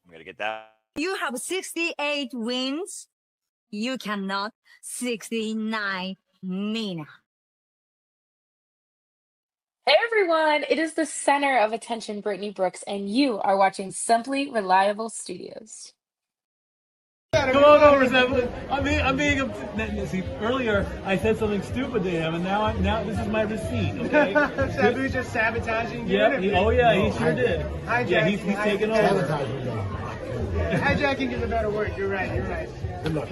I'm going to get that. You have 68 wins. You cannot 69 Nina. Hey everyone, it is the center of attention, Brittany Brooks, and you are watching Simply Reliable Studios. Come on over, Sabre. I'm being see, earlier I said something stupid to him, and now this is my receipt. Okay. Sabu's just sabotaging you. Yeah. He sure did. Hijacking. Yeah, he's taking over. Hijacking is a better word. You're right. Good luck.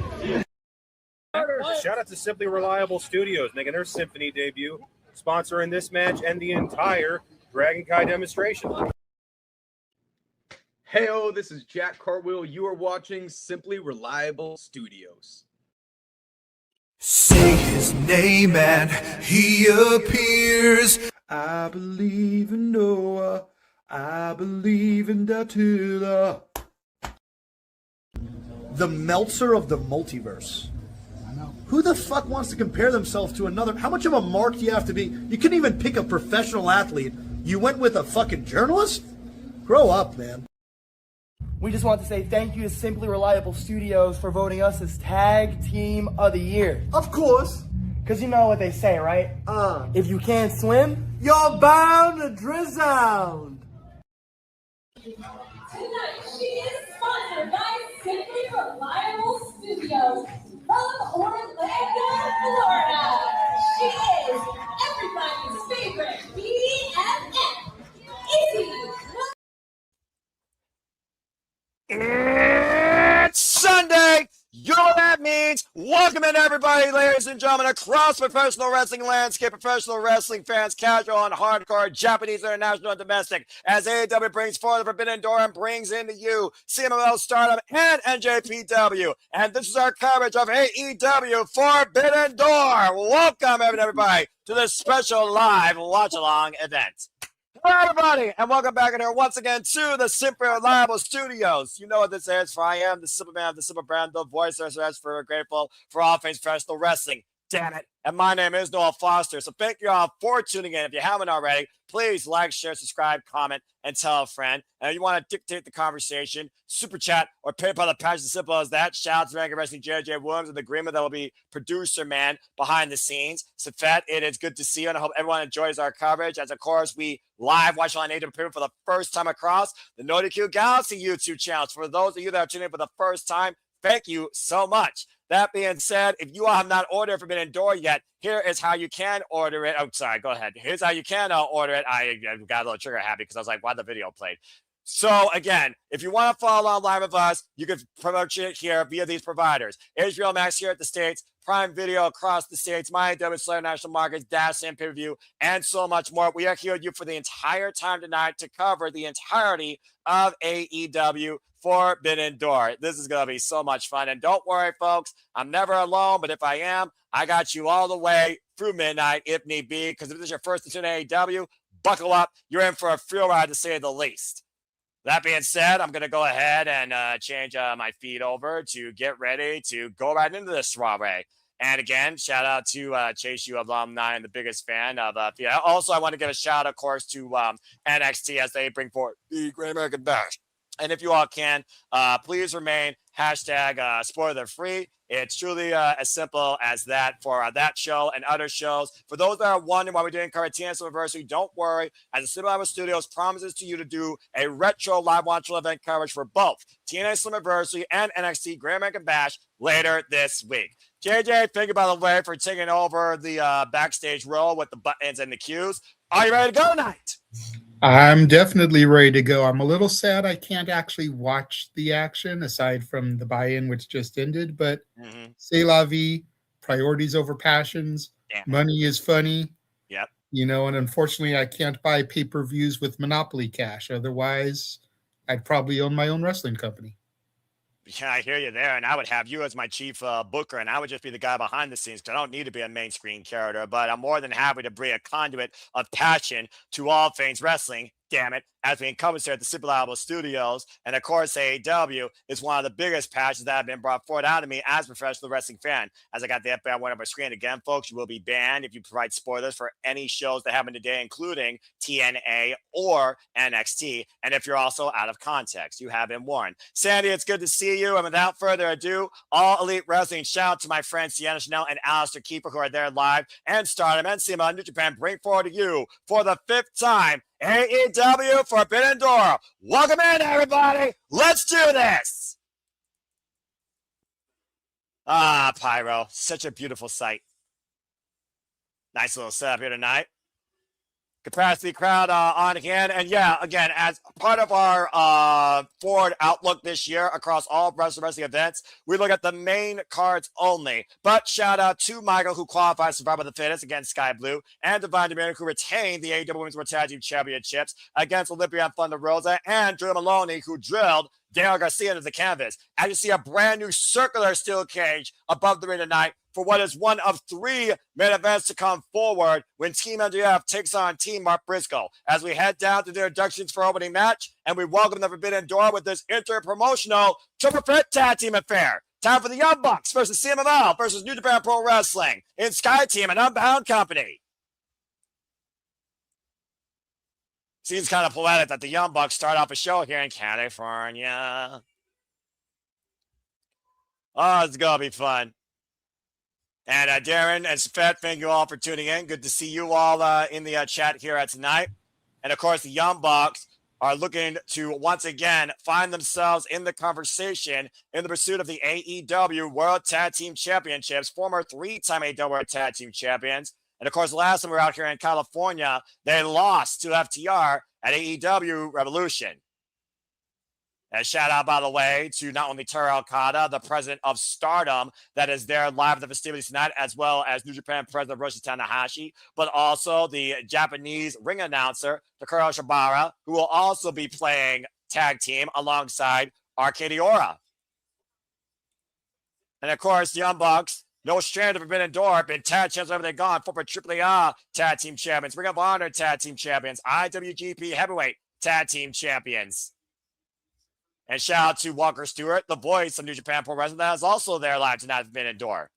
Shout out to Simply Reliable Studios making their Symphony debut, sponsoring this match and the entire Dragon Kai demonstration. Hey-o, this is Jack Cartwheel. You are watching Simply Reliable Studios. Say his name and he appears. I believe in Noah. I believe in Datula. The Meltzer of the multiverse. Who the fuck wants to compare themselves to another? How much of a mark do you have to be? You couldn't even pick a professional athlete. You went with a fucking journalist? Grow up, man. We just want to say thank you to Simply Reliable Studios for voting us as Tag Team of the Year. Of course. Because you know what they say, right? If you can't swim, you're bound to drown. Tonight, she is sponsored by Simply Reliable Studios from Orlando, Florida. She is everybody's favorite BFF, Izzy. It's Sunday. You know what that means. Welcome in, everybody, ladies and gentlemen, across professional wrestling landscape, professional wrestling fans, casual and hardcore, Japanese, international, and domestic, as AEW brings forward the Forbidden Door and brings into you CMLL, Stardom, and NJPW. And this is our coverage of AEW Forbidden Door. Welcome, everybody, to this special live watch-along event. Hello, everybody, and welcome back in here once again to the Simply Reliable Studios. You know what this is, for I am the Simple Man of the Simple Brand, the voice that's for grateful for all things professional wrestling. Damn it. And my name is Noah Foster. So thank you all for tuning in. If you haven't already, please like, share, subscribe, comment, and tell a friend. And if you want to dictate the conversation, super chat or PayPal, the patch as simple as that. Shout out to Ranking Wrestling JJ Williams and the agreement that will be producer man behind the scenes. Safet, it is good to see you, and I hope everyone enjoys our coverage. As of course, we live watch on AEW for the first time across the NotiQ Galaxy YouTube channels. For those of you that are tuning in for the first time, thank you so much. That being said, if you all have not ordered Forbidden Door yet, here is how you can order it. Oh, sorry, go ahead. Here's how you can order it. I got a little trigger happy because I was like, why the video played? So, again, if you want to follow along live with us, you can promote it here via these providers. HBO Max here at the States, Prime Video across the States, My Slayer National Markets, Dash and Pay-Per-View, and so much more. We are here with you for the entire time tonight to cover the entirety of AEW Forbidden Door. This is going to be so much fun. And don't worry, folks, I'm never alone, but if I am, I got you all the way through midnight if need be, because if this is your first tune to AEW, buckle up. You're in for a thrill ride, to say the least. That being said, I'm going to go ahead and change my feed over to get ready to go right into this soiree. And again, shout out to Chase U alumni and the biggest fan of Also, I want to give a shout, of course, to NXT as they bring forward the Great American Bash. And if you all can, please remain hashtag spoiler free. It's truly as simple as that for that show and other shows. For those that are wondering why we're doing current TNS Anniversary, don't worry. As the Simply Reliable Studios promises to you to do a retro live watchable event coverage for both TNS Anniversary and NXT Great American Bash later this week. JJ, thank you, by the way, for taking over the backstage role with the buttons and the cues. Are you ready to go tonight? I'm definitely ready to go. I'm a little sad I can't actually watch the action aside from the buy-in, which just ended, but c'est la vie, priorities over passions. Damn. Money is funny. Yep. You know, and unfortunately I can't buy pay-per-views with Monopoly cash. Otherwise, I'd probably own my own wrestling company. Yeah, I hear you there, and I would have you as my chief booker, and I would just be the guy behind the scenes because I don't need to be a main screen character, but I'm more than happy to bring a conduit of passion to all things wrestling damn it, as we encompass here at the Super Reliable Studios. And of course, AEW is one of the biggest passions that have been brought forward out of me as a professional wrestling fan. As I got the FBI one on my screen again, folks, you will be banned if you provide spoilers for any shows that happen today, including TNA or NXT. And if you're also out of context, you have been warned. Sandy, it's good to see you. And without further ado, All Elite Wrestling, shout out to my friends Sienna Chanel and Alistair Keeper, who are there live, and Stardom and CMLL New Japan bring forward to you for the 5th time AEW Forbidden Door. Welcome in, everybody. Let's do this. Ah, Pyro. Such a beautiful sight. Nice little setup here tonight. Capacity crowd on hand. And yeah, again, as part of our forward outlook this year across all wrestling events, we look at the main cards only. But shout out to Maika, who qualified to survive by the fittest against Skye Blue, and Divine Dominic, who retained the AEW Women's World Tag Team Championships against Olympia and Thunder Rosa, and Drew Maloney, who drilled Daniel Garcia into the canvas. As you see a brand new circular steel cage above the ring tonight for what is one of 3 main events to come forward when Team MJF takes on Team Mark Briscoe. As we head down to the introductions for opening match, and we welcome the Forbidden Door with this inter-promotional triple threat tag team affair. Time for the Young Bucks versus CMLL versus New Japan Pro Wrestling in Skye Team and Unbound Company. Seems kind of poetic that the Young Bucks start off a show here in California. Oh, it's going to be fun. And Darren and Safet, thank you all for tuning in. Good to see you all in the chat here tonight. And of course, the Young Bucks are looking to once again find themselves in the conversation in the pursuit of the AEW World Tag Team Championships, former 3-time AEW World Tag Team Champions. And of course, the last time we were out here in California, they lost to FTR at AEW Revolution. And shout out, by the way, to not only Tara Okada, the president of Stardom, that is there live at the festivities tonight, as well as New Japan president Roshi Tanahashi, but also the Japanese ring announcer, Takuro Shibara, who will also be playing tag team alongside Arcadia Ora. And of course, the Young Bucks, no stranger of Forbidden Door, been tag champions wherever they've gone, former AAA tag team champions, Ring of Honor tag team champions, IWGP heavyweight tag team champions. And shout out to Walker Stewart, the voice of New Japan Pro Wrestling, that is also there live tonight at Forbidden Door.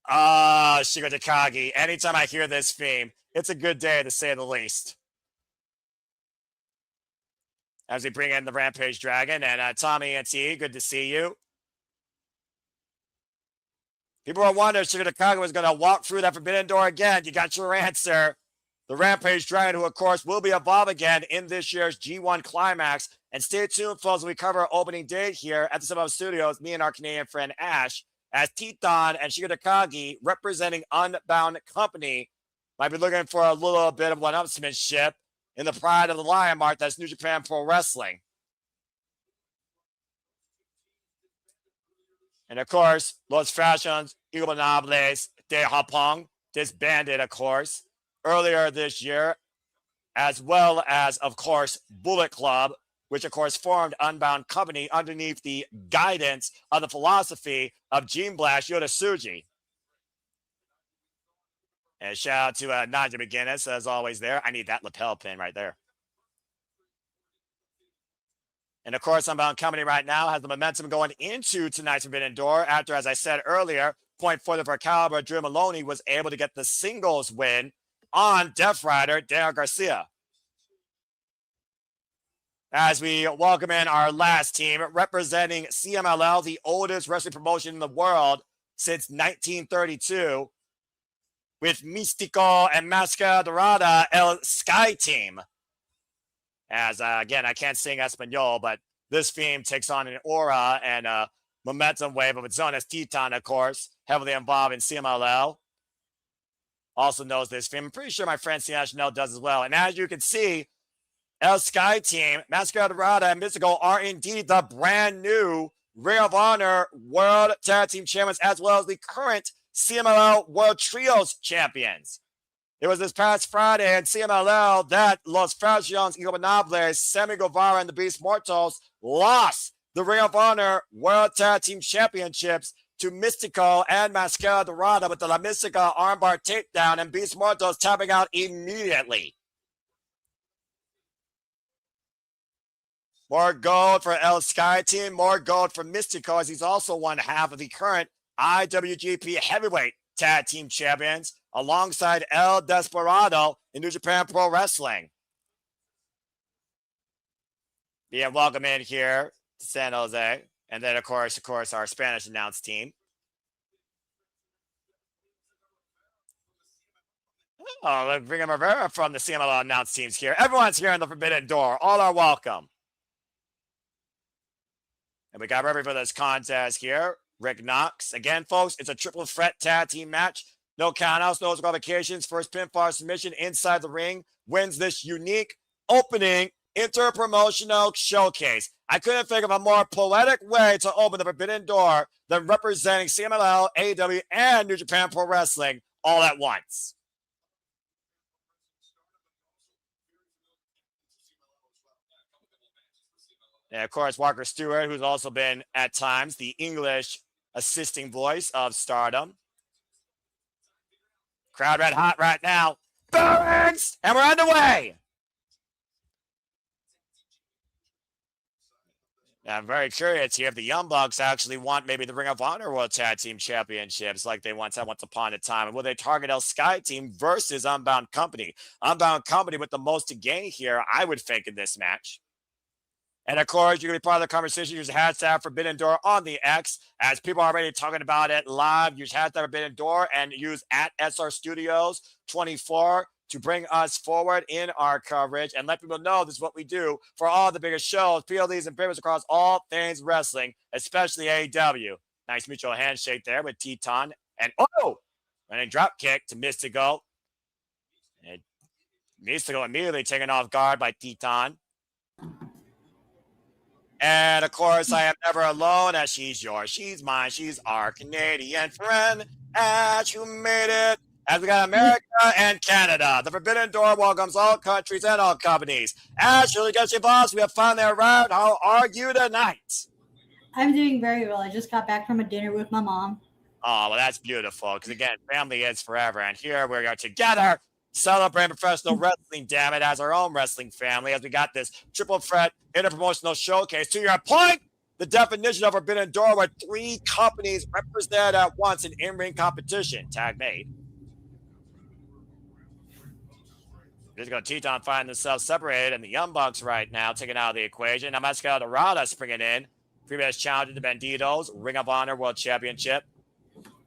Shingo Takagi. Anytime I hear this theme, it's a good day to say the least. As we bring in the Rampage Dragon and Tommy and T, good to see you. People are wondering if Shingo Takagi was going to walk through that Forbidden Door again. You got your answer. The Rampage Dragon, who, of course, will be evolved again in this year's G1 Climax. And stay tuned, folks, as we cover our opening date here at the CMLL Studios, me and our Canadian friend Ash, as Titán and Shingo Takagi, representing Unbound Company, might be looking for a little bit of one-upsmanship in the pride of the Lion Mark that's New Japan Pro Wrestling. And, of course, Los Fashions Ingobernables de Japón, disbanded, of course, earlier this year, as well as, of course, Bullet Club, which, of course, formed Unbound Company underneath the guidance of the philosophy of Gene Blash Yoda-Tsuji. And shout out to Nadia McGuinness, as always, there. I need that lapel pin right there. And, of course, Unbound Company right now has the momentum going into tonight's Forbidden Door after, as I said earlier, point forward of our caliber, Drew Maloney was able to get the singles win on Death Rider, Daniel Garcia. As we welcome in our last team, representing CMLL, the oldest wrestling promotion in the world since 1932, with Místico and Máscara Dorada, El Skye Team. As, again, I can't sing Espanol, but this theme takes on an aura and a momentum wave of its own, as Titán, of course, heavily involved in CMLL. Also knows this theme. I'm pretty sure my friend Sienna Chanel does as well. And as you can see, El Skye Team, Máscara Dorada, and Místico are indeed the brand new Ring of Honor World Tag Team Champions, as well as the current CMLL World Trios Champions. It was this past Friday in CMLL that Los Fashions Ingobernables, Sammy Guevara, and the Beast Mortals lost the Ring of Honor World Tag Team Championships to Místico and Máscara Dorada with the La Mística armbar takedown, and Beast Mortos tapping out immediately. More gold for Skye team, more gold for Místico, as he's also one half of the current IWGP Heavyweight Tag Team Champions, alongside El Desperado in New Japan Pro Wrestling. Being welcome in here to San Jose. And then, of course, our Spanish announced team. Oh, let's bring in Rivera from the CMLL announced teams here. Everyone's here in the Forbidden Door. All are welcome. And we got ready for this contest here. Rick Knox. Again, folks, it's a triple threat tag team match. No countouts, no disqualifications. First pinfall submission inside the ring wins this unique opening interpromotional showcase. I couldn't think of a more poetic way to open the Forbidden Door than representing CMLL, AEW, and New Japan Pro Wrestling all at once. And of course, Walker Stewart, who's also been at times the English assisting voice of Stardom. Crowd red hot right now. Barracks! And we're underway. Now, I'm very curious here if the Young Bucks actually want maybe the Ring of Honor World Tag Team Championships like they once had once upon a time. And will they target El Skye team versus Unbound Company? Unbound Company with the most to gain here, I would think, in this match. And of course, you're going to be part of the conversation. Use hashtag Forbidden Door on the X. As people are already talking about it live, use hashtag Forbidden Door and use at SR Studios 24 to bring us forward in our coverage and let people know this is what we do for all the biggest shows, PLDs, and favorites across all things wrestling, especially AEW. Nice mutual handshake there with Titán. And running drop kick to Místico. And Místico immediately taken off guard by Titán. And of course, I am never alone, as she's yours, she's mine, she's our Canadian friend, as you made it. As we got America and Canada, the Forbidden Door welcomes all countries and all companies. Ashley, guess your boss, we have finally arrived. How are you tonight? I'm doing very well. I just got back from a dinner with my mom. Oh, well, that's beautiful, because again, family is forever. And here we are together celebrating professional wrestling, damn it, as our own wrestling family, as we got this triple threat interpromotional showcase. To your point, the definition of Forbidden Door, where three companies represented at once in in-ring competition. Tag made. Just going to Titán find themselves separated, and the Young Bucks right now taken out of the equation. Now Máscara Dorada springing in. Previous challenge to Bandidos, Ring of Honor World Championship.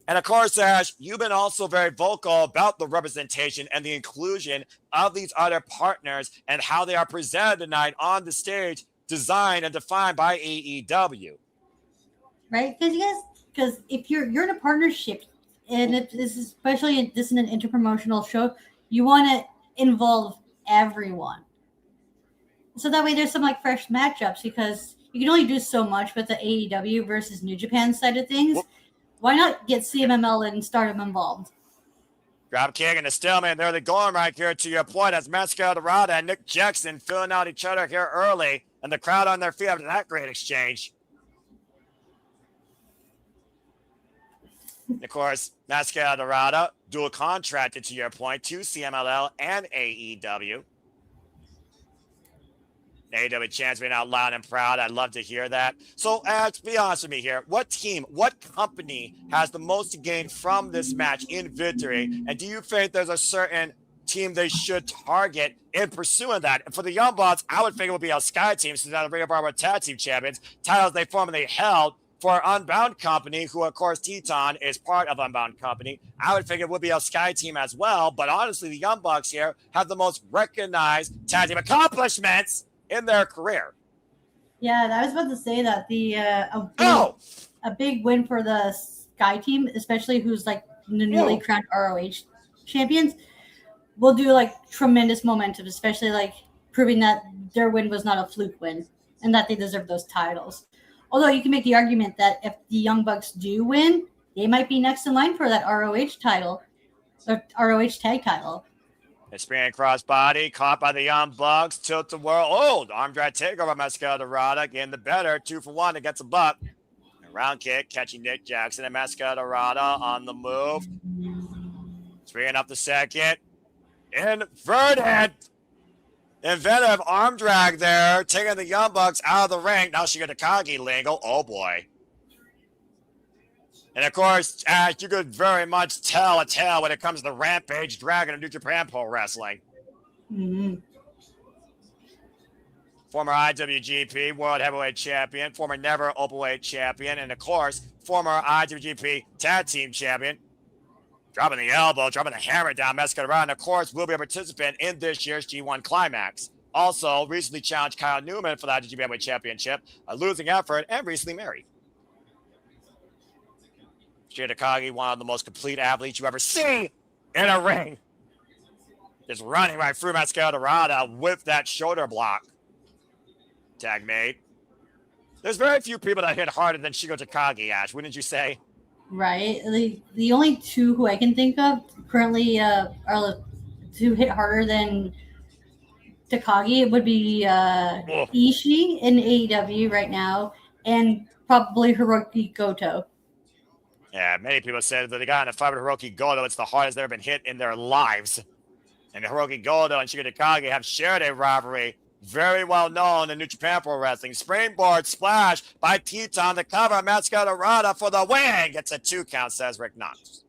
And of course, Ash, you've been also very vocal about the representation and the inclusion of these other partners and how they are presented tonight on the stage, designed and defined by AEW. Right? Because if you're in a partnership, and if this is especially this is an interpromotional show, you want to involve everyone. So that way there's some like fresh matchups, because you can only do so much with the AEW versus New Japan side of things. Why not get CMLL and Stardom involved? Drop kick and a stalemate. There they're going right here to your point, as Máscara Dorada and Nick Jackson filling out each other here early, and the crowd on their feet after that great exchange. Of course, Máscara Dorada, dual contracted to your point to CMLL and AEW. AEW chants being out loud and proud. I'd love to hear that. So, be honest with me here. What team, what company has the most to gain from this match in victory? And do you think there's a certain team they should target in pursuing that? And for the Young Bucks, I would think it would be a Skye team, since they're the Ring of Honor Tag Team Champions, titles they formerly held. For Unbound Company, who of course Titán is part of Unbound Company, I would think it would be a Skye team as well. But honestly, the Young Bucks here have the most recognized tag team accomplishments in their career. Yeah, I was about to say that a big win for the Skye team, especially who's like the newly crowned ROH champions, will do like tremendous momentum, especially like proving that their win was not a fluke win and that they deserve those titles. Although you can make the argument that if the Young Bucks do win, they might be next in line for that ROH title, or ROH tag title. Experience crossbody, caught by the Young Bucks, tilt the world. Arm drag takeover by Máscara Dorada, getting the better, 2-for-1 against a buck. Round kick, catching Nick Jackson and Máscara Dorada on the move. Bringing up the second. Inverted. Inventive arm drag there, taking the Young Bucks out of the ring. Now she got Takagi lingo. Oh boy. And of course, Ash, you could very much tell a tale when it comes to the Rampage Dragon of New Japan Pro Wrestling. Mm-hmm. Former IWGP World Heavyweight Champion, former Never Openweight Champion, and of course, former IWGP Tag Team Champion. Dropping the elbow, dropping the hammer down, Máscara, and of course, will be a participant in this year's G1 Climax. Also, recently challenged Kyle Newman for the IWGP Heavyweight Championship, a losing effort, and recently married. Takagi, one of the most complete athletes you ever see in a ring. Just running right through Máscara Dorada with that shoulder block. Tag made. There's very few people that hit harder than Shingo Takagi, Ash, wouldn't you say? Right. The only two who I can think of currently are to hit harder than Takagi would be Ishii in AEW right now, and probably Hiroki Goto. Yeah, many people said that the guy in the fight with Hiroki Goto, it's the hardest they've ever been hit in their lives. And Hiroki Goto and Shingo Takagi have shared a rivalry very well known in New Japan Pro Wrestling. Springboard splash by Titán to cover Máscara Dorada for the win. Gets a 2 count, says Rick Knox.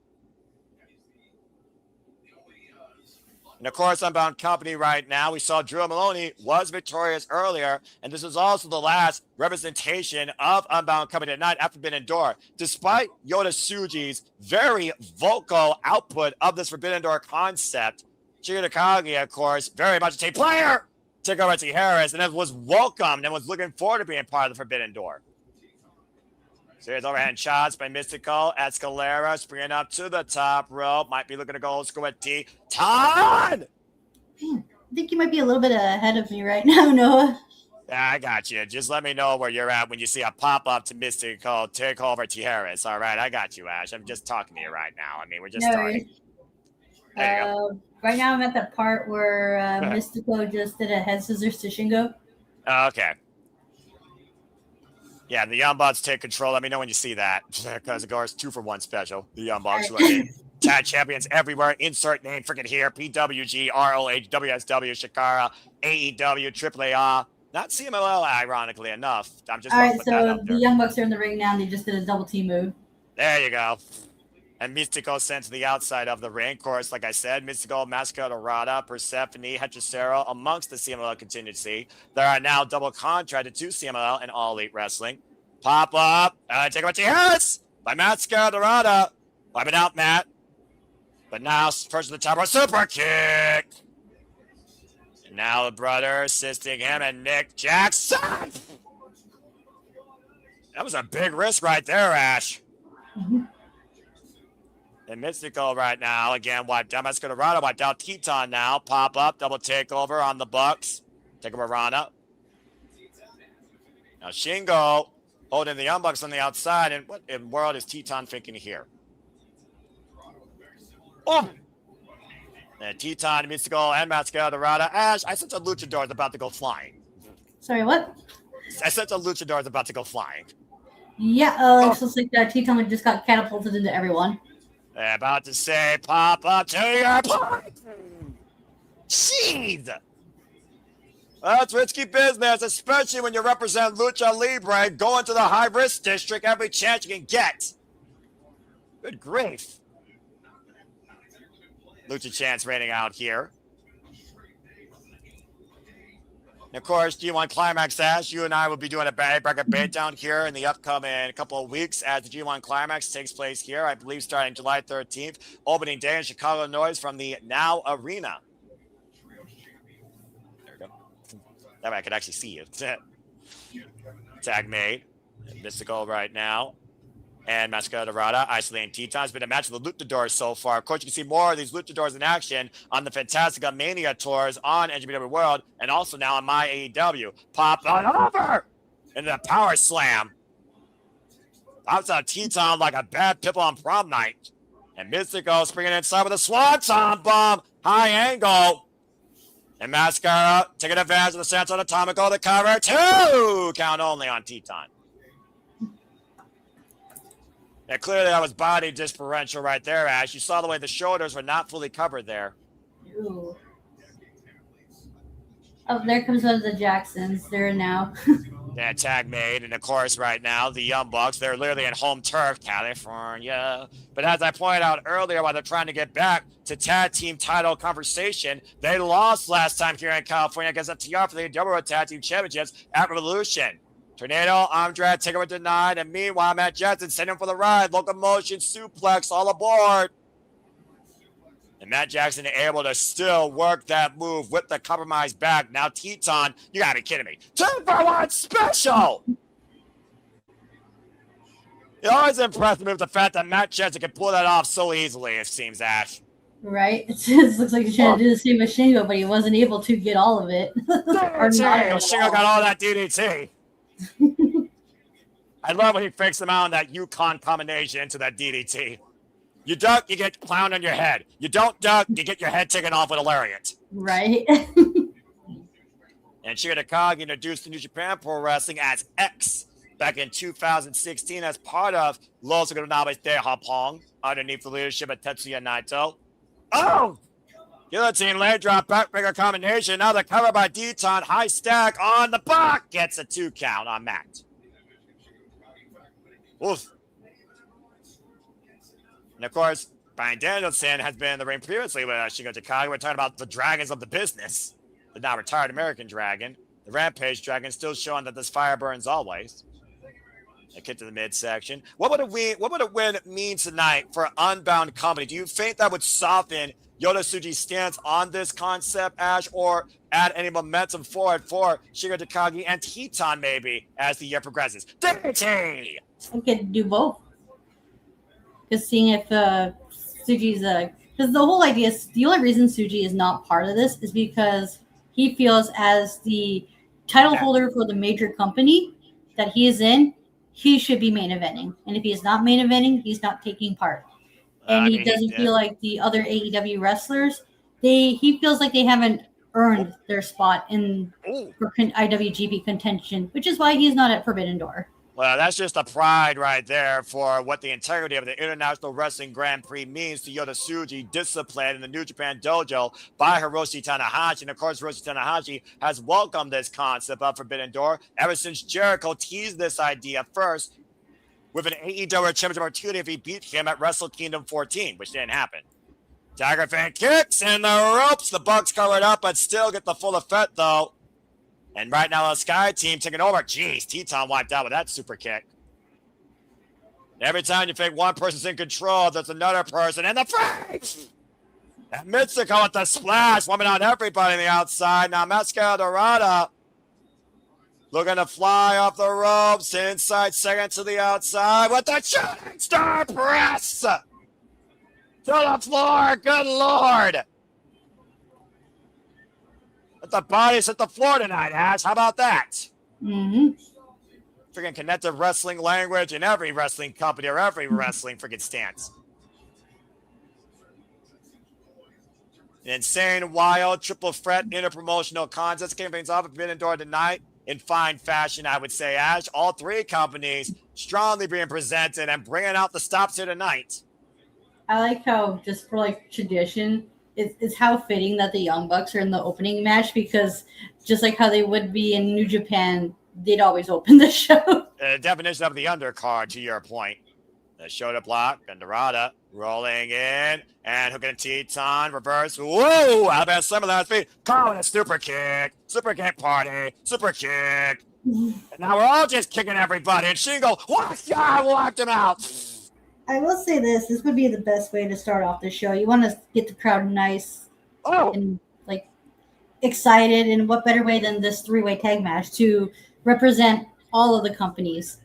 And of course, Unbound Company right now. We saw Drew Maloney was victorious earlier, and this is also the last representation of Unbound Company tonight after Forbidden Door. Despite Yoda Tsuji's very vocal output of this Forbidden Door concept, Shingo Takagi, of course, very much a team player, took over to Harris and was welcomed and was looking forward to being part of the Forbidden Door. Serious overhand shots by Místico. Escalera springing up to the top rope. Might be looking to go old school with Titán. I think you might be a little bit ahead of me right now, Noah. Yeah, I got you. Just let me know where you're at when you see a pop-up to Místico take over Tijeras. All right, I got you, Ash. I'm just talking to you right now. I mean, we're just starting. There you go. Right now I'm at the part where Místico just did a head scissors to Shingo. Okay. Yeah, the Young Bucks take control. Let me know when you see that. Because of course, 2-for-1 special. The Young Bucks tag champions everywhere. Insert name freaking here. PWG, ROH, WSW, Shikara, AEW, AAA. Not CMLL, ironically enough. I'm just all right, so the Young Bucks are in the ring now, and they just did a double team move. There you go. And Místico sent to the outside of the ring. Of course, like I said, Místico, Máscara Dorada, Persephone, Hechicero amongst the CMLL contingency. There are now double contracted to CMLL and All Elite Wrestling. Pop up. Take over Tijeras by Máscara Dorada. Wiping out Matt. But now, first to the top rope, super kick. And now the brother assisting him and Nick Jackson. That was a big risk right there, Ash. Mm-hmm. And Místico right now, again, wiped out. Máscara Dorada wiped out Titán now. Pop up, double takeover on the Bucks. Take over Rana. Now Shingo holding the Young Bucks on the outside. And what in the world is Titán thinking here? Oh! And Titán, Místico, and Máscara Dorada. Ash, I sense a luchador is about to go flying. Sorry, what? I sense a luchador is about to go flying. Yeah, it looks like Titán just got catapulted into everyone. They're about to say, pop up to your point. Jeez. That's risky business, especially when you represent Lucha Libre, going to the high-risk district every chance you can get. Good grief. Lucha Chance reigning out here. And of course, G1 Climax, Ash, you and I will be doing a bracket beatdown here in the upcoming couple of weeks as the G1 Climax takes place here, I believe starting July 13th, opening day in Chicago, Illinois from the Now Arena. There we go. That way I could actually see you. Tag made. Místico right now. And Máscara Dorada isolating Titán. It's been a match with the luchadors so far. Of course, you can see more of these luchadors in action on the Fantastica Mania tours on NJPW World and also now on my AEW. Pop on over into the power slam. Outside Titán like a bad pipple on prom night. And Místico springing inside with a swanton bomb. High angle. And Máscara taking advantage of the Santo Atomico. The cover. 2 count only on Titán. Yeah, clearly that was body differential right there, Ash. You saw the way the shoulders were not fully covered there. Ooh. Oh, there comes one of the Jacksons. There now. Yeah, tag made, and of course, right now, the Young Bucks, they're literally in home turf, California. But as I pointed out earlier, while they're trying to get back to tag team title conversation, they lost last time here in California against FTR for the AEW Tag Team Championships at Revolution. Tornado, Andrade, takeover denied, and meanwhile, Matt Jackson sent him for the ride. Locomotion, suplex, all aboard. And Matt Jackson able to still work that move with the compromised back. Now Titán, you gotta be kidding me. 2-for-1 special! It always impressed me with the fact that Matt Jackson can pull that off so easily, it seems, Ash. Right? It just looks like he's trying to do the same with Shingo, but he wasn't able to get all of it. Shingo got all that DDT. I love when he fakes him out in that Yukon combination into that DDT. You duck, you get clowned on your head. You don't duck, you get your head taken off with a lariat. Right. And Shingo Takagi introduced to New Japan Pro Wrestling as X back in 2016 as part of Los Granades de Japón underneath the leadership of Tetsuya Naito. Oh! Guillotine leg drop backbreaker combination. Now the cover by Titán. High stack on the block. Gets a 2 count on Matt. Oof. And of course, Bryan Danielson has been in the ring previously with Shingo Takagi. We're talking about the dragons of the business. The now retired American Dragon. The Rampage Dragon still showing that this fire burns always. A kick to the midsection. What would a win mean tonight for an Unbound company? Do you think that would soften Yota Tsuji's stance on this concept, Ash, or add any momentum forward for Shingo Takagi and Titán maybe as the year progresses? DDT! We could do both. Just seeing if Tsuji's because the whole idea is the only reason Tsuji is not part of this is because he feels as the title holder for the major company that he is in, he should be main eventing. And if he is not main eventing, he's not taking part. And he doesn't feel like the other AEW wrestlers, he feels like they haven't earned their spot in for IWGP contention, which is why he's not at Forbidden Door. Well, that's just a pride right there for what the integrity of the International Wrestling Grand Prix means to Yota Tsuji, discipline in the New Japan Dojo by Hiroshi Tanahashi. And of course, Hiroshi Tanahashi has welcomed this concept of Forbidden Door ever since Jericho teased this idea first with an AEW Championship opportunity if he beat him at Wrestle Kingdom 14, which didn't happen. Tiger Fan kicks in the ropes. The Bucks covered up, but still get the full effect, though. And right now, the Skye team taking over. Jeez, Titán wiped out with that super kick. Every time you think one person's in control, there's another person in the face. And Místico with the splash, woman on everybody on the outside. Now, Máscara Dorada looking to fly off the ropes. Inside second to the outside with the shooting star press. To the floor. Good Lord. Let the bodies hit the floor tonight, Ash. How about that? Mm-hmm. Freaking connective wrestling language in every wrestling company or every wrestling freaking stance. An insane, wild, triple threat interpromotional contest kicking things off at Forbidden Door tonight in fine fashion, I would say, Ash. All three companies strongly being presented and bringing out the stops here tonight. I like how, just for like tradition, it's how fitting that the Young Bucks are in the opening match, because just like how they would be in New Japan, they'd always open the show. The definition of the undercard, to your point. The shoulder block, and Dorada rolling in, and hooking Titán, reverse. Whoa! Alabama Slam last feet. Calling a super kick party, super kick. And now we're all just kicking everybody, and Shingo, whacked him out. I will say this would be the best way to start off the show. You want to get the crowd nice and like excited, and what better way than this three-way tag match to represent all of the companies.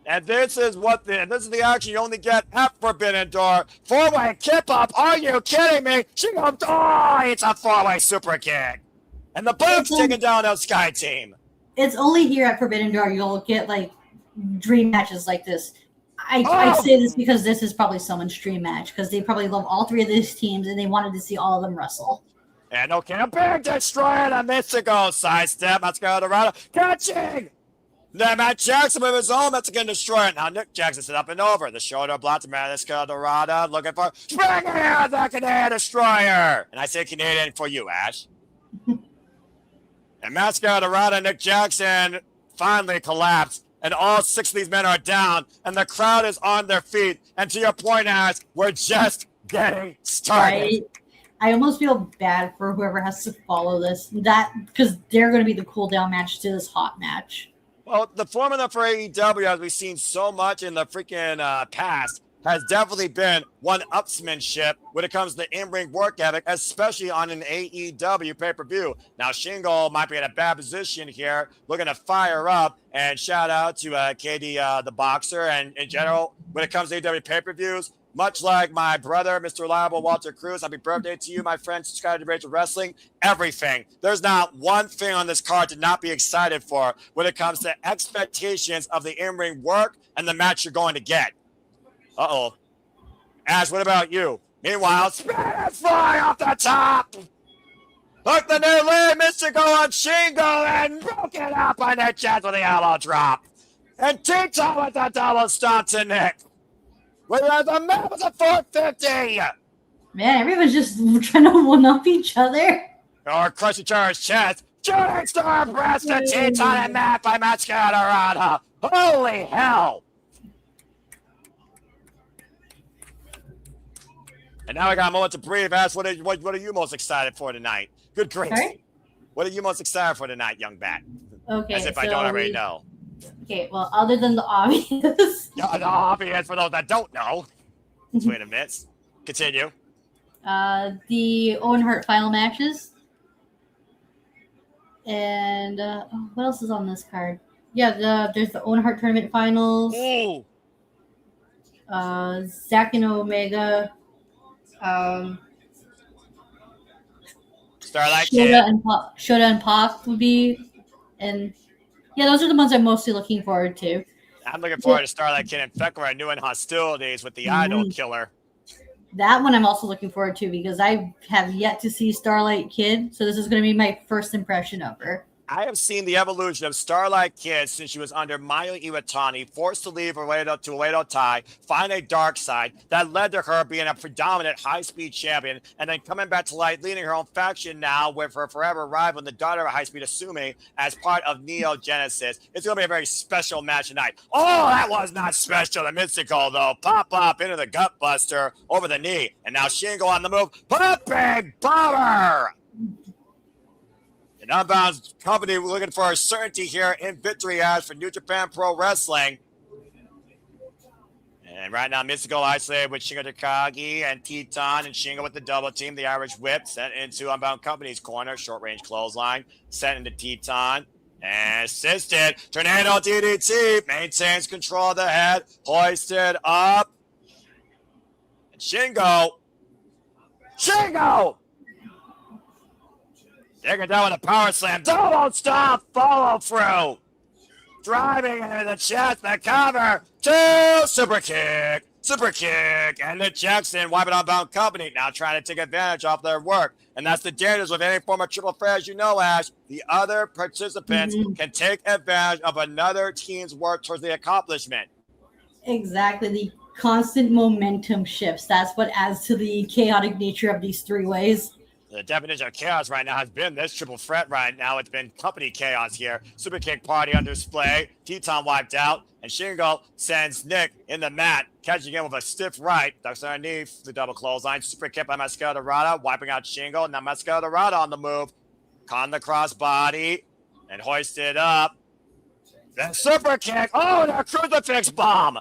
And this is the action you only get at Forbidden Door. Four-way kip-up. Are you kidding me? Shingo, it's a four-way super kick. And the Bucks taking down that Skye team. It's only here at Forbidden Door you'll get like dream matches like this. I say this because this is probably someone's dream match, because they probably love all three of these teams and they wanted to see all of them wrestle. And okay, a big destroyer to Místico. Sidestep, Máscara Dorada, catching. Then Matt Jackson with his own Mexican destroyer. Now Nick Jackson set up and over. The shoulder block to Máscara Dorada. Looking for spring here, the Canadian destroyer. And I say Canadian for you, Ash. And Máscara Dorada and Nick Jackson finally collapsed. And all 6 of these men are down. And the crowd is on their feet. And to your point, Ash, we're just getting started. I almost feel bad for whoever has to follow this. That because they're going to be the cool down match to this hot match. Well, the formula for AEW, as we've seen so much in the freaking past, has definitely been one-upsmanship when it comes to in-ring work ethic, especially on an AEW pay-per-view. Now, Shingo might be in a bad position here, looking to fire up, and shout out to KD the Boxer, and in general, when it comes to AEW pay-per-views, much like my brother, Mr. Reliable Walter Cruz, happy birthday to you, my friend, subscribe to Rachel Wrestling, everything. There's not one thing on this card to not be excited for when it comes to expectations of the in-ring work and the match you're going to get. Uh-oh. Ash, what about you? Meanwhile, Spirit fly off the top! Hook the new lead, Místico on Shingo, and broke it up on that chance with the elbow drop. And Titán with the double stomp to Nick. Whereas the man was at 450. Man, everyone's just trying to one-up each other. Or crush each other's chest. Shooting star press to Titán and Matt by Máscara. Holy hell. And now I got a moment to breathe. Ask, what are you most excited for tonight? Good grief. Sorry? What are you most excited for tonight, young bat? Okay, As if I don't already know. Okay, well, other than the obvious. Yeah, the obvious for those that don't know. Wait a minute. Continue. The Owen Hart final matches. And what else is on this card? Yeah, there's the Owen Hart tournament finals. Ooh. Zack and Omega. Starlight Kid. Shota and Pac would be, and yeah, those are the ones I'm mostly looking forward to. I'm looking forward to Starlight Kid and Fekra new in hostilities with the Idol Killer. That one I'm also looking forward to because I have yet to see Starlight Kid, so this is going to be my first impression of her. I have seen the evolution of Starlight Kid since she was under Mayu Iwatani, forced to leave Oedo Tai, find a dark side that led to her being a predominant high-speed champion, and then coming back to light, leading her own faction now with her forever rival and the daughter of high-speed Asumi as part of Neo Genesis. It's going to be a very special match tonight. Oh, that was not special. The Místico, though. Pop into the gut buster over the knee. And now Shingo on the move. Pumping bomber! And Unbound company looking for a certainty here in victory as for New Japan Pro Wrestling. And right now, Místico isolated with Shingo Takagi and Titán, and Shingo with the double team. The Irish whip sent into Unbound Company's corner. Short range clothesline sent into Titán. And assisted. Tornado DDT maintains control of the head. Hoisted up. And Shingo. Taking down with a power slam. Double stop. Follow through. Driving into the chest. The cover. Two. Super kick. And the Jackson wiping Unbound Company. Now trying to take advantage of their work. And that's the dangers with any form of triple threat, as you know, Ash. The other participants can take advantage of another team's work towards the accomplishment. Exactly. The constant momentum shifts. That's what adds to the chaotic nature of these three ways. The definition of chaos right now has been this triple threat right now. It's been company chaos here. Super kick party on display. Titán wiped out. And Shingo sends Nick in the mat, catching him with a stiff right. Ducks underneath the double clothesline. Super kick by Máscara Dorada, wiping out Shingo. Now Máscara Dorada on the move. Con the cross body and hoisted up. Then super kick. Oh, and a crucifix bomb.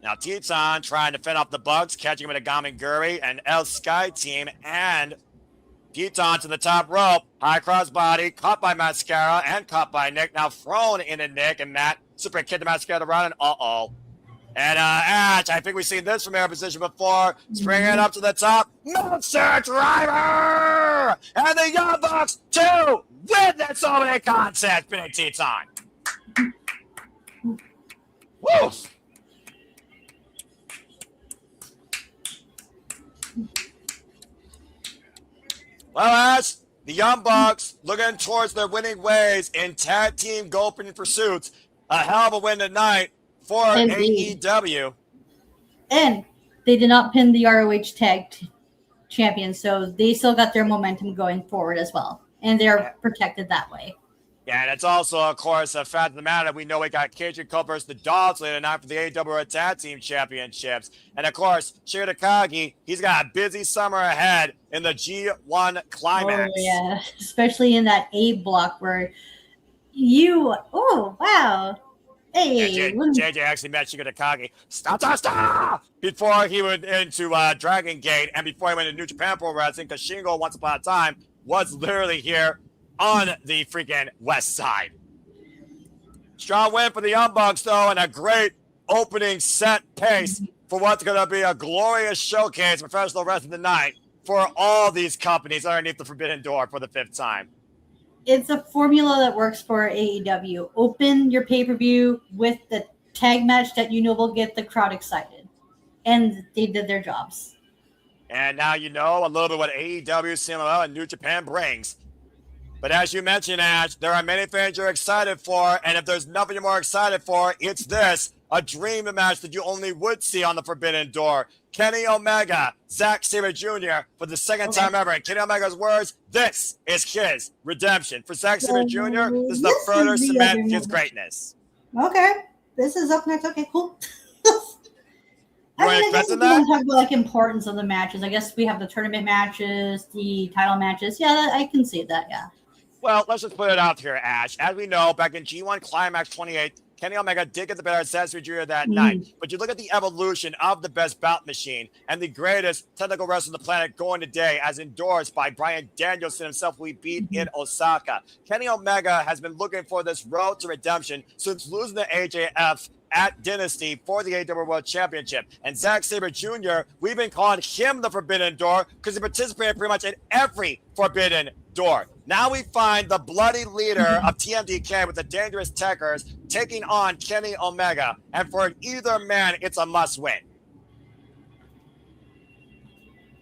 Now Titán trying to fend off the Bugs, catching him with a Gamenguri, and Skye team, and Titán to the top rope. High crossbody, caught by Máscara and caught by Nick. Now thrown into Nick and Matt. Super kick to Máscara to run, and uh-oh. And Ash, I think we've seen this from air position before. Springing it up to the top. Monster Driver! And the Young Bucks, too, with that dominant concept, pinning Titán. Woo! Well, Ash, The Young Bucks looking towards their winning ways in tag team golfing pursuits. A hell of a win tonight for Indeed. AEW. And they did not pin the ROH tag champions, so they still got their momentum going forward as well. And they're protected that way. Yeah, and it's also, of course, a fact of the matter. We know we got Cajun Cup versus the Dogs later tonight for the AEW Tag Team Championships. And, of course, Shingo Takagi, he's got a busy summer ahead in the G1 Climax. Oh, yeah, especially in that A block where oh, wow. Hey. Yeah, JJ actually met Shingo Takagi. Stop! Before he went into Dragon Gate and before he went to New Japan Pro Wrestling, because Shingo, once upon a time, was literally here on the freaking west side. Strong win for the Young Bucks, though, and a great opening set pace for what's going to be a glorious showcase of professional wrestling tonight for all these companies underneath the Forbidden Door for the 5th time. It's a formula that works for AEW. Open your pay-per-view with the tag match that you know will get the crowd excited. And they did their jobs. And now you know a little bit what AEW, CMLL, and New Japan brings. But as you mentioned, Ash, there are many things you're excited for, and if there's nothing you're more excited for, it's this, a dream match that you only would see on the Forbidden Door. Kenny Omega, Zack Sabre Jr. for the second time ever. In Kenny Omega's words, this is his redemption. For Zack Sabre Jr., this is the further cement his greatness. Okay. This is up next. Okay, cool. You I expecting guess we that? want to talk about importance of the matches. I guess we have the tournament matches, the title matches. Yeah, I can see that, yeah. Well, let's just put it out here, Ash. As we know, back in G1 Climax 28, Kenny Omega did get the better of Zack Sabre Jr. that night. But you look at the evolution of the best bout machine and the greatest technical wrestler on the planet going today, as endorsed by Bryan Danielson himself, who we beat in Osaka. Kenny Omega has been looking for this road to redemption since losing to AJF at Dynasty for the AEW World Championship. And Zack Sabre Jr., we've been calling him the Forbidden Door because he participated pretty much in every Forbidden Door. Now we find the bloody leader of TMDK with the Dangerous Techers taking on Kenny Omega. And for either man, it's a must win.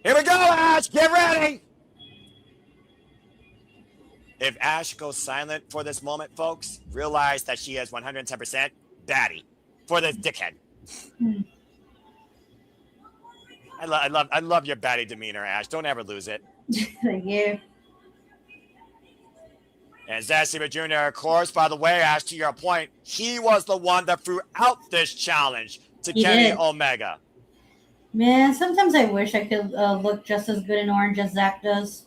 Here we go, Ash. Get ready. If Ash goes silent for this moment, folks, realize that she is 110% baddie for this dickhead. I love your baddie demeanor, Ash. Don't ever lose it. Thank you. And Zack Sabre Jr., of course, by the way, Ash, to your point, he was the one that threw out this challenge to Kenny Omega. Man, sometimes I wish I could look just as good in orange as Zack does.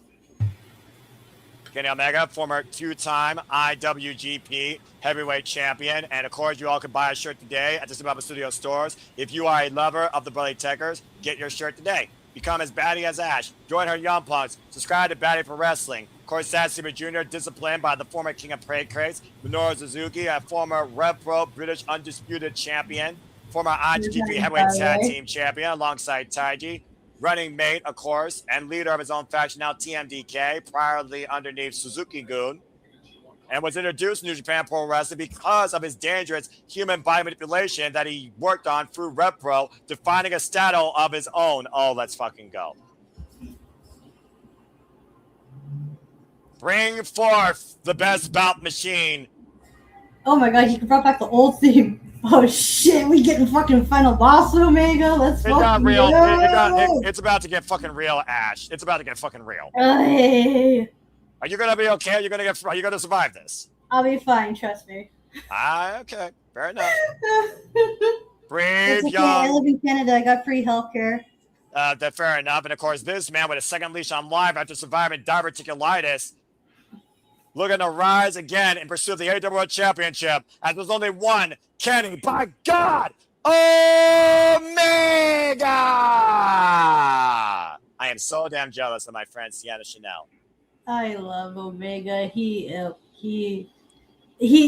Kenny Omega, former 2-time IWGP heavyweight champion. And, of course, you all can buy a shirt today at the Super Studio stores. If you are a lover of the Bloody Techers, get your shirt today. Become as baddie as Ash. Join her Young Punks. Subscribe to Baddie for Wrestling. Of course, Zack Sabre Jr., disciplined by the former King of Parade Crates, Minoru Suzuki, a former Rev Pro British Undisputed Champion, former IWGP Heavyweight Tag Team Champion alongside Taiji, running mate, of course, and leader of his own faction, now TMDK, priorly underneath Suzuki-gun, and was introduced to New Japan Pro Wrestling because of his dangerous human body manipulation that he worked on through Rev Pro, defining a style of his own. Oh, let's fucking go. Bring forth the best bout machine. Oh my god, you brought back the old theme. Oh shit, we getting fucking final boss Omega. Let's It's not fucking real. go. It's about to get fucking real, Ash. It's about to get fucking real. Hey. Are you gonna be okay? Are you gonna survive this? I'll be fine, trust me. Okay, fair enough. Brave It's okay, I young. live in Canada. I got free healthcare. That fair enough. And of course, this man with a second leash on life after surviving diverticulitis, looking to rise again in pursuit of the AEW World Championship. As there's only one, Kenny, by God, Omega! I am so damn jealous of my friend Sienna Chanel. I love Omega. He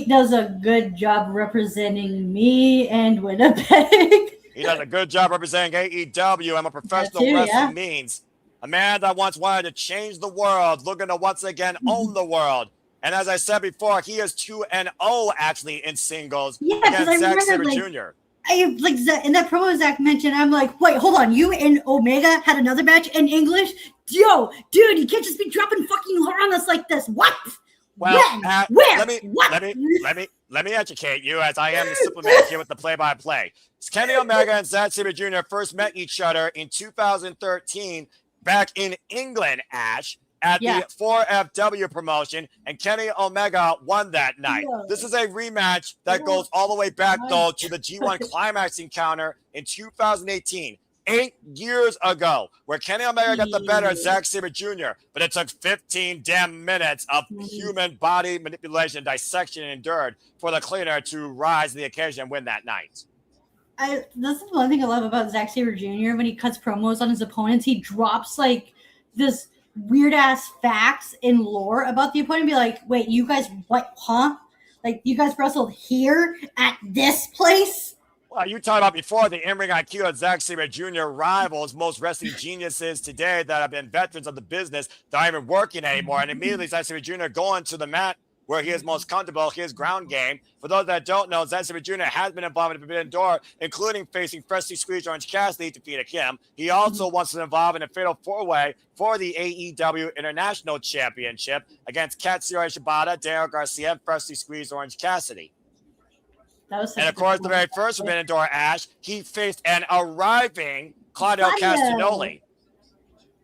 does a good job representing me and Winnipeg. He does a good job representing AEW and what professional That too, wrestling yeah. means. A man that once wanted to change the world, looking to once again own the world. And as I said before, he is 2-0 actually in singles Yeah, 'cause against I Zack Sabre remember, like, Jr. I like in that promo Zack mentioned. I'm like, wait, hold on. You and Omega had another match in English? Yo, dude, you can't just be dropping fucking lore on us like this. What? Well, when? Where? Let me educate you, as I am the supplement here with the play-by-play. Kenny Omega and Zack Sabre Jr. first met each other in 2013 back in England, Ash, at the 4FW promotion, and Kenny Omega won that night. Yeah. This is a rematch that goes all the way back, though, to the G1 Climax encounter in 2018. 8 years ago, where Kenny Omega got the better of Zack Sabre Jr., but it took 15 damn minutes of human body manipulation, dissection, and endured for the cleaner to rise to the occasion and win that night. That's the one thing I love about Zack Sabre Jr. When he cuts promos on his opponents, he drops like this weird ass facts and lore about the opponent. Be like, wait, you guys, what, huh? Like, you guys wrestled here at this place? Well, you talked about before the in-ring IQ of Zack Sabre Jr. rivals most wrestling geniuses today that have been veterans of the business that aren't even working anymore. And immediately Zack Sabre Jr. going to the mat where he is most comfortable, his ground game. For those that don't know, Zack Sabre Jr. has been involved in the Forbidden Door, including facing freshly squeezed Orange Cassidy to defeat him. He also wants to involve in a fatal four-way for the AEW International Championship against Katsuyori Shibata, Daniel Garcia, and freshly squeezed Orange Cassidy. And of course, the very first Forbidden Door, Ash, he faced an arriving Claudio Castagnoli.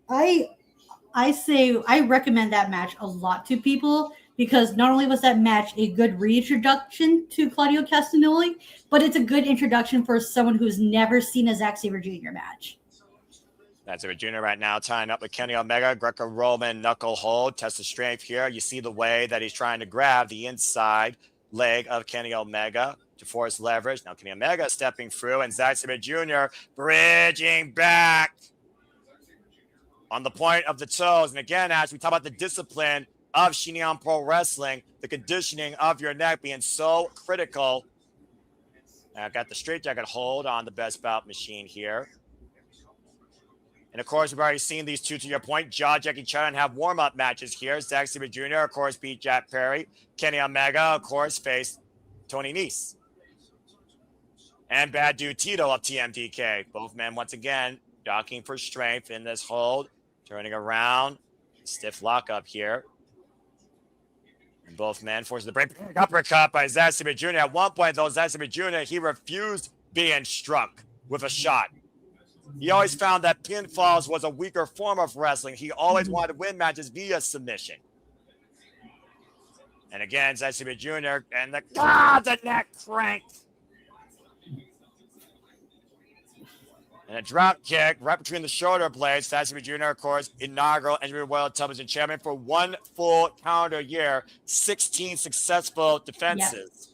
I say I recommend that match a lot to people because not only was that match a good reintroduction to Claudio Castagnoli, but it's a good introduction for someone who's never seen a Zack Sabre Jr. match. Zack Sabre Jr. right now tying up with Kenny Omega, Greco-Roman knuckle hold, test of strength here. You see the way that he's trying to grab the inside leg of Kenny Omega to force leverage. Now Kenny Omega stepping through and Zack Sabre Jr. bridging back on the point of the toes. And again, as we talk about the discipline of Shingon Pro Wrestling, the conditioning of your neck being so critical. Now I've got the straight jacket hold on the best bout machine here. And of course, we've already seen these two, to your point, Jackie Chan, and have warm-up matches here. Zack Sabre Jr., of course, beat Jack Perry. Kenny Omega, of course, faced Tony Nese. And Bad Dude Tito of TMDK. Both men, once again, jockeying for strength in this hold. Turning around. Stiff lockup here. And both men forcing the break. Uppercut by Zack Sabre Jr. At one point, though, Zack Sabre Jr., he refused being struck with a shot. He always found that pinfalls was a weaker form of wrestling. He always wanted to win matches via submission. And again, Zack Sabre Jr. and the neck crank. And a drop kick right between the shoulder blades. Zack Sabre Jr., of course, inaugural NWA World Television Champion for one full calendar year, 16 successful defenses.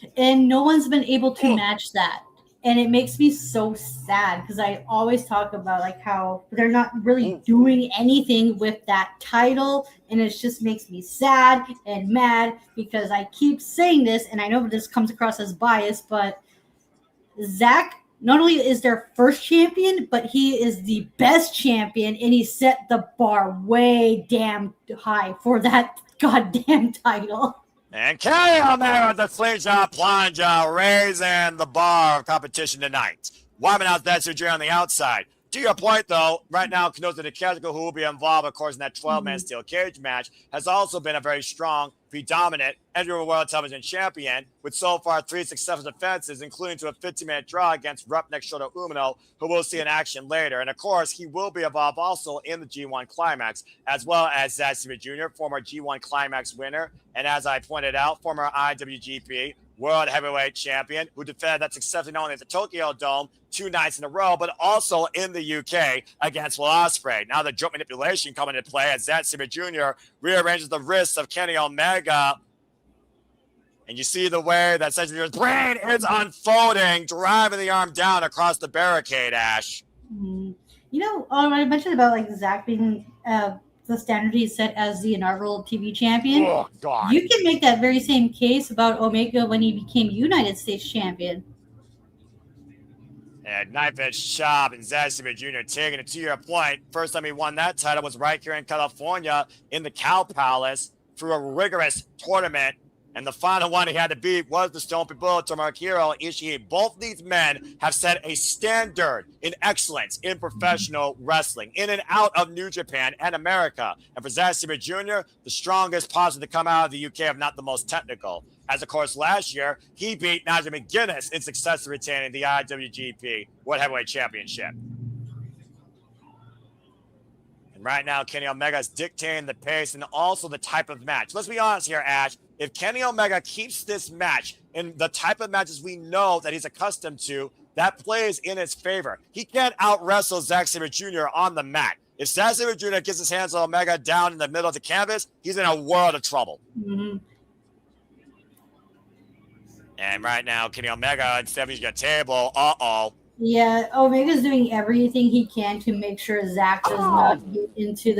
Yep. And no one's been able to match that. And it makes me so sad because I always talk about like how they're not really doing anything with that title. And it just makes me sad and mad because I keep saying this, and I know this comes across as biased, but Zack not only is their first champion, but he is the best champion, and he set the bar way damn high for that goddamn title. And Kenny Omega with the slingshot plunge, raising the bar of competition tonight. Wyman out that Jr. on the outside. To your point, though, right now, Kenoza Takagi, who will be involved, of course, in that 12-man steel cage match, has also been a very strong, predominant NWA World Television Champion with so far 3 successful defenses, including to a 15-minute draw against Roughneck Shota Umino, who we'll see in action later. And, of course, he will be involved also in the G1 Climax, as well as Zack Sabre Jr., former G1 Climax winner, and as I pointed out, former IWGP World Heavyweight Champion, who defended that successfully not only at the Tokyo Dome 2 nights in a row, but also in the UK against Will Ospreay. Now the joint manipulation coming into play as Zack Sabre Jr. rearranges the wrists of Kenny Omega. And you see the way that Zack Sabre Jr.'s brain is unfolding, driving the arm down across the barricade, Ash. You know, I mentioned about like Zack being the standard he set as the inaugural TV champion. Oh, God. You can make that very same case about Omega when he became United States champion. And knife edge chop and Zack Sabre Jr. taking it to your point. First time he won that title was right here in California in the Cow Palace through a rigorous tournament And the final one he had to beat was the Stone People, Tomohiro Ishii. Both these men have set a standard in excellence in professional wrestling, in and out of New Japan and America. And for Zack Sabre Jr., the strongest possible to come out of the UK, if not the most technical. As, of course, nlast year, he beat Nigel McGuinness in success retaining the IWGP World Heavyweight Championship. And right now, Kenny Omega is dictating the pace and also the type of match. Let's be honest here, Ash. If Kenny Omega keeps this match in the type of matches we know that he's accustomed to, that plays in his favor. He can't out-wrestle Zack Sabre Jr. on the mat. If Zack Sabre Jr. gets his hands on Omega down in the middle of the canvas, he's in a world of trouble. Mm-hmm. And right now, Kenny Omega, instead of using a table, uh-oh. Yeah, Omega's doing everything he can to make sure Zack does not get into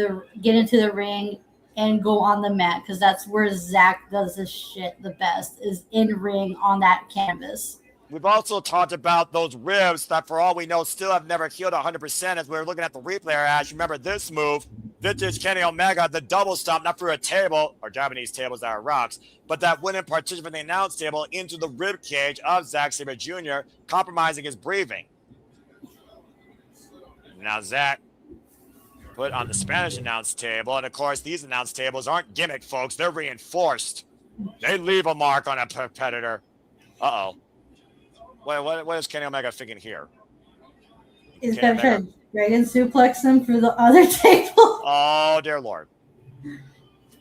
the ring and go on the mat, because that's where Zack does his shit the best, is in ring on that canvas. We've also talked about those ribs that, for all we know, still have never healed 100%. As we were looking at the replay, Ash, remember this move, vintage Kenny Omega, the double stomp, not through a table, or Japanese tables that are rocks, but that went in partition from the announce table into the rib cage of Zack Sabre Jr., compromising his breathing. Now Zack put on the Spanish announce table, and of course, these announce tables aren't gimmick, folks. They're reinforced. They leave a mark on a competitor. Uh-oh. What is Kenny Omega thinking here? He's going to try to dragon suplex him through the other table. Oh, dear Lord.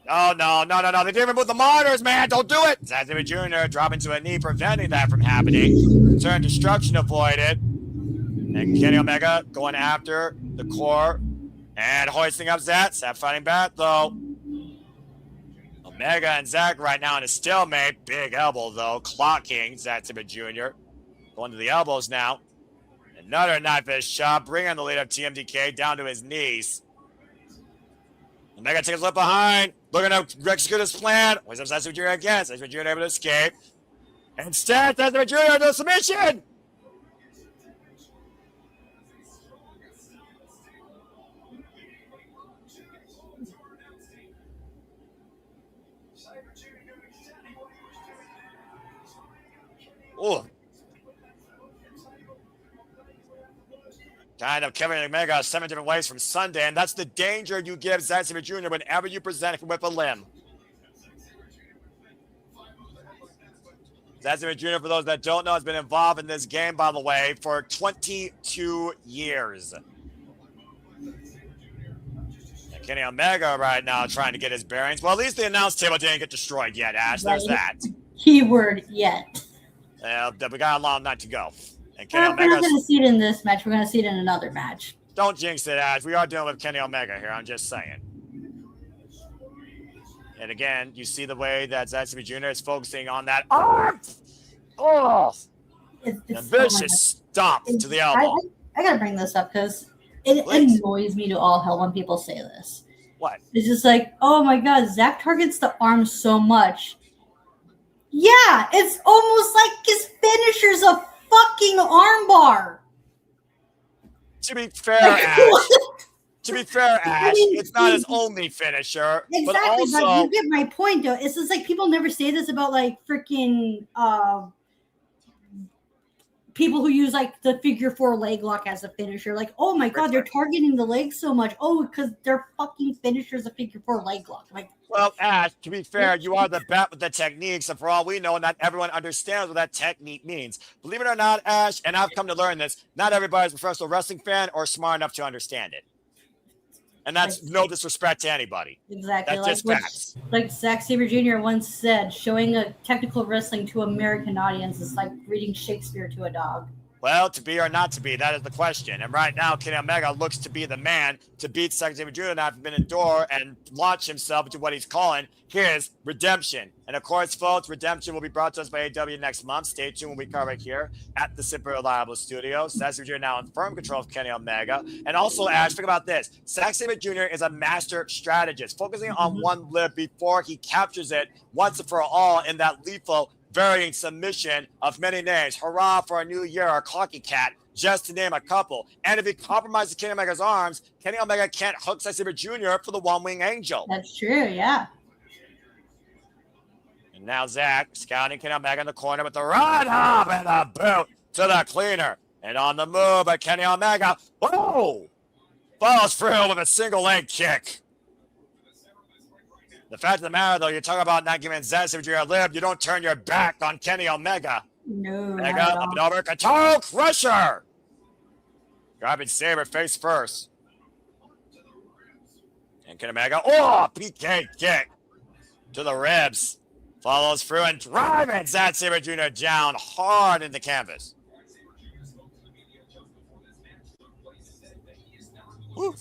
Oh, no. They didn't remove the monitors, man. Don't do it. Zack Sabre Jr. dropping to a knee, preventing that from happening. Turn destruction avoided. And Kenny Omega going after the core and hoisting up Zack. Zack fighting back, though. Omega and Zack right now in a stalemate. Big elbow, though. Clocking Zack Sabre Jr. Going to the elbows now. Another knife-edge shot, bringing the lead of TMDK down to his knees. Omega takes a look behind, looking to execute his plan. Waits up Zack Sabre Jr. again. Zack Sabre Jr. able to escape. Instead, Zack Sabre Jr. to submission. Oh. Kind of Kevin Omega 7 different ways from Sunday, and that's the danger you give Zack Sabre Jr. whenever you present him with a limb. Zack Sabre Jr., for those that don't know, has been involved in this game, by the way, for 22 years. And Kenny Omega right now trying to get his bearings. Well, at least the announce table didn't get destroyed yet, Ash. There's that. Keyword yet. We got a long night to go. And We're not going to see it in this match. We're going to see it in another match. Don't jinx it, Ash. We are dealing with Kenny Omega here. I'm just saying. And again, you see the way that Zack Sabre Jr. is focusing on that arm. Oh, a vicious stomp to the elbow. I got to bring this up because it annoys me to all hell when people say this. What? It's just like, oh my God, Zack targets the arm so much. Yeah, it's almost like his finisher's a fucking armbar. To be fair, Ash. It's not his only finisher. Exactly, but also, you get my point, though. It's just like people never say this about like freaking people who use like the figure 4 leg lock as a finisher. Like, oh my God, they're targeting the leg so much. Oh, because their fucking finisher's a figure 4 leg lock. Like, well, Ash, to be fair, you are the bat with the techniques, and for all we know, not everyone understands what that technique means. Believe it or not, Ash, and I've come to learn this, not everybody's a professional wrestling fan or smart enough to understand it. And that's no disrespect to anybody. Exactly. That's just facts. Like Zack Sabre Jr. once said, showing a technical wrestling to American audience is like reading Shakespeare to a dog. Well, to be or not to be, that is the question. And right now, Kenny Omega looks to be the man to beat Zack Sabre Jr. and have been in door and launch himself into what he's calling his redemption. And of course, folks, redemption will be brought to us by AEW next month. Stay tuned when we cover it here at the Super Reliable Studios. Zack Sabre Jr. now in firm control of Kenny Omega. And also, Ash, think about this. Zack Sabre Jr. is a master strategist, focusing on one lip before he captures it once and for all in that lethal varying submission of many names. Hurrah for a new year, or Cocky Cat, just to name a couple. And if he compromises Kenny Omega's arms, Kenny Omega can't hook Zack Sabre Jr. for the one-wing angel. That's true, yeah. And Now Zack scouting Kenny Omega in the corner with the right hop and a boot to the cleaner. And on the move by Kenny Omega. Whoa! Follows through with a single leg kick. The fact of the matter, though, you're talking about not giving Zack Sabre Jr. a lip. You don't turn your back on Kenny Omega. No. Omega up and over. Control Crusher. Grabbing Sabre face first. And Kenny Omega. Oh, PK kick to the ribs. Follows through and driving Zack Sabre Jr. down hard in the canvas. Woo.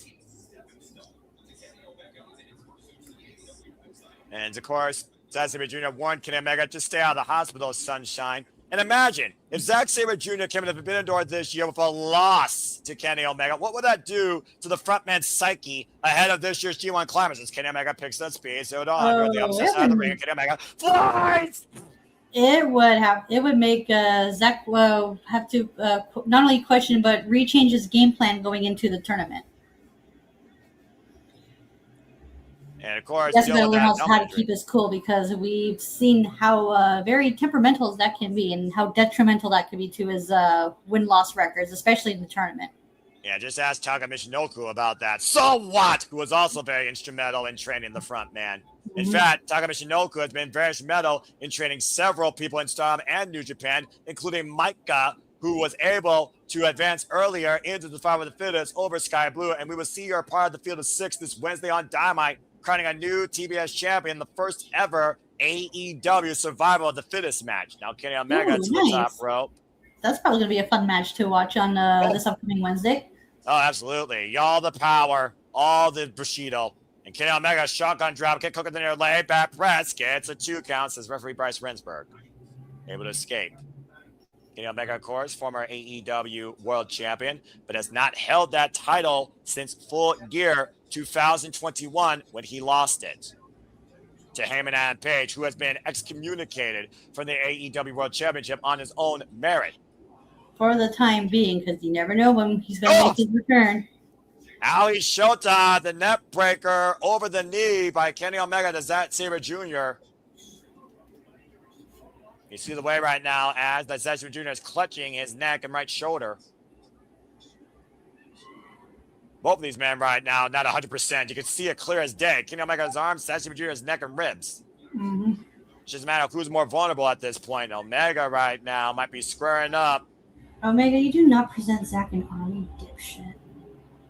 And of course, Zack Sabre Jr. warned Kenny Omega to stay out of the hospital, sunshine. And imagine if Zack Sabre Jr. came into the Forbidden Door this year with a loss to Kenny Omega, what would that do to the frontman's psyche ahead of this year's G1 Climax? As Kenny Omega picks up speed, so on the upset side of the ring, Kenny Omega flies. It would make Zack have to not only question but rechange his game plan going into the tournament. And of course, That's going to learn how to keep his cool, because we've seen how very temperamental that can be and how detrimental that could be to his win-loss records, especially in the tournament. Yeah, just ask Takagi Michinoku about that. So what? Who was also very instrumental in training the front man. In fact, Takagi Michinoku has been very instrumental in training several people in Stardom and New Japan, including Maika, who was able to advance earlier into the fight with the Fittest over Skye Blue. And we will see her part of the Field of Six this Wednesday on Dynamite, crowning a new TBS champion, the first ever AEW Survival of the Fittest match. Now Kenny Omega to the top rope. That's probably going to be a fun match to watch on this upcoming Wednesday. Oh, absolutely. Y'all the power, all the Bushido. And Kenny Omega, shotgun drop, kick, hook in the near leg, back press, gets a 2 count, says referee Bryce Rensburg. Able to escape. Kenny Omega, of course, former AEW World Champion, but has not held that title since full year 2021 when he lost it to Heyman Adam Page, who has been excommunicated from the AEW World Championship on his own merit. For the time being, because you never know when he's going to make his return. Ali Shota, the net breaker over the knee by Kenny Omega to Zack Sabre Jr. You see the way right now as that Zack Sabre Jr. is clutching his neck and right shoulder. Both of these men right now, not 100%. You can see it clear as day. Kenny Omega's arms, Zack Sabre Jr.'s neck and ribs. It's just a matter of who's more vulnerable at this point. Omega right now might be squaring up. Omega, you do not present Zack and Army, dipshit.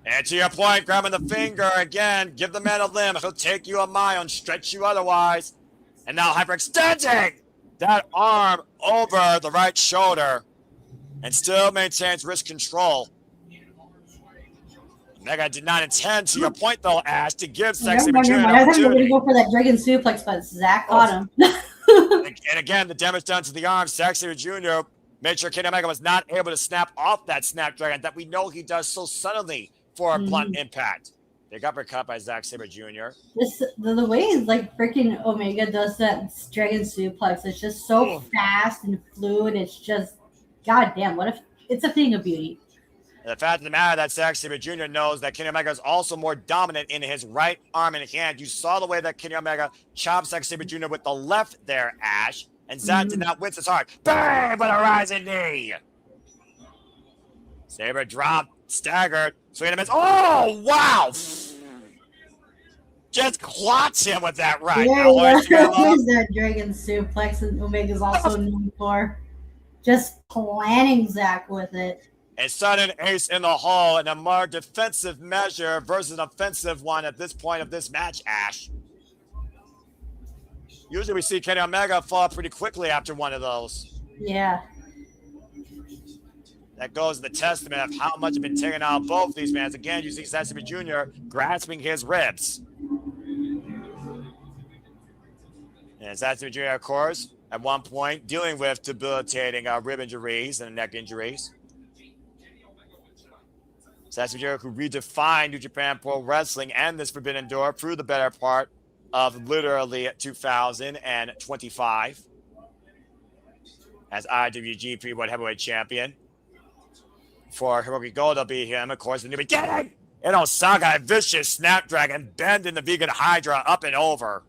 And to your point, grabbing the finger again. Give the man a limb. He'll take you a mile and stretch you otherwise. And now hyperextending that arm over the right shoulder and still maintains wrist control. Omega did not intend, to your point, though, Ash, to give Zack Sabre Jr. an I thought you were going opportunity. to go for that dragon suplex, but Zack caught him. And again, the damage done to the arm. Zack Sabre Jr. made sure Kenny Omega was not able to snap off that Snapdragon that we know he does so suddenly for a blunt impact. Big uppercut by Zack Sabre Jr. The way like freaking Omega does that dragon suplex, it's just so fast and fluid. It's just, goddamn, what if it's a thing of beauty. The fact of the matter that Zack Sabre Jr. knows that Kenny Omega is also more dominant in his right arm and hand. You saw the way that Kenny Omega chopped Zack Sabre Jr. with the left there, Ash. And Zack did not wince as hard. Bang! With a rising knee. Sabre dropped, staggered, swing and a miss. Oh, wow! Just clots him with that right. There's that dragon suplex that Omega's also known for. Just planning Zack with it. A sudden ace in the hole and a more defensive measure versus an offensive one at this point of this match, Ash. Usually we see Kenny Omega fall pretty quickly after one of those. Yeah. That goes to the testament of how much has been taken out of both these men. Again, you see Zack Sabre Jr. grasping his ribs. And Zack Sabre Jr., of course, at one point dealing with debilitating rib injuries and neck injuries. Zack Sabre Jr., who redefined New Japan Pro Wrestling and this Forbidden Door through the better part of literally 2025 as IWGP World Heavyweight Champion. For Hiroki Goto beat him, of course, in the beginning. And Osaka, a vicious Snapdragon, bend in the Vegan Hydra up and over.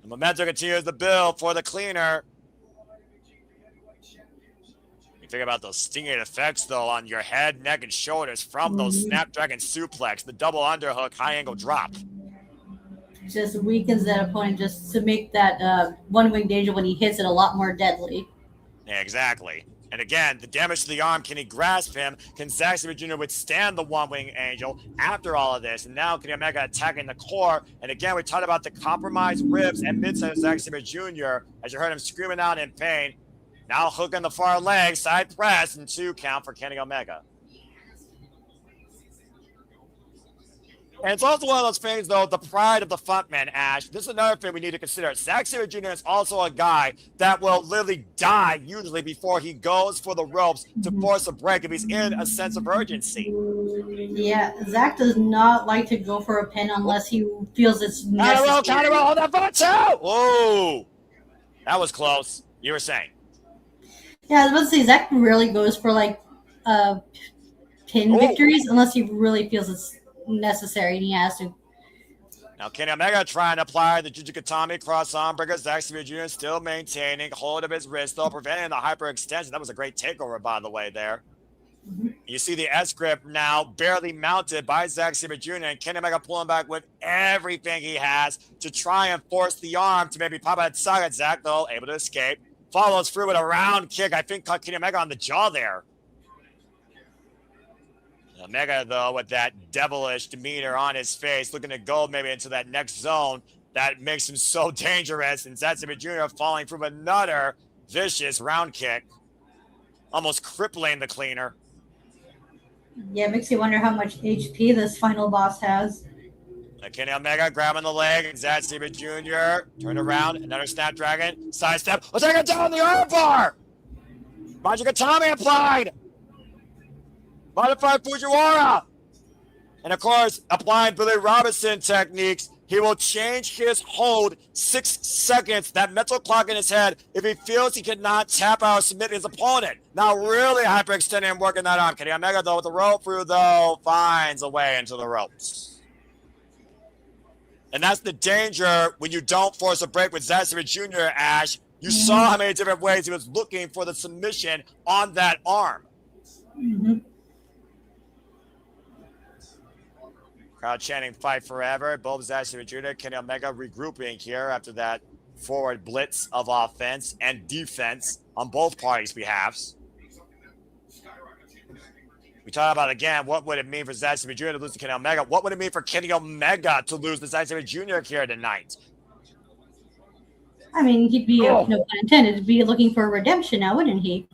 The momentum continues to build for the cleaner. You think about those stinging effects, though, on your head, neck, and shoulders from those Snapdragon suplex, the double underhook, high angle drop. Just weakens that opponent just to make that one-winged angel when he hits it a lot more deadly. Yeah, exactly. And again, the damage to the arm, can he grasp him? Can Zack Sabre Jr. withstand the one-wing angel after all of this? And now Kenny Omega attacking the core. And again, we talked about the compromised ribs and midside of Zack Sabre Jr. as you heard him screaming out in pain. Now hooking the far leg, side press, and 2 count for Kenny Omega. And it's also one of those things, though, the pride of the frontman, Ash. This is another thing we need to consider. Zack Sabre Jr. is also a guy that will literally die usually before he goes for the ropes to force a break if he's in a sense of urgency. Yeah, Zack does not like to go for a pin unless he feels it's necessary. Counter roll, hold that for 2! Whoa! That was close. You were saying. Yeah, I was about to say, Zack rarely goes for, like, pin victories unless he really feels it's necessary and he has to. Now Kenny Omega trying to apply the Jujikatami cross arm breaker. Zack Sabre Jr. still maintaining hold of his wrist, though, preventing the hyperextension. That was a great takeover, by the way, there. You see the S-grip now barely mounted by Zack Sabre Jr. and Kenny Omega pulling back with everything he has to try and force the arm to maybe pop out side. Zack, though, able to escape. Follows through with a round kick. I think caught Kenny Omega on the jaw there. Omega, though, with that devilish demeanor on his face, looking to go maybe into that next zone that makes him so dangerous. And Zack Sabre Jr. falling from another vicious round kick, almost crippling the cleaner. Yeah, it makes you wonder how much HP this final boss has. Kenny Omega grabbing the leg, and Zack Sabre Jr. turn around, another Snapdragon, sidestep. Let's take it down the arm bar. Majikatami applied. Modified Fujiwara. And of course, applying Billy Robinson techniques, he will change his hold 6 seconds, that mental clock in his head, if he feels he cannot tap out or submit his opponent. Now really hyperextending and working that arm. Kenny Omega, though, with the rope through, though, finds a way into the ropes. And that's the danger when you don't force a break with Zack Sabre Jr., Ash. You saw how many different ways he was looking for the submission on that arm. Crowd chanting "Fight Forever." Both Zack Sabre Jr. Kenny Omega regrouping here after that forward blitz of offense and defense on both parties' behalves. We talk about, again, what would it mean for Zack Sabre Jr. to lose to Kenny Omega? What would it mean for Kenny Omega to lose to Zack Sabre Jr. here tonight? I mean, he'd be, no pun intended, be looking for redemption now, wouldn't he?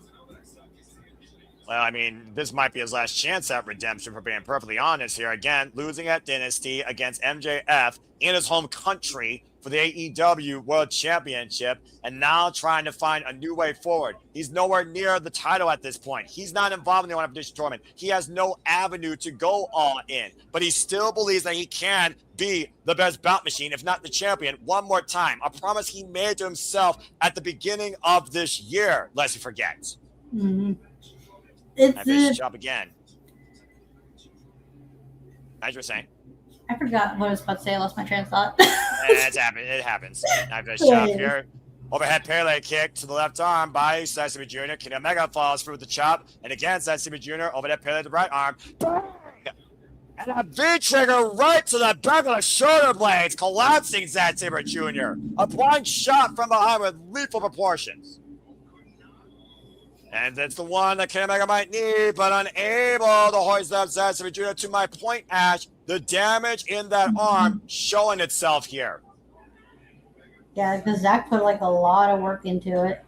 Well, I mean, this might be his last chance at redemption, for being perfectly honest here. Again, losing at Dynasty against MJF in his home country for the AEW World Championship, and now trying to find a new way forward. He's nowhere near the title at this point. He's not involved in the One tournament. He has no avenue to go all in, but he still believes that he can be the best bout machine, if not the champion, one more time. A promise he made to himself at the beginning of this year, lest he forgets. It's job again. As you were saying. I forgot what I was about to say. I lost my train of thought. It happens. Nice chop here. Overhead parallel kick to the left arm by Zack Sabre Jr. Kenny Omega follows through with the chop. And again, Zack Sabre Jr. overhead parallel to the right arm. Bang! And a V-trigger right to the back of the shoulder blades, collapsing Zack Sabre Jr. A blind shot from behind with lethal proportions. And it's the one that Kenny Omega might need, but unable to hoist up Zack Sabre Jr. To my point, Ash, the damage in that arm showing itself here. Yeah, because Zack put like a lot of work into it.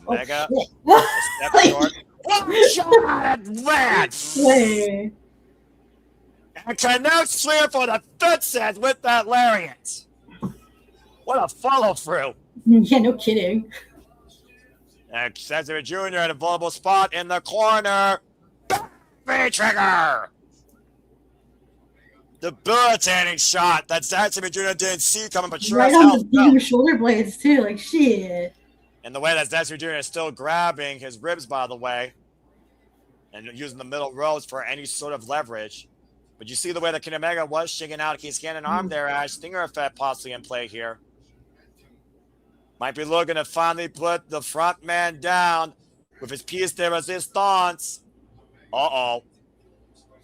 Omega, step short. One shot advance! And connects clear for the fifth set with that lariat. What a follow through. Yeah, no kidding. And Zack Sabre Jr. in a vulnerable spot in the corner. V-trigger! Debilitating shot that Zack Sabre Jr. didn't see coming, but sure right as hell on the shoulder blades too, like shit. And the way that Zack Sabre Jr. is still grabbing his ribs, by the way, and using the middle rows for any sort of leverage. But you see the way that Kenny Omega was shaking out his hand and arm there, Ash. Stinger effect possibly in play here. Might be looking to finally put the front man down with his piece de resistance. Uh-oh.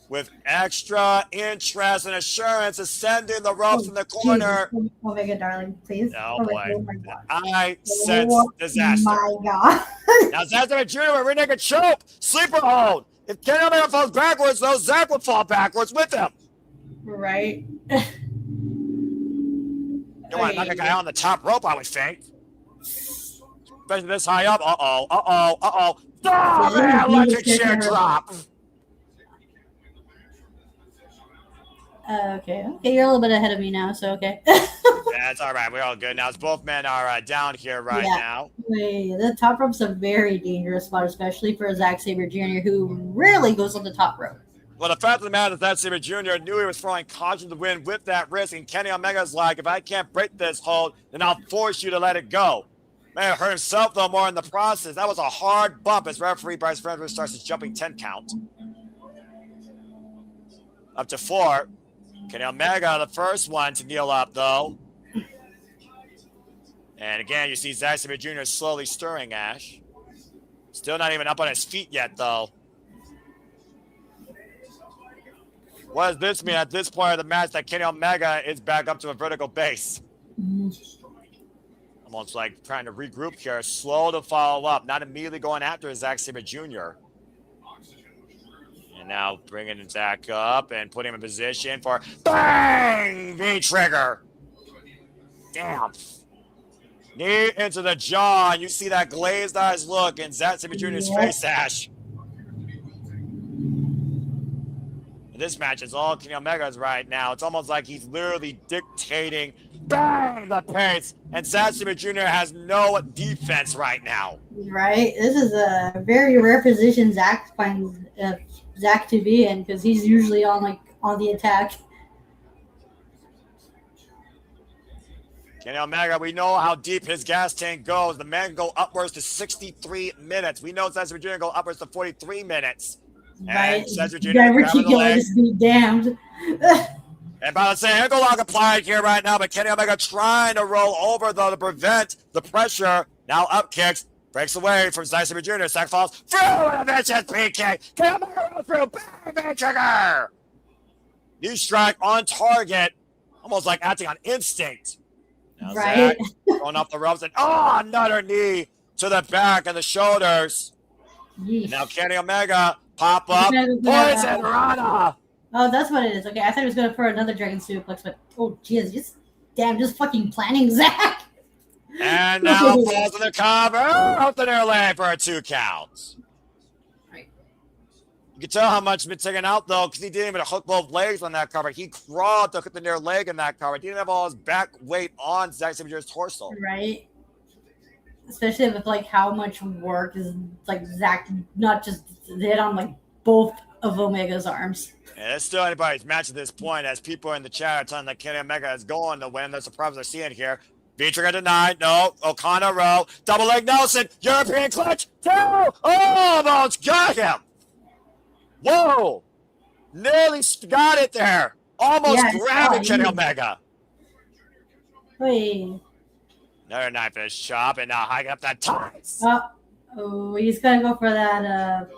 With extra interest and assurance ascending the ropes in the corner. Jesus. Omega, darling, please. Oh, boy. Oh my God. I sense disaster. My God. Now, Zack Jr. with rear naked choke. Sleeper hold. If Kenny Omega falls backwards, though, Zack would fall backwards with him. Right. You want to knock a guy on the top rope, I would think. Especially this high up. Uh-oh. Oh, man, electric chair drop. Okay, you're a little bit ahead of me now, so okay. That's all right. We're all good now. Both men are down here right now. Wait, the top rope's a very dangerous spot, especially for Zack Sabre Jr., who rarely goes on the top rope. Well, the fact of the matter is that Sabre Jr. knew he was throwing caution to win with that risk, and Kenny Omega's like, if I can't break this hold, then I'll force you to let it go. Man, hurt himself, though, more in the process. That was a hard bump as referee Bryce Frederick starts his jumping 10 count. Up to 4. Kenny Omega, the first one to kneel up, though. And again, you see Zack Sabre Jr. slowly stirring, Ash. Still not even up on his feet yet, though. What does this mean at this point of the match that Kenny Omega is back up to a vertical base? Almost like trying to regroup here. Slow to follow up. Not immediately going after Zack Sabre Jr. And now bringing Zack up and putting him in position for bang! V-trigger. Damn. Knee into the jaw. And you see that glazed eyes look in Zack Sabre Jr.'s face, Ash. This match is all Kenny Omega's right now. It's almost like he's literally dictating bang the pace, and Zack Sabre Jr. has no defense right now. Right? This is a very rare position Zack finds Zack to be in, because he's usually on the attack. Kenny Omega, we know how deep his gas tank goes. The man can go upwards to 63 minutes. We know Zack Sabre Jr. can go upwards to 43 minutes. Right. And Diverticulitis be damned. And by the say, ankle lock applied here right now, but Kenny Omega trying to roll over though to prevent the pressure. Now up kicks, breaks away from Zack Sabre Jr. Zack falls through a vicious PK. Kenny Omega rolls through, bang, trigger. Knee strike on target, almost like acting on instinct. Now right. Zack going up the ropes and another knee to the back and the shoulders. Now Kenny Omega pop up, poison Rana. Oh, that's what it is. Okay, I thought he was going for another dragon suplex, but oh, jeez, just fucking planning, Zack. And now falls in the cover, out the near leg for a 2 count. Right. You can tell how much he's been taken out though, because he didn't even hook both legs on that cover. He crawled to hook the near leg in that cover. He didn't have all his back weight on Zack Sabre Jr.'s torso. Right. Especially with how much work is Zack not just hit on both of Omega's arms. And it's still anybody's match at this point, as people in the chat are telling that Kenny Omega is going to win. That's the problems they're seeing here. V-trigger denied. No. O'Connor row. Double leg Nelson. European clutch. 2. Oh, almost got him. Whoa. Nearly got it there. Almost grabbing Kenny Omega. Wait. Another knife in his chop, and now hiking up that ties. Oh, he's gonna go for that.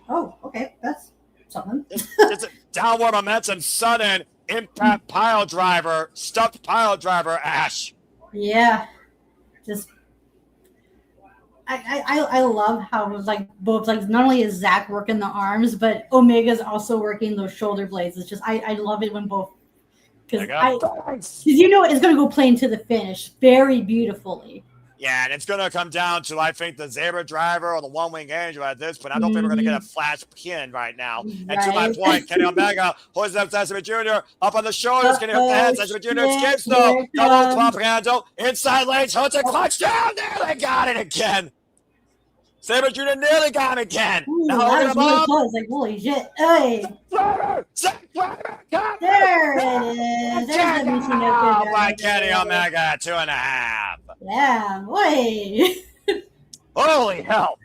Oh, okay, that's something. It's a downward momentum, sudden impact pile driver, stuffed pile driver, Ash. Yeah, just I love how both not only is Zack working the arms, but Omega's also working those shoulder blades. It's just I love it when both. Because you know it's going to go play into the finish very beautifully. Yeah, and it's going to come down to, I think, the Sabre driver or the one-wing angel at this point. I don't think we're going to get a flash pin right now. And to my point, Kenny Omega holds up Zack Sabre Jr. up on the shoulders. Kenny up the head. Zack Sabre Jr. escapes, though. Double club handle. Inside legs. Hooks and clutch down. There, they got it again. Sabre Jr. nearly got him again. Ooh, now that was really close. Holy shit. Hey. There it is. There's the Oh, by Kenny Omega, 2.5. Yeah, boy. Holy hell.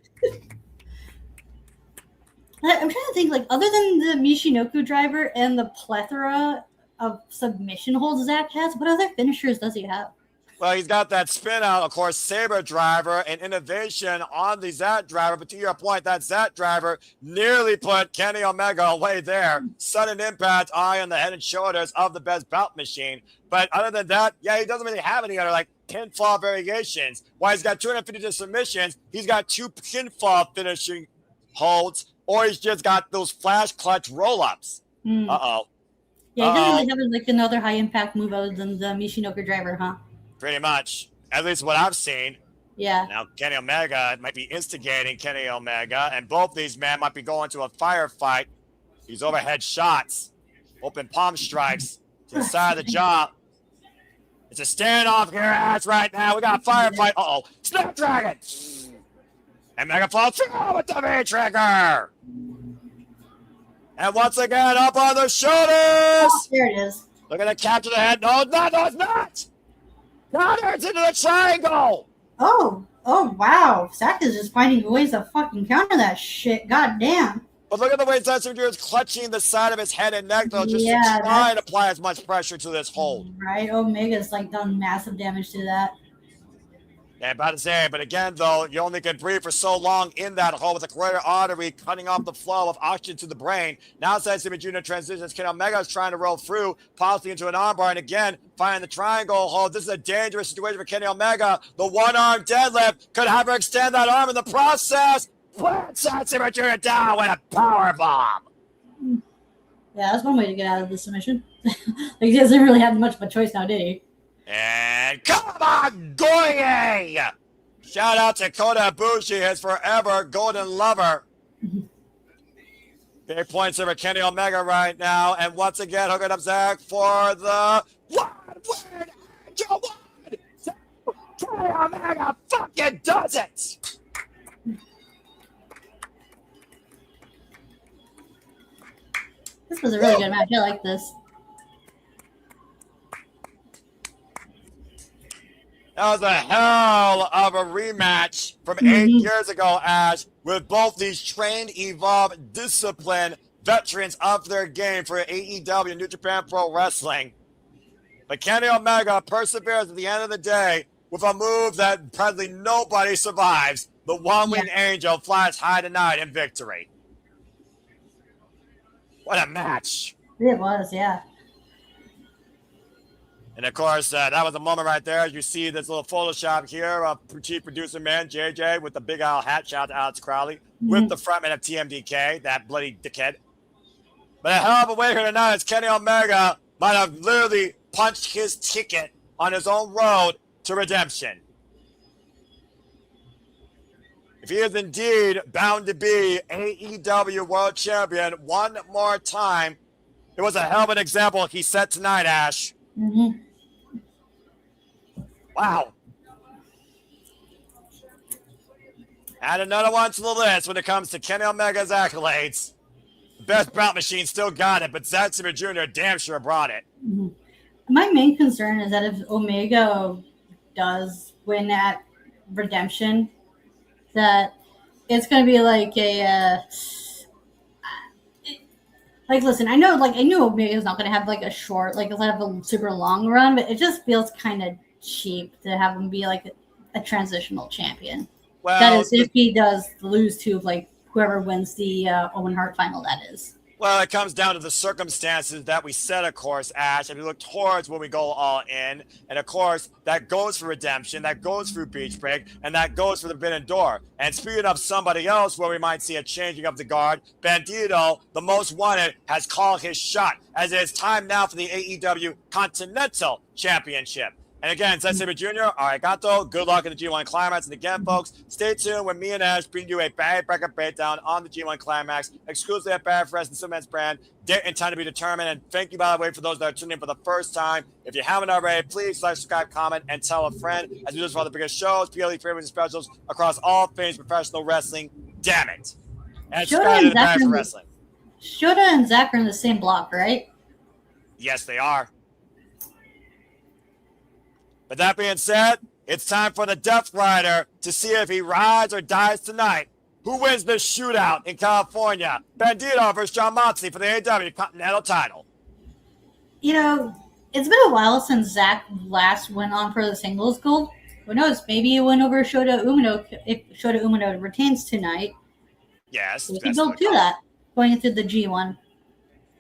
I'm trying to think, other than the Michinoku driver and the plethora of submission holds Zack has, what other finishers does he have? Well, he's got that spin out, of course, Sabre driver and innovation on the Zack driver. But to your point, that Zack driver nearly put Kenny Omega away there. Sudden impact, eye on the head and shoulders of the best bout machine. But other than that, yeah, he doesn't really have any other like pinfall variations. While he's got 250 submissions, he's got 2 pinfall finishing holds, or he's just got those flash clutch roll-ups. Uh-oh. Yeah, he doesn't really have like another high impact move other than the Michinoku driver, huh? Pretty much. At least what I've seen. Yeah. Now, Kenny Omega might be instigating Kenny Omega, and both these men might be going to a firefight. These overhead shots, open palm strikes to the side of the jaw. It's a standoff here, ass right now. We got a firefight. Uh-oh. Snapdragon! And Mega falls through with the V-trigger! And once again, up on the shoulders! Oh, there it is. Looking to capture the head. No, it's not! Counters into the triangle! Oh, wow. Zack is just finding ways to fucking counter that shit. God damn. But look at the way Zack is clutching the side of his head and neck, though, just to try and apply as much pressure to this hold. Right, Omega's like done massive damage to that. Yeah, about to say, but again, though, you only can breathe for so long in that hole with a carotid artery cutting off the flow of oxygen to the brain. Now, Zack Jr. transitions. Kenny Omega is trying to roll through, possibly into an armbar, and again, finding the triangle hold. This is a dangerous situation for Kenny Omega. The one-arm deadlift could have her extend that arm in the process. Plants Zack Jr. down with a power bomb. Yeah, that's one way to get out of the submission. Like, he doesn't really have much of a choice now, did he? And come on, Goye! Shout out to Kota Ibushi, his forever golden lover. Big points over Kenny Omega right now. And once again, hooking up Zack for the one-word angel one. So Kenny Omega fucking does it! This was a really good match. I like this. That was a hell of a rematch from 8 years ago, Ash, with both these trained, evolved, disciplined veterans of their game for AEW, New Japan Pro Wrestling. But Kenny Omega perseveres at the end of the day with a move that probably nobody survives. The one-winged angel flies high tonight in victory. What a match. It was, yeah. And of course, that was a moment right there. As you see this little Photoshop here of chief producer man JJ with the Big Al hat. Shout out to Alex Crowley with the frontman of TMDK, that bloody dickhead. But a hell of a way here tonight is Kenny Omega might have literally punched his ticket on his own road to redemption. If he is indeed bound to be AEW World Champion one more time, it was a hell of an example he set tonight, Ash. Wow. Add another one to the list when it comes to Kenny Omega's accolades. The best bout machine still got it, but Zack Sabre Jr. damn sure brought it. My main concern is that if Omega does win at Redemption, that it's going to be like a... Like, listen, I knew Omega's not going to have, like, a short, like, have a super long run, but it just feels kind of cheap to have him be, like, a transitional champion. Well, that is, if he does lose to, like, whoever wins the Owen Hart final, that is. Well, it comes down to the circumstances that we set, of course, Ash. If you look towards when we go all in, and of course, that goes for redemption, that goes for beach break, and that goes for the Forbidden Door. And speaking of somebody else where we might see a changing of the guard, Bandito, the most wanted, has called his shot, as it is time now for the AEW Continental Championship. And again, Zack Sabre Jr., arigato, good luck in the G1 Climax. And again, folks, stay tuned when me and Ash bring you a bag breaker breakdown on the G1 Climax, exclusively at Bad Fresh and Superman's brand. Date and time to be determined. And thank you, by the way, for those that are tuning in for the first time. If you haven't already, please like, subscribe, comment, and tell a friend. As we do this for all the biggest shows, PLE favorites, and specials across all things professional wrestling. Damn it. And subscribe to the Bad for Wrestling. Shota and Zack are in the same block, right? Yes, they are. But that being said, it's time for the Death Rider to see if he rides or dies tonight. Who wins this shootout in California? Bandito versus John Moxley for the AEW Continental title. You know, it's been a while since Zack last went on for the singles gold. Who knows? Maybe it went over Shota Umino if Shota Umino retains tonight. Yes. We can build to that going into the G1.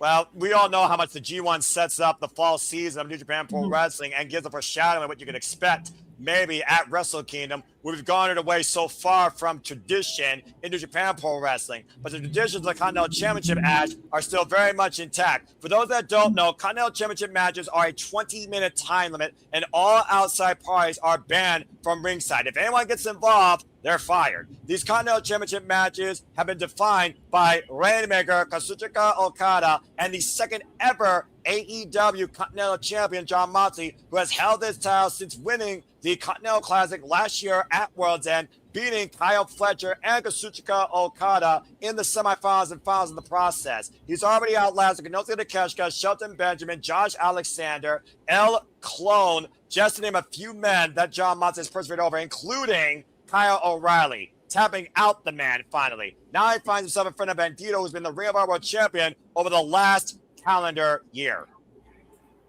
Well, we all know how much the G1 sets up the fall season of New Japan Pro Wrestling and gives a foreshadowing of what you can expect maybe at Wrestle Kingdom. We've gone away so far from tradition in New Japan Pro Wrestling, but the traditions of the Continental Championship match are still very much intact. For those that don't know, Continental Championship matches are a 20-minute time limit, and all outside parties are banned from ringside. If anyone gets involved, they're fired. These Continental Championship matches have been defined by Rainmaker Kazuchika Okada and the second ever AEW Continental Champion John Moxley, who has held this title since winning the Continental Classic last year at World's End, beating Kyle Fletcher and Kazuchika Okada in the semifinals and finals in the process. He's already outlasted Konosuke Takeshita, Shelton Benjamin, Josh Alexander, El Clone, just to name a few men that John Moxley has persevered over, including Kyle O'Reilly, tapping out the man finally. Now he finds himself in front of Bandito, who's been the Ring of Honor World Champion over the last calendar year.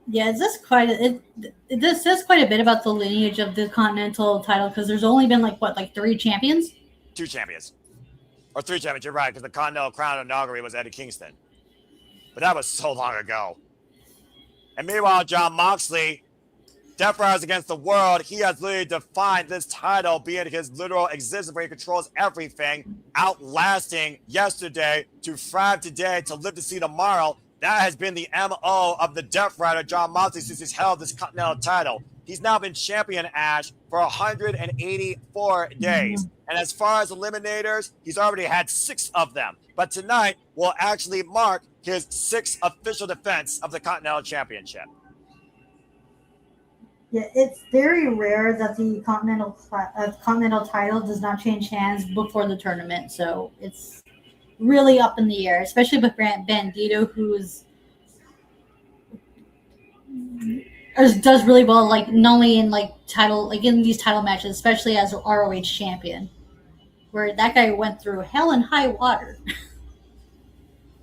Yeah, it says quite a bit about the lineage of the Continental title because there's only been like 3 champions? 2 champions. Or 3 champions, you're right, because the Continental Crown inaugural was Eddie Kingston. But that was so long ago. And meanwhile, John Moxley, Death Riders Against the World, he has literally defined this title being his literal existence where he controls everything, outlasting yesterday to thrive today to live to see tomorrow. That has been the MO of the Death Rider, John Moxley, since he's held this Continental title. He's now been champion, Ash, for 184 days. And as far as eliminators, he's already had 6 of them. But tonight will actually mark his 6th official defense of the Continental Championship. Yeah, it's very rare that the Continental title does not change hands before the tournament. So it's really up in the air, especially with Bandito, does really well, like not only in in these title matches, especially as ROH champion, where that guy went through hell and high water.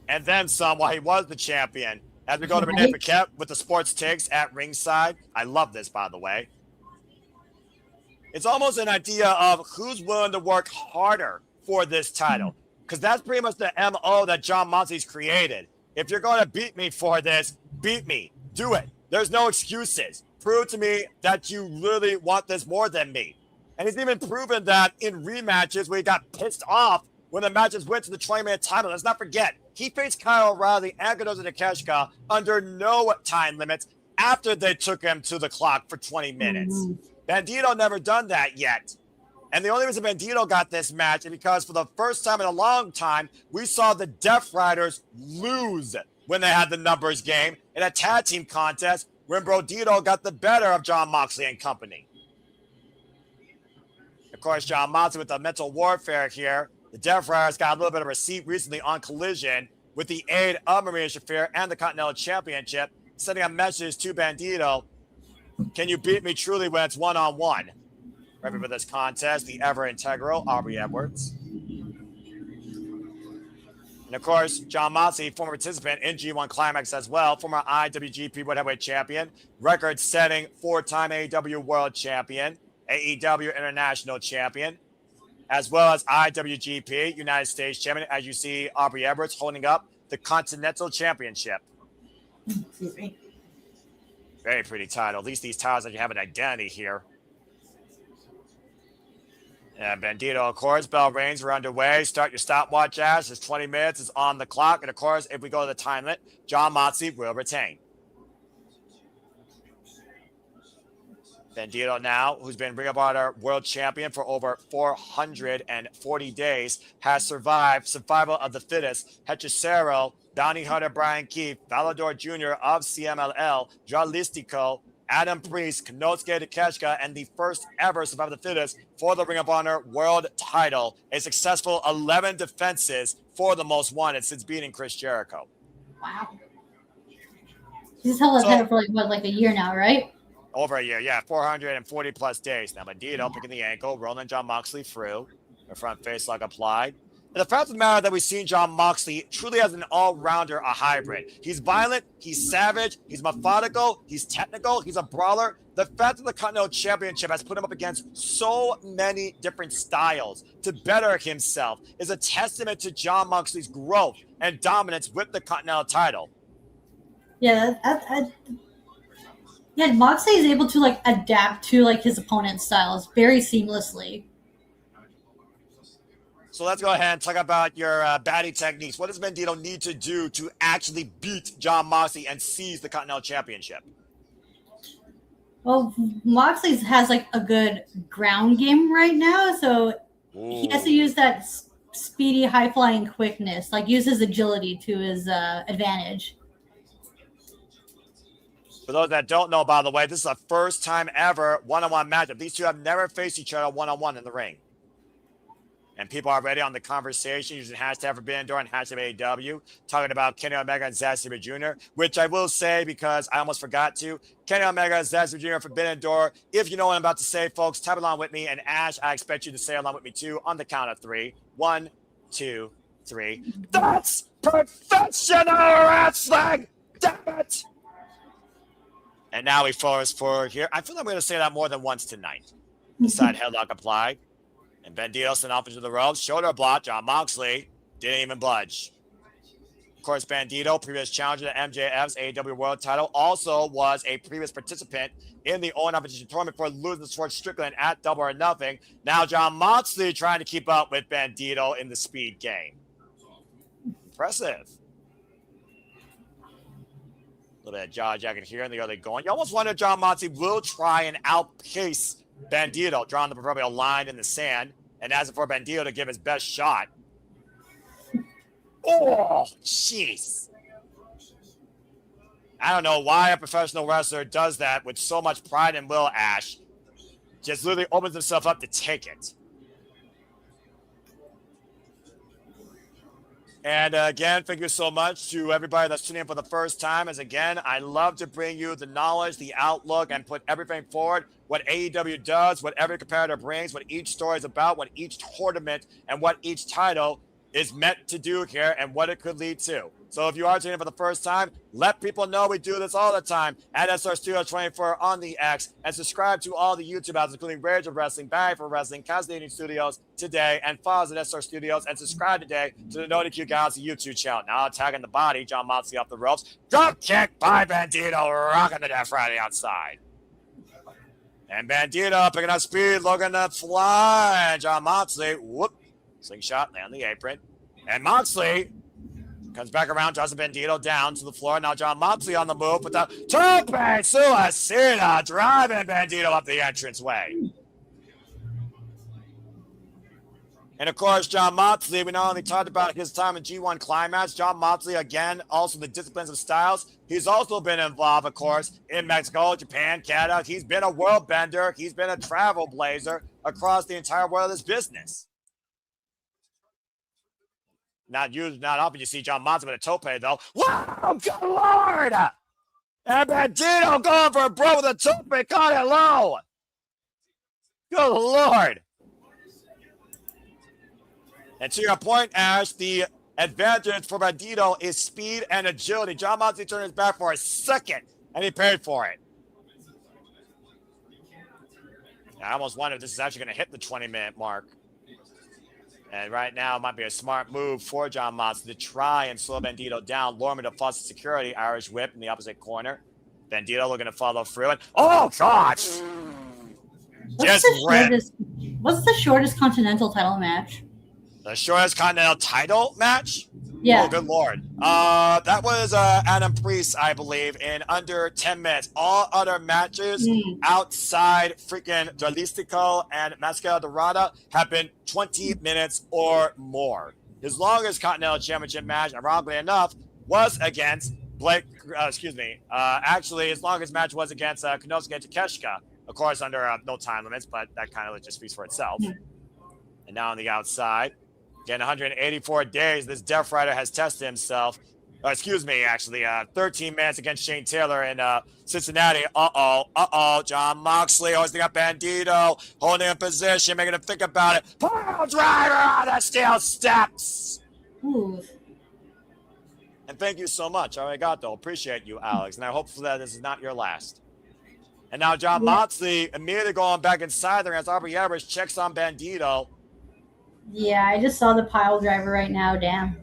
And then some while he was the champion. As we go to Renee Paquette with the sports takes at ringside. I love this, by the way. It's almost an idea of who's willing to work harder for this title. Because that's pretty much the MO that John Moxley's created. If you're going to beat me for this, beat me. Do it. There's no excuses. Prove to me that you really want this more than me. And he's even proven that in rematches where he got pissed off when the matches went to the 20-minute time limit. Let's not forget, he faced Kyle O'Reilly and Konosuke Takeshita under no time limits after they took him to the clock for 20 minutes. Bandito never done that yet. And the only reason Bandito got this match is because for the first time in a long time, we saw the Death Riders lose when they had the numbers game in a tag team contest when Bandito got the better of John Moxley and company. Of course, John Moxley with the mental warfare here. The Death Riders got a little bit of a receipt recently on Collision with the aid of Maria Shafir and the Continental Championship, sending a message to Bandito. Can you beat me truly when it's one-on-one? Ready for this contest, the ever-integral Aubrey Edwards. And of course, John Moxley, former participant in G1 Climax as well, former IWGP World Heavyweight Champion, record-setting 4-time AEW World Champion, AEW International Champion, as well as IWGP United States Champion, as you see Aubrey Edwards holding up the Continental Championship. Excuse me. Very pretty title. At least these titles that you have an identity here. And Bandito, of course, bell rings, we're underway. Start your stopwatch, Ash. It's 20 minutes is on the clock. And of course, if we go to the time limit, John Moxley will retain. Bandito now, who's been Ring of Honor World Champion for over 440 days, has survived survival of the fittest. Hechicero, Bounty Hunter Brian Keefe, Valador Jr. of CMLL, Místico, Adam Priest, Konosuke Takeshita, and the first ever survival of the fittest for the Ring of Honor World title. A successful 11 defenses for the most wanted since beating Chris Jericho. Wow. He's held that title for like a year now, right? Over a year, yeah, 440 plus days. Now, Bandito picking the ankle, rolling John Moxley through. The front face lock applied. And the fact of the matter that we've seen Jon Moxley truly as an all-rounder, a hybrid. He's violent, he's savage, he's methodical, he's technical, he's a brawler. The fact that the Continental Championship has put him up against so many different styles to better himself is a testament to Jon Moxley's growth and dominance with the Continental title. Yeah, yeah, Moxley is able to like adapt to like his opponent's styles very seamlessly. So let's go ahead and talk about your batting techniques. What does Bandito need to do to actually beat Jon Moxley and seize the Continental Championship? Well, Moxley has like a good ground game right now, so he has to use that speedy, high-flying quickness, like use his agility to his advantage. For those that don't know, by the way, this is the first time ever one-on-one matchup. These two have never faced each other one-on-one in the ring. And people are already on the conversation using hashtag Forbidden Door and hashtag AEW, talking about Kenny Omega and Zack Sabre Jr., which I will say because I almost forgot to. Kenny Omega and Zack Sabre Jr. Forbidden Door. If you know what I'm about to say, folks, type along with me. And Ash, I expect you to say along with me too on the count of 3. 1, 2, 3. That's professional wrestling! Damn it! And now we force forward here. I feel like I'm going to say that more than once tonight. The side headlock applied. And Bandito sent off into the ropes. Shoulder block. Jon Moxley didn't even budge. Of course, Bandito, previous challenger to MJF's AEW World title, also was a previous participant in the Owen Opposition Tournament for losing towards Strickland at Double or Nothing. Now Jon Moxley trying to keep up with Bandito in the speed game. Impressive. A little bit of jaw jacking here and the other going. You almost wonder if Jon Moxley will try and outpace Bandito, drawing the proverbial line in the sand, and as for Bandito to give his best shot. Oh, jeez. I don't know why a professional wrestler does that with so much pride and will, Ash. Just literally opens himself up to take it. And again, thank you so much to everybody that's tuning in for the first time. As again, I love to bring you the knowledge, the outlook, and put everything forward. What AEW does, what every competitor brings, what each story is about, what each tournament and what each title is meant to do here, and what it could lead to. So if you are tuning in for the first time, let people know we do this all the time at SR Studio 24 on the X, and subscribe to all the YouTube outlets, including Rage of Wrestling, Bag for Wrestling, Cascading Studios today, and follow us at SR Studios, and subscribe today to the Noti Q Galaxy YouTube channel. Now attacking the body, Jon Moxley off the ropes. Drop kick by Bandito, rocking the Death Friday outside. And Bandito picking up speed, looking to fly. Jon Moxley, whoop, slingshot, land the apron. And Moxley comes back around, draws Bandito down to the floor. Now Jon Moxley on the move with the Tope Suicida, driving Bandito up the entranceway. And of course, Jon Moxley, we not only talked about his time in G1 Climax, Jon Moxley, again, also the disciplines of styles. He's also been involved, of course, in Mexico, Japan, Canada. He's been a world bender. He's been a travel blazer across the entire world of this business. Not often you see Jon Moxley with a tope, though. Wow, good Lord! And Bandito going for a bro with a tope, caught it low. Good Lord. And to your point, Ash, the advantage for Bandito is speed and agility. Jon Moxley turned his back for a second, and he paid for it. I almost wonder if this is actually going to hit the 20-minute mark. And right now, it might be a smart move for Jon Moxley to try and slow Bandito down, lure him into false security, Irish whip in the opposite corner. Bandito looking to follow through. And, oh, God! What's the shortest Continental title match? The shortest Continental title match? Yeah. Oh, good Lord. That was Adam Priest, I believe, in under 10 minutes. All other matches outside freaking Místico and Máscara Dorada have been 20 minutes or more. His longest Continental Championship match, ironically enough, was against actually, his longest match was against Konosuke Takeshita, of course, under no time limits, but that kind of just speaks for itself. And now on the outside, again, 184 days, this Death Rider has tested himself. Excuse me, actually, 13 minutes against Shane Taylor in Cincinnati. John Moxley hoisting up Bandito, holding in position, making him think about it. Pile driver on the steel steps. Ooh. And thank you so much, arigato. Appreciate you, Alex. And I hope that this is not your last. And now John Moxley immediately going back inside there as Aubrey Edwards checks on Bandito. Yeah, I just saw the pile driver right now. Damn.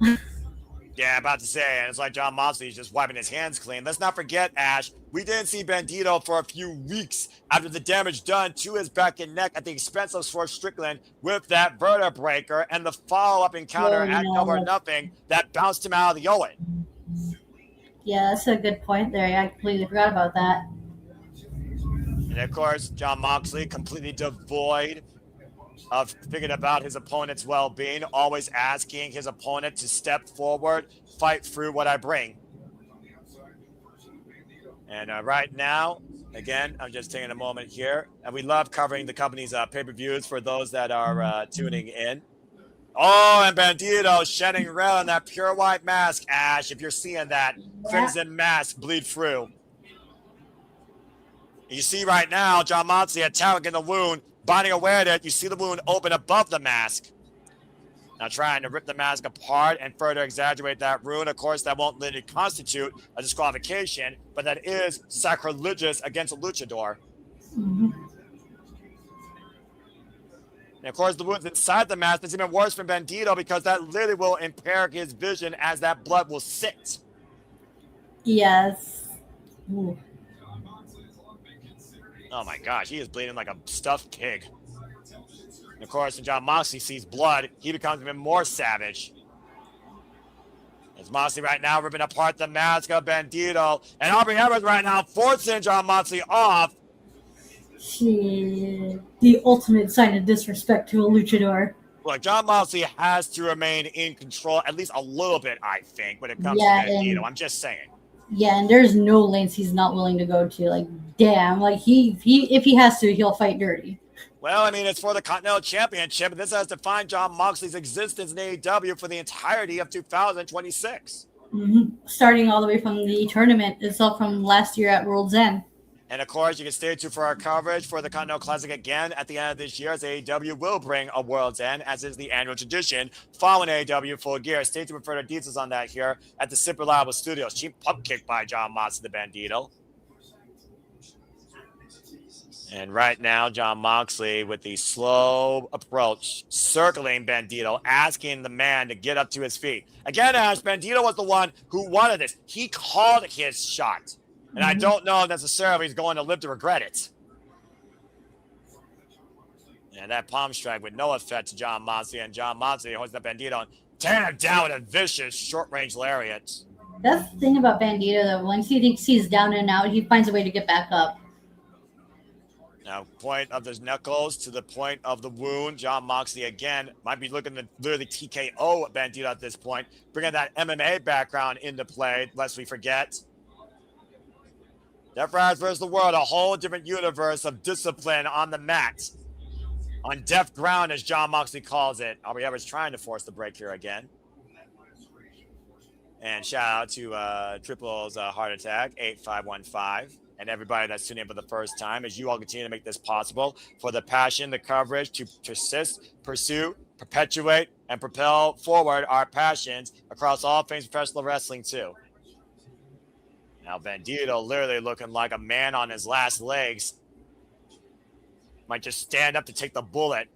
Yeah, about to say, and it's like John Moxley is just wiping his hands clean. Let's not forget, Ash, we didn't see Bandito for a few weeks after the damage done to his back and neck at the expense of Swerve Strickland with that vertebraker and the follow-up encounter at Double or Nothing that bounced him out of the Owen. Yeah, that's a good point there. I completely forgot about that. And of course, John Moxley completely devoid of thinking about his opponent's well-being, always asking his opponent to step forward, fight through what I bring. And right now, again, I'm just taking a moment here, and we love covering the company's pay-per-views for those that are tuning in. Oh, and Bandito shedding red on that pure white mask, Ash. If you're seeing that crimson mask bleed through. You see right now, John Moxley attacking the wound, binding away at it. You see the wound open above the mask. Now trying to rip the mask apart and further exaggerate that wound. Of course, that won't literally constitute a disqualification, but that is sacrilegious against a luchador. Mm-hmm. And of course, the wounds inside the mask is even worse for Bandito because that literally will impair his vision as that blood will sit. Yes. Ooh. Oh my gosh, he is bleeding like a stuffed pig. And of course, when John Moxley sees blood, he becomes even more savage. As Moxley right now ripping apart the mask of Bandito, and Aubrey Edwards right now forcing John Moxley off. The ultimate sign of disrespect to a luchador. Look, John Moxley has to remain in control, at least a little bit, I think, when it comes to Bandito. I'm just saying. Yeah, and there's no lengths he's not willing to go to. Like, damn, like if he has to, he'll fight dirty. Well, I mean, it's for the Continental Championship, and this has defined John Moxley's existence in AEW for the entirety of 2026. Mm-hmm. Starting all the way from the tournament itself from last year at World's End. And of course, you can stay tuned for our coverage for the Continental Classic again at the end of this year, as AEW will bring a World's End, as is the annual tradition, following AEW Full Gear. Stay tuned for further details on that here at the Super Reliable Studios. Cheap pump kick by John Moxley, the Bandito. And right now, John Moxley with the slow approach, circling Bandito, asking the man to get up to his feet. Again, Ash, Bandito was the one who wanted this. He called his shot. And I don't know necessarily he's going to live to regret it. And that palm strike with no effect to John Moxley. And John Moxley holds up Bandito and tearing him down with a vicious short-range lariat. That's the thing about Bandito, though. Once he thinks he's down and out, he finds a way to get back up. Now, point of his knuckles to the point of the wound. John Moxley, again, might be looking to literally TKO Bandito at this point. Bringing that MMA background into play, lest we forget. Death Riders versus the World, a whole different universe of discipline on the mat. On deaf ground, as John Moxley calls it. Aubrey Edwards trying to force the break here again. And shout out to Triple's Heart Attack, 8515. And everybody that's tuning in for the first time, as you all continue to make this possible for the passion, the coverage to persist, pursue, perpetuate, and propel forward our passions across all things professional wrestling too. Now, Bandito literally looking like a man on his last legs. Might just stand up to take the bullet.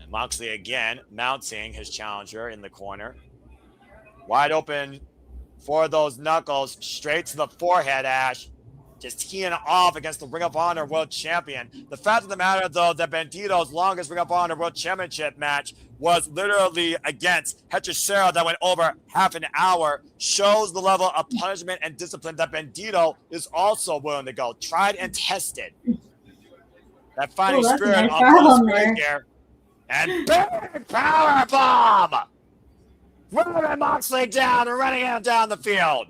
And Moxley again mounting his challenger in the corner. Wide open for those knuckles, straight to the forehead, Ash. Just teeing off against the Ring of Honor World Champion. The fact of the matter, though, that Bandito's longest Ring of Honor World Championship match was literally against Hechicero that went over half an hour, shows the level of punishment and discipline that Bandito is also willing to go. Tried and tested. That fighting spirit on the here. And big power bomb! Running Moxley down and running him down the field.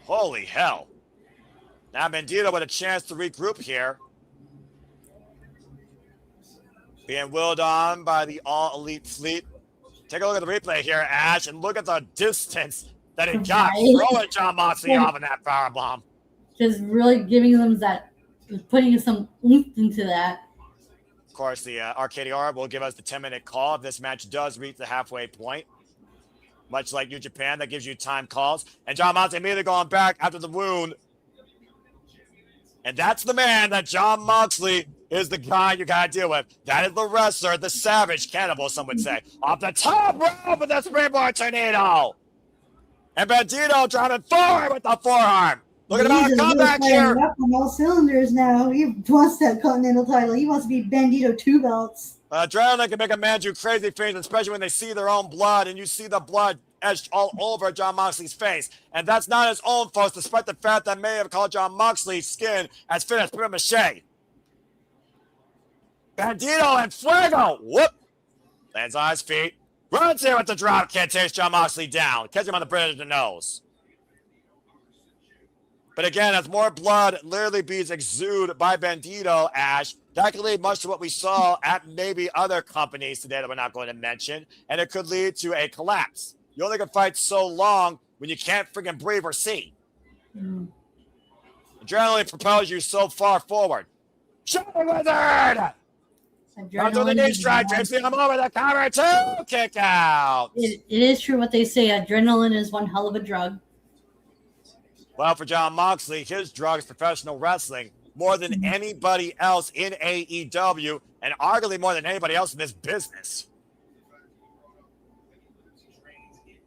Holy hell. Now Bandito with a chance to regroup here. Being willed on by the All Elite Fleet Take a look at the replay here, Ash, and look at the distance that it got throwing Jon Moxley off in that powerbomb. Just really giving them that, putting some oomph into that. Of course, the Arcadior will give us the 10-minute call if this match does reach the halfway point. Much like New Japan, that gives you time calls. And Jon Moxley immediately going back after the wound. And that's the man that Jon Moxley is the guy you got to deal with. That is the wrestler, the savage cannibal, some would say. Off the top rope with the springboard tornado. And Bandito driving forward with the forearm. Look at him come back here. Up on all cylinders now. He wants that Continental title. He wants to be Bandito 2 belts. Adrenaline can make a man do crazy things, especially when they see their own blood, and you see the blood etched all over Jon Moxley's face. And that's not his own fault, despite the fact that may have called Jon Moxley's skin as fit as papier-mâché. Bandito and Fuego. Whoop. Lands on his feet. Runs in with the drop kick, takes Jon Moxley down. Catch him on the bridge of the nose. But again, as more blood literally being exuded by Bandito, Ash, that could lead much to what we saw at maybe other companies today that we're not going to mention, and it could lead to a collapse. You only can fight so long when you can't freaking breathe or see. Adrenaline propels you so far forward. Shadow Wizard! Down to the knee strike, draping him over the cover, 2 kick out. It is true what they say. Adrenaline is one hell of a drug. Well, for Jon Moxley, his drug is professional wrestling more than anybody else in AEW, and arguably more than anybody else in this business.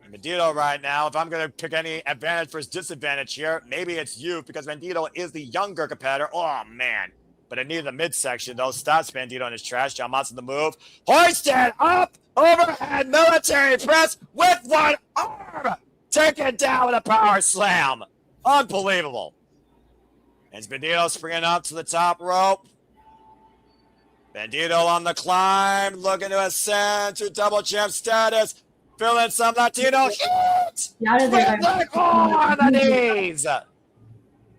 And Bandito right now, if I'm going to pick any advantage versus disadvantage here, maybe it's youth, because Bandito is the younger competitor. Oh, man. But I needed the midsection, though. Stops Bandito in his trash. Jon Moxley the move. Hoisted up, overhead military press with one arm. Taken down with a power slam. Unbelievable. And Bandito springing up to the top rope. Bandito on the climb, looking to ascend to double champ status. Feeling some Latino heat. On the knees.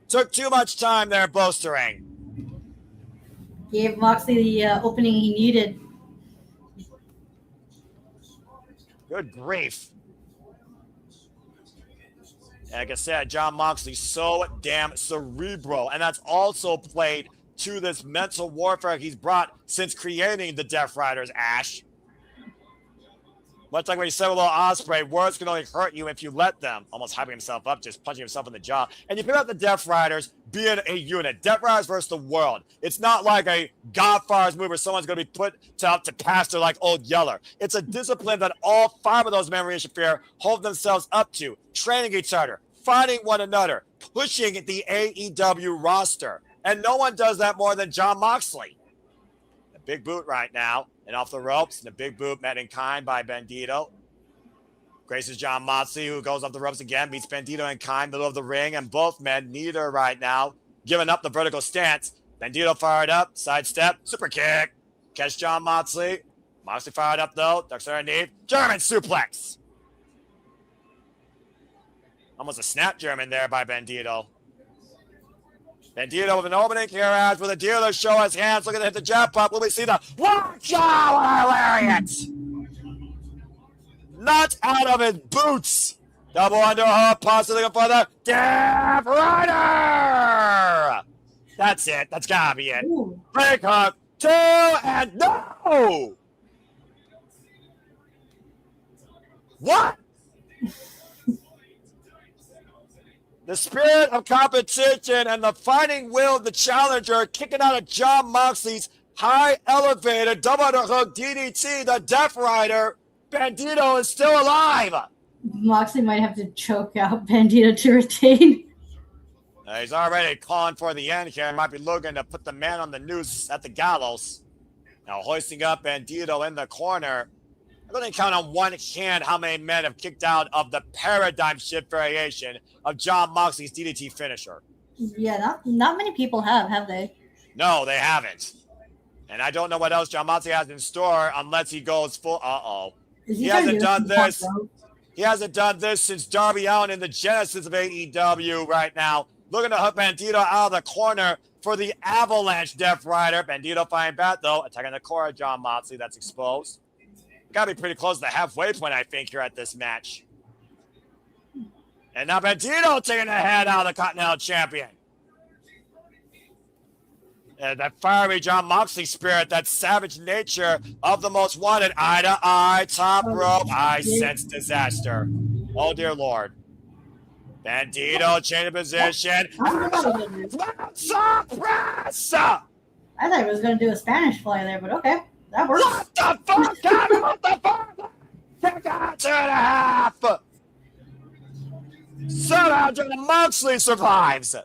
Took too much time there, bolstering. Gave Moxley the opening he needed. Good grief. Like I said, Jon Moxley's so damn cerebral, and that's also played to this mental warfare he's brought since creating the Death Riders, Ash. Much like when he said with Little Ospreay, words can only hurt you if you let them. Almost hyping himself up, just punching himself in the jaw. And you pick up the Death Riders being a unit. Death Riders versus the world. It's not like a Godfather's move where someone's going to be put to pastor like Old Yeller. It's a discipline that all 5 of those men in Shafir hold themselves up to, training each other, fighting one another, pushing the AEW roster. And no one does that more than Jon Moxley. A big boot right now. And off the ropes, and a big boot met in kind by Bandito. Graces Jon Moxley, who goes off the ropes again, meets Bandito in kind, middle of the ring, and both men, neither right now, giving up the vertical stance. Bandito fired up, sidestep, super kick. Catch Jon Moxley. Moxley fired up though, ducks underneath. German suplex. Almost a snap German there by Bandito. Bandito with an opening here as with a dealer show his hands, looking to hit the jab pop. Will we see the watch out lariat? Not out of his boots. Double underhook, possibly looking for the Death Rider. That's it. That's gotta be it. Break hook, 2, and no. What? The spirit of competition and the fighting will of the challenger kicking out of Jon Moxley's high elevated double underhook DDT, the Death Rider. Bandito is still alive. Moxley might have to choke out Bandito to retain. He's already calling for the end here. Might be looking to put the man on the noose at the gallows. Now hoisting up Bandito in the corner. I'm going to count on one hand how many men have kicked out of the paradigm shift variation of Jon Moxley's DDT finisher. Yeah, not many people have they? No, they haven't. And I don't know what else Jon Moxley has in store unless he goes full. He hasn't done this. He hasn't done this since Darby Allin in the genesis of AEW right now. Looking to hook Bandito out of the corner for the Avalanche Death Rider. Bandito fighting back though, attacking the core of Jon Moxley. That's exposed. got to be pretty close to the halfway point, I think, here at this match. And now Bandito taking the head out of the Continental Champion. And that fiery Jon Moxley spirit, that savage nature of the Most Wanted, eye to eye, top rope. I sense disaster. Oh, dear Lord. Bandito changing position. Suppress! I thought he was going to do a Spanish fly there, but okay. That works. What the fuck? Kevin, what the fuck? Kick out 2.5. Somehow Jon Moxley survives.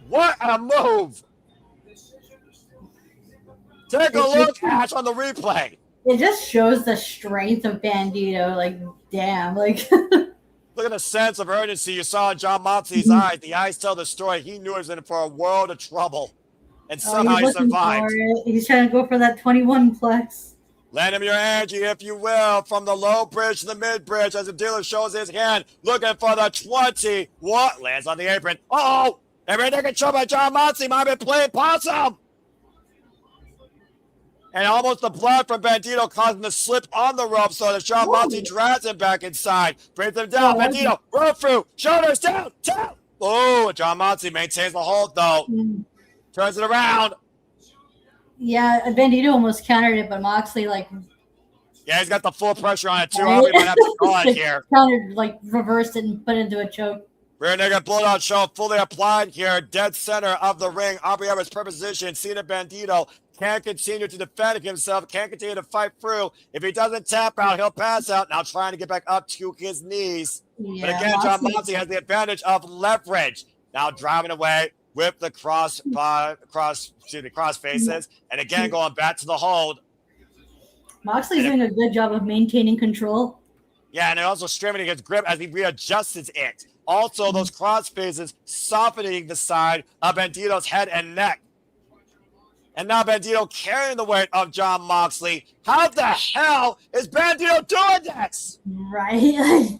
What a move. Take a look, Ash, on the replay. It just shows the strength of Bandito. Like, damn. Like, look at the sense of urgency you saw in Jon Moxley's eyes. The eyes tell the story. He knew he was in for a world of trouble. And somehow he survived. He's trying to go for that 21 plex. Lend him your energy, if you will, from the low bridge to the mid bridge as the dealer shows his hand, looking for the 20. What? Lands on the apron. Uh-oh! Everything controlled by Jon Moxley might have been playing possum. And almost the blood from Bandito causing the slip on the rope, so that Jon Moxley drags him back inside. Brings him down. Bandito, rope through. Shoulders down. Oh, Jon Moxley maintains the hold, though. Turns it around. Yeah, Bandito almost countered it, but Moxley, like... Yeah, he's got the full pressure on it, too. Right? We might have to call it here. Countered, like, reversed it and put it into a choke. Rear naked bulldog show fully applied here. Dead center of the ring. Aubrey Everett's position. Cena Bandito can't continue to defend himself. Can't continue to fight through. If he doesn't tap out, he'll pass out. Now trying to get back up to his knees. Yeah, but again, Jon Moxley has the advantage of leverage. Now driving away with the cross faces. And again, going back to the hold. Moxley's doing a good job of maintaining control. Yeah, and also strengthening his grip as he readjusts it. Also, those cross faces softening the side of Bandito's head and neck. And now Bandito carrying the weight of Jon Moxley. How the hell is Bandito doing this? Right.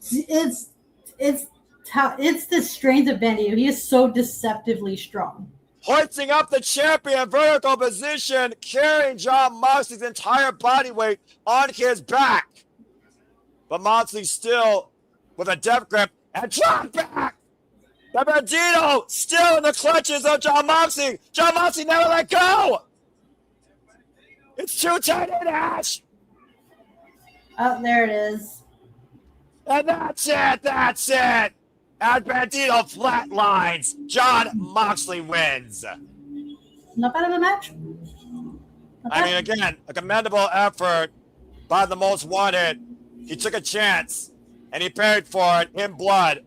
It's the strength of Bandito. He is so deceptively strong. Hoisting up the champion, vertical position, carrying Jon Moxley's entire body weight on his back. But Moxley still with a death grip and drop back. The Bandito still in the clutches of Jon Moxley. Jon Moxley never let go. It's too tight in, Ash. Oh, there it is. And that's it. As Bandito flatlines, Jon Moxley wins. Not bad of a match. I mean, again, a commendable effort by the Most Wanted. He took a chance, and he paid for it in blood.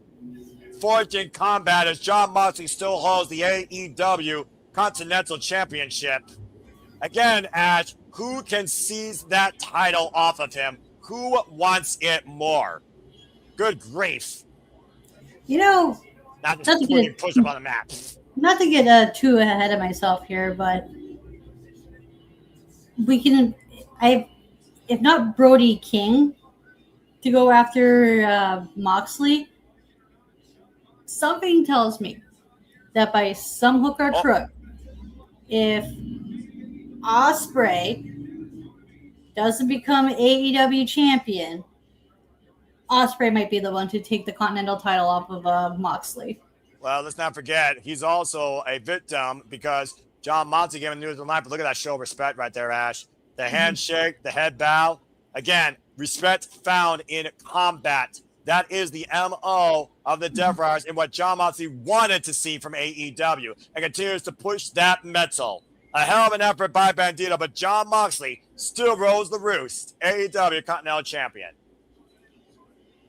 Forging combat as Jon Moxley still holds the AEW Continental Championship. Again, Ash, who can seize that title off of him? Who wants it more? Good grief. You know, not just push up on the map. Not to get too ahead of myself here, but we can, if not Brody King, to go after Moxley, something tells me that by some hook or crook, if Ospreay doesn't become AEW champion, Ospreay might be the one to take the Continental title off of Moxley. Well, let's not forget, he's also a victim because Jon Moxley gave him news tonight, but look at that show of respect right there, Ash. The handshake, the head bow. Again, respect found in combat. That is the MO of the Death Riders and what Jon Moxley wanted to see from AEW and continues to push that metal. A hell of an effort by Bandito, but Jon Moxley still rose the roost. AEW Continental Champion.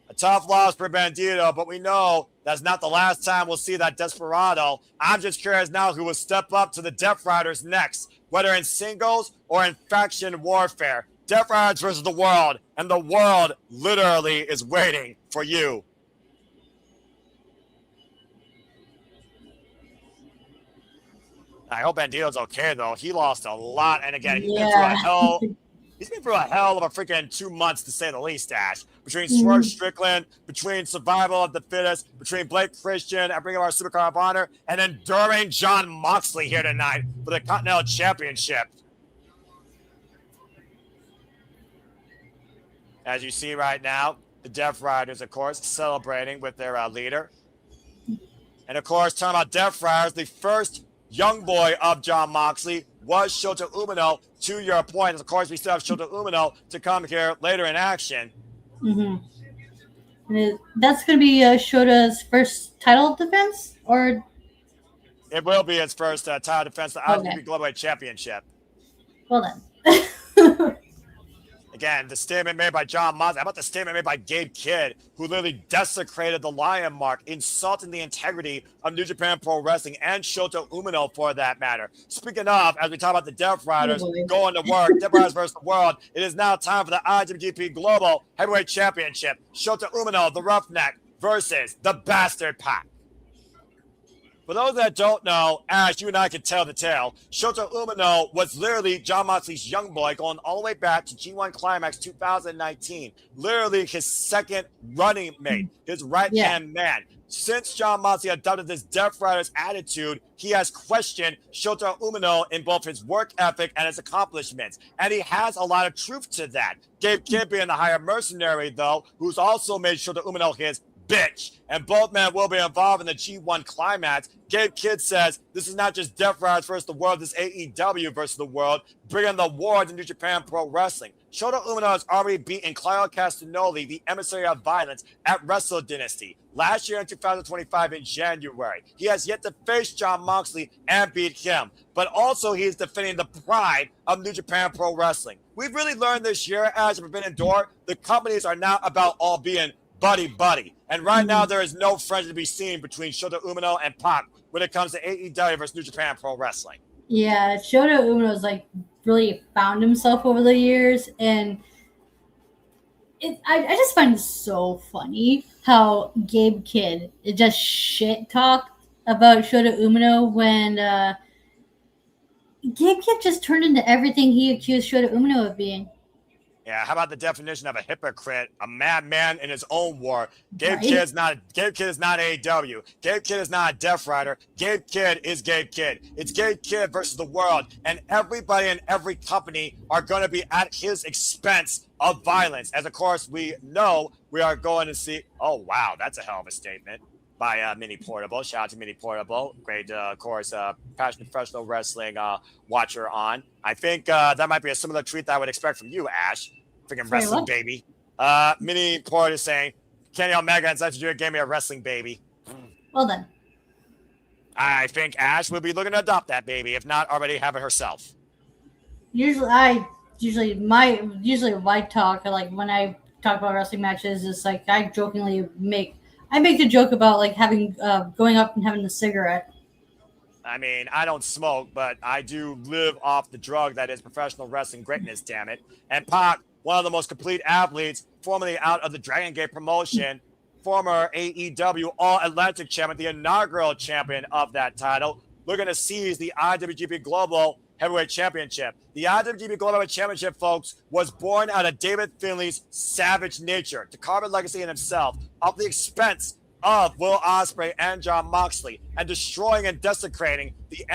A tough loss for Bandito, but we know that's not the last time we'll see that desperado. I'm just curious now who will step up to the Death Riders next, whether in singles or in faction warfare. Death Riders versus the world, and the world literally is waiting for you. I hope Bandito's okay, though. He lost a lot, and again, he's been through a hell. He's been through a hell of a freaking 2 months, to say the least, Ash. Between Swerve Strickland, between Survival of the Fittest, between Blake Christian and bringing our Supercard of Honor, and then during Jon Moxley here tonight for the Continental Championship. As you see right now, the Death Riders, of course, celebrating with their leader. And of course, talking about Death Riders, the first young boy of Jon Moxley was Shota Umino, to your point. And of course, we still have Shota Umino to come here later in action. That's going to be Shota's first title defense, or? It will be his first title defense, the IWGP Global Championship. Well then. Again, the statement made by Jon Moxley. How about the statement made by Gabe Kidd, who literally desecrated the Lion Mark, insulting the integrity of New Japan Pro Wrestling and Shota Umino for that matter. Speaking of, as we talk about the Death Riders going to work, Death Riders versus the World, it is now time for the IWGP Global Heavyweight Championship. Shota Umino, the Roughneck, versus the Bastard Pac. For those that don't know, Ash, you and I can tell the tale. Shota Umino was literally Jon Moxley's young boy going all the way back to G1 Climax 2019. Literally his second running mate, his right-hand man. Since Jon Moxley adopted this Death Riders attitude, he has questioned Shota Umino in both his work ethic and his accomplishments. And he has a lot of truth to that. Gabe Kidd being the higher mercenary, though, who's also made Shota Umino his bitch, and both men will be involved in the G1 Climax. Gabe Kidd says this is not just Death Riders versus the World, this AEW versus the World, bringing the war to New Japan Pro Wrestling. Shota Umino has already beaten Claudio Castagnoli, the emissary of violence, at Wrestle Dynasty last year in 2025 in January. He has yet to face Jon Moxley and beat him, but also he is defending the pride of New Japan Pro Wrestling. We've really learned this year as Forbidden Door, the companies are now about all being buddy. And right now, there is no friendship to be seen between Shota Umino and Pac when it comes to AEW versus New Japan Pro Wrestling. Yeah, Shota Umino's like really found himself over the years, and I just find it so funny how Gabe Kidd just shit talked about Shota Umino when Gabe Kidd just turned into everything he accused Shota Umino of being. Yeah, how about the definition of a hypocrite, a madman in his own war? Gabe Kidd is not AEW. Gabe Kidd is not a Death Rider. Gabe Kidd is Gabe Kidd. It's Gabe Kidd versus the World, and everybody in every company are going to be at his expense of violence. As of course we know, we are going to see. Oh wow, that's a hell of a statement by Mini Portable. Shout out to Mini Portable. Great, of course, passionate professional wrestling watcher on. I think that might be a similar tweet that I would expect from you, Ash. Freaking wrestling baby. Mini Portable is saying, Kenny Omega and Zack gave me a wrestling baby. Well done. I think Ash will be looking to adopt that baby, if not already have it herself. Usually my talk, like when I talk about wrestling matches, is like I jokingly make the joke about like having going up and having a cigarette. I mean, I don't smoke, but I do live off the drug that is professional wrestling greatness, damn it. And Pac, one of the most complete athletes, formerly out of the Dragon Gate promotion, former AEW All-Atlantic champion, the inaugural champion of that title, looking to seize the IWGP Global Heavyweight Championship. The IWGP Global Heavyweight Championship, folks, was born out of David Finlay's savage nature to carve a legacy in himself at the expense of Will Ospreay and Jon Moxley, and destroying and desecrating the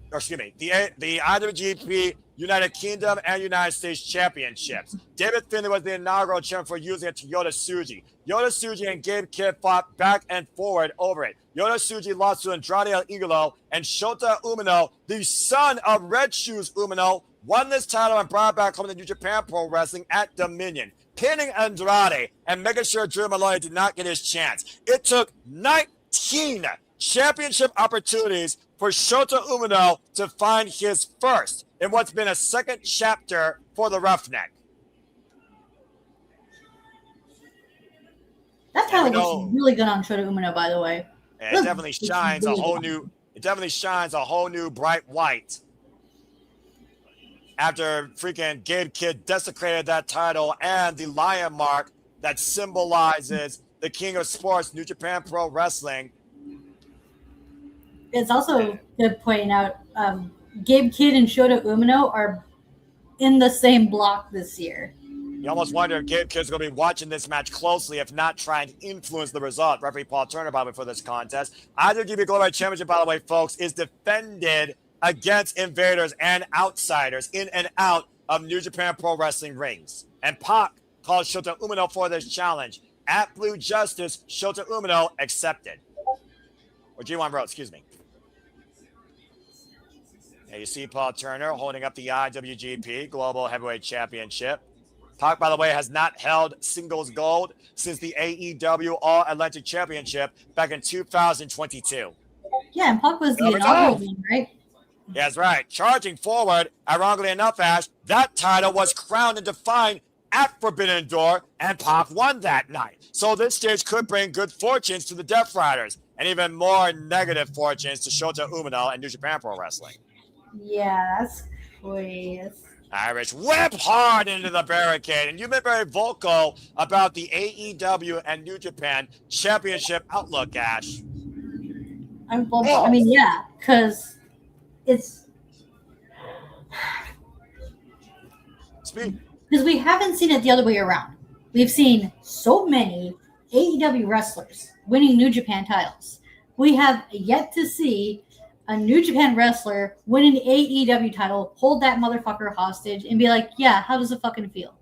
the IWGP United Kingdom and United States Championships. David Finlay was the inaugural champion for using a Toyota Tsuji. Yota Tsuji and Gabe Kidd fought back and forward over it. Yota Tsuji lost to Andrade El Idolo, and Shota Umino, the son of Red Shoes Umino, won this title and brought back home to New Japan Pro Wrestling at Dominion, pinning Andrade and making sure Drew Malloy did not get his chance. It took 19 championship opportunities for Shota Umino to find his first in what's been a second chapter for the Roughneck. That title looks really good on Shota Umino, by the way. It definitely shines a whole new. It definitely shines a whole new bright white. After freaking Gabe Kidd desecrated that title and the lion mark that symbolizes the king of sports, New Japan Pro Wrestling. It's also good pointing out Gabe Kidd and Shota Umino are in the same block this year. You almost wonder if Gabe Kidd's going to be watching this match closely, if not trying to influence the result. Referee Paul Turner, by the way, for this contest. IWGP Global Championship, by the way, folks, is defended against invaders and outsiders in and out of New Japan Pro Wrestling rings. And Pac called Shota Umino for this challenge. At Blue Justice, Shota Umino accepted. Or G1 Bro, excuse me. Now you see Paul Turner holding up the IWGP Global Heavyweight Championship. Pac, by the way, has not held singles gold since the AEW All-Atlantic Championship back in 2022. Yeah, and Pac was the inaugural one, right? That's right. Charging forward, ironically enough, Ash, that title was crowned and defined at Forbidden Door, and Pac won that night. So this stage could bring good fortunes to the Death Riders, and even more negative fortunes to Shota Umino and New Japan Pro Wrestling. Yeah, that's crazy. Irish whip hard into the barricade, and you've been very vocal about the AEW and New Japan Championship outlook, Ash. I mean, yeah, because it's because we haven't seen it the other way around. We've seen so many AEW wrestlers winning New Japan titles. We have yet to see a New Japan wrestler win an AEW title, hold that motherfucker hostage, and be like, yeah, how does it fucking feel?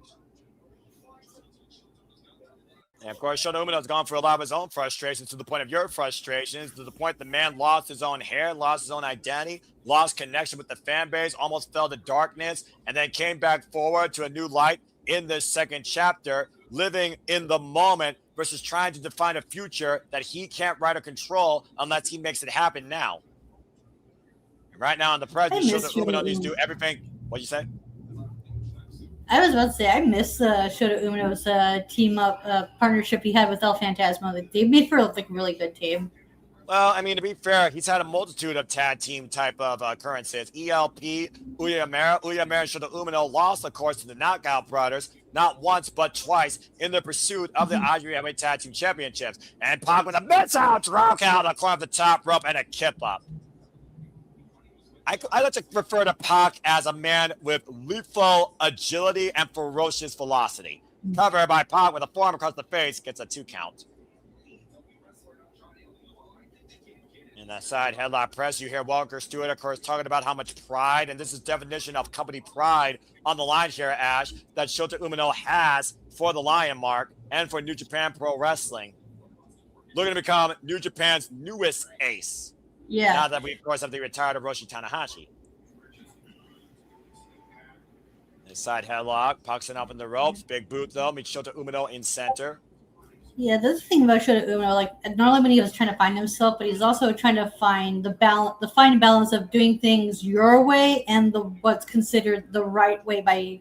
And of course, Shota Umino's gone through a lot of his own frustrations, to the point of your frustrations, to the point the man lost his own hair, lost his own identity, lost connection with the fan base, almost fell to darkness, and then came back forward to a new light in this second chapter, living in the moment versus trying to define a future that he can't write or control unless he makes it happen now. And right now in the present, Shota Umino needs to do everything. What'd you say? I was about to say, I miss Shota Umino's team up partnership he had with El Phantasmo. They made for a really good team. Well, I mean, to be fair, he's had a multitude of tag team type of occurrences. ELP, Uyamera and Shota Umino lost, of course, to the Knockout Brothers, not once but twice, in the pursuit of the IWA Tag Team Championships. And Pac with a mid-out drop out across the top rope and a kip up. I like to refer to Pac as a man with lethal agility and ferocious velocity. Covered by Pac with a forearm across the face, gets a 2 count. In that side headlock press, you hear Walker Stewart, of course, talking about how much pride, and this is definition of company pride on the line here, Ash, that Shota Umino has for the Lion Mark and for New Japan Pro Wrestling. Looking to become New Japan's newest ace. Yeah. Now that we, of course, have the retired Hiroshi Tanahashi. Side headlock, pucks it up in the ropes. Big boot, though, meets Shota Umino in center. Yeah, that's the thing about Shota Umino. Not only when he was trying to find himself, but he's also trying to find the fine balance of doing things your way and what's considered the right way by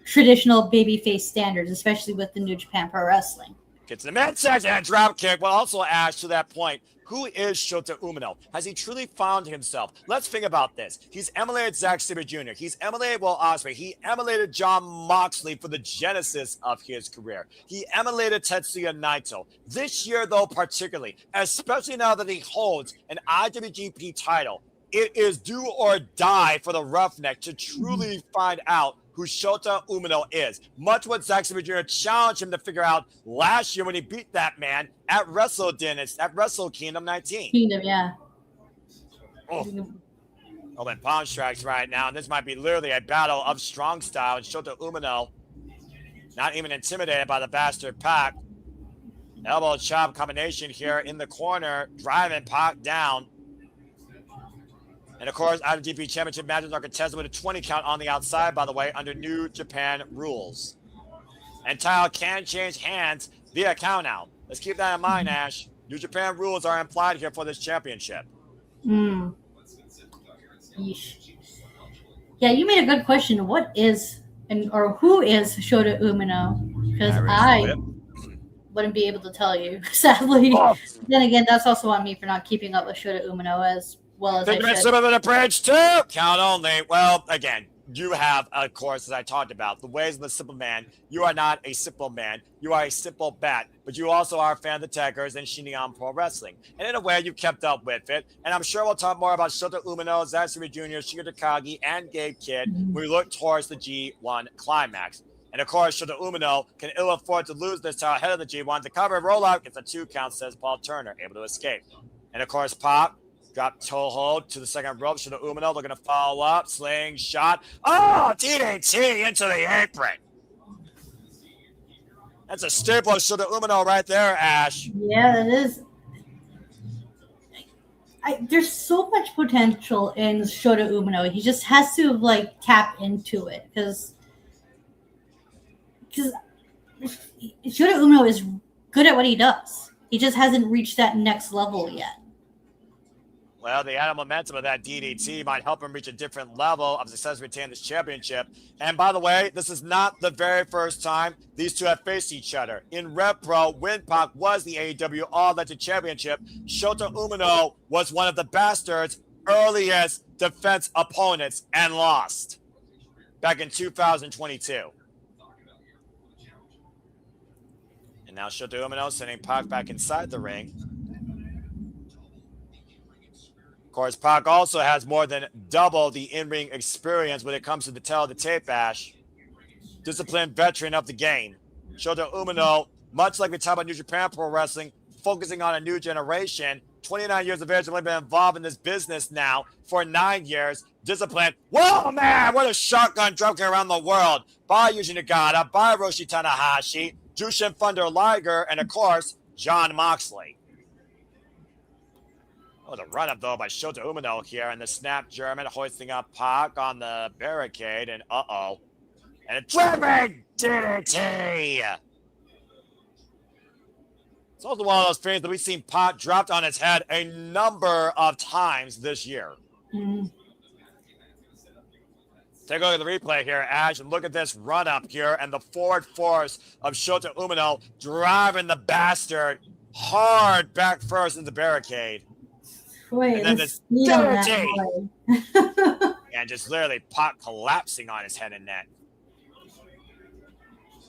traditional babyface standards, especially with the New Japan Pro Wrestling. Gets the midsection and drop kick, but also Ash, to that point, who is Shota Umino? Has he truly found himself? Let's think about this. He's emulated Zack Sabre Jr. He's emulated Will Ospreay. He emulated Jon Moxley for the genesis of his career. He emulated Tetsuya Naito. This year, though, particularly, especially now that he holds an IWGP title, it is do or die for the Roughneck to truly find out who Shota Umino is. Much what Zack Sabre Jr. challenged him to figure out last year when he beat that man at Wrestle Kingdom 19. Kingdom, yeah. Oh, and palm strikes right now. And this might be literally a battle of strong style. And Shota Umino, not even intimidated by the bastard Pac. Elbow chop combination here in the corner, driving Pac down. And, of course, IWGP Championship matches are contested with a 20 count on the outside, by the way, under New Japan rules. And title can change hands via count out. Let's keep that in mind, Ash. New Japan rules are implied here for this championship. Yeesh. Yeah, you made a good question. What is, or who is Shota Umino? Because I wouldn't be able to tell you, sadly. Then again, that's also on me for not keeping up with Shota Umino as well as I should. Some of the bridge too. Count only. Well, again, you have, of course, as I talked about, the ways of the simple man. You are not a simple man. You are a simple bat. But you also are a fan of the Tekkers and Shingon Pro Wrestling. And in a way, you've kept up with it. And I'm sure we'll talk more about Shota Umino, Zack Sabre Jr., Shingo Takagi, and Gabe Kidd when we look towards the G1 climax. And of course, Shota Umino can ill afford to lose this title ahead of the G1. The cover rollout gets a 2 count, says Paul Turner, able to escape. And of course, Pop. Drop toe hold to the second rope. Shota Umino looking to follow up. Sling shot. Oh, DDT into the apron. That's a staple of Shota Umino right there, Ash. Yeah, it is. There's so much potential in Shota Umino. He just has to like tap into it because Shota Umino is good at what he does. He just hasn't reached that next level yet. Well, the added momentum of that DDT might help him reach a different level of success to retain this championship. And by the way, this is not the very first time these two have faced each other. In Rev Pro, when Pac was the AEW All-Legend Championship, Shota Umino was one of the Bastards' earliest defense opponents and lost back in 2022. And now Shota Umino sending Pac back inside the ring. Of course, Pac also has more than double the in-ring experience when it comes to the tail of the tape, Ash. Disciplined veteran of the game. Shota Umino, much like we talk about New Japan Pro Wrestling, focusing on a new generation. 29 years of age, only been involved in this business now for 9 years. Disciplined. Whoa, man, what a shotgun dropkick around the world by Yuji Nagata, by Roshi Tanahashi, Jushin Thunder Liger, and of course, Jon Moxley. Oh, the run-up, though, by Shota Umino here, and the snap German hoisting up Pac on the barricade, and uh-oh. And a driven DDT! It's also one of those things that we've seen Pac dropped on its head a number of times this year. Mm. Take a look at the replay here, Ash, and look at this run-up here, and the forward force of Shota Umino driving the Bastard hard back first in the barricade. Boy, and then this DDT, and just literally Pac collapsing on his head and neck.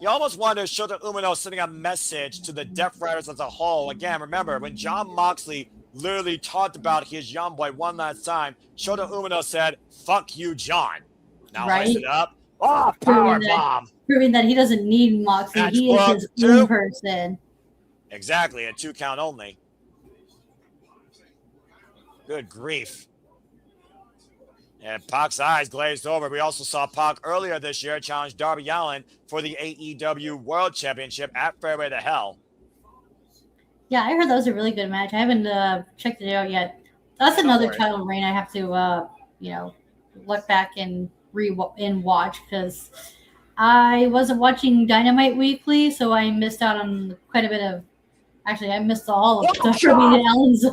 You almost wonder if Shota Umino sending a message to the Death Riders as a whole. Again, remember, when Jon Moxley literally talked about his young boy one last time, Shota Umino said, "Fuck you, John." Now hoist it up. Oh, power bomb. Proving that he doesn't need Moxley. He is his own person. Exactly, a 2 count only. Good grief. And Pac's eyes glazed over. We also saw Pac earlier this year challenge Darby Allin for the AEW World Championship at Fairway to Hell. Yeah, I heard that was a really good match. I haven't checked it out yet. That's another title reign I have to, look back and watch because I wasn't watching Dynamite weekly, so I missed out on quite a bit of. Actually, I missed all of Darby Allin's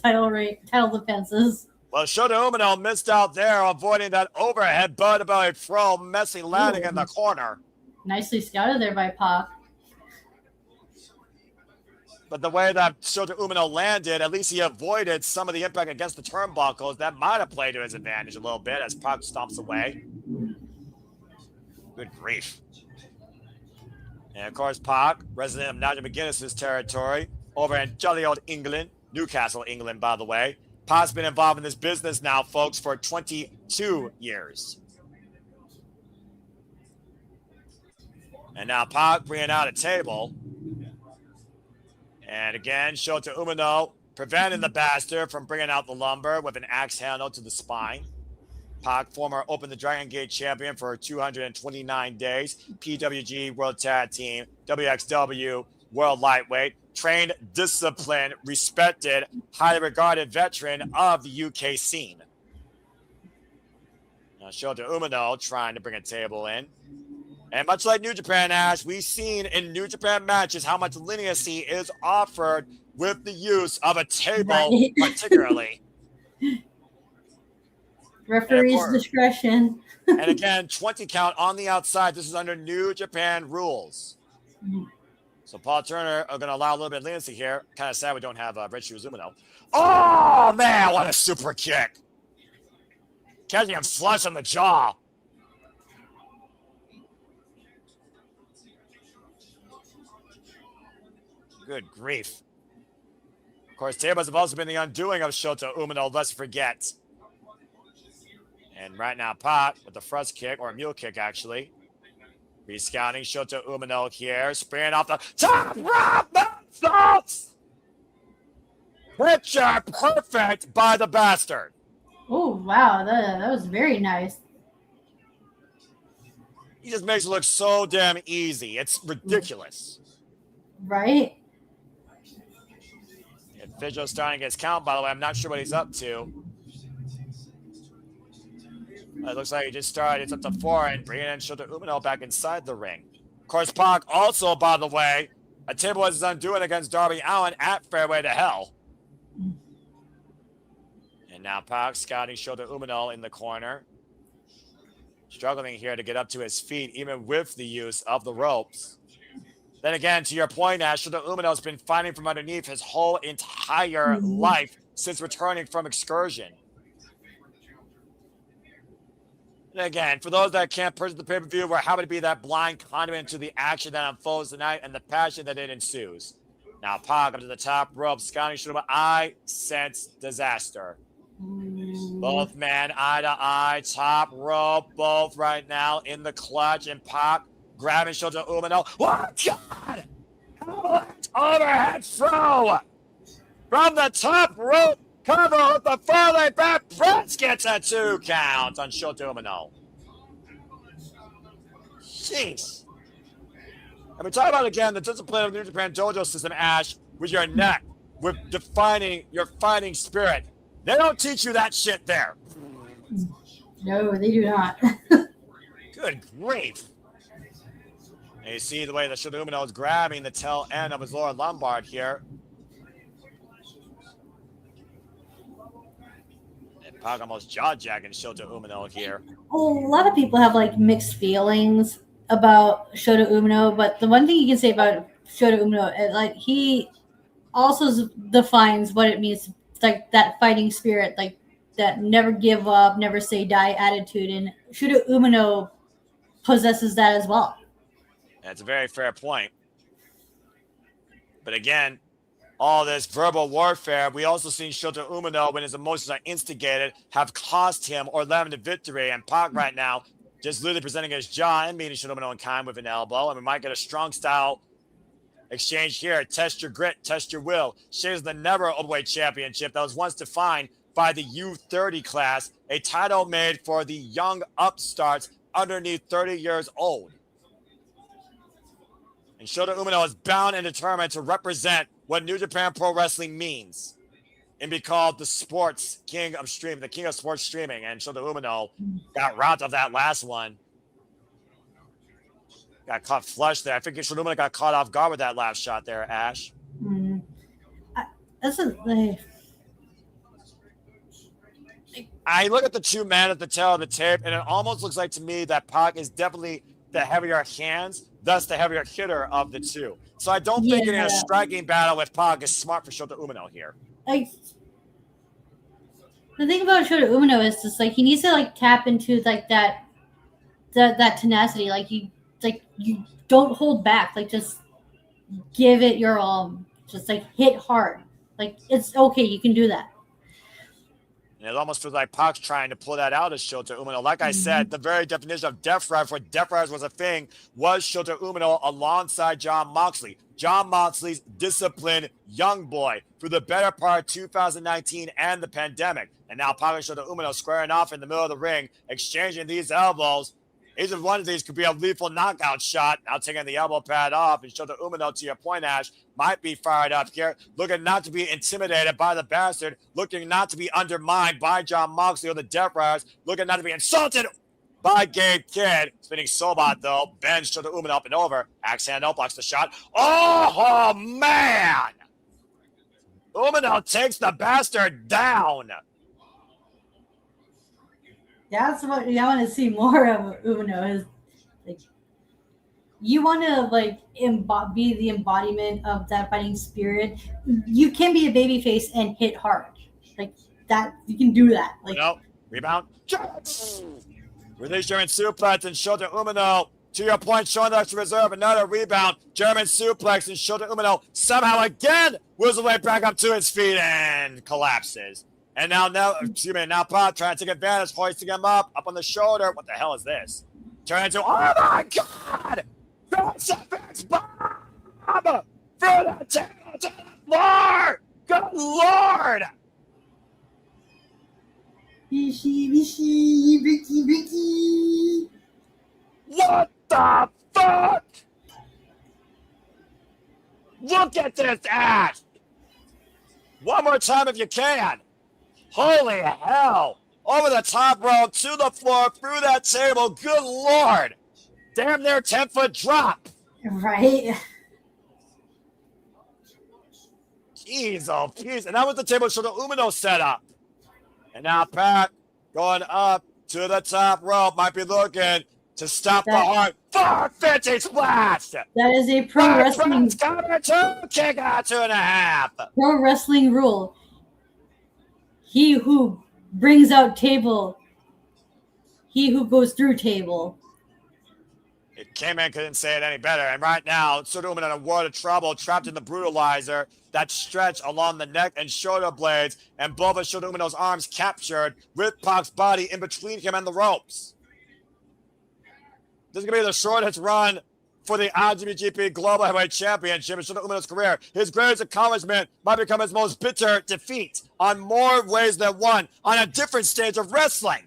title defenses. Well, Shota Umino missed out there, avoiding that overhead belly throw, messy landing in the corner. Nicely scouted there by Pac. But the way that Shota Umino landed, at least he avoided some of the impact against the turnbuckles. That might have played to his advantage a little bit as Pac stomps away. Good grief. And of course, Pac, resident of Nigel McGuinness's territory, over in jolly old England, Newcastle, England, by the way. Pac's been involved in this business now, folks, for 22 years. And now Pac bringing out a table. And again, Shota Umino preventing the Bastard from bringing out the lumber with an axe handle to the spine. Pac, former Open the Dragon Gate champion for 229 days, PWG World Tag Team, WXW World Lightweight, trained, disciplined, respected, highly regarded veteran of the UK scene. Now Shota Umino trying to bring a table in. And much like New Japan, Ash, we've seen in New Japan matches how much leniency is offered with the use of a table, particularly. Referee's discretion. And again, 20 count on the outside. This is under New Japan rules. Mm-hmm. So Paul Turner are going to allow a little bit of leniency here. Kind of sad we don't have Red Shoes Umino. Oh, man, what a super kick. Catching him flush on the jaw. Good grief. Of course, tables have also been the undoing of Shota Umino, let's forget. And right now, Pac with the thrust kick, or a mule kick, actually. Rescouting Shota Umino here, spraying off the top rope. Thoughts! Picture perfect by the Bastard. Oh, wow. That was very nice. He just makes it look so damn easy. It's ridiculous. Right? Fijo's starting his count, by the way. I'm not sure what he's up to. It looks like he just started. It's up to 4 and bringing in Shota Umino back inside the ring. Of course, Pac also, by the way, a table was his undoing against Darby Allin at Fairway to Hell. And now Pac scouting Shota Umino in the corner. Struggling here to get up to his feet, even with the use of the ropes. Then again, to your point, Ash, Shota Umino has been fighting from underneath his whole entire life since returning from excursion. And again, for those that can't purchase the pay-per-view, we're happy to be that blind condiment to the action that unfolds tonight and the passion that it ensues. Now Pac up to the top rope, scouting Shota. I sense disaster. Both men eye to eye, top rope, both right now in the clutch, and Pac grabbing Shota Umino. Oh, God! Helmet overhead throw! From the top rope, cover with the Finlay back press gets a 2 count on Shota Umino. Jeez. And we talk about, again, the discipline of the New Japan Dojo system, Ash, with your neck, with defining your fighting spirit. They don't teach you that shit there. No, they do not. Good grief. And you see the way that Shota Umino is grabbing the tail end of his lower lumbar here. And Pac almost jaw-jacking Shota Umino here. A lot of people have like mixed feelings about Shota Umino, but the one thing you can say about Shota Umino is like he also defines what it means, like that fighting spirit, like that never give up, never say die attitude, and Shota Umino possesses that as well. That's a very fair point. But again, all this verbal warfare, we also seen Shota Umino, when his emotions are instigated, have cost him or led him to victory. And Pac right now just literally presenting his jaw and meeting Shota Umino in kind with an elbow. And we might get a strong style exchange here. Test your grit, test your will. Shares the never openweight championship that was once defined by the U30 class, a title made for the young upstarts underneath 30 years old. And Shota Umino is bound and determined to represent what New Japan Pro Wrestling means and be called the sports king of streaming, the king of sports streaming. And Shota Umino got robbed of that last one. Got caught flush there. I think Shota Umino got caught off guard with that last shot there, Ash. I look at the two men at the tail of the tape, and it almost looks like to me that Pac is definitely the heavier hands, thus the heavier hitter of the two. So I don't think in a striking battle with Pac is smart for Shota Umino here. Like the thing about Shota Umino is just like he needs to like tap into like that tenacity. Like you don't hold back. Like just give it your all. Just like hit hard. Like it's okay. You can do that. And it almost feels like Pac's trying to pull that out of Shota Umino. Like I said, the very definition of Death Rise, where Death Rise was a thing, was Shota Umino alongside Jon Moxley. Jon Moxley's disciplined young boy through the better part of 2019 and the pandemic. And now Pac and Shota Umino squaring off in the middle of the ring, exchanging these elbows. Each one of these could be a lethal knockout shot. Now taking the elbow pad off, and Shota Umino, to your point, Ash, might be fired up here, looking not to be intimidated by the bastard, looking not to be undermined by Jon Moxley or the Death Riders, looking not to be insulted by Gabe Kidd. Spinning Sobot, though, bends Shota Umino up and over. Axe hand out, blocks the shot. Oh, man! Umino takes the bastard down. That's what I want to see more of Umino is like you want to like be the embodiment of that fighting spirit. You can be a babyface and hit hard like that. You can do that. Like rebound. Release German suplex and Shota Umino. To your point, showing the extra reserve. Another rebound. German suplex and Shota Umino somehow again wheels the way back up to his feet and collapses. And now Pac trying to take advantage, hoisting him up on the shoulder. What the hell is this? Turn into, oh my God! Crucifix bomb! Through the table to the floor! Good Lord! Ricky. What the fuck? Look at this, Ash. One more time if you can. Holy hell. Over the top rope, to the floor, through that table. Good Lord. Damn near 10-foot drop. Right. Jeez, oh, jeez. And that was the table Shota Umino set up. And now Pac going up to the top rope. Might be looking to stop the heart. 450 splash. That is a pro wrestling. Cover 2, kick out 2.5. Pro wrestling rule. He who brings out table, he who goes through table. It came in, couldn't say it any better. And right now, Shota Umino in a world of trouble, trapped in the brutalizer. That stretch along the neck and shoulder blades, and both of Shota Umino's arms captured with Pac's body in between him and the ropes. This is going to be the shortest run for the IWGP Global Heavyweight Championship in Shota Umino's career. His greatest accomplishment might become his most bitter defeat on more ways than one, on a different stage of wrestling.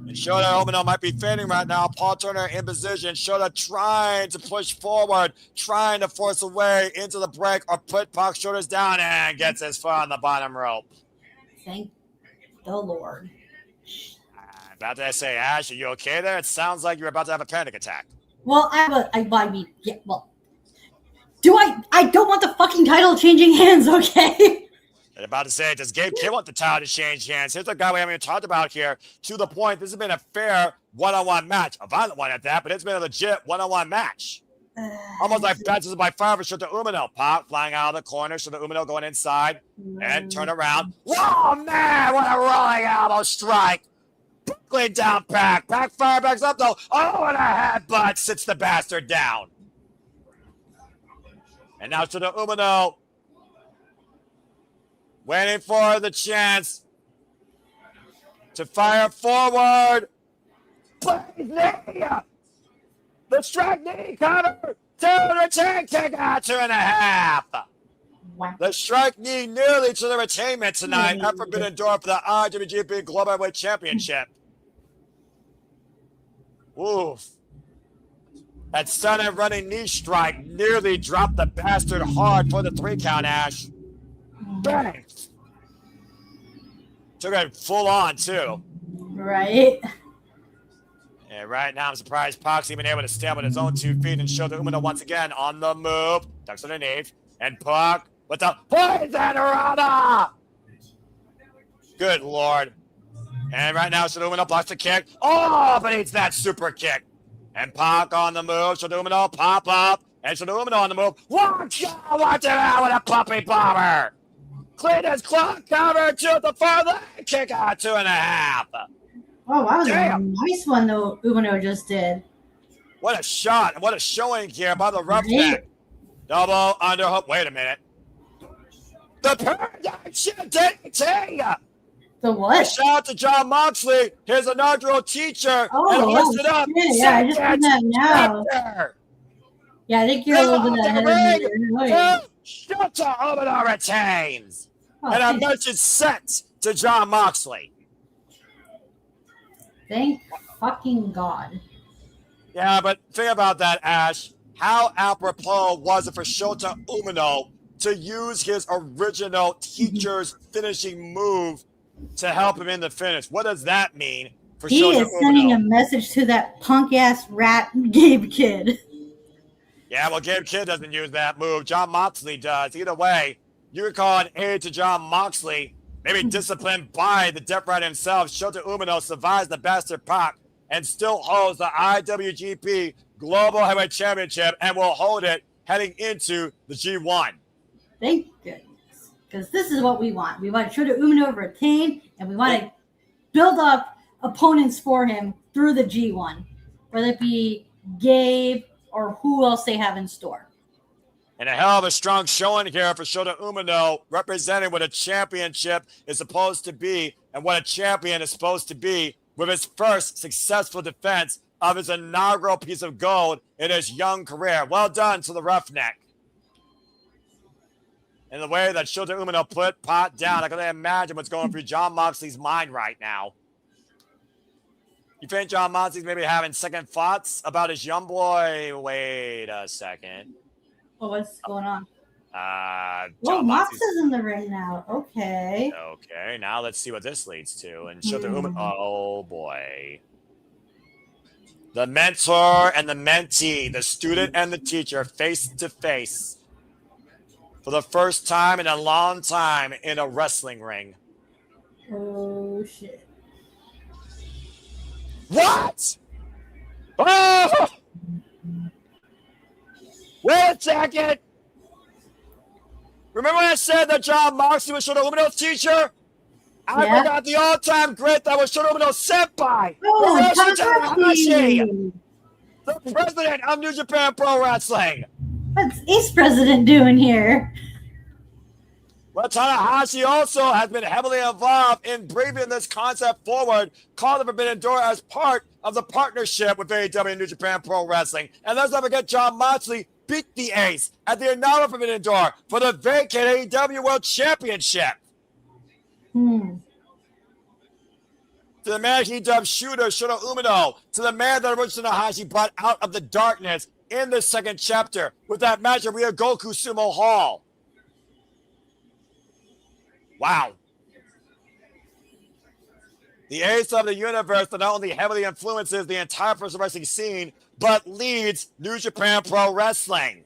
And Shota Umino might be fading right now. Paul Turner in position. Shota trying to push forward, trying to force a way into the break or put Pac's shoulders down, and gets his foot on the bottom rope. Thank the Lord. About to say, Ash, are you okay there? It sounds like you're about to have a panic attack. Well, I mean, yeah, well. I don't want the fucking title changing hands, okay? I'm about to say, does Gabe Kidd want the title to change hands? Here's a guy we haven't even talked about here. To the point, this has been a fair one-on-one match. A violent one at that, but it's been a legit one-on-one match. Almost like baptism by fire for Shota Umino. Pac flying out of the corner. Shota Umino going inside and turn around. Whoa, man, what a rolling elbow strike. Buckling down Pac. Pac fire backs up, though. Oh, and a headbutt sits the bastard down. And now Shota Umino waiting for the chance to fire forward. Blaze knee. The strike knee cover. To the retain kick out 2.5. Wow. The strike knee nearly to the retainment tonight. Unforbidden door for the IWGP Global Heavyweight Championship. Oof. That stunning running knee strike nearly dropped the bastard hard for the 3 count, Ash. Bang! Took it full on, too. Right. And right now, I'm surprised Pac's even able to stand with his own 2 feet and Shota Umino once again on the move. Ducks underneath. And Pac with the poison Dorada! Good Lord. And right now, Shota Umino blocks the kick. Oh, but eats that super kick. And Pac on the move. Shota Umino pop up. And Shota Umino on the move. Watch it out with a puppy bomber. Clean his clock cover to the far leg. Kick out 2.5. Oh, that was Damn. a nice one, though, Umino just did. What a shot. And what a showing here by the roughneck. Double underhook. Wait a minute. The paradigm shift DDT. The what? Shout out to John Moxley, his inaugural teacher. And lifted up. Yeah, I just heard that now. Yeah, I think you're a little bit ahead of me. Shota Umino retains. Oh, and a message sent to John Moxley. Thank fucking God. Yeah, but think about that, Ash. How apropos was it for Shota Umino to use his original teacher's finishing move to help him in the finish? What does that mean for He Shota is sending Umino? a message to that punk-ass rat Gabe Kidd. Yeah, well, Gabe Kidd doesn't use that move. John Moxley does. Either way, you could call an aid to John Moxley, maybe disciplined by the Death Rider himself. Shota Umino survives the bastard Pac and still holds the IWGP Global Heavyweight Championship and will hold it heading into the G1. Thank goodness. Because this is what we want. We want Shota Umino to retain, and we want to build up opponents for him through the G1, whether it be Gabe or who else they have in store. And a hell of a strong showing here for Shota Umino, representing what a championship is supposed to be and what a champion is supposed to be with his first successful defense of his inaugural piece of gold in his young career. Well done to the roughneck. And the way that Shota Umino put Pac down, I can only imagine what's going through John Moxley's mind right now. You think John Moxley's maybe having second thoughts about his young boy? Wait a second. Oh, what's going on? John Oh, Mox Moxley's- is in the ring now. Okay. Okay, now let's see what this leads to. And Shota Umino. Oh boy. The mentor and the mentee, the student and the teacher, face to face for the first time in a long time in a wrestling ring. Oh shit. What? Oh! Wait a second. Remember when I said that John Moxley was Shota Umino's teacher? I forgot the all-time great that was Shota Umino's senpai. Oh, Hiroshi Tanahashi, Tanahashi. the president of New Japan Pro Wrestling. What's East President doing here? Well, Tanahashi also has been heavily involved in bringing this concept forward, called the Forbidden Door as part of the partnership with AEW and New Japan Pro Wrestling. And let's not forget, John Moxley beat the Ace at the inaugural Forbidden Door for the vacant AEW World Championship. To the man he dubbed Shooter, Shota Umino, to the man that Hiroshi Tanahashi brought out of the darkness in the second chapter with that match at Ryogoku Sumo Hall. Wow. The ace of the universe that not only heavily influences the entire professional wrestling scene, but leads New Japan Pro Wrestling.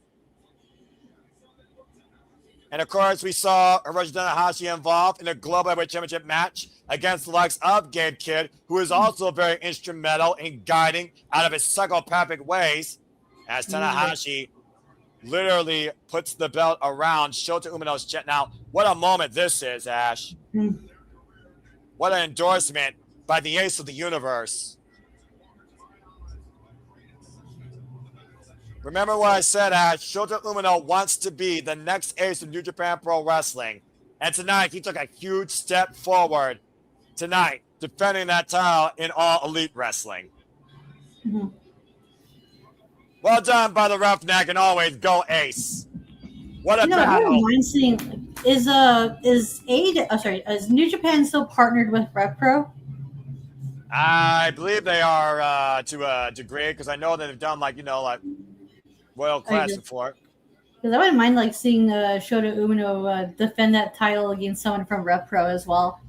And of course, we saw Hiroshi Tanahashi involved in a Global Heavyweight Championship match against the likes of Gabe Kidd, who is also very instrumental in guiding out of his psychopathic ways, as Tanahashi literally puts the belt around Shota Umino's chest. Now, what a moment this is, Ash. What an endorsement by the ace of the universe. Remember what I said, Ash. Shota Umino wants to be the next ace of New Japan Pro Wrestling. And tonight, he took a huge step forward tonight, defending that title in All Elite Wrestling. Well done by the Roughneck, and always go Ace. What a I battle. don't mind seeing is New Japan still partnered with RevPro? I believe they are to a degree, because I know that they've done like Royal Class before. Because I wouldn't mind seeing Shota Umino defend that title against someone from RevPro as well.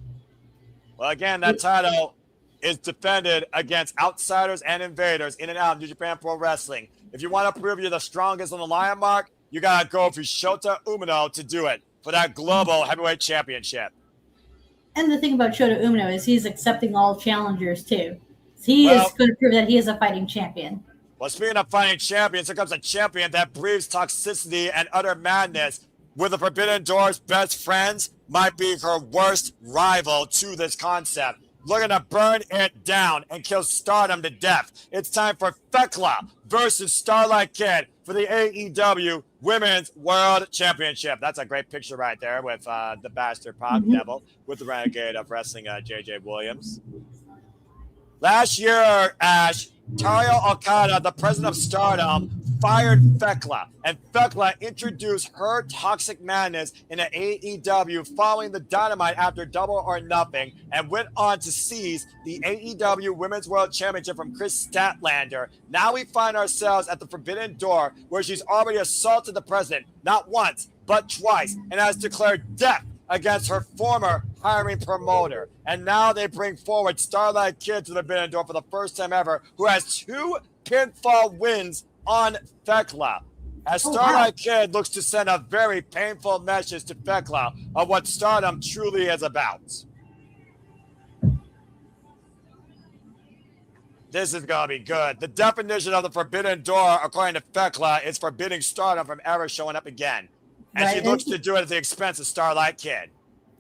Well, again, that title is defended against outsiders and invaders in and out of New Japan Pro Wrestling. If you want to prove you're the strongest on the lion mark, you got to go for Shota Umino to do it for that Global Heavyweight Championship. And the thing about Shota Umino is he's accepting all challengers too. He is going to prove that he is a fighting champion. Well, speaking of fighting champions, here comes a champion that breathes toxicity and utter madness. With the Forbidden Door's best friends, might be her worst rival to this concept. Looking to burn it down and kill Stardom to death. It's time for Thekla versus Starlight Kid for the AEW Women's World Championship. That's a great picture right there with the bastard Pop Devil with the renegade of wrestling, J.J. Williams. Last year, Ash, Tario Okada, the president of Stardom, fired Thekla, and Thekla introduced her toxic madness in the AEW following the Dynamite after Double or Nothing, and went on to seize the AEW Women's World Championship from Chris Statlander. Now we find ourselves at the Forbidden Door, where she's already assaulted the president, not once, but twice, and has declared death against her former hiring promoter. And now they bring forward Starlight Kid to the Forbidden Door for the first time ever, who has 2 pinfall wins on Thekla. As Starlight Kid looks to send a very painful message to Thekla of what Stardom truly is about. This is going to be good. The definition of the Forbidden Door, according to Thekla, is forbidding Stardom from ever showing up again. And she looks to do it at the expense of Starlight Kid.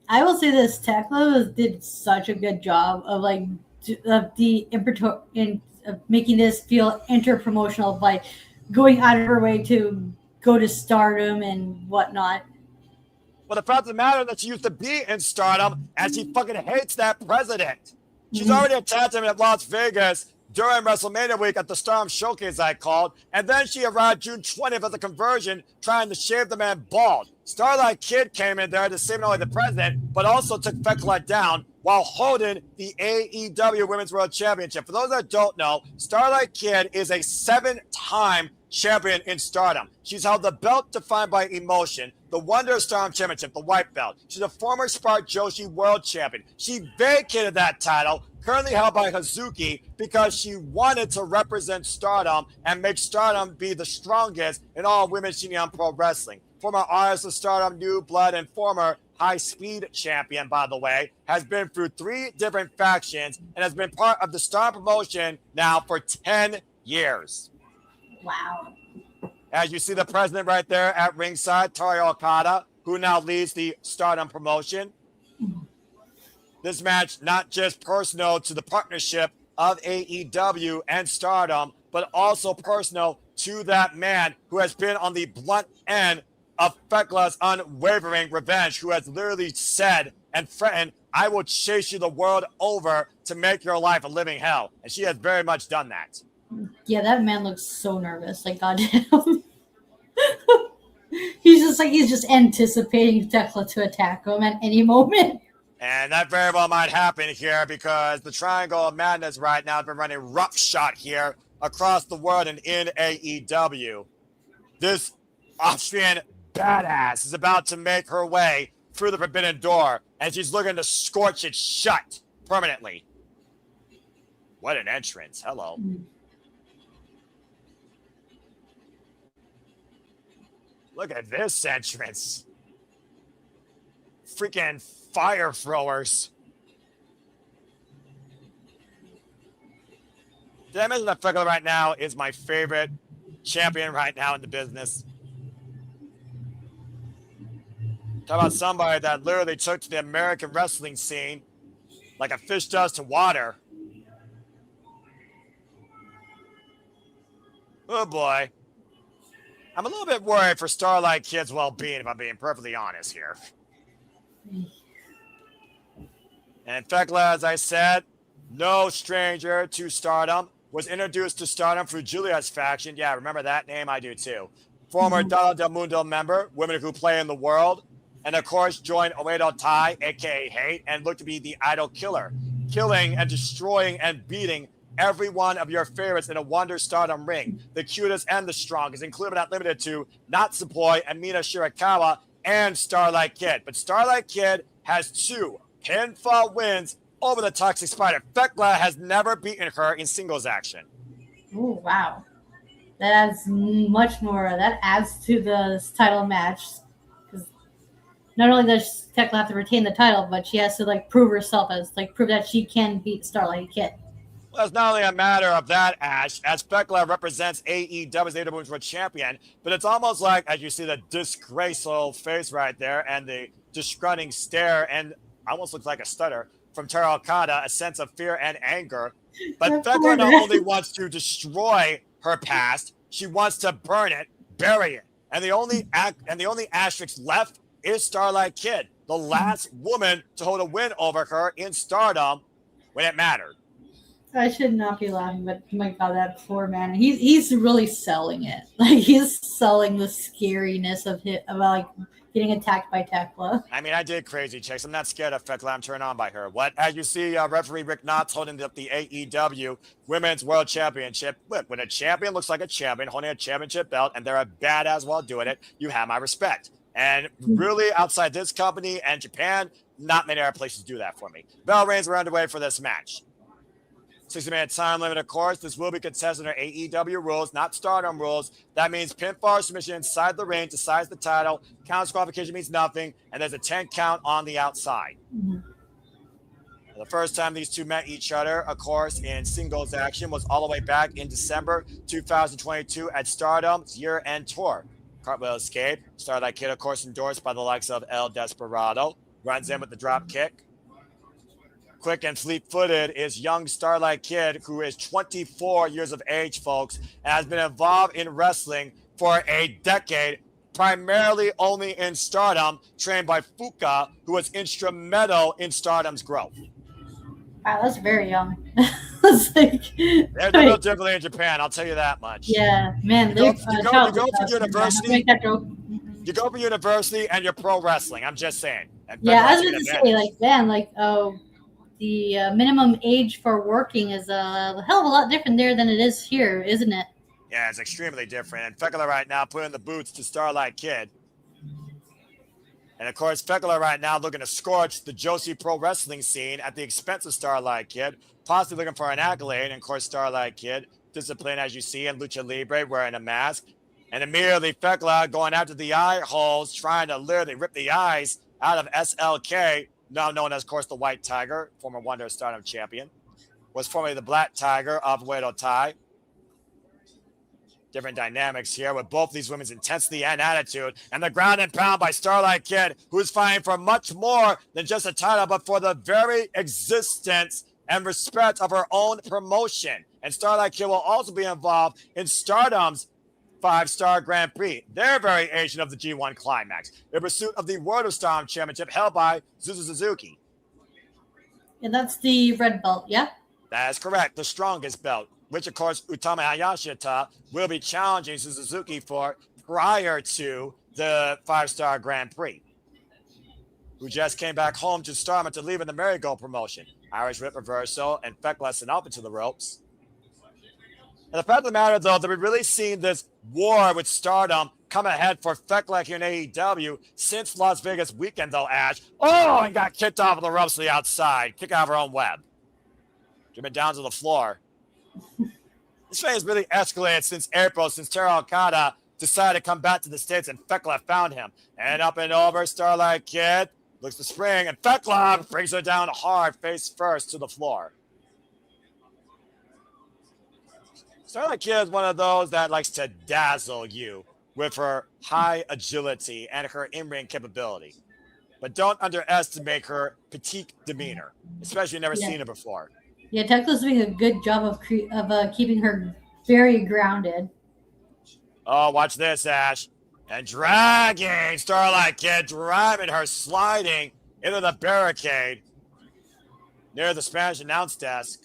I will say this: Thekla did such a good job of making this feel inter-promotional, by going out of her way to go to Stardom and whatnot. Well, the fact of the matter is that she used to be in Stardom, and she fucking hates that president. She's already attacked him at Las Vegas during WrestleMania week at the Stardom Showcase, I called, and then she arrived June 20th at the conversion trying to shave the man bald. Starlight Kid came in there to save not only the president, but also took Thekla down while holding the AEW Women's World Championship. For those that don't know, Starlight Kid is a 7-time champion in Stardom. She's held the belt defined by emotion, the Wonder Stardom Championship, the white belt. She's a former Spark Joshi World Champion. She vacated that title, currently held by Hazuki, because she wanted to represent Stardom and make Stardom be the strongest in all women's Shingon Pro Wrestling. Former artist of Stardom, New Blood, and former high-speed champion, by the way, has been through 3 different factions and has been part of the Stardom promotion now for 10 years. Wow. As you see the president right there at ringside, Toru Okada, who now leads the Stardom promotion. This match, not just personal to the partnership of AEW and Stardom, but also personal to that man who has been on the blunt end of Thekla's unwavering revenge, who has literally said and threatened, I will chase you the world over to make your life a living hell. And she has very much done that. Yeah, that man looks so nervous. Like, goddamn. he's just anticipating Thekla to attack him at any moment. And that very well might happen here because the Triangle of Madness right now has been running roughshod here across the world and in AEW. This Austrian badass is about to make her way through the Forbidden Door, and she's looking to scorch it shut permanently. What an entrance. Hello. Look at this entrance. Freaking fire throwers. Did I mention that Thekla right now is my favorite champion right now in the business? Talk about somebody that literally took to the American wrestling scene like a fish does to water. Oh boy. I'm a little bit worried for Starlight Kid's well-being, if I'm being perfectly honest here. And Thekla, as I said, no stranger to Stardom, was introduced to Stardom through Julia's faction. Yeah, remember that name? I do too. Former Donna Del Mundo member, Women Who Play in the World, and of course joined Oedo Tai, aka Hate, and looked to be the idol killer, killing and destroying and beating every one of your favorites in a Wonder Stardom ring, the cutest and the strongest, including but not limited to Natsupoi and Mina Shirakawa and Starlight Kid. But Starlight Kid has 2 pinfall wins over the Toxic Spider. Thekla has never beaten her in singles action. Oh, wow. That adds much more. That adds to the title match. Because not only does Thekla have to retain the title, but she has to prove herself prove that she can beat Starlight Kid. Well, it's not only a matter of that, Ash, as Thekla represents AEW's AEW Women's World Champion, but it's almost like, as you see the disgraceful face right there and the disgrunting stare, and almost looks like a stutter from Toru Okada, a sense of fear and anger. But Thekla not only wants to destroy her past, she wants to burn it, bury it. And the only asterisk left is Starlight Kid, the last woman to hold a win over her in Stardom when it mattered. I should not be laughing, but my God, that poor man. He's really selling it. He's selling the scariness of getting attacked by Thekla. I mean, I did crazy checks. I'm not scared of Thekla. I'm turned on by her. What? As you see, referee Rick Knotts holding up the AEW Women's World Championship. Look, when a champion looks like a champion holding a championship belt and they're a badass while doing it, you have my respect. And really, outside this company and Japan, not many other places do that for me. Bell rings are underway for this match. 60-minute time limit, of course. This will be contested under AEW rules, not Stardom rules. That means pinfall submission inside the ring to size the title. Count disqualification means nothing, and there's a 10 count on the outside. The first time these two met each other, of course, in singles action was all the way back in December 2022 at Stardom's year-end tour. Cartwheel escape. Starlight Kid, of course, endorsed by the likes of El Desperado. Runs in with the drop kick. Quick and fleet-footed is young Starlight Kid, who is 24 years of age, folks, and has been involved in wrestling for a decade, primarily only in Stardom, trained by Fuka, who was instrumental in Stardom's growth. Wow, that's very young. They're no differently in Japan, I'll tell you that much. Yeah, man. You go for university. You go for university and you're pro wrestling. I'm just saying. Yeah, I was going to say, the minimum age for working is a hell of a lot different there than it is here, isn't it? Yeah, it's extremely different. And Fekula right now putting the boots to Starlight Kid. And of course, Fekula right now looking to scorch the Joshi Pro Wrestling scene at the expense of Starlight Kid, possibly looking for an accolade. And of course, Starlight Kid, disciplined as you see in Lucha Libre, wearing a mask. And immediately Fekula going after the eye holes, trying to literally rip the eyes out of SLK, now known as, of course, the White Tiger, former Wonder Stardom champion. Was formerly the Black Tiger of Wedo Tai. Different dynamics here with both these women's intensity and attitude. And the ground and pound by Starlight Kid, who's fighting for much more than just a title, but for the very existence and respect of her own promotion. And Starlight Kid will also be involved in Stardom's 5-Star Grand Prix, their variation of the G1 Climax, in pursuit of the World of Stardom Championship held by Suzuki. And that's the red belt, yeah? That is correct, the strongest belt, which of course Utama Hayashita will be challenging Suzuki for prior to the 5-Star Grand Prix, who just came back home to Stardom to leave in the Marigold promotion. Irish Whip Reversal and Fekula sent up into the ropes. And the fact of the matter, though, that we've really seen this war with Stardom come ahead for Fekula here in AEW since Las Vegas weekend, though, Ash. Oh, and got kicked off of the ropes to the outside. Kick out of her own web. Driven down to the floor. This thing has really escalated since April, since Taro Okada decided to come back to the States and Fekula found him. And up and over, Starlight Kid looks to spring, and Fekula brings her down hard, face first, to the floor. Starlight Kid is one of those that likes to dazzle you with her high agility and her in-ring capability. But don't underestimate her petite demeanor, especially if you've never seen her before. Yeah, Tekla's doing a good job of keeping her very grounded. Oh, watch this, Ash. And dragging Starlight Kid, driving her, sliding into the barricade near the Spanish announce desk.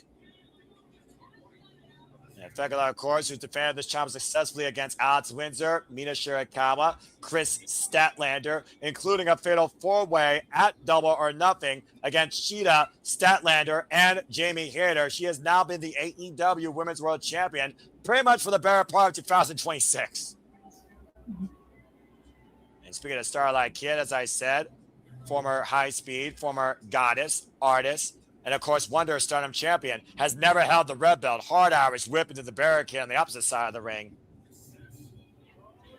And Fekula, of course, who's defended this champion successfully against Alex Windsor, Mina Shirakawa, Chris Statlander, including a fatal four-way at Double or Nothing against Sheeta, Statlander, and Jamie Hayter. She has now been the AEW Women's World Champion pretty much for the better part of 2026. And speaking of Starlight Kid, as I said, former high speed, former goddess, artist, and of course, Wonder Stardom champion, has never held the red belt. Hard Irish whip into the barricade on the opposite side of the ring.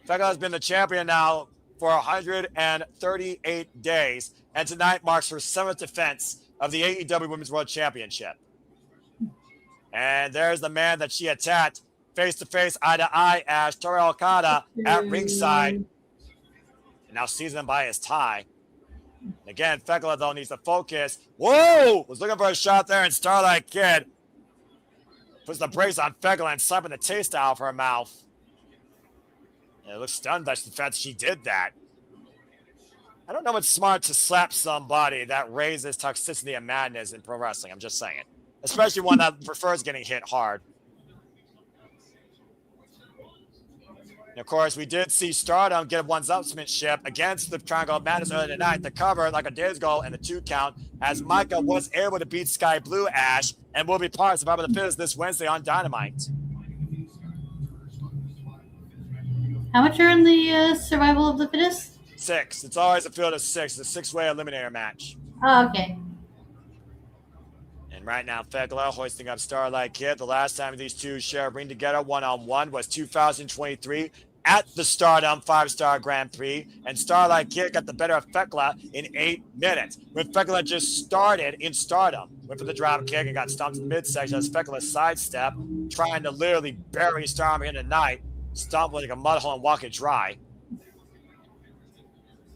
Fekula has been the champion now for 138 days, and tonight marks her 7th defense of the AEW Women's World Championship. And there's the man that she attacked face-to-face, eye-to-eye, Ash, Taro Okada at ringside. And now seizing him by his tie. Again, Fekula, though, needs to focus. Whoa! Was looking for a shot there, and Starlight Kid puts the brakes on Fekula and slapping the taste out of her mouth. And it looks stunned by the fact she did that. I don't know if it's smart to slap somebody that raises toxicity and madness in pro wrestling. I'm just saying. Especially one that prefers getting hit hard. And of course, we did see Stardom get a one-upsmanship against the Triangle of Madness earlier tonight. The cover, like a day's ago, and the 2 count, as Maika was able to beat Skye Blue, Ash, and will be part of Survivor the Fittest this Wednesday on Dynamite. How much are in the Survival of the Fittest? 6. It's always a field of 6. It's a 6-way eliminator match. Oh, okay. And right now, Fekula hoisting up Starlight Kid. The last time these two shared a ring together one-on-one was 2023 at the Stardom 5-Star Grand Prix. And Starlight Kid got the better of Fekula in 8 minutes. When Fekula just started in Stardom, went for the drop kick and got stomped in the midsection as Fekula sidestep, trying to literally bury Stardom in the night, stumbling like a mud hole and walk it dry.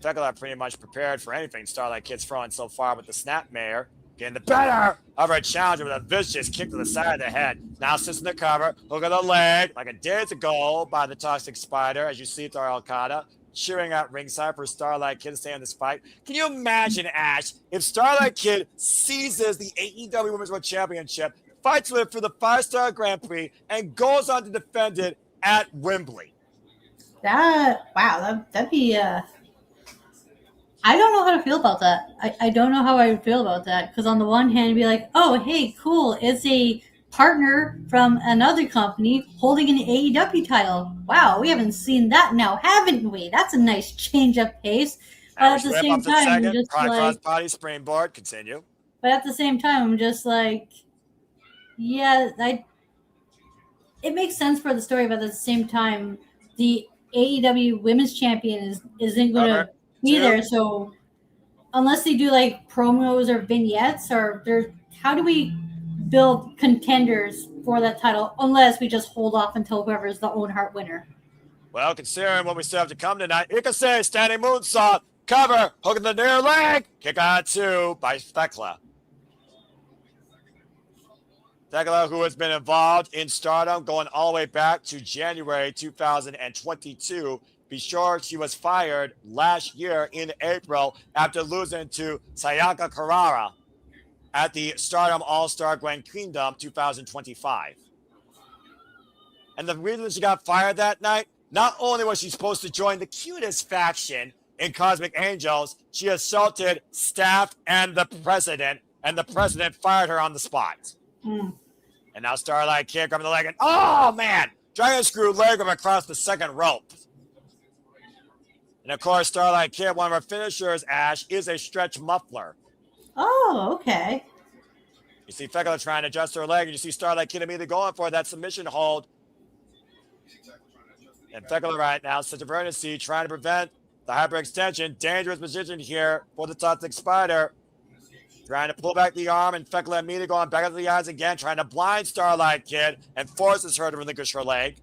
Fekula pretty much prepared for anything Starlight Kid's throwing so far with the Snapmare. Getting the better of her challenger with a vicious kick to the side of the head. Now sits in the cover, hook of the leg, like a days ago by the Toxic Spider, as you see Taro Okada cheering at ringside for Starlight Kid to stay in this fight. Can you imagine, Ash, if Starlight Kid seizes the AEW Women's World Championship, fights with it for the 5-Star Grand Prix, and goes on to defend it at Wembley? That'd be I don't know how to feel about that. I don't know how I would feel about that. Because on the one hand, it'd be like, oh, hey, cool. It's a partner from another company holding an AEW title. Wow, we haven't seen that now, haven't we? That's a nice change of pace. But at the same time, I'm just like, body springboard. Continue. But at the same time, I'm just like, yeah, it makes sense for the story, but at the same time, the AEW Women's Champion isn't going to be there. So unless they do like promos or vignettes, how do we build contenders for that title unless we just hold off until whoever's the Owen Hart winner? Well, considering what we still have to come tonight, Ikase standing moonsault, cover, hooking the near leg, kick out 2 by Thekla. Thekla, who has been involved in Stardom going all the way back to January 2022. Be sure she was fired last year in April after losing to Sayaka Carrara at the Stardom All-Star Grand Kingdom 2025. And the reason she got fired that night, not only was she supposed to join the cutest faction in Cosmic Angels, she assaulted staff and the president fired her on the spot. And now Starlight Kid grabbing the leg and, oh man, dragon screw leg across the second rope. And of course, Starlight Kid, one of her finishers, Ash, is a stretch muffler. Oh, okay. You see Thekla trying to adjust her leg, and you see Starlight Kid immediately going for that submission hold. And Thekla right now, such a emergency, trying to prevent the hyperextension. Dangerous position here for the Toxic Spider. Trying to pull back the arm, and Thekla immediately going back into the eyes again, trying to blind Starlight Kid and forces her to relinquish her leg.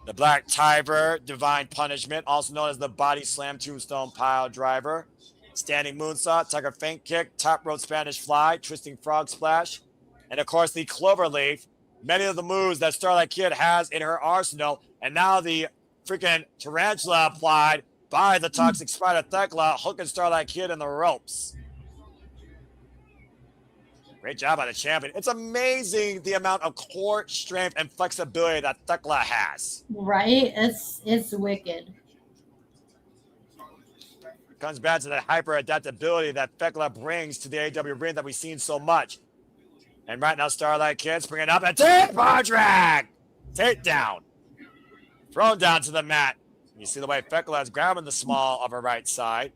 The Black Tiger, Divine Punishment, also known as the Body Slam Tombstone Pile Driver. Standing Moonsault, Tiger Feint Kick, Top Rope Spanish Fly, Twisting Frog Splash. And of course, the Cloverleaf. Many of the moves that Starlight Kid has in her arsenal. And now the freaking Tarantula applied by the Toxic Spider Thekla, hooking Starlight Kid in the ropes. Great job by the champion. It's amazing the amount of core strength and flexibility that Thekla has. Right? It's wicked. It comes back to that hyper adaptability that Thekla brings to the AEW ring that we've seen so much. And right now, Starlight Kid's bringing up a tape drag. Takedown. Thrown down to the mat. You see the way Thekla is grabbing the small of her right side.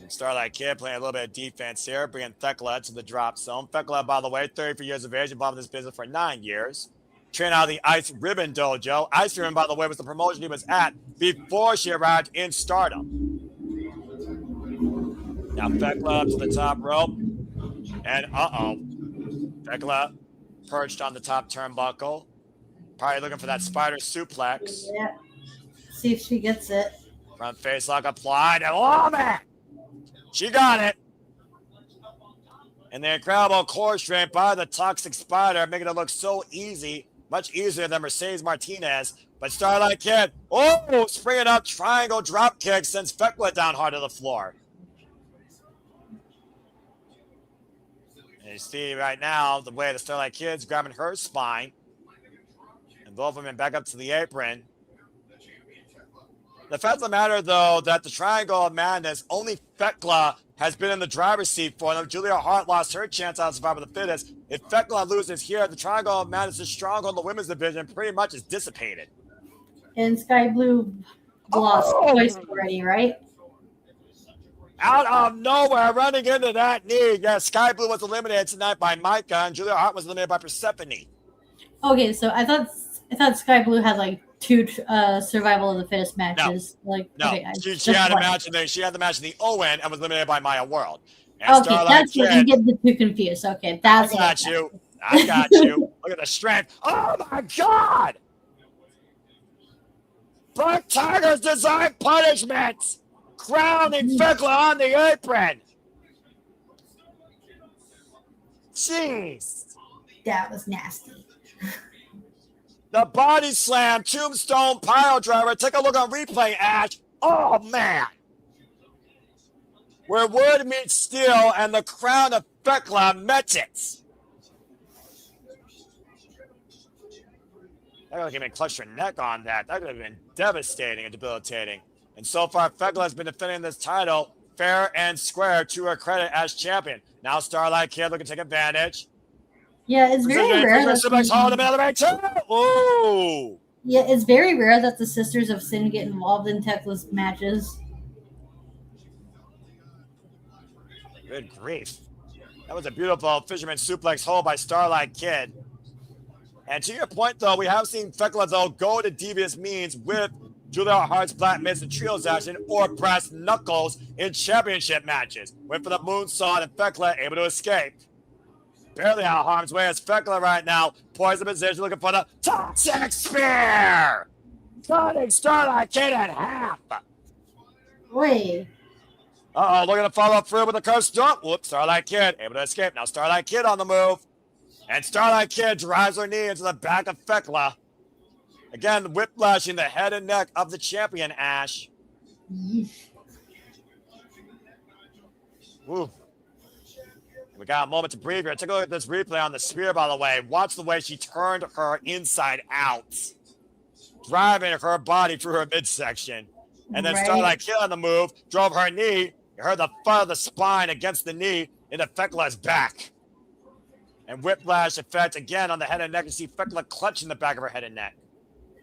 Starlight Kid playing a little bit of defense here, bringing Thekla to the drop zone. Thekla, by the way, 33 years of age, involved in this business for 9 years. Trained out of the Ice Ribbon Dojo. Ice Ribbon, by the way, was the promotion he was at before she arrived in Stardom. Now Thekla up to the top rope. And Thekla perched on the top turnbuckle. Probably looking for that spider suplex. Yeah. See if she gets it. Front face lock applied. And oh, man! She got it. And the incredible core strength by the Toxic Spider, making it look so easy. Much easier than Mercedes Martinez. But Starlight Kid, springing up triangle drop kick sends Thekla down hard to the floor. And you see right now the way the Starlight Kid's grabbing her spine. And both of them back up to the apron. The fact of the matter, though, that the Triangle of Madness, only Thekla has been in the driver's seat for them. Julia Hart lost her chance out of Survivor the Fittest. If Thekla loses here, the Triangle of Madness is strong on the women's division, pretty much is dissipated. And Sky Blue lost twice already, right? Out of nowhere, running into that knee. Yeah, Skye Blue was eliminated tonight by Maika, and Julia Hart was eliminated by Persephone. Okay, so I thought Sky Blue had like 2 survival of the fittest matches. She had a match, and then she had the match in the Owen and was eliminated by Maya World. And okay, that's what you get the 2 confused. Okay, that's I got you. Look at the strength. Oh my God! Black Tiger's Design Punishment, crowning Thekla on the apron. Jeez, that was nasty. The body slam, tombstone pile driver. Take a look on replay, Ash. Oh, man. Where wood meets steel and the crown of Thekla met it. That could have even clutched her neck on that. That could have been devastating and debilitating. And so far, Thekla has been defending this title fair and square to her credit as champion. Now Starlight Kid looking to take advantage. Yeah, it's very rare. Ooh. Yeah, it's very rare that the Sisters of Sin get involved in Tekla's matches. Good grief. That was a beautiful fisherman suplex hold by Starlight Kid. And to your point, though, we have seen Thekla, though, go to devious means with Julia Hart's Black Miss and Trios action or Brass Knuckles in championship matches. Went for the moonsault and Thekla able to escape. Barely out of harm's way as Thekla right now poised the position looking for the Toxic Spear. Cutting Starlight Kid in half. Wait. Uh-oh, looking to follow through with the curse jump. Whoops, Starlight Kid able to escape. Now Starlight Kid on the move. And Starlight Kid drives her knee into the back of Thekla. Again, whiplashing the head and neck of the champion, Ash. Woo. We got a moment to breathe here. Take a look at this replay on the spear, by the way. Watch the way she turned her inside out, driving her body through her midsection. And then Starlight Kid on the move, drove her knee. You heard the thud of the spine against the knee into Thekla's back. And whiplash effect again on the head and neck. You see Thekla clutching the back of her head and neck.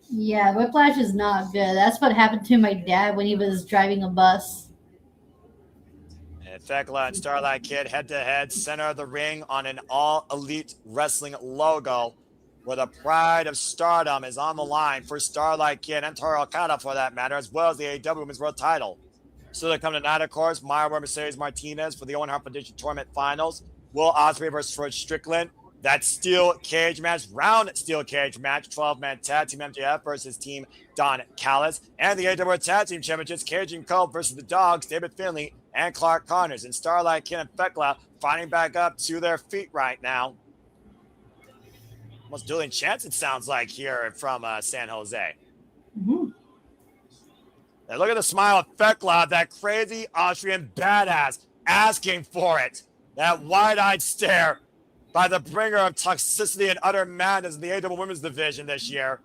Yeah, whiplash is not good. That's what happened to my dad when he was driving a bus. And Thekla and Starlight Kid head-to-head, center of the ring on an all-elite wrestling logo where the pride of stardom is on the line for Starlight Kid and Toru Okada, for that matter, as well as the AEW Women's World title. So they come tonight, of course, Mayra Mercedes Martinez for the Owen Hart Foundation Tournament Finals. Will Ospreay versus George Strickland. That steel cage match, round steel cage match, 12-man tag team MJF versus Team Don Callis. And the AEW Tag Team Championships, Cage and Cole versus the Dogs, David Finlay and Clark Connors. And Starlight Kid and Thekla fighting back up to their feet right now. Almost dueling chants, it sounds like, here from San Jose. Mm-hmm. And look at the smile of Thekla, that crazy Austrian badass, asking for it. That wide-eyed stare by the bringer of toxicity and utter madness in the AEW Women's Division this year.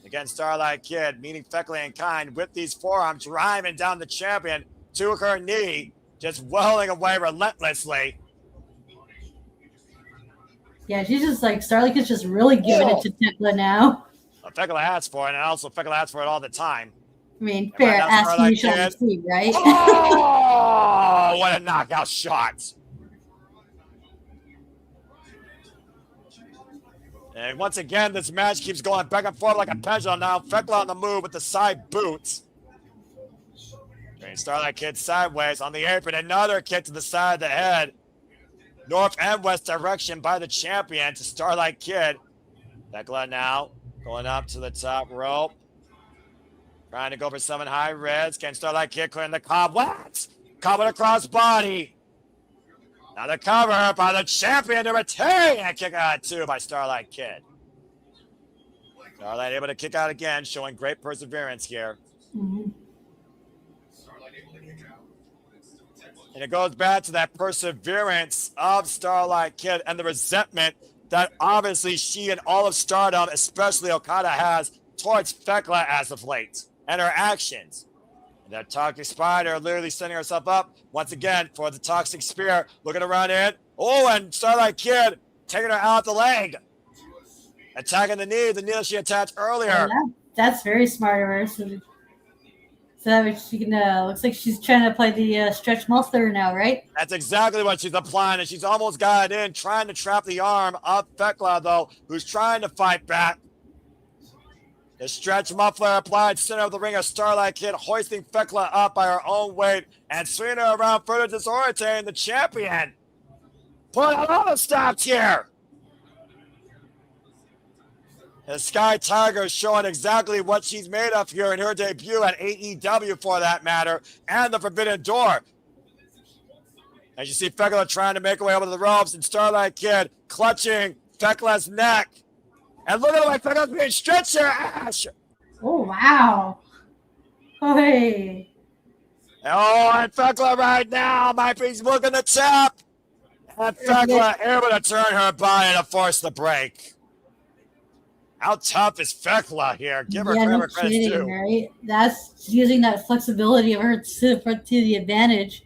Again, Starlight Kid meeting Thekla in kind with these forearms, driving down the champion to her knee, just welling away relentlessly. Yeah, she's just like, Starlight Kid's just really giving it to Thekla now. Well, Thekla asks for it, and also Thekla asks for it all the time. I mean, fair, asking you shall receive, right? Oh, what a knockout shot. And once again, this match keeps going back and forth like a pendulum now. Thekla on the move with the side boots. Starlight Kid sideways on the apron. Another kick to the side of the head. North and west direction by the champion to Starlight Kid. Thekla now going up to the top rope. Trying to go for 7 high reds. Can Starlight Kid clearing the cobwebs? Cover across body. Now the cover by the champion to retain. And kick out 2 by Starlight Kid. Starlight able to kick out again, showing great perseverance here. Mm-hmm. And it goes back to that perseverance of Starlight Kid and the resentment that obviously she and all of Stardom, especially Okada, has towards Thekla as of late and her actions. And that Toxic Spider literally setting herself up once again for the Toxic Spear, looking around it. Oh, and Starlight Kid taking her out the leg. Attacking the knee that she attached earlier. Yeah, that's very smart of her. So that way she can, looks like she's trying to play the stretch muffler now, right? That's exactly what she's applying, and she's almost got it in, trying to trap the arm of Thekla, though, who's trying to fight back. The stretch muffler applied center of the ring of Starlight Kid, hoisting Thekla up by her own weight and swinging her around, further disorientating the champion. Put out all the stops here. The Skye Tiger showing exactly what she's made of here in her debut at AEW, for that matter, and the Forbidden Door. As you see Thekla trying to make her way over the ropes, and Starlight Kid clutching Thekla's neck. And look at the way Thekla's being stretched here, Ash. Oh, wow. Hey. Oh, and Thekla right now might be looking to tap. And Thekla able to turn her body to force the break. How tough is Fekla here? Give her Yeah, no credit kidding, too. right? That's using that flexibility of her to the advantage.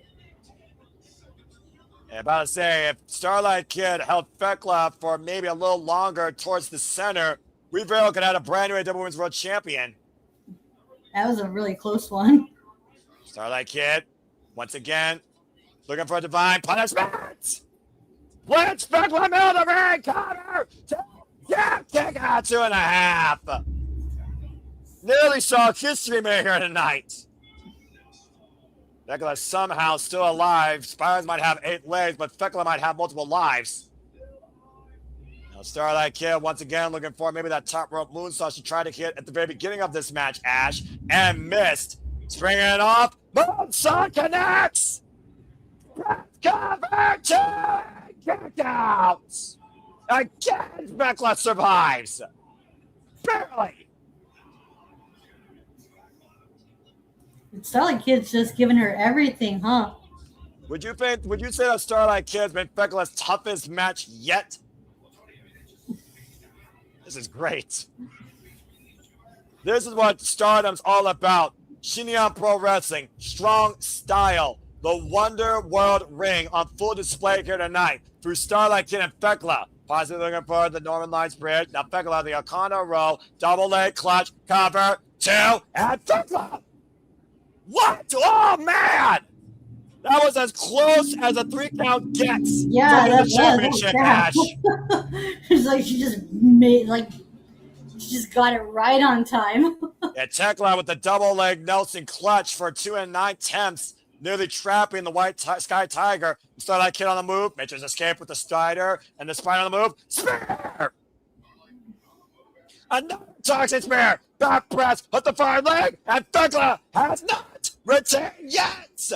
About to say, if Starlight Kid held Fekla for maybe a little longer towards the center, we very well could have had a brand new AEW Women's World Champion. That was a really close one. Starlight Kid, once again, looking for a divine punishment. Blitz Fekla, middle of the ring, cover, kick out 2.5. Nearly saw history made here tonight. Fekla somehow still alive. Spires might have 8 legs, but Fekla might have multiple lives. Now Starlight Kid once again looking for maybe that top rope moonsault she tried to hit at the very beginning of this match, Ash, and missed. Springing it off. Moonsault connects. Cover 2. Kick out. Again, Fekla survives. Barely. Starlight Kid's just giving her everything, huh? Would you say that Starlight Kid's been Fekla's toughest match yet? This is great. This is what Stardom's all about. Shinyan Pro Wrestling, strong style. The Wonder World Ring on full display here tonight through Starlight Kid and Fekla. Possibly looking for the Northern Lights Bridge. Now Fekla, the Okada roll, double leg clutch, cover, 2, and Fekla. What? Oh, man! That was as close as a 3 count gets. Yeah, the championship match. It's like she just got it right on time. Yeah, Tekla with the double leg Nelson clutch for 2 9/10, nearly trapping the white Skye Tiger. Starlight Kid on the move. Mitchell's escape with the Strider and the Spider on the move. Spear! Another toxic spear. Back press, hit the far leg, and Fekla has not retained yet.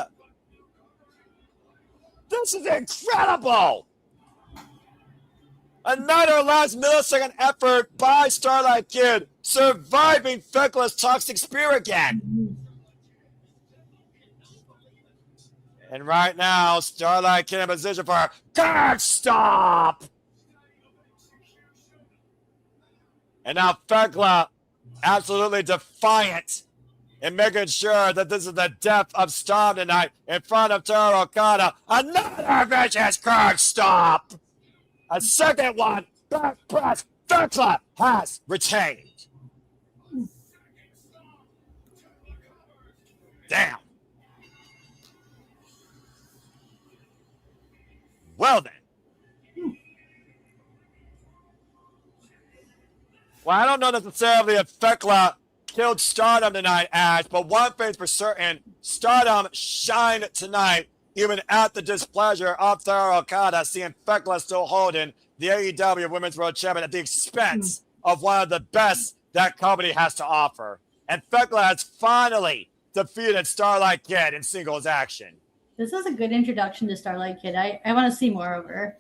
This is incredible. Another last millisecond effort by Starlight Kid, surviving Fekla's toxic spear again. And right now, Starlight Kid in position for a guard stop. And now Fekla absolutely defiant in making sure that this is the death of Storm tonight in front of Toru Okada. Another vicious guard stop. A second one, back press, Fekla has retained. Damn. Well then. Well, I don't know necessarily if Fekla killed Stardom tonight, Ash, but one thing's for certain, Stardom shined tonight, even at the displeasure of Toru Okada, seeing Fekla still holding the AEW Women's World Champion at the expense of one of the best that company has to offer. And Fekla has finally defeated Starlight Kid in singles action. This is a good introduction to Starlight Kid. I want to see more of her.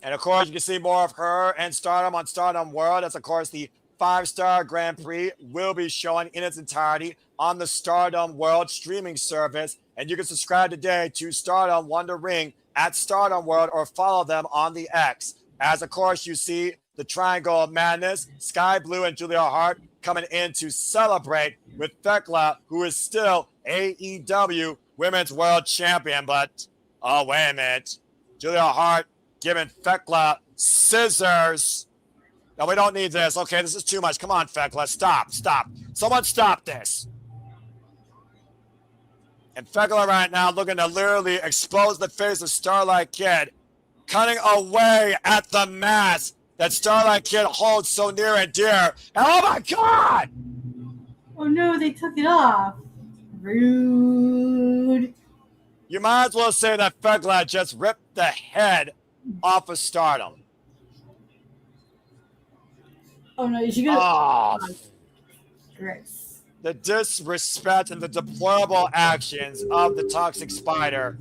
And of course, you can see more of her and Stardom on Stardom World. That's, of course, the 5-star Grand Prix will be showing in its entirety on the Stardom World streaming service. And you can subscribe today to Stardom Wonder Ring at Stardom World or follow them on the X. As, of course, you see the Triangle of Madness, Skye Blue and Julia Hart coming in to celebrate with Fekla, who is still AEW Women's World Champion. But, oh, wait a minute. Julia Hart giving Fekla scissors. No, we don't need this. Okay, this is too much. Come on, Fekla. Stop. Someone stop this. And Fekla right now looking to literally expose the face of Starlight Kid, cutting away at the mask that Starlight Kid holds so near and dear. And oh my God! Oh no, they took it off. Rude. You might as well say that Fekla just ripped the head off of Stardom. Oh no, is she gonna? Oh, Gross. the disrespect and the deplorable actions of the Toxic Spider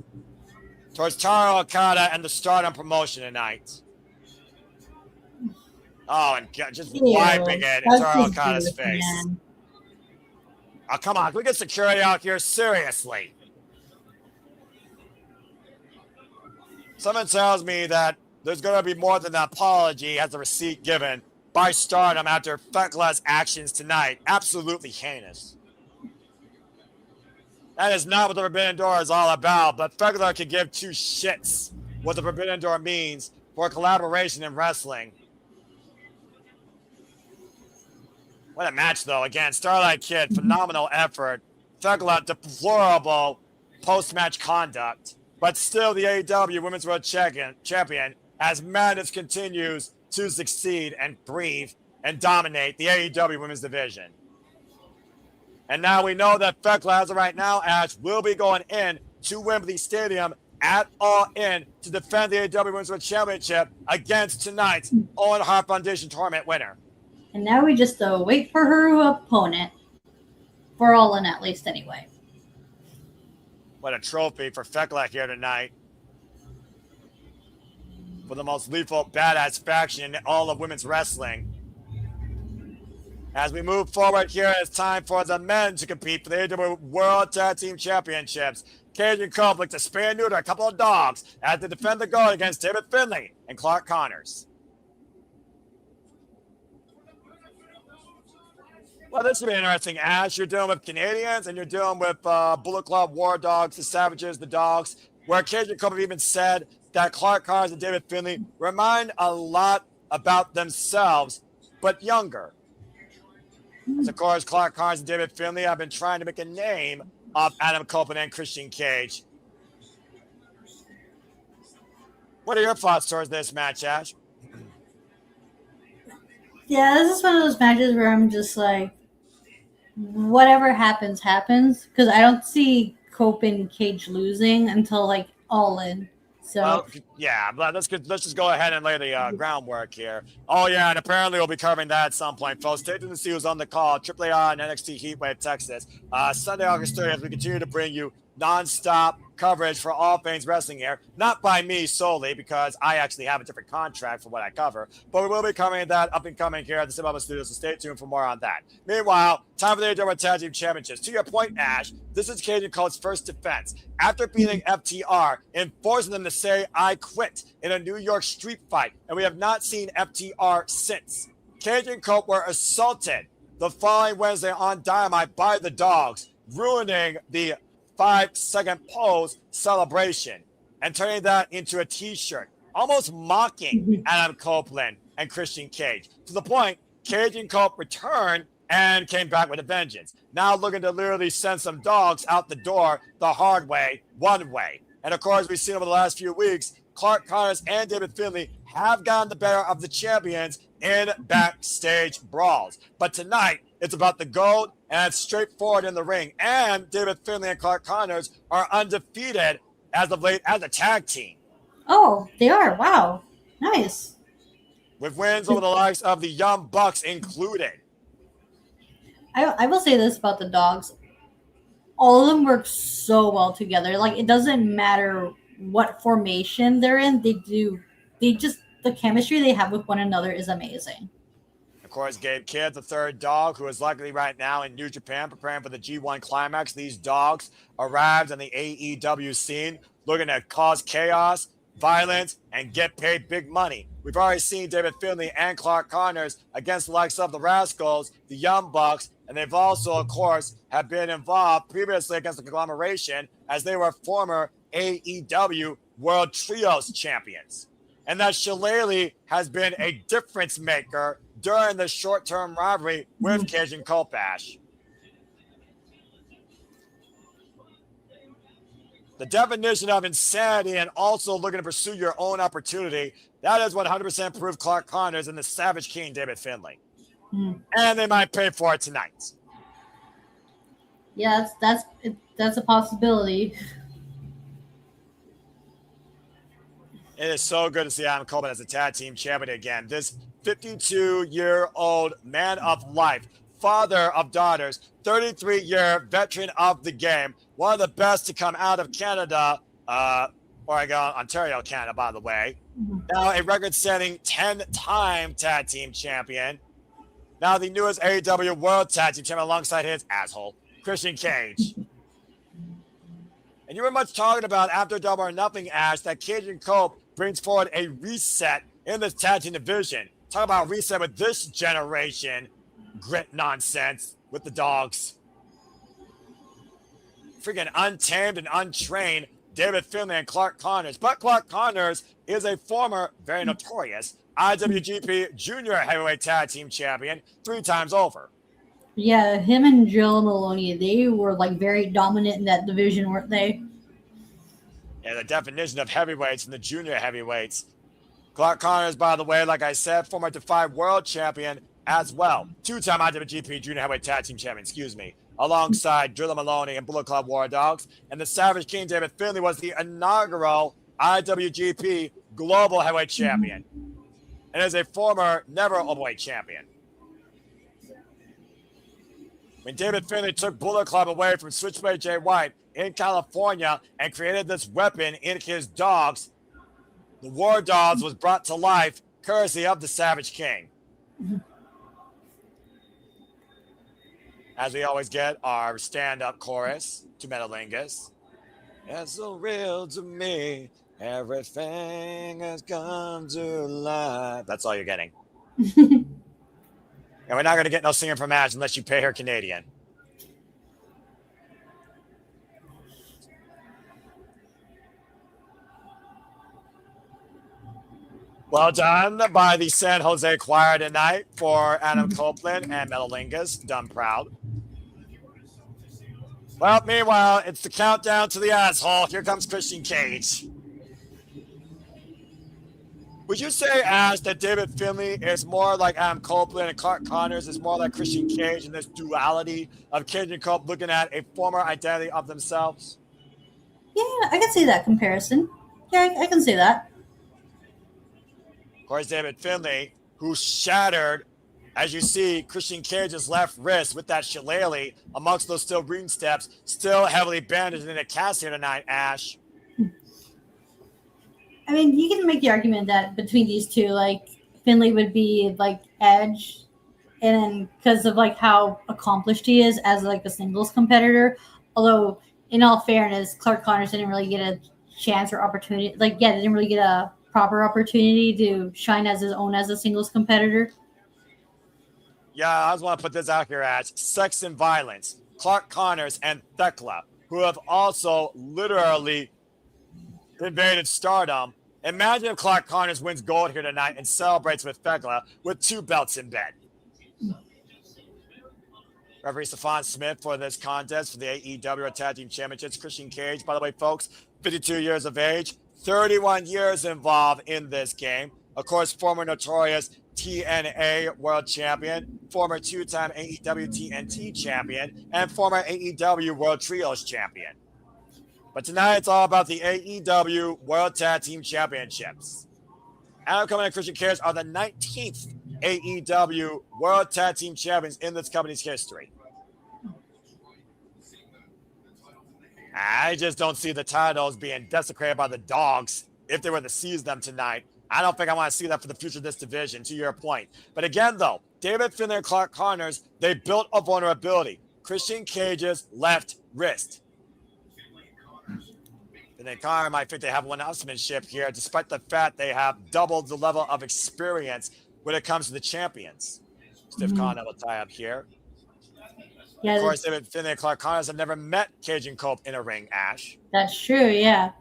towards Toru Okada and the Stardom promotion tonight. Oh, and just wiping it in Toru Okada's face. Man. Oh, come on. Can we get security out here? Seriously. Someone tells me that there's going to be more than an apology as a receipt given by Stardom after Fecla's actions tonight. Absolutely heinous. That is not what the Forbidden Door is all about, but Fecla can give two shits what the Forbidden Door means for collaboration in wrestling. What a match, though. Again, Starlight Kid, phenomenal effort. Fecla, deplorable post-match conduct. But still the AEW Women's World Champion as Madness continues to succeed and breathe and dominate the AEW Women's Division. And now we know that Fecla, as of right now, Ash, will be going in to Wembley Stadium at All In to defend the AEW Women's World Championship against tonight's Owen Hart Foundation tournament winner. And now we just wait for her opponent. For All In, at least, anyway. What a trophy for Fecla here tonight. For the most lethal, badass faction in all of women's wrestling. As we move forward here, it's time for the men to compete for the AEW World Tag Team Championships. Cajun Cope looks to spay and neuter a couple of dogs as they defend the gold against David Finlay and Clark Connors. Well, this should be interesting, Ash. You're dealing with Canadians and you're dealing with Bullet Club, War Dogs, the Savages, the Dogs, where Cajun Cope have even said that Clark Connors and David Finlay remind a lot about themselves, but younger. As of course, Clark Connors and David Finlay have been trying to make a name of Adam Copeland and Christian Cage. What are your thoughts towards this match, Ash? Yeah, this is one of those matches where I'm just like, whatever happens, happens. Because I don't see Cope and Cage losing until like All In. So well, yeah, let's just go ahead and lay the groundwork here. Oh yeah, and apparently we'll be covering that at some point, folks. Stay tuned to see who's on the call. AAA and NXT Heatwave Texas. Sunday, August 30th, we continue to bring you non-stop coverage for all things wrestling here. Not by me solely, because I actually have a different contract for what I cover, but we will be covering that up and coming here at the CMLL Studios, so stay tuned for more on that. Meanwhile, time for the AEW Tag Team Championships. To your point, Ash, this is Cajun Cope's first defense after beating FTR and forcing them to say, I quit in a New York street fight, and we have not seen FTR since. Cajun Cope were assaulted the following Wednesday on Dynamite by the Dogs, ruining the 5-second pose celebration and turning that into a t-shirt, almost mocking Adam Copeland and Christian Cage, to the point Cage and Cope returned and came back with a vengeance. Now looking to literally send some dogs out the door the hard way, one way. And of course, we've seen over the last few weeks, Clark Connors and David Finlay have gotten the better of the champions in backstage brawls. But tonight, it's about the gold, and it's straightforward in the ring. And David Finlay and Clark Connors are undefeated as of late as a tag team. Oh, they are. Wow. Nice. With wins over the likes of the Young Bucks included. I will say this about the Dogs. All of them work so well together. Like, it doesn't matter what formation they're in. The chemistry they have with one another is amazing. Of course, Gabe Kidd, the third dog, who is likely right now in New Japan preparing for the G1 Climax. These dogs arrived on the AEW scene looking to cause chaos, violence, and get paid big money. We've already seen David Finlay and Clark Connors against the likes of the Rascals, the Young Bucks, and they've also, of course, have been involved previously against the conglomeration as they were former AEW World Trios champions. And that Shillelagh has been a difference maker during the short-term rivalry with Cajun Cope, Ash. The definition of insanity and also looking to pursue your own opportunity, that is 100% proof Clark Connors and the Savage King, David Finlay. And they might pay for it tonight. Yeah, that's a possibility. It is so good to see Adam Copeland as a tag team champion again. This 52-year-old man of life, father of daughters, 33-year veteran of the game, one of the best to come out of Canada, Ontario, Canada, by the way. Now a record-setting 10-time tag team champion. Now the newest AEW World Tag Team Champion alongside his asshole, Christian Cage. And you were much talking about after Double or Nothing, Ash, that Cajun Cope brings forward a reset in the tag team division. Talk about reset with this generation. Grit nonsense with the dogs. Freaking untamed and untrained David Finlay and Clark Connors. But Clark Connors is a former, very notorious IWGP Junior Heavyweight Tag Team Champion 3 times over. Yeah, him and Jill Maloney, they were like very dominant in that division, weren't they? Yeah, the definition of heavyweights and the junior heavyweights. Clark Connors, by the way, like I said, former Defy World Champion as well. 2-time IWGP Junior Heavyweight Tag Team Champion, alongside Jill Maloney and Bullet Club War Dogs. And the Savage King, David Finlay, was the inaugural IWGP Global Heavyweight Champion. And is a former never overweight champion. When David Finlay took Bullet Club away from Switchblade Jay White in California and created this weapon in his dogs, the War Dogs was brought to life courtesy of the Savage King. As we always get our stand-up chorus to Metalingus. It's so real to me. Everything has come to life. That's all you're getting. And we're not going to get no singing from Ash unless you pay her Canadian. Well done by the San Jose Choir tonight for Adam Copeland and Metalingus. Done proud. Well, meanwhile, it's the countdown to the asshole. Here comes Christian Cage. Would you say, Ash, that David Finlay is more like Adam Copeland and Clark Connors is more like Christian Cage in this duality of Cage and Cope looking at a former identity of themselves? Yeah, I can see that comparison. Yeah, I can see that. Of course, David Finlay, who shattered, as you see, Christian Cage's left wrist with that shillelagh amongst those steel green steps, still heavily bandaged in a cast here tonight, Ash. I mean, you can make the argument that between these two, like, Finlay would be, like, Edge, and then because of, like, how accomplished he is as, like, a singles competitor, although, in all fairness, Clark Connors didn't really get a chance or opportunity, like, yeah, they didn't really get a proper opportunity to shine as his own as a singles competitor. Yeah, I just want to put this out here, Ash. Sex and Violence, Clark Connors and Thekla, who have also literally invaded stardom. Imagine if Clark Connors wins gold here tonight and celebrates with Thekla with 2 belts in bed. Referee Stefan Smith for this contest for the AEW Tag Team Championships. Christian Cage, by the way, folks, 52 years of age, 31 years involved in this game. Of course, former notorious TNA World Champion, former 2-time AEW TNT Champion, and former AEW World Trios Champion. But tonight, it's all about the AEW World Tag Team Championships. Adam Cole and Christian Cage are the 19th AEW World Tag Team Champions in this company's history. I just don't see the titles being desecrated by the dogs if they were to seize them tonight. I don't think I want to see that for the future of this division, to your point. But again, though, David Finlay and Clark Connors, they built a vulnerability. Christian Cage's left wrist. And then Connor might think they have one-upsmanship here, despite the fact they have doubled the level of experience when it comes to the champions. Stiff Con double tie up here. Yeah, of course, David Finlay and Clark Connors have never met Cage and Cope in a ring, Ash. That's true, yeah.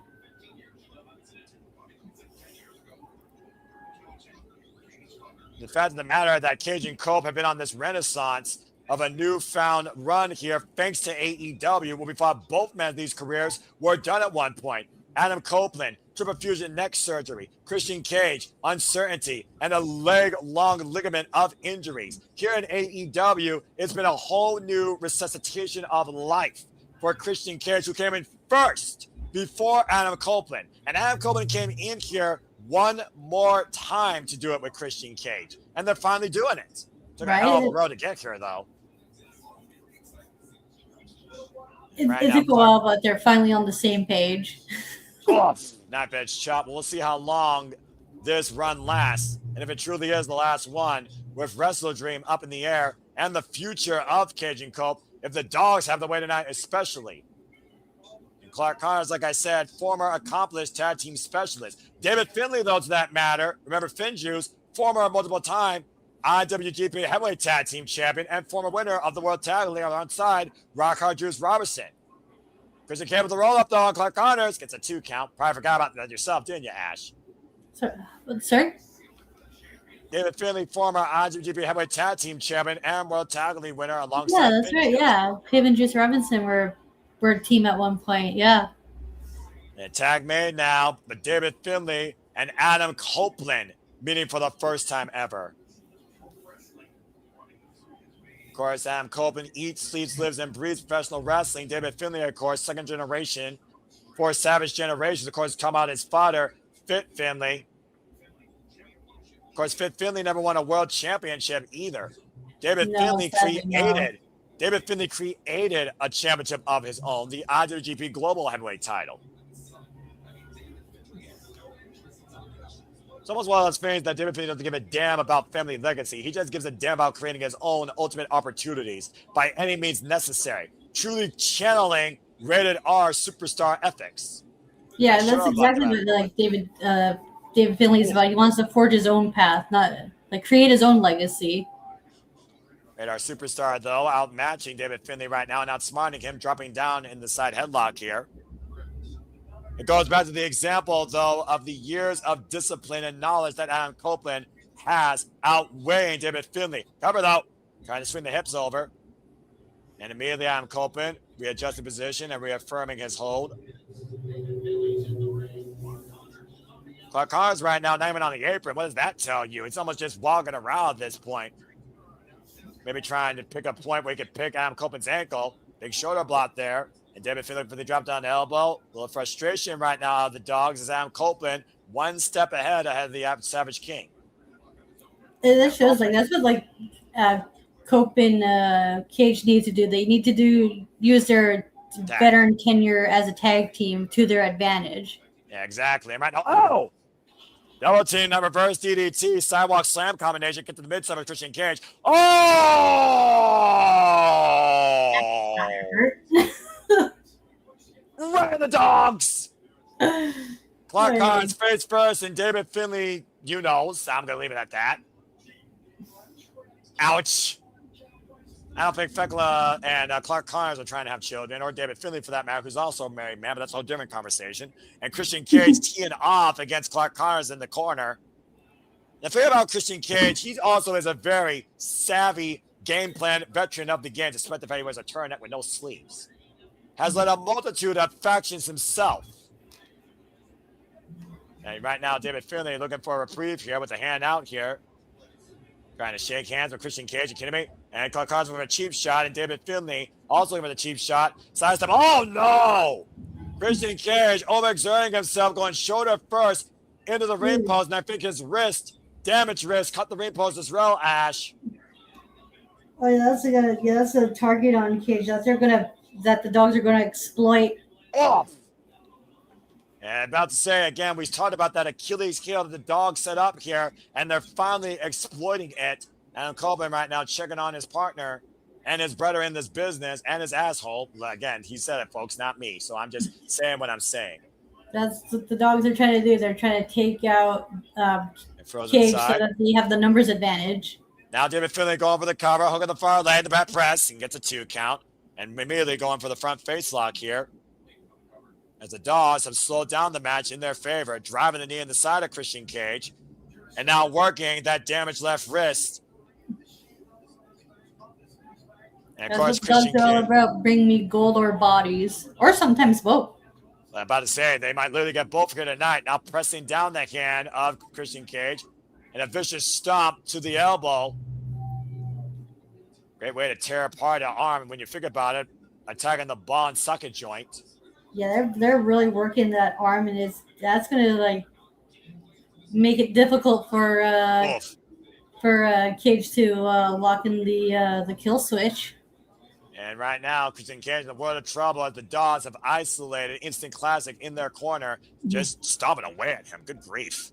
The fact of the matter that Cage and Cope have been on this renaissance of a newfound run here, thanks to AEW, where we thought both men of these careers were done at one point. Adam Copeland, triple fusion neck surgery. Christian Cage, uncertainty, and a leg-long ligament of injuries. Here in AEW, it's been a whole new resuscitation of life for Christian Cage, who came in first before Adam Copeland. And Adam Copeland came in here one more time to do it with Christian Cage. And they're finally doing it. Took a hell of a road to get here, though. It took a while, but they're finally on the same page. Not bad chop. We'll see how long this run lasts. And if it truly is the last one, with Wrestle Dream up in the air and the future of Cage and Cope, if the dogs have the way tonight, especially. And Clark Connors, like I said, former accomplished tag team specialist. David Finlay, though, to that matter, remember Finjuice, former multiple-time IWGP Heavyweight Tag Team Champion and former winner of the World Tag League alongside Rockhard Juice Robertson. Christian Cage with the roll-up though on Clark Connors gets a 2 count. Probably forgot about that yourself, didn't you, Ash? Sorry? David Finlay, former IWGP Heavyweight Tag Team Champion and World Tag League winner alongside. Yeah, that's right. Yeah, him and Juice Robinson were a team at one point. Yeah. And tag made now, but David Finlay and Adam Copeland meeting for the first time ever. Of course, Adam Copeland eats, sleeps, lives, and breathes professional wrestling. David Finlay, of course, second generation, 4 Savage generations. Of course, come out his father, Fit Finlay. Of course, Fit Finlay never won a world championship either. David Finlay created a championship of his own, the IWGP Global Heavyweight title. It's almost one of those things that David Finlay doesn't give a damn about family legacy. He just gives a damn about creating his own ultimate opportunities by any means necessary, truly channeling rated R superstar ethics. Yeah, that's exactly what like David Finlay's about. He wants to forge his own path, not like create his own legacy. And our superstar, though, outmatching David Finlay right now and outsmarting him, dropping down in the side headlock here. It goes back to the example, though, of the years of discipline and knowledge that Adam Copeland has outweighing David Finlay. Cover, though, trying to swing the hips over. And immediately Adam Copeland readjusting position and reaffirming his hold. Clark Connors right now, not even on the apron. What does that tell you? It's almost just walking around at this point. Maybe trying to pick a point where he could pick Adam Copeland's ankle. Big shoulder block there. And David Finlay for the drop down elbow. A little frustration right now out of the dogs as Adam Copeland one step ahead of the Savage King. That shows like that's what like Copeland Cage needs to do. They need to use their veteran tenure as a tag team to their advantage. Yeah, exactly. And right now, oh! Double team, that reverse DDT, sidewalk slam combination, get to the midside of Christian Cage. Oh! Right in the dogs! Clark Connors face first, and David Finlay, you know, so I'm going to leave it at that. Ouch. I don't think Fekla and Clark Connors are trying to have children, or David Finlay for that matter, who's also a married man, but that's a whole different conversation. And Christian Cage teeing off against Clark Connors in the corner. The thing about Christian Cage, he also is a very savvy game plan veteran of the game, despite the fact he wears a turtleneck with no sleeves. Has led a multitude of factions himself. And right now, David Finlay looking for a reprieve here with a hand out here. Trying to shake hands with Christian Cage, you kidding me? And Clark Connors with a cheap shot, and David Finlay also with a cheap shot. Sidestep. Oh no! Christian Cage overexerting himself, going shoulder first into the ring post, and I think his wrist, damaged wrist, cut the ring post as well, Ash. Oh, yeah, that's a target on Cage. That the dogs are gonna exploit. Off. And about to say again, we talked about that Achilles heel that the dog set up here, and they're finally exploiting it. Adam Copeland right now checking on his partner and his brother in this business and his asshole. Again, he said it, folks, not me. So I'm just saying what I'm saying. That's what the dogs are trying to do. They're trying to take out Cage so that they have the numbers advantage. Now David Finlay going for the cover, hook on the far leg, the back press, and gets a 2 count. And immediately going for the front face lock here. As the dogs have slowed down the match in their favor, driving the knee in the side of Christian Cage, and now working that damaged left wrist. And of course, Christian Cage. All about bring me gold or bodies, or sometimes both. I'm about to say they might literally get both here tonight. Now pressing down the hand of Christian Cage, and a vicious stomp to the elbow. Great way to tear apart an arm when you think about it, attacking the ball and socket joint. Yeah, they're really working that arm, and that's gonna like make it difficult for Cage to lock in the kill switch. And right now, Christian Cage in the world of trouble as the dogs have isolated Instant Classic in their corner, just stomping away at him. Good grief.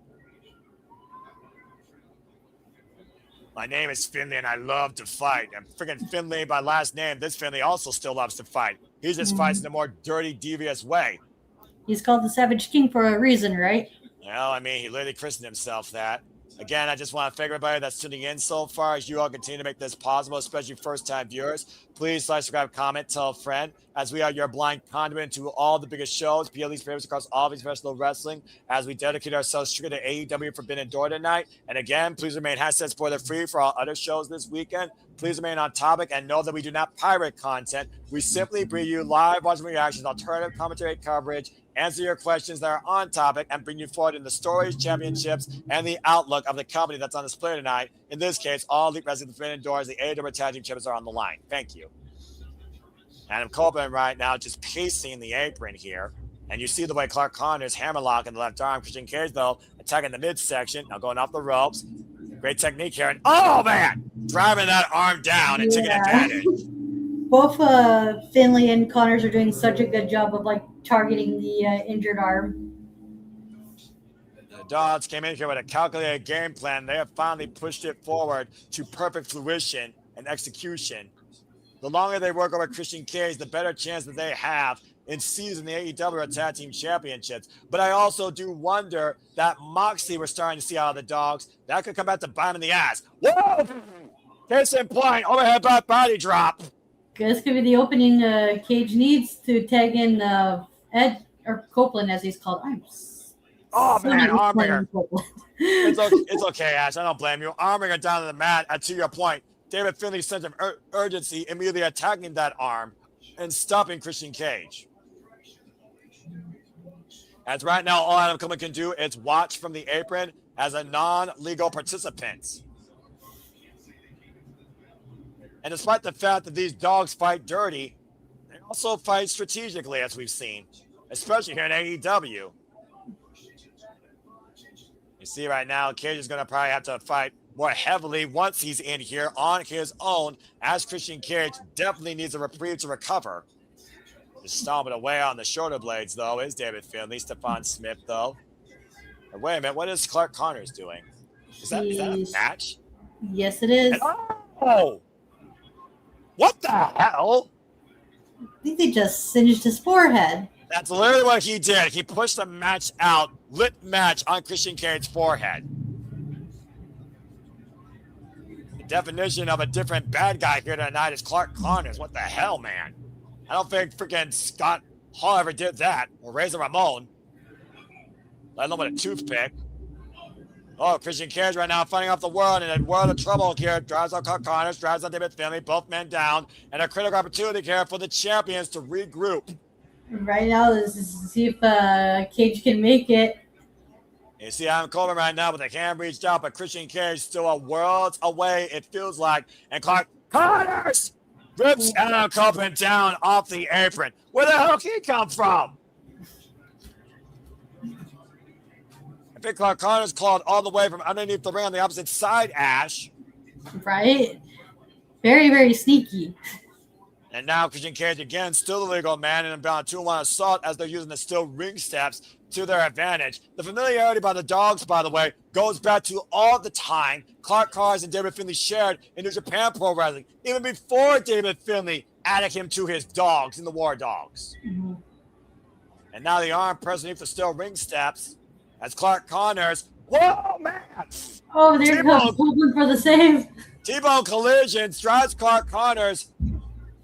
My name is Finlay, and I love to fight. I'm freaking Finlay by last name. This Finlay also still loves to fight. He just fights in a more dirty, devious way. He's called the Savage King for a reason, right? Well, I mean, he literally christened himself that. Again, I just want to thank everybody that's tuning in so far. As you all continue to make this possible, especially first-time viewers, please like, subscribe, comment, tell a friend, as we are your blind conduit to all the biggest shows, PLE's favorites across all of professional wrestling, as we dedicate ourselves strictly to AEW Forbidden Door tonight. And again, please remain hashtag spoiler-free for all other shows this weekend. Please remain on topic and know that we do not pirate content. We simply bring you live watching reactions, alternative commentary coverage, answer your questions that are on topic, and bring you forward in the stories, championships, and the outlook of the company that's on display tonight. In this case, all Elite Wrestling Forbidden Doors, the AEW Tag Team Champions are on the line. Thank you. Adam Copeland right now just pacing the apron here. And you see the way Clark Connors hammerlock in the left arm. Christian Cage, though, attacking the midsection. Now going off the ropes. Great technique here. And, oh, man! Driving that arm down and taking advantage. Both Finlay and Connors are doing such a good job of like targeting the injured arm. The Dogs came in here with a calculated game plan. They have finally pushed it forward to perfect fruition and execution. The longer they work over Christian Cage, the better chance that they have in seizing the AEW Tag Team Championships. But I also do wonder that Moxie we're starting to see out of the Dogs. That could come back to bite him in the ass. Whoa! Case in point, overhead back body drop. This could be the opening Cage needs to tag in Ed, or Copeland as he's called. Man, Armbringer. It's okay, Ash. I don't blame you. Armbringer down to the mat. And to your point, David Finlay's sense of urgency immediately attacking that arm and stopping Christian Cage. As right now, all Adam Coleman can do is watch from the apron as a non-legal participant. And despite the fact that these Dogs fight dirty, they also fight strategically, as we've seen, especially here in AEW. You see right now, Cage is going to probably have to fight more heavily once he's in here on his own, as Christian Cage definitely needs a reprieve to recover. Just stomping away on the shoulder blades, though, is David Finlay. Stephon Smith, though. And wait a minute, what is Clark Connors doing? Is that a match? Yes, it is. Oh! What the hell? I think they just singed his forehead. That's literally what he did. He pushed the match out, lit match on Christian Cage's forehead. The definition of a different bad guy here tonight is Clark Connors. What the hell, man? I don't think freaking Scott Hall ever did that, or Razor Ramon. Let alone with a toothpick. Oh, Christian Cage right now fighting off the world in a world of trouble here. Drives on Clark Connors, drives on David Finlay, both men down, and a critical opportunity here for the champions to regroup. Right now, this is to see if Cage can make it. You see Adam Coleman right now, but they can't reach out, but Christian Cage still a world away, it feels like. And Clark Connors rips Adam Coleman down off the apron. Where the hell did he come from? I think Clark Connors clawed all the way from underneath the ring on the opposite side, Ash. Right? Very, very sneaky. And now Christian Cage again, still the legal man, and Unbound 2-1 assault as they're using the steel ring steps to their advantage. The familiarity by the Dogs, by the way, goes back to all the time Clark Connors and David Finlay shared in New Japan Pro Wrestling, even before David Finlay added him to his Dogs in the War Dogs. Mm-hmm. And now the arm pressed beneath the steel ring steps as Clark Connors, whoa, man! Oh, there goes Copeland for the save. T-bone collision drives Clark Connors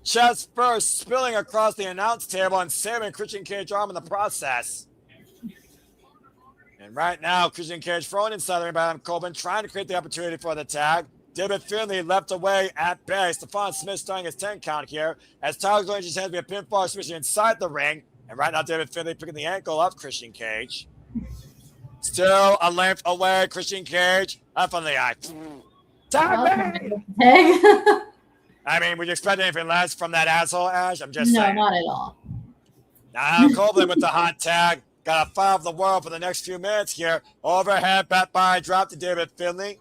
chest first, spilling across the announce table and saving Christian Cage arm in the process. And right now, Christian Cage thrown inside the ring by Adam Copeland, trying to create the opportunity for the tag. David Finlay left away at bay. Stephon Smith starting his 10 count here as Tyler's going to his hands be a pinfall submission inside the ring. And right now, David Finlay picking the ankle of Christian Cage. Still a length away, Christian Cage. Up on the eye. Tag me! I mean, would you expect anything less from that asshole, Ash? I'm just saying. No, not at all. Now, Copeland with the hot tag. Got a fire of the world for the next few minutes here. Overhead, back by, drop to David Finlay.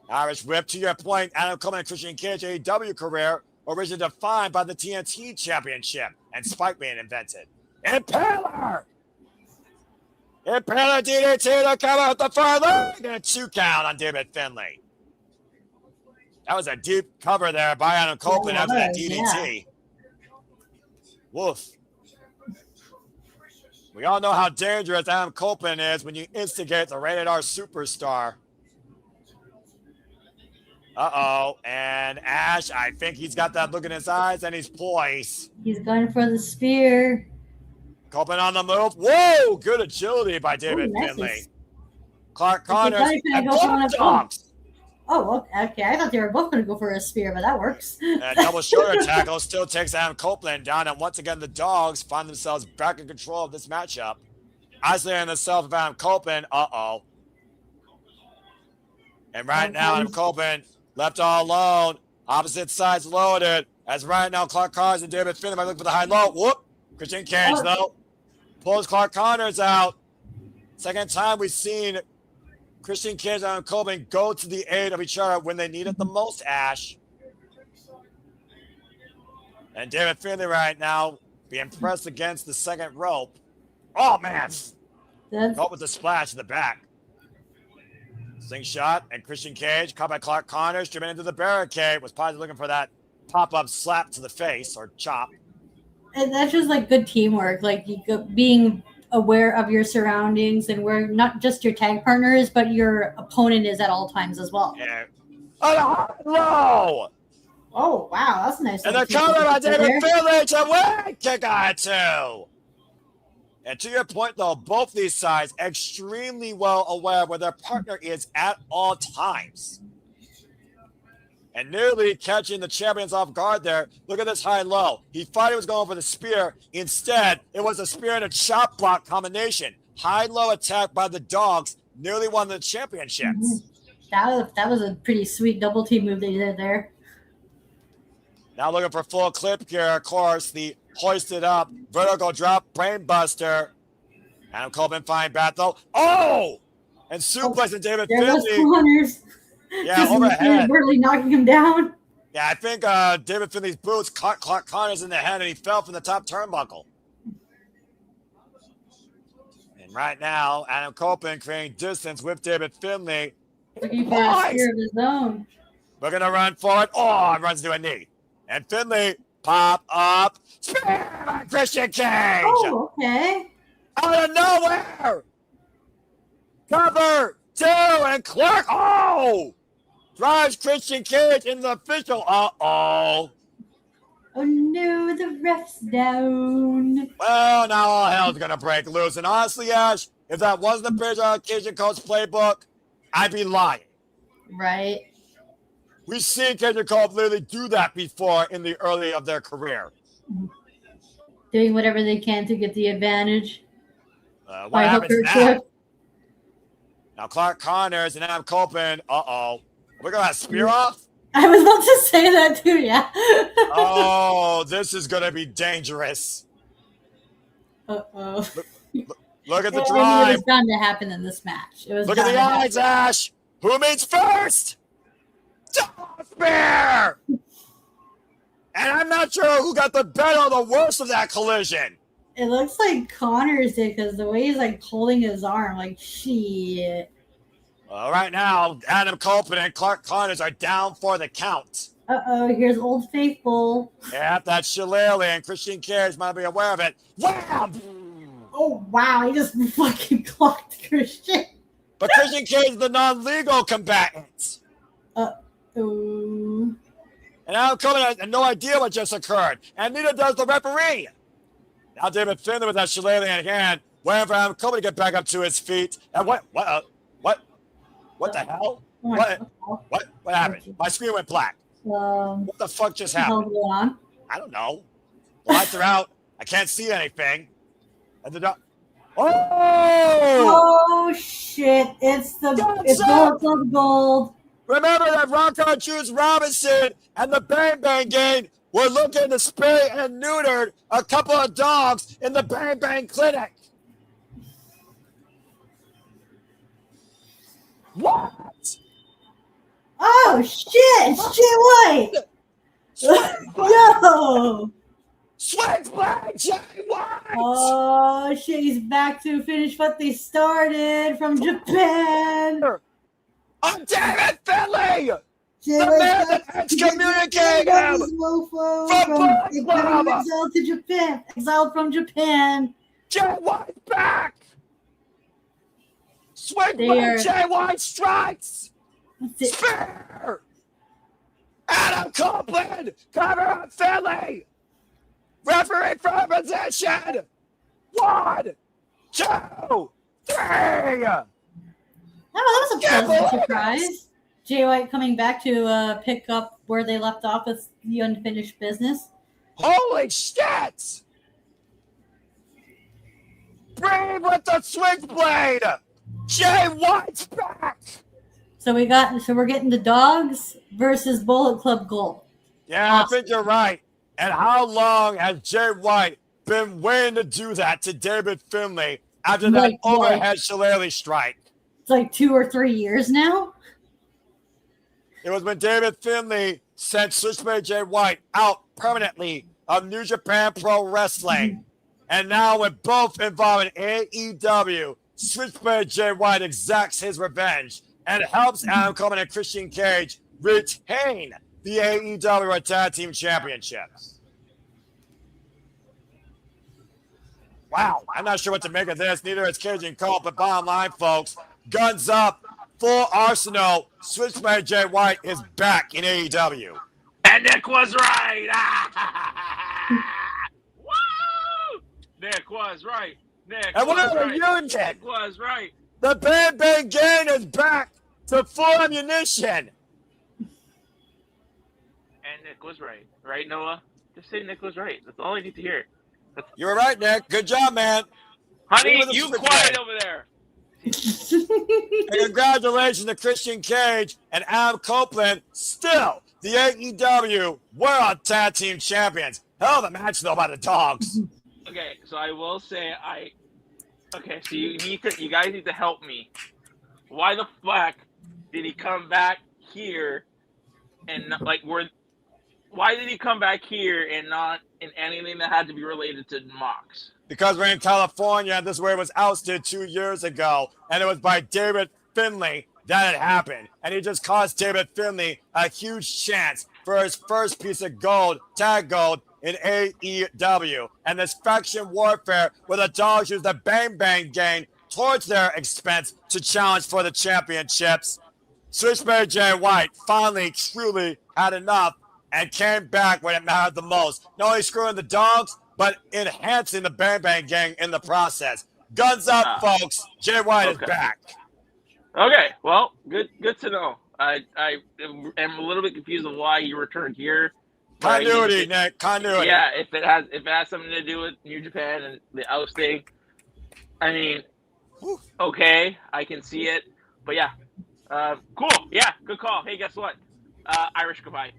Irish whip, to your point, Adam Coleman and Christian Cage AEW career, originally defined by the TNT Championship and Spike being invented. Impaler! Impaler DDT to come out the far leg and a 2 count on David Finlay. That was a deep cover there by Adam Copeland after that DDT. Yeah. Woof. We all know how dangerous Adam Copeland is when you instigate the rated R superstar. Uh-oh. And Ash, I think he's got that look in his eyes and he's poised. He's going for the spear. Copeland on the move. Whoa! Good agility by David Finlay. Clark Connors and both dogs. Oh, okay. I thought they were both going to go for a spear, but that works. Double shoulder tackle still takes Adam Copeland down, and once again the dogs find themselves back in control of this matchup. Isolating themselves of Adam Copeland. Uh-oh. And right now, Adam Copeland left all alone. Opposite sides loaded. As right now, Clark Connors and David Finlay might look for the high-low. Whoop! Christian Cage, though, pulls Clark Connors out. Second time we've seen Christian Cage and Adam Copeland go to the aid of each other when they need it the most, Ash. And David Finlay right now being pressed against the second rope. Oh, man. Caught with the splash in the back. Slingshot and Christian Cage caught by Clark Connors, driven into the barricade. Was probably looking for that pop-up slap to the face or chop. And that's just like good teamwork, like being aware of your surroundings and where not just your tag partner is, but your opponent is at all times as well. Yeah. Oh, low! Oh, wow, that's nice. And they're counter by David Finlay to win! Kick on two. And to your point, though, both these sides extremely well aware where their partner is at all times. And nearly catching the champions off guard there. Look at this high-low. He thought he was going for the spear. Instead, it was a spear and a chop block combination. High-low attack by the dogs nearly won the championships. That was a pretty sweet double team move they did there. Now looking for full clip here, of course, the hoisted up, vertical drop, brainbuster. Adam Copeland fine bat though. Oh! And suplexing David Finlay. Yeah, overhead. Barely knocking him down. Yeah, I think David Finlay's boots caught Clark Connors in the head and he fell from the top turnbuckle. And right now, Adam Copeland creating distance with David Finlay. Looking for a spear of his own. We're going to run forward. Oh, it runs to a knee. And Finlay pop up. Spear by Christian Cage. Oh, okay. Out of nowhere. Cover two and Clark. Oh! Drives Christian Cage in the official. Uh-oh. Oh, no, the ref's down. Well, now all hell's going to break loose. And honestly, Ash, if that wasn't the British Occasion Coach playbook, I'd be lying. Right. We've seen Cage and Cole literally do that before in the early of their career. Doing whatever they can to get the advantage. What happens now? Now Clark Connors and Adam Copeland. Uh-oh. We're going to have spear off? I was about to say that too, yeah. Oh, this is going to be dangerous. Uh-oh. Look at the It drive. was bound to happen in this match. It was Look at the eyes, Ash. Who meets first? Spear! And I'm not sure who got the better or the worst of that collision. It looks like Connors did because the way he's like holding his arm, like shit. Well, right now, Adam Copeland and Clark Connors are down for the count. Uh-oh, here's Old Faithful. Yep, that's Shillelagh, and Christian Cage might be aware of it. Wham! Oh, wow, he just fucking clocked Christian. But Christian Cage is the non-legal combatant. Uh-oh. And Adam Copeland has no idea what just occurred, and neither does the referee. Now David Finlay with that Shillelagh in hand, waiting for Adam Copeland to get back up to his feet. And what the hell? What happened? My screen went black. What the fuck just happened? I don't know. The lights are out. I can't see anything. And the Oh shit! It's gold. Remember that Rock Juice Robinson and the Bang Bang Gang were looking to spay and neutered a couple of dogs in the Bang Bang Clinic. What? Oh shit! Jay White! Yo! Swing flag, Jay White! Oh shit! He's back to finish what they started from Japan. I'm David Finlay! Jay The White's man back that's to communicating from exiled to Japan. Exiled from Japan. Jay White's back! Swing flag, Jay White strikes! Spear! Adam Copeland, cover on Finlay. Referee for position. 1, 2, 3. Oh, that was a pleasant surprise. Jay White coming back to pick up where they left off with the unfinished business. Holy shit! Brave with the switchblade. Jay White's back. So we're getting the Dogs versus Bullet Club Gold. Yeah, awesome. I think you're right. And how long has Jay White been waiting to do that to David Finlay after that overhead shillelagh strike? It's like 2 or 3 years now. It was when David Finlay sent Switchblade Jay White out permanently of New Japan Pro Wrestling. And now with both involved in AEW, Switchblade Jay White exacts his revenge and helps Adam Coleman and Christian Cage retain the AEW Tag Team Championships. Wow, I'm not sure what to make of this. Neither is Cage and Cole, but bottom line, folks, guns up, full arsenal. Switchblade Jay White is back in AEW. And Nick was right. Woo! Nick was right. Nick and was what right. You, Nick was right. The Bang Bang Gang is back to full ammunition. And Nick was right. Right, Noah? Just say Nick was right. That's all I need to hear. You were right, Nick. Good job, man. Honey, you quiet over there. And congratulations to Christian Cage and Adam Copeland, still the AEW World Tag Team Champions. Hell of a match, though, by the Dogs. Okay, so I will say Okay, so you guys need to help me. Why the fuck did he come back here and why did he come back here and not in anything that had to be related to Mox? Because we're in California, and this way was ousted 2 years ago, and it was by David Finlay that it happened. And he just cost David Finlay a huge chance for his first piece of gold, tag gold, in AEW. And this faction warfare where the Dogs use the Bang Bang Gang towards their expense to challenge for the championships. Switchblade Jay White finally truly had enough and came back when it mattered the most. Not only screwing the Dogs, but enhancing the Bang Bang Gang in the process. Guns up, folks. Jay White is back. Okay, well, good to know. I am a little bit confused on why you returned here. Continuity, Nick. Continuity. Yeah, if it has something to do with New Japan and the ousting, I mean, okay, I can see it. But yeah, cool. Yeah, good call. Hey, guess what? Irish goodbye.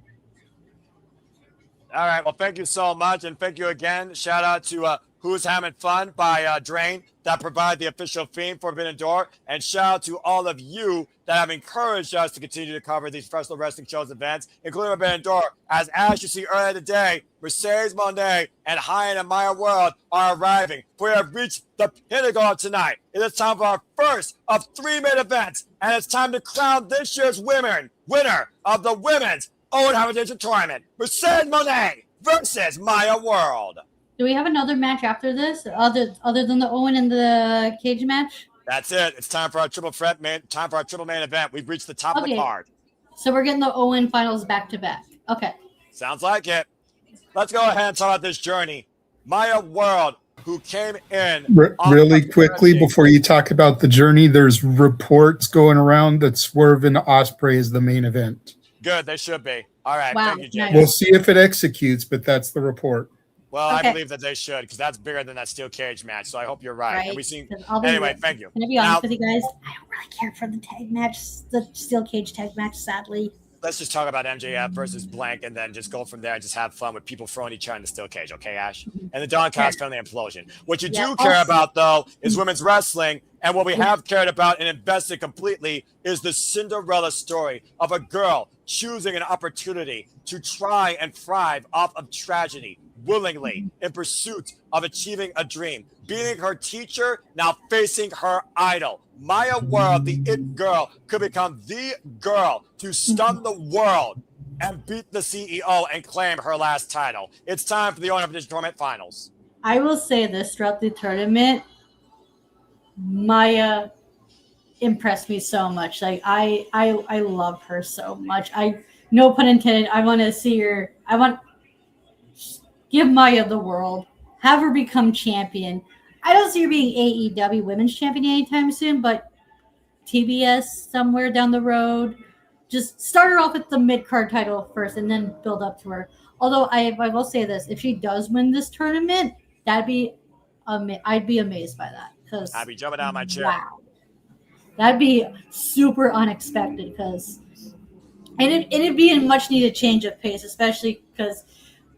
All right. Well, thank you so much. And thank you again. Shout out to Who's Having Fun by Drain that provide the official theme for Forbidden Door. And shout out to all of you that have encouraged us to continue to cover these professional wrestling shows events, including Forbidden Door. As you see earlier today, Mercedes Monet and High and Maya World are arriving. We have reached the pinnacle tonight. It is time for our first of 3 main events. And it's time to crown this year's winner of the Women's Owen Heritage Tournament, Mercedes Monet versus Maya World. Do we have another match after this, other than the Owen and the Cage match? That's it. It's time for our triple main event. We've reached the top of the card. So we're getting the Owen finals back to back. Okay. Sounds like it. Let's go ahead and talk about this journey. Maya World, who came in really quickly before you talk about the journey, there's reports going around that Swerve and Ospreay is the main event. Good, they should be. All right, wow, thank you, Jay. nice. We'll see if it executes, but that's the report. Well, Okay. I believe that they should, because that's bigger than that steel cage match. So I hope you're right. And we seen I'll anyway. Thank you. Can I be honest with you guys? I don't really care for the tag match, the steel cage tag match. Sadly. Let's just talk about MJF versus blank, and then just go from there and just have fun with people throwing each other in the steel cage, okay, Ash? And the Don Callis family implosion. What you do care about, though, is women's wrestling, and what we have cared about and invested completely is the Cinderella story of a girl choosing an opportunity to try and thrive off of tragedy, willingly, in pursuit of achieving a dream, beating her teacher, now facing her idol. Maya World, the it girl, could become the girl to stun the world and beat the CEO and claim her last title. It's time for the Owen Heritage Tournament Finals. I will say this throughout the tournament, Maya impressed me so much. Like I love her so much. no pun intended. I want to see her. I want give Maya the world. Have her become champion. I don't see her being AEW Women's Champion anytime soon, but TBS somewhere down the road. Just start her off with the mid card title first, and then build up to her. Although I will say this: if she does win this tournament, that'd be, I'd be amazed by that because I'd be jumping out of my chair. wow, that'd be super unexpected because, and it'd be a much needed change of pace, especially because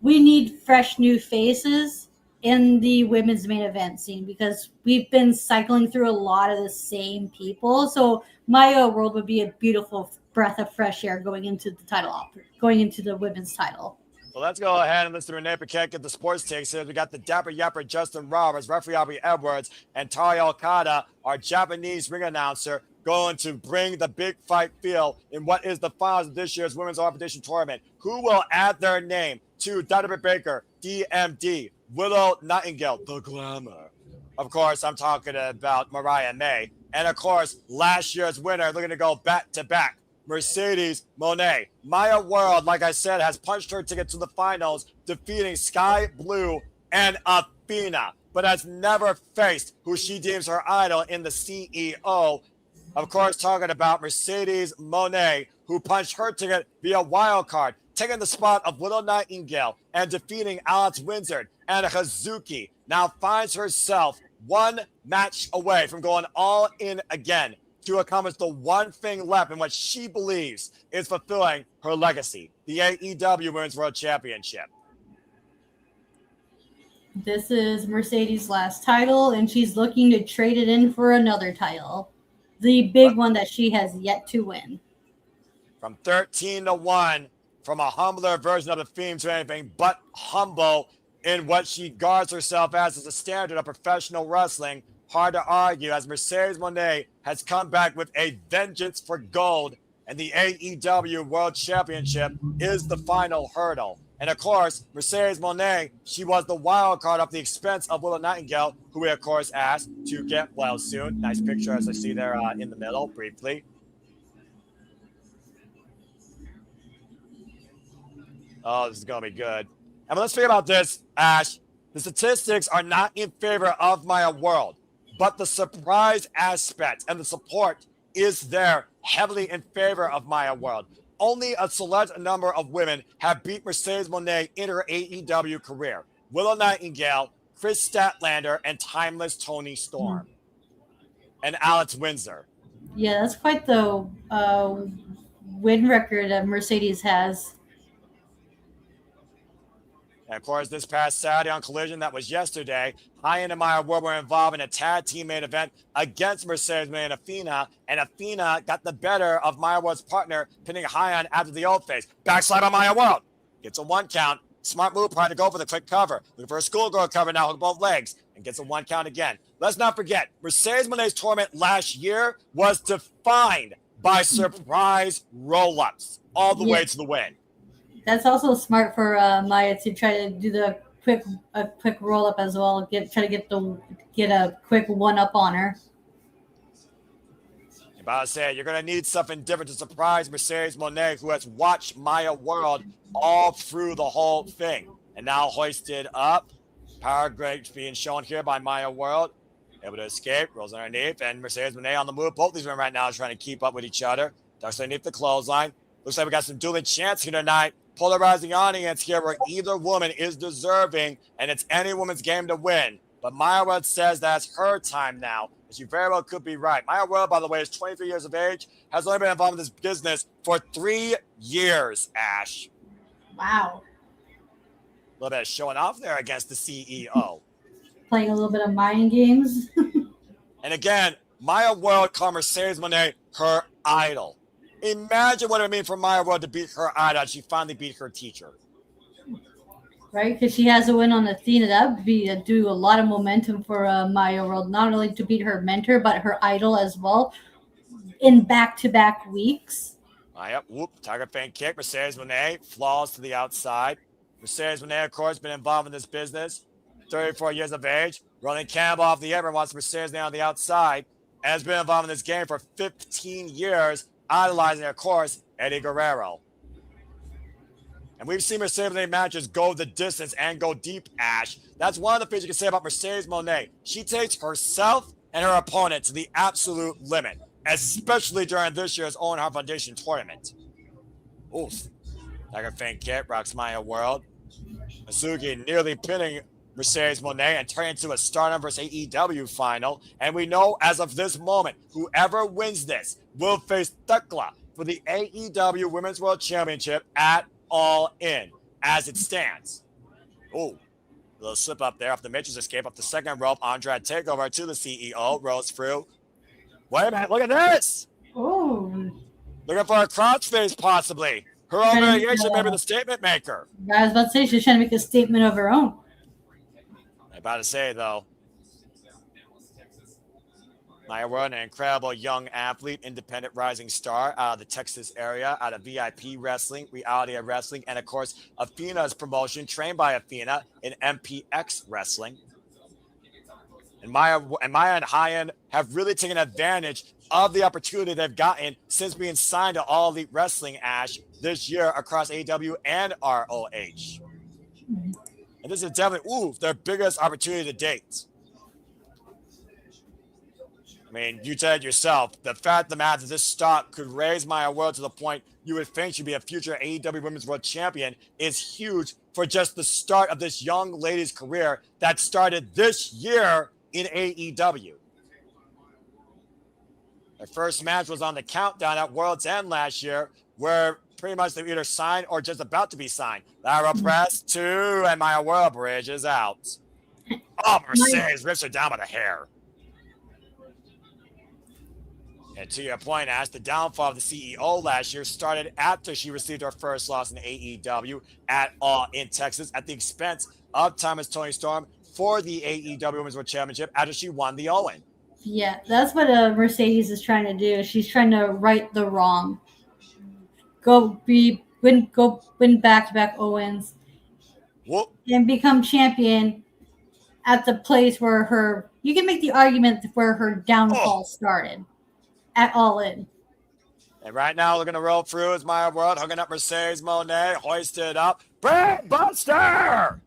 we need fresh new faces in the women's main event scene because we've been cycling through a lot of the same people. So Maya World would be a beautiful breath of fresh air going into the title, going into the women's title. Well, let's go ahead and listen to Renee Paquette get the sports takes here. We got the Dapper Yapper Justin Roberts, referee Aubrey Edwards, and Tari Okada, our Japanese ring announcer, going to bring the big fight feel in what is the finals of this year's Women's Arbitration Tournament. Who will add their name to Dr. Baker, DMD, Willow Nightingale, the Glamour. Of course, I'm talking about Mariah May. And of course, last year's winner, looking to go back to back, Mercedes Moné. Maya World, like I said, has punched her ticket to the finals, defeating Skye Blue and Athena, but has never faced who she deems her idol in the CEO. Of course, talking about Mercedes Moné, who punched her ticket via wild card, taking the spot of Willow Nightingale and defeating Alex Windsor, and Hazuki now finds herself one match away from going all in again to accomplish the one thing left in what she believes is fulfilling her legacy, the AEW Women's World Championship. This is Mercedes' last title, and she's looking to trade it in for another title. The big one that she has yet to win. From 13-1, from a humbler version of the theme to anything but humble in what she guards herself as a standard of professional wrestling. Hard to argue as Mercedes Moné has come back with a vengeance for gold, and the AEW World Championship is the final hurdle. And of course, Mercedes Moné, she was the wild card at the expense of Willow Nightingale, who we of course asked to get well soon. Nice picture as I see there in the middle briefly. Oh, this is going to be good. And let's think about this, Ash. The statistics are not in favor of Maya World, but the surprise aspect and the support is there heavily in favor of Maya World. Only a select number of women have beat Mercedes Moné in her AEW career. Willow Nightingale, Chris Statlander, and Timeless Tony Storm. And Alex Windsor. Yeah, that's quite the win record that Mercedes has. And of course, this past Saturday on Collision, that was yesterday, High-End and Maya World were involved in a tag team main event against Mercedes Moné and Athena got the better of Maya World's partner, pinning High-End after the old face. Backslide on Maya World. Gets a one count. Smart move, trying to go for the quick cover. Looking for a schoolgirl cover now, hook both legs, and gets a one count again. Let's not forget, Mercedes Moné's tournament last year was defined by surprise roll-ups all the way to the win. That's also smart for Maya to try to do the quick roll up as well. Try to get a quick one up on her. You're about to say you're gonna need something different to surprise Mercedes Moné, who has watched Maya World all through the whole thing, and now hoisted up. Power grades being shown here by Maya World, able to escape, rolls underneath, and Mercedes Moné on the move. Both these women right now are trying to keep up with each other. Ducks underneath the clothesline. Looks like we got some dueling chants here tonight. Polarizing audience here where either woman is deserving, and it's any woman's game to win. But Maya World says that's her time now, and she very well could be right. Maya World, by the way, is 23 years of age, has only been involved in this business for 3 years, Ash. Wow. A little bit of showing off there against the CEO. Playing a little bit of mind games. And again, Maya World called Mercedes Moné her idol. Imagine what it would mean for Maya World to beat her idol. She finally beat her teacher. Right, because she has a win on Athena. That would be do a lot of momentum for Maya World, not only to beat her mentor, but her idol as well in back-to-back weeks. Yep, whoop, Tiger Fan kick. Mercedes Moné falls to the outside. Mercedes Moné, of course, been involved in this business. 34 years of age. Rolling Campbell off the apron, wants Mercedes Moné on the outside. And has been involved in this game for 15 years. Idolizing, of course, Eddie Guerrero. And we've seen Mercedes Moné matches go the distance and go deep, Ash. That's one of the things you can say about Mercedes Moné. She takes herself and her opponent to the absolute limit, especially during this year's Owen Hart Foundation tournament. Oof. Dagger Feint Kick rocks Maya World. Masugi nearly pinning Mercedes Moné and turning into a Stardom vs. AEW final. And we know as of this moment, whoever wins this will face Thekla for the AEW Women's World Championship at All In as it stands. Oh, a little slip up there off the Mitchell's escape up the second rope. Andrade takeover to the CEO. Rolls through. Wait a minute, look at this. Oh. Looking for a crossface possibly. Her own variation may be the statement maker. I was about to say she's trying to make a statement of her own. I'm about to say, though, Maya World, an incredible young athlete, independent rising star out of the Texas area, out of VIP Wrestling, Reality of Wrestling, and, of course, Athena's promotion, trained by Athena in MPX Wrestling. And Maya and Hyen have really taken advantage of the opportunity they've gotten since being signed to All Elite Wrestling, Ash, this year across AEW and ROH. And this is definitely, their biggest opportunity to date. I mean, you said yourself, the fact of the matter is this stock could raise Maya World to the point you would think she'd be a future AEW Women's World Champion is huge for just the start of this young lady's career that started this year in AEW. Their first match was on the countdown at World's End last year, where pretty much they were either signed or just about to be signed. Lara Press 2 and Maya World Bridge is out. Oh, Mercedes rips her down by the hair. And to your point, Ash, the downfall of the CEO last year started after she received her first loss in AEW at All in Texas at the expense of Thomas Toni Storm for the AEW Women's World Championship after she won the Owen. Yeah, that's what Mercedes is trying to do. She's trying to right the wrong. Win back-to-back Owens. Whoop. And become champion at the place where you can make the argument where her downfall started. At All In. And right now, looking to roll through is Maya World, hooking up Mercedes Moné, hoisted up. Brain Buster!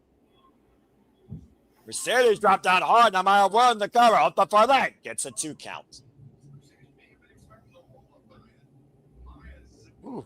Mercedes dropped down hard. Now Maya World in the cover. Up the far leg. Gets a 2 count. Ooh.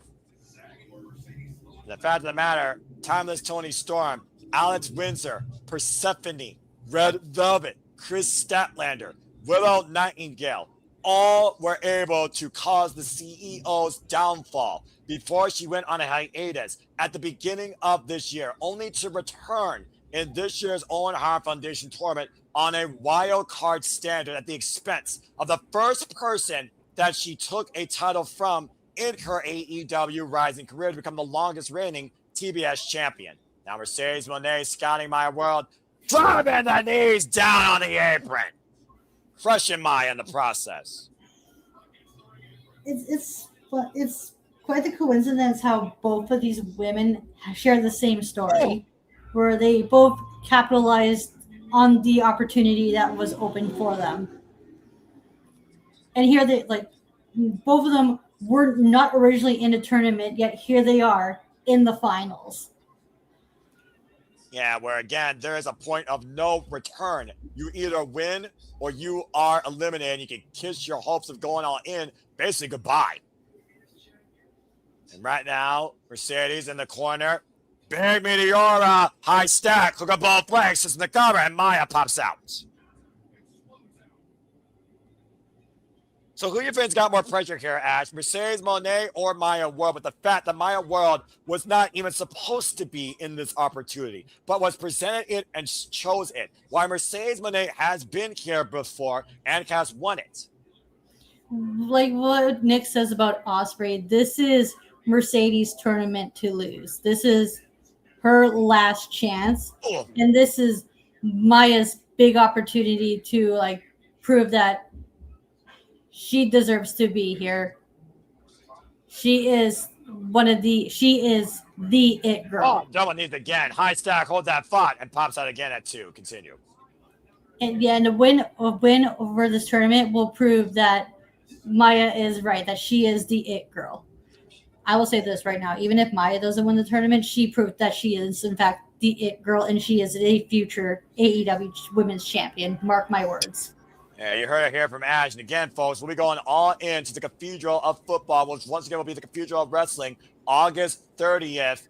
The fact of the matter, Timeless Toni Storm, Alex Windsor, Persephone, Red Velvet, Chris Statlander, Willow Nightingale, all were able to cause the CEO's downfall before she went on a hiatus at the beginning of this year, only to return in this year's Owen Hart Foundation tournament on a wild card standard at the expense of the first person that she took a title from in her AEW rising career to become the longest reigning TBS champion. Now Mercedes Moné scouting Maya World, driving the knees down on the apron. Crushing Maya in the process. It's quite the coincidence how both of these women share the same story, where they both capitalized on the opportunity that was open for them. And here they both of them were not originally in a tournament, yet here they are in the finals. Yeah, where again, there is a point of no return. You either win or you are eliminated. You can kiss your hopes of going all in. Basically, goodbye. And right now, Mercedes in the corner. Big Meteora, high stack, hook up both legs, just in the cover, and Maya pops out. So who do you think's got more pressure here, Ash? Mercedes Moné or Maya World? With the fact that Maya World was not even supposed to be in this opportunity, but was presented it and chose it. Why Mercedes Moné has been here before and has won it. Like what Nick says about Ospreay, this is Mercedes' tournament to lose. This is her last chance. And this is Maya's big opportunity to prove that she deserves to be here. She is the it girl. Oh, double needs again. High stack, hold that thought, and pops out again at 2. Continue. And yeah, and a win over this tournament will prove that Maya is right, that she is the it girl. I will say this right now. Even if Maya doesn't win the tournament, she proved that she is, in fact, the it girl, and she is a future AEW women's champion. Mark my words. Yeah, you heard it here from Ash. And again, folks, we'll be going all into the Cathedral of Football, which once again will be the Cathedral of Wrestling, August 30th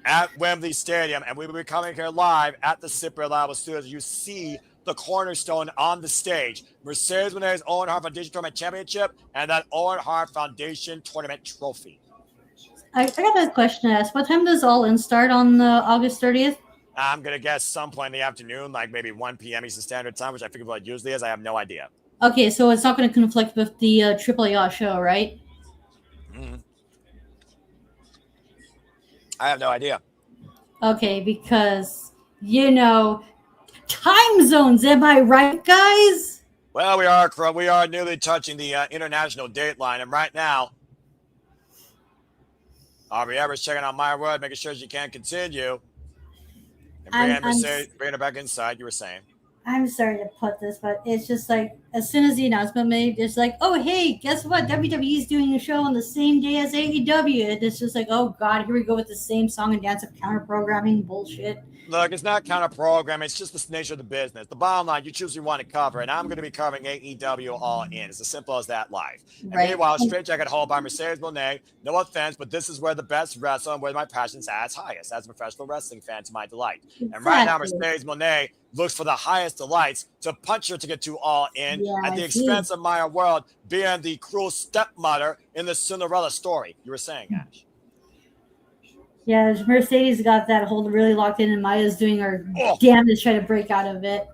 at Wembley Stadium. And we will be coming here live at the SAP Reliable Studios. You see the cornerstone on the stage. Mercedes Moné's Owen Hart Foundation Tournament Championship and that Owen Hart Foundation Tournament Trophy. I got a question to ask. What time does All In start on August 30th? I'm going to guess some point in the afternoon, like maybe 1 p.m. Eastern Standard Time, which I figure what it usually is. I have no idea. Okay, so it's not going to conflict with the Triple A show, right? I have no idea. Okay, because, time zones, am I right, guys? Well, we are nearly touching the international dateline, and right now, Aubrey Everett's checking out my word, making sure she can continue. And bring her back inside, you were saying. I'm sorry to put this, but it's just like, as soon as the announcement made, it's like, oh, hey, guess what? WWE is doing a show on the same day as AEW. And it's just like, oh, God, here we go with the same song and dance of counter-programming bullshit. Look, it's not counter-programming. It's just the nature of the business. The bottom line, you choose who you want to cover, and I'm going to be covering AEW All In. It's as simple as that live. And meanwhile, Straight Jacket Hall by Mercedes Moné. No offense, but this is where the best wrestle and where my passion's at its highest as a professional wrestling fan to my delight. Exactly. And right now, Mercedes Moné looks for the highest delights to punch her to get to All In at the expense of Maya World being the cruel stepmother in the Cinderella story. You were saying, Ash. Yeah, Mercedes got that hold really locked in, and Maya's doing her damnedest trying to break out of it.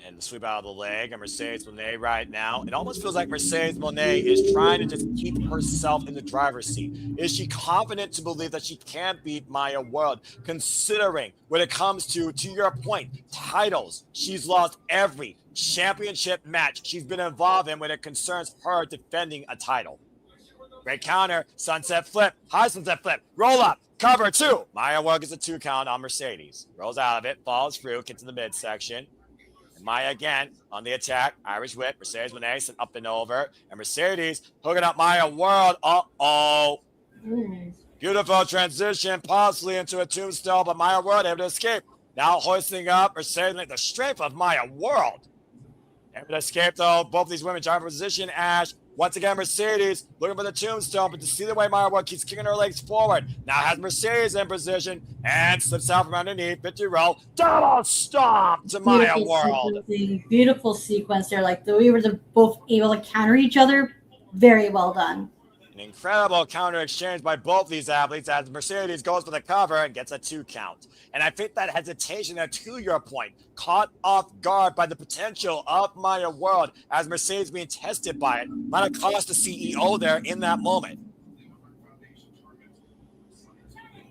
And the sweep out of the leg, and Mercedes Moné right now. It almost feels like Mercedes Moné is trying to just keep herself in the driver's seat. Is she confident to believe that she can beat Maya World, considering when it comes to your point, titles? She's lost every championship match she's been involved in when it concerns her defending a title. Great counter, sunset flip, high sunset flip, roll up, cover 2. Maya World gets a 2 count on Mercedes. Rolls out of it, falls through, gets to the midsection. And Maya again on the attack, Irish whip, Mercedes Moné up and over. And Mercedes hooking up Maya World. Uh-oh. Beautiful transition, possibly into a tombstone, but Maya World able to escape. Now hoisting up Mercedes, the strength of Maya World. Able to escape though, both these women trying for position, Ash. Once again, Mercedes looking for the tombstone, but to see the way Maya World keeps kicking her legs forward. Now has Mercedes in position and slips out from underneath. 50 roll. Double stomp to Maya World. Beautiful sequence there. Like we were both able to counter each other. Very well done. An incredible counter exchange by both these athletes as Mercedes goes for the cover and gets a 2 count. And I think that hesitation there, to your point, caught off guard by the potential of Maya World as Mercedes being tested by it. Might have cost the CEO there in that moment.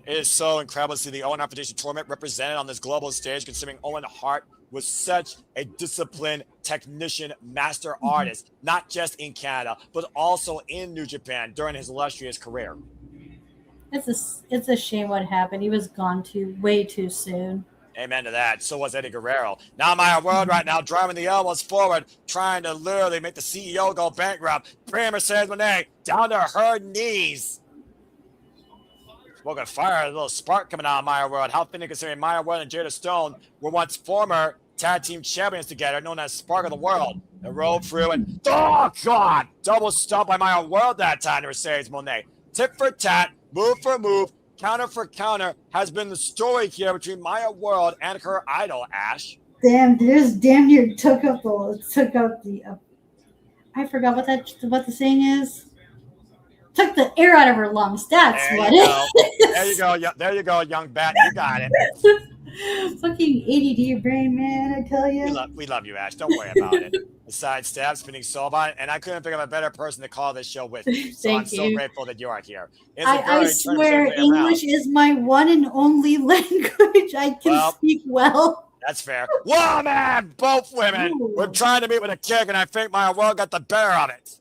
It is so incredible to see the Owen Hart Foundation tournament represented on this global stage, considering Owen Hart was such a disciplined technician, master artist, not just in Canada, but also in New Japan during his illustrious career. It's a shame what happened. He was gone way too soon. Amen to that. So was Eddie Guerrero. Now Maya World right now driving the elbows forward, trying to literally make the CEO go bankrupt. Bring Mercedes Moné down to her knees. Smoke of fire, a little spark coming out of Maya World. How fitting considering Maya World and Jada Stone were once former tag team champions together, known as Spark of the World. They rolled through and, oh God, double stomp by Maya World that time to Mercedes Moné. Tip for tat, move for move, counter for counter has been the story here between Maya World and her idol, Ash. Damn, there's damn near took up the I forgot what the saying is. Took the air out of her lungs. That's what it is. There you go. There you go, young bat. You got it. Fucking ADD brain, man, I tell you. We love you, Ash. Don't worry about it. The side stab, spinning soba, and I couldn't think of a better person to call this show with you. So I'm so grateful that you are here. I swear, English is my one and only language. I can speak well. That's fair. Whoa, man! Both women. Ooh. We're trying to meet with a kick, and I think Maya World got the better of it.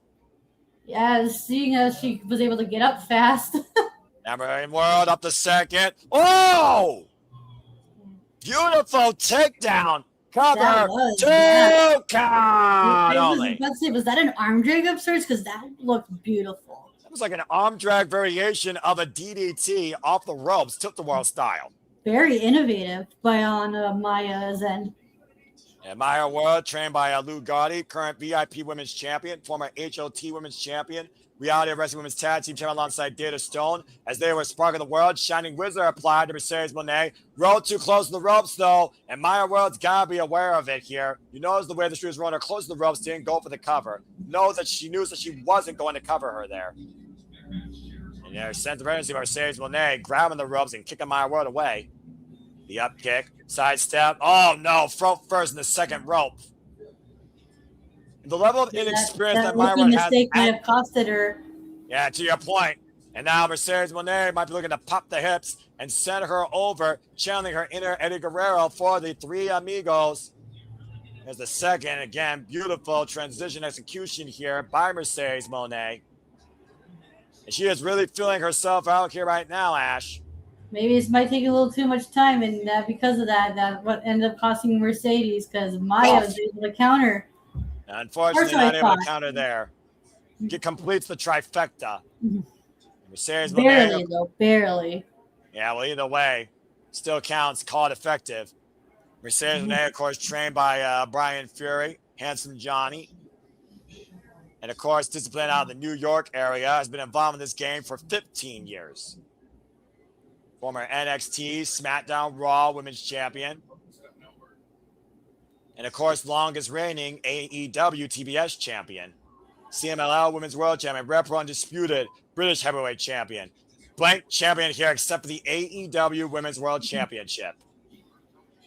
Yeah, seeing as she was able to get up fast. Amber World up the second. Oh! Beautiful takedown. Cover 2 count only. Was that an arm drag upstairs? Because that looked beautiful. That was like an arm drag variation of a DDT off the ropes, tilt-a-whirl style. Very innovative by on Maya's end. And Maya World, trained by Lou Gotti, current VIP Women's Champion, former HOT Women's Champion, Reality Wrestling Women's Tag Team Champion alongside Data Stone. As they were sparking the world, Shining Wizard applied to Mercedes Moné. Rolled too close to the ropes, though, and Maya World's got to be aware of it here. You notice the way the she was running close to the ropes, didn't go for the cover. Knows that she knew that she wasn't going to cover her there. And there's sense of urgency by Mercedes Moné grabbing the ropes and kicking Maya World away. The up kick, side step. Oh no, front first in the second rope. The level of inexperience that Maya World has. Mistake might have costed her. Yeah, to your point. And now Mercedes Moné might be looking to pop the hips and send her over, channeling her inner Eddie Guerrero for the Three Amigos. There's the second, again, beautiful transition execution here by Mercedes Moné. And she is really feeling herself out here right now, Ash. Maybe this might take a little too much time, and because of that, that's what ended up costing Mercedes, because Maya was able to counter. Unfortunately, not able to counter there. It completes the trifecta. Mercedes Barely, Moné, though, barely. yeah, well, either way, still counts, call it effective. Mercedes Moné, of course, trained by Brian Fury, Handsome Johnny. And, of course, disciplined out of the New York area, has been involved in this game for 15 years. Former NXT, SmackDown, Raw Women's Champion. And, of course, longest reigning AEW TBS Champion. CMLL Women's World Champion. Repro Undisputed British Heavyweight Champion. Blank champion here except for the AEW Women's World Championship.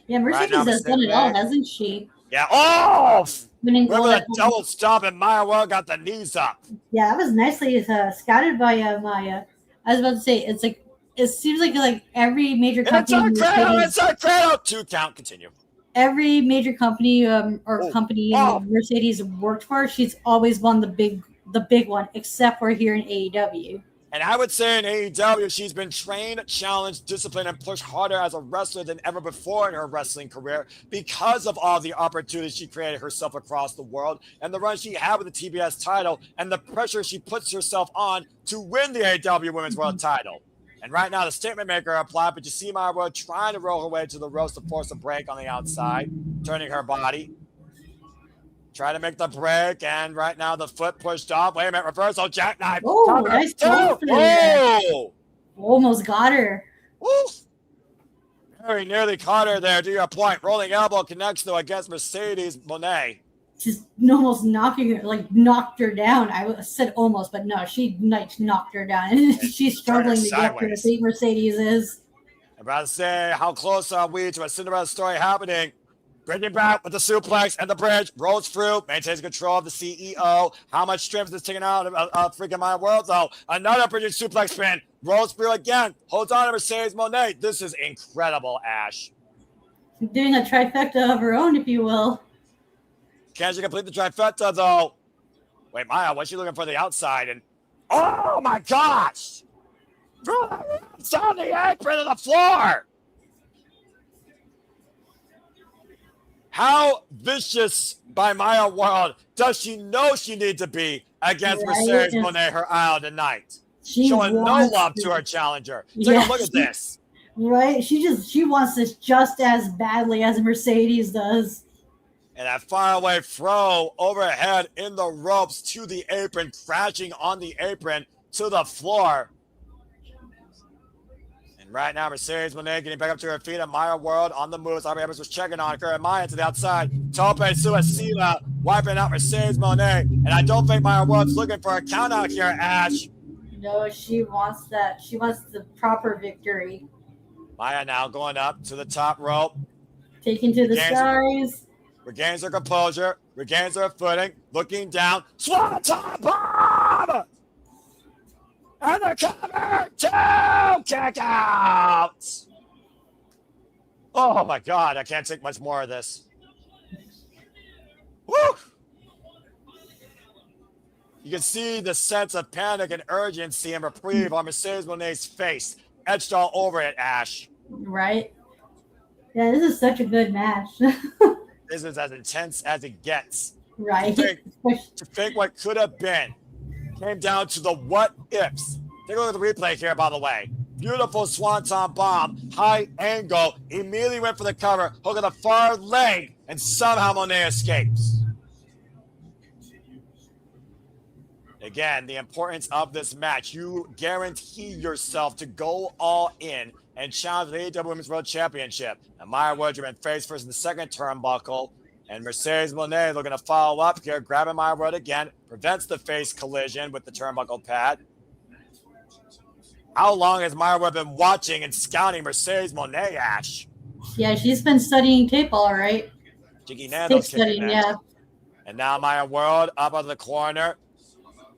Yeah, Mercedes has done it all, hasn't she? Yeah. Oh! Winning Remember gold that double stomp and Maya World got the knees up. Yeah, that was nicely scouted by Maya. I was about to say, it's like, it seems like every major company. Inside cradle. 2 count. Continue. Every major company company Mercedes worked for, she's always won the big one, except for here in AEW. And I would say in AEW, she's been trained, challenged, disciplined, and pushed harder as a wrestler than ever before in her wrestling career because of all the opportunities she created herself across the world and the run she had with the TBS title and the pressure she puts herself on to win the AEW Women's World title. And right now, the statement maker applied, but you see Maya World trying to roll her way to the ropes to force a break on the outside, turning her body. Try to make the break, and right now the foot pushed off. Wait a minute, reversal, jackknife. Oh, nice oh! Almost got her. Woo! Very nearly caught her there, to your point. Rolling elbow connects, though, against Mercedes Moné. Just almost knocking her, knocked her down. I said almost, but no, she knocked her down. And she's struggling to get where the Mercedes is. I'm about to say, how close are we to a Cinderella story happening? Bridging back with the suplex and the bridge, rolls through, maintains control of the CEO. How much strength is taken out of freaking Maya World, though? Another bridging suplex spin, rolls through again, holds on to Mercedes Moné. This is incredible, Ash. Doing a trifecta of her own, if you will. Can she complete the trifecta, though? Wait, Maya, what's she looking for the outside? And oh my gosh! It's on the apron of the floor! How vicious by Maya World does she know she needs to be against Mercedes Moné, her idol tonight? Showing no love to her challenger. Take a look at this. Right? She wants this just as badly as Mercedes does. And that faraway throw overhead in the ropes to the apron, crashing on the apron to the floor. And right now, Mercedes Moné getting back up to her feet, and Maya World on the move. Sabre was checking on her, and Maya to the outside. Tope Suicida wiping out Mercedes Moné. And I don't think Maya World's looking for a count out here, Ash. No, she wants that. She wants the proper victory. Maya now going up to the top rope. Taken to the skies. Regains her composure, regains her footing, looking down, Swanton Bomb! And the cover, 2 kickouts! Oh my God, I can't take much more of this. Woo! You can see the sense of panic and urgency and reprieve on Mercedes Moné's face, etched all over it, Ash. Right? Yeah, this is such a good match. This is as intense as it gets. Right. To think what could have been. came down to the what ifs. Take a look at the replay here, by the way. Beautiful swanton bomb, high angle, immediately went for the cover, hook on the far leg, and somehow Monet escapes. Again, the importance of this match. You guarantee yourself to go all in and challenge the AEW Women's World Championship. And Maya Woods have been face first in the second turnbuckle. And Mercedes Monet looking to follow up here, grabbing Maya Woods again, prevents the face collision with the turnbuckle pad. How long has Maya Woods been watching and scouting Mercedes Monet, Ash? Yeah, she's been studying tape all right. Jiggy Nando's studying, kicking yeah. And now Maya Woods up out of the corner.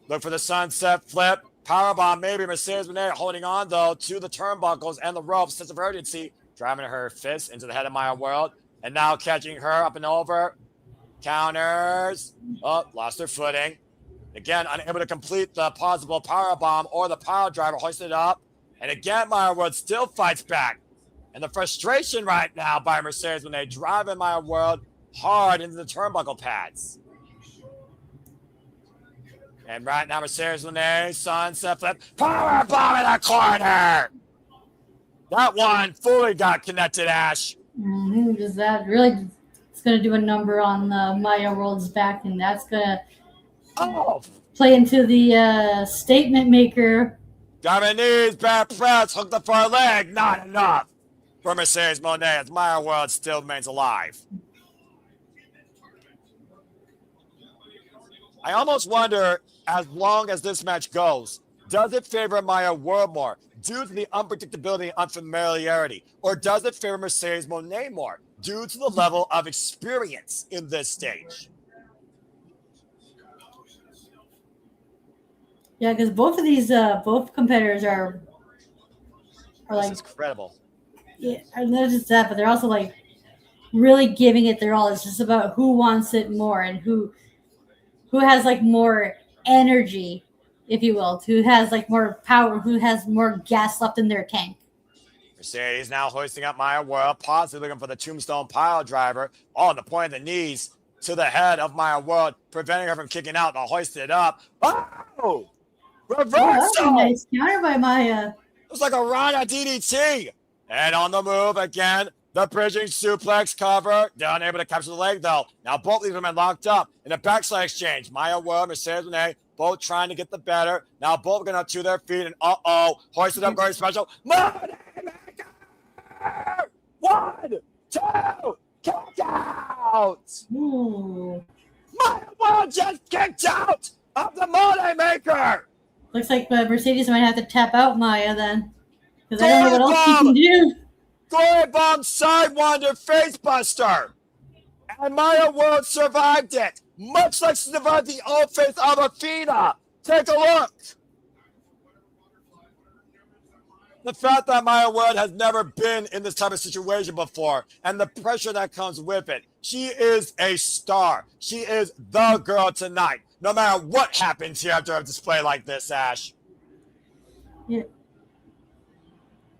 Look for the sunset flip. Powerbomb, maybe. Mercedes Monet holding on, though, to the turnbuckles and the ropes. Sense of urgency. Driving her fist into the head of Maya Woods. And now catching her up and over. Counters. Oh, lost her footing. Again, unable to complete the possible powerbomb or the pile driver. Hoisted up. And again, Maya Woods still fights back. And the frustration right now by Mercedes Monet driving Maya Woods hard into the turnbuckle pads. And right now, Mercedes Monet, sunset flip, power bomb in the corner. That one fully got connected, Ash. Is that really? It's going to do a number on Maya World's back, and that's going to play into the statement maker. Diamond knees, back press, hook the far leg. Not enough for Mercedes Monet as Maya World still remains alive. I almost wonder, as long as this match goes, does it favor Maya Woods more due to the unpredictability and unfamiliarity? Or does it favor Mercedes Monet more due to the level of experience in this stage? Yeah, because both of these, both competitors are like... This is incredible. Yeah, and not just that, but they're also like really giving it their all. It's just about who wants it more and who has like more energy, if you will, who has like more power, who has more gas left in their tank. Mercedes now hoisting up Maya Woods, possibly looking for the tombstone pile driver. On the point of the knees to the head of Maya Woods, preventing her from kicking out and hoisted up. Oh! Reversal! Oh, that was a nice counter by Maya. It was like a Rana DDT. And on the move again, the bridging suplex cover. They're unable to capture the leg, though. Now both these women locked up in a backslide exchange. Maya Woods, Mercedes Monet, both trying to get the better. Now both going up to their feet, and hoisted up, going special. Money Maker! 1, 2, kick out! Ooh. Maya Woods just kicked out of the Money Maker! Looks like Mercedes might have to tap out Maya then. Because I don't know what else she can do. Glory Bomb Sidewinder Facebuster. And Maya Woods survived it. Much like she survived the old face of Athena. Take a look. The fact that Maya Woods has never been in this type of situation before and the pressure that comes with it. She is a star. She is the girl tonight. No matter what happens here after a display like this, Ash. Yeah.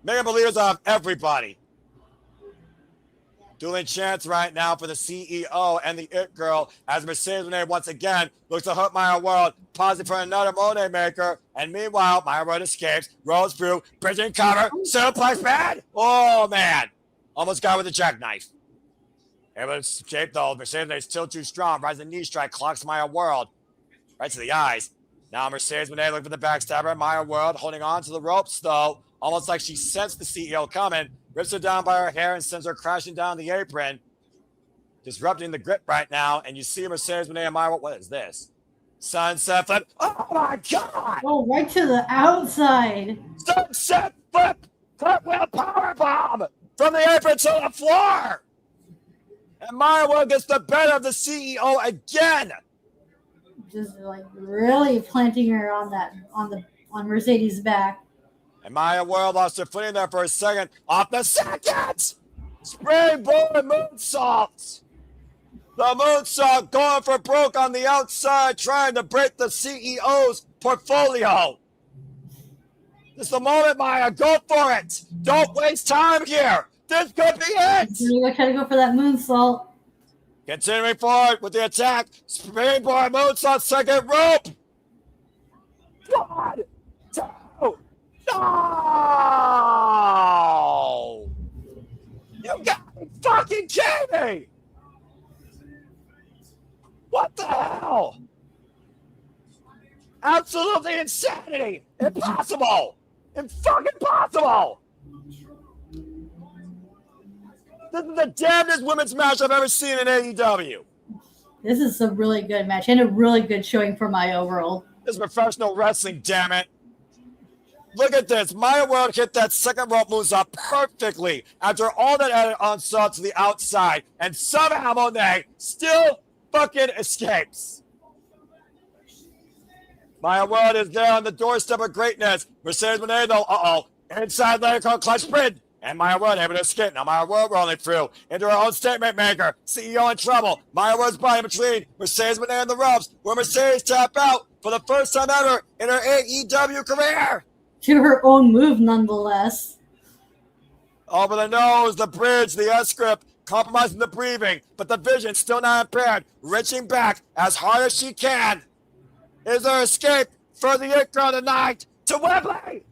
Mega believers of everybody. Dueling chance right now for the CEO and the It Girl as Mercedes Monet once again looks to hook Maya Woods, pausing for another Monet Maker. And meanwhile, Maya Woods escapes, rolls through, bridging cover, suplex pad. Oh, man. Almost got with a jackknife. Able to escape, though. Mercedes Monet is still too strong. Rising knee strike clocks Maya Woods right to the eyes. Now Mercedes Monet looking for the backstabber. Maya Woods holding on to the ropes, though. Almost like she sensed the CEO coming. Rips her down by her hair and sends her crashing down the apron. Disrupting the grip right now. And you see Mercedes Monet and Maya Woods. What is this? Sunset flip. Oh, my God. Oh, right to the outside. Sunset flip. Cartwheel powerbomb from the apron to the floor. And Maya Woods gets the better of the CEO again. Just like really planting her on Mercedes' back. And Maya Woods lost her footing there for a second. Off the second! Springboard moonsault! The moonsault going for broke on the outside, trying to break the CEO's portfolio. This is the moment, Maya. Go for it. Don't waste time here. This could be it. You're trying to go for that moonsault. Continuing forward with the attack. Springboard moonsault, second rope. 1, 2, no! You got me fucking kidding me! What the hell? Absolutely insanity! Impossible! Fucking impossible! This is the damnedest women's match I've ever seen in AEW. This is a really good match and a really good showing for Maya World. This is professional wrestling, damn it. Look at this. Maya World hit that second rope moonsault perfectly after all that added onslaught to the outside, and somehow Monet still fucking escapes. Maya World is there on the doorstep of greatness. Mercedes Monet, though, inside leg clutch sprint. And Maya World able to escape. Now Maya World rolling through into her own statement maker. CEO in trouble. Maya World's body in between Mercedes Monet and the ropes, where Mercedes tap out for the first time ever in her AEW career. To her own move, nonetheless. Over the nose, the bridge, the S-grip, compromising the breathing, but the vision still not impaired, reaching back as hard as she can. Is her escape for the It Girl tonight to Wembley?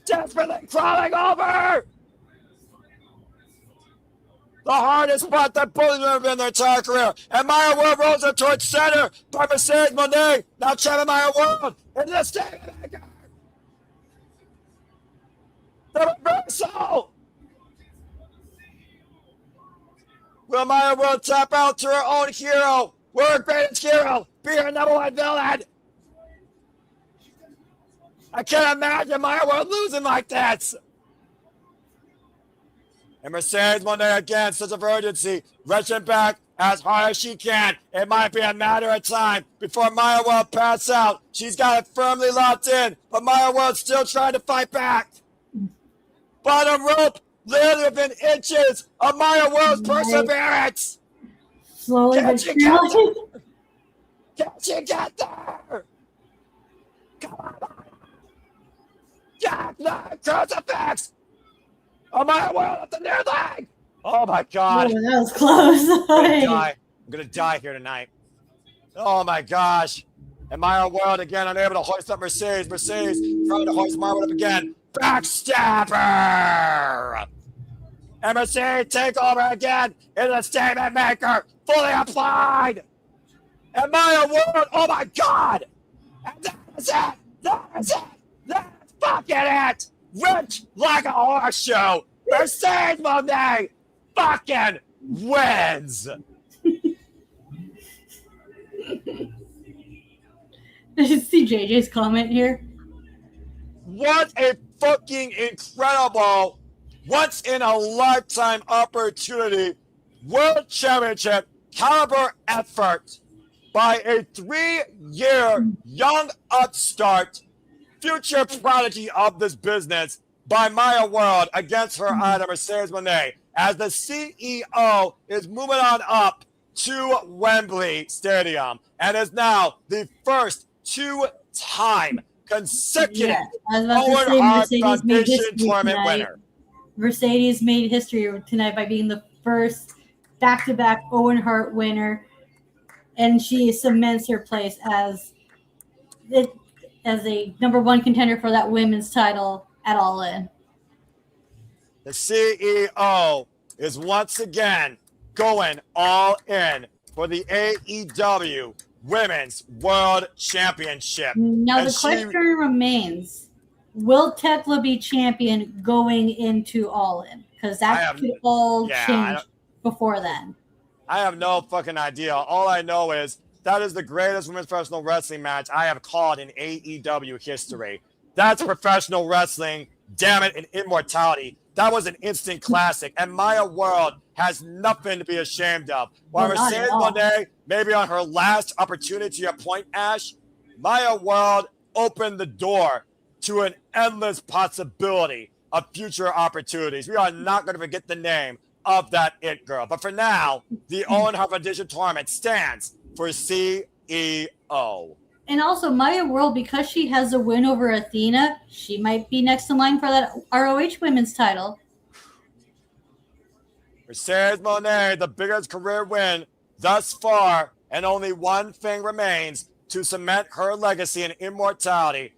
Desperately crawling over! The hardest spot that bullies have ever been in their entire career. And Maya World rolls her towards center by Mercedes Monet. Now Champion Maya World into the statement maker. The reversal. Will Maya World tap out to her own hero? Will her greatest hero be her number one villain? I can't imagine Maya World losing like that. And Mercedes Monet again, sense of urgency, reaching back as hard as she can. It might be a matter of time before Maya World passes out. She's got it firmly locked in, but Maya World's still trying to fight back. Bottom rope, literally within inches of Maya World's perseverance. Slowly Can but she get surely. there? Can she get there? Come on. Jack, no, crucifix! Oh, Maya World at the near leg! Oh my God. Oh, that was close. I'm gonna die here tonight. Oh my gosh. And Maya World again unable to hoist up Mercedes. Mercedes trying to hoist Maya World up again. Backstabber! And Mercedes take over again into the statement maker. Fully applied. And Maya World, oh my God! And that is it! That is it! That's fucking it! Rich like a horse show! Mercedes Monet fucking wins! Did you see JJ's comment here? What a fucking incredible, once in a lifetime opportunity, world championship caliber effort by a 3-year young upstart, future prodigy of this business by Maya World against her idol Mercedes Monet, as the CEO is moving on up to Wembley Stadium and is now the first 2-time consecutive Owen Hart Foundation tournament winner. Mercedes made history tonight by being the first back-to-back Owen Hart winner, and she cements her place as a #1 contender for that women's title at All In. The CEO is once again going all in for the AEW Women's World Championship. Now And the question remains, will Tekla be champion going into All In? Because that could all change before then. I have no fucking idea. All I know is that is the greatest women's professional wrestling match I have called in AEW history. That's professional wrestling, damn it, and immortality. That was an instant classic, and Maya World has nothing to be ashamed of. While Mercedes Monet, maybe on her last opportunity, to your point, Ash, Maya World opened the door to an endless possibility of future opportunities. We are not going to forget the name of that It Girl. But for now, the Owen Hart Foundation tournament stands for CEO. And also, Maya World, because she has a win over Athena, she might be next in line for that ROH women's title. Mercedes Monet, the biggest career win thus far, and only one thing remains to cement her legacy and immortality.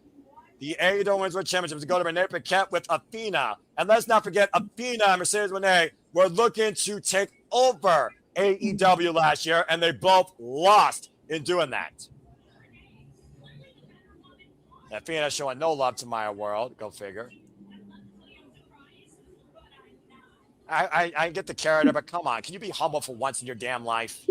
The AEW Women's World Championship to go to Renee Paquette with Athena. And let's not forget, Athena and Mercedes Moné were looking to take over AEW last year, and they both lost in doing that. Athena showing no love to Maya World. Go figure. I get the character, but come on. Can you be humble for once in your damn life?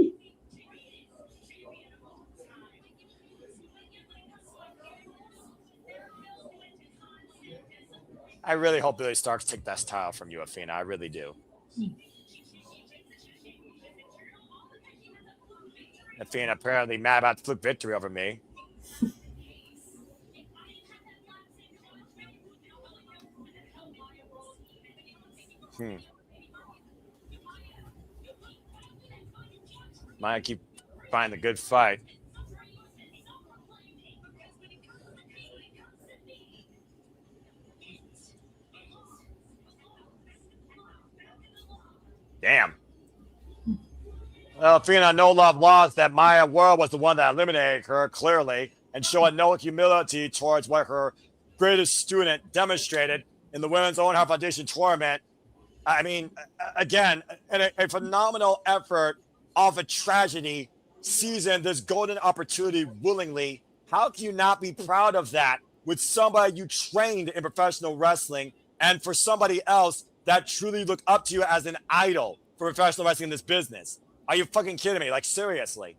I really hope Billy Starks take that title from you, Athena. I really do. Athena apparently mad about the flip victory over me. Might keep finding a good fight. Damn. Well, Athena no love lost that Maya World was the one that eliminated her clearly and showing no humility towards what her greatest student demonstrated in the Women's Own Heart Foundation tournament. I mean, again, a phenomenal effort off a tragedy season, this golden opportunity willingly. How can you not be proud of that with somebody you trained in professional wrestling and for somebody else that truly looked up to you as an idol for professional wrestling in this business? Are you fucking kidding me? Like, seriously.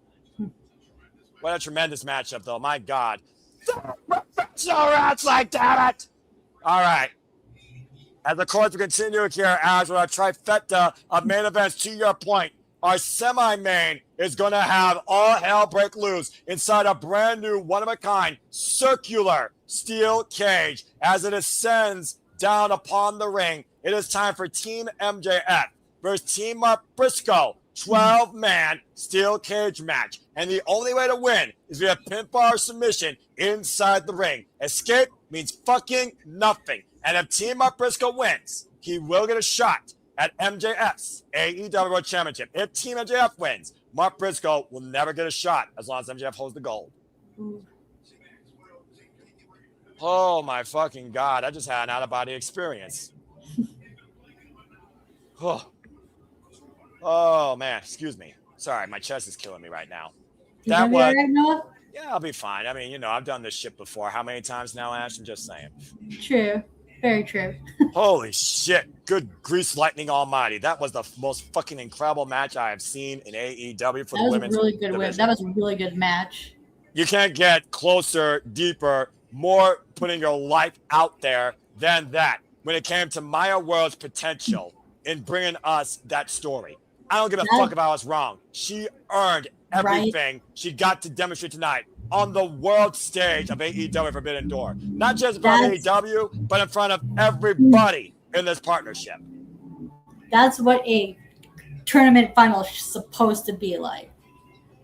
What a tremendous matchup, though. My God. So rats like that. All right. As of course we continue here as with our trifecta of main events, to your point, our semi-main is going to have all hell break loose inside a brand new one-of-a-kind circular steel cage as it ascends down upon the ring. It is time for Team MJF versus Team Mark Briscoe, 12-man steel cage match. And the only way to win is via pinfall or submission inside the ring. Escape means fucking nothing. And if Team Mark Briscoe wins, he will get a shot at MJF's AEW World Championship. If Team MJF wins, Mark Briscoe will never get a shot as long as MJF holds the gold. Oh, my fucking God. I just had an out-of-body experience. Oh, man. Excuse me. Sorry, my chest is killing me right now. That was... Yeah, I'll be fine. I mean, you know, I've done this shit before. How many times now, Ash? I'm just saying. True. Very true. Holy shit. Good grease lightning almighty. That was the most fucking incredible match I have seen in AEW for the women's division. That was a really good match. You can't get closer, deeper, more putting your life out there than that when it came to Maya World's potential in bringing us that story. I don't give a fuck if I was wrong. She earned everything she got to demonstrate tonight on the world stage of AEW Forbidden Door. Not just in front of AEW, but in front of everybody in this partnership. That's what a tournament final is supposed to be like.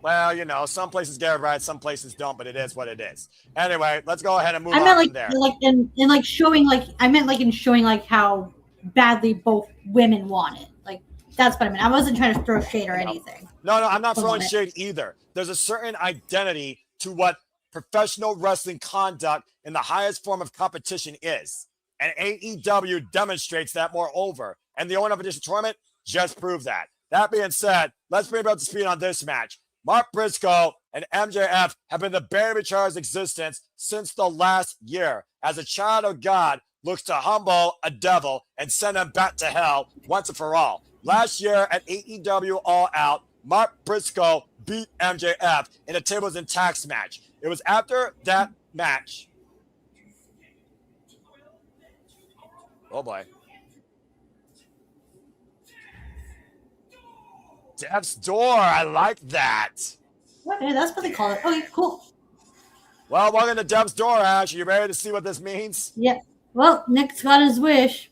Well, you know, some places get it right, some places don't, but it is what it is. Anyway, let's go ahead and move on from there. I meant in showing how badly both women want it. Like, that's what I meant. I wasn't trying to throw shade or anything. No, I'm not throwing shade either. There's a certain identity to what professional wrestling conduct in the highest form of competition is. And AEW demonstrates that moreover. And the Owen Competition Tournament just proved that. That being said, let's bring up to speed on this match. Mark Briscoe and MJF have been the bane of each other's existence since the last year, as a child of God looks to humble a devil and send him back to hell once and for all. Last year at AEW All Out, Mark Briscoe beat MJF in a tables and tacks match. It was after that match. Oh boy. Death's Door. I like that. Okay, that's what they call it. Okay, cool. Well, welcome to Death's Door, Ash. Are you ready to see what this means? Yeah. Well, Nick's got his wish.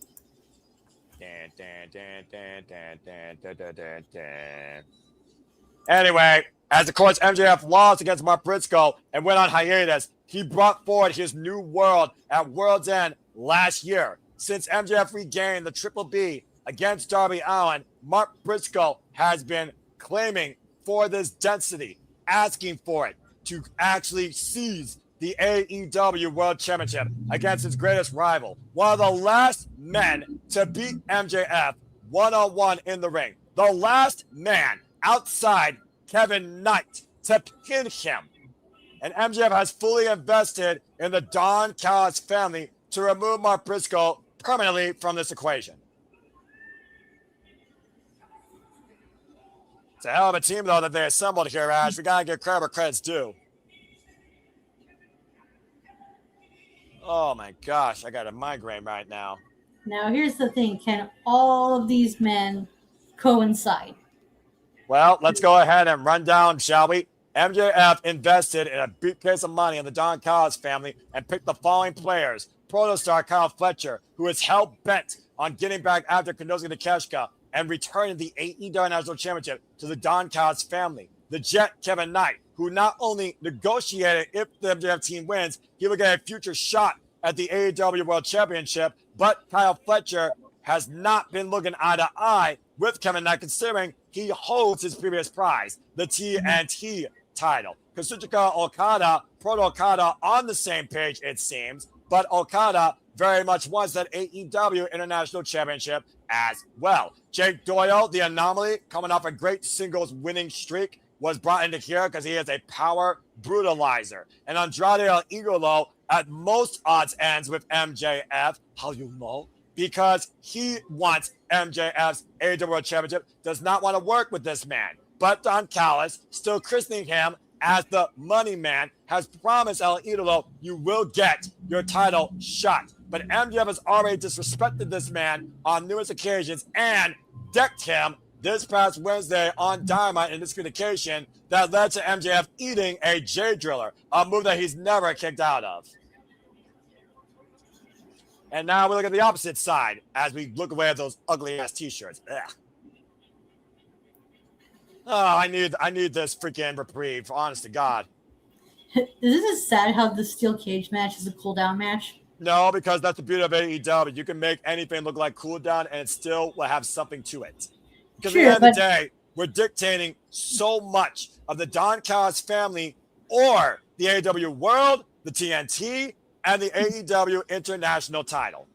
Anyway, as of course MJF lost against Mark Briscoe and went on hiatus, he brought forward his new world at World's End last year. Since MJF regained the Triple B against Darby Allin, Mark Briscoe has been claiming for this density, asking for it, to actually seize the AEW World Championship against his greatest rival. One of the last men to beat MJF one-on-one in the ring. The last man outside Kevin Knight to pin him. And MJF has fully invested in the Don Callis family to remove Mark Briscoe permanently from this equation. It's a hell of a team, though, that they assembled here, Ash. We got to give credit where credit's due. Oh, my gosh. I got a migraine right now. Now, here's the thing. Can all of these men coincide? Well, let's go ahead and run down, shall we? MJF invested in a big case of money in the Don Callis family and picked the following players. Protostar Kyle Fletcher, who is hell-bent on getting back after Konosuke Takeshita and returning the AEW National Championship to the Don Callis family. The Jet, Kevin Knight, who not only negotiated if the MJF team wins, he will get a future shot at the AEW World Championship, but Kyle Fletcher has not been looking eye to eye with Kevin Knight, considering he holds his previous prize, the TNT title. Kazuchika Okada, Proto Okada on the same page, it seems, but Okada very much wants that AEW International Championship as well. Jake Doyle, the anomaly, coming off a great singles winning streak, was brought into here because he is a power brutalizer. And Andrade El Idolo at most odds ends with MJF. How you know? Because he wants MJF's AEW World Championship, does not want to work with this man. But Don Callis, still christening him as the money man, has promised El Idolo, you will get your title shot. But MJF has already disrespected this man on numerous occasions and decked him this past Wednesday on Dynamite in this communication that led to MJF eating a J Driller, a move that he's never kicked out of. And now we look at the opposite side as we look away at those ugly-ass T-shirts. Ugh. Oh, I need this freaking reprieve, honest to God. Isn't it sad how the steel cage match is a cool-down match? No, because that's the beauty of AEW. You can make anything look like cool down and it still will have something to it. Because at the end of the day, we're dictating so much of the Don Callis family or the AEW World, the TNT, and the AEW International title.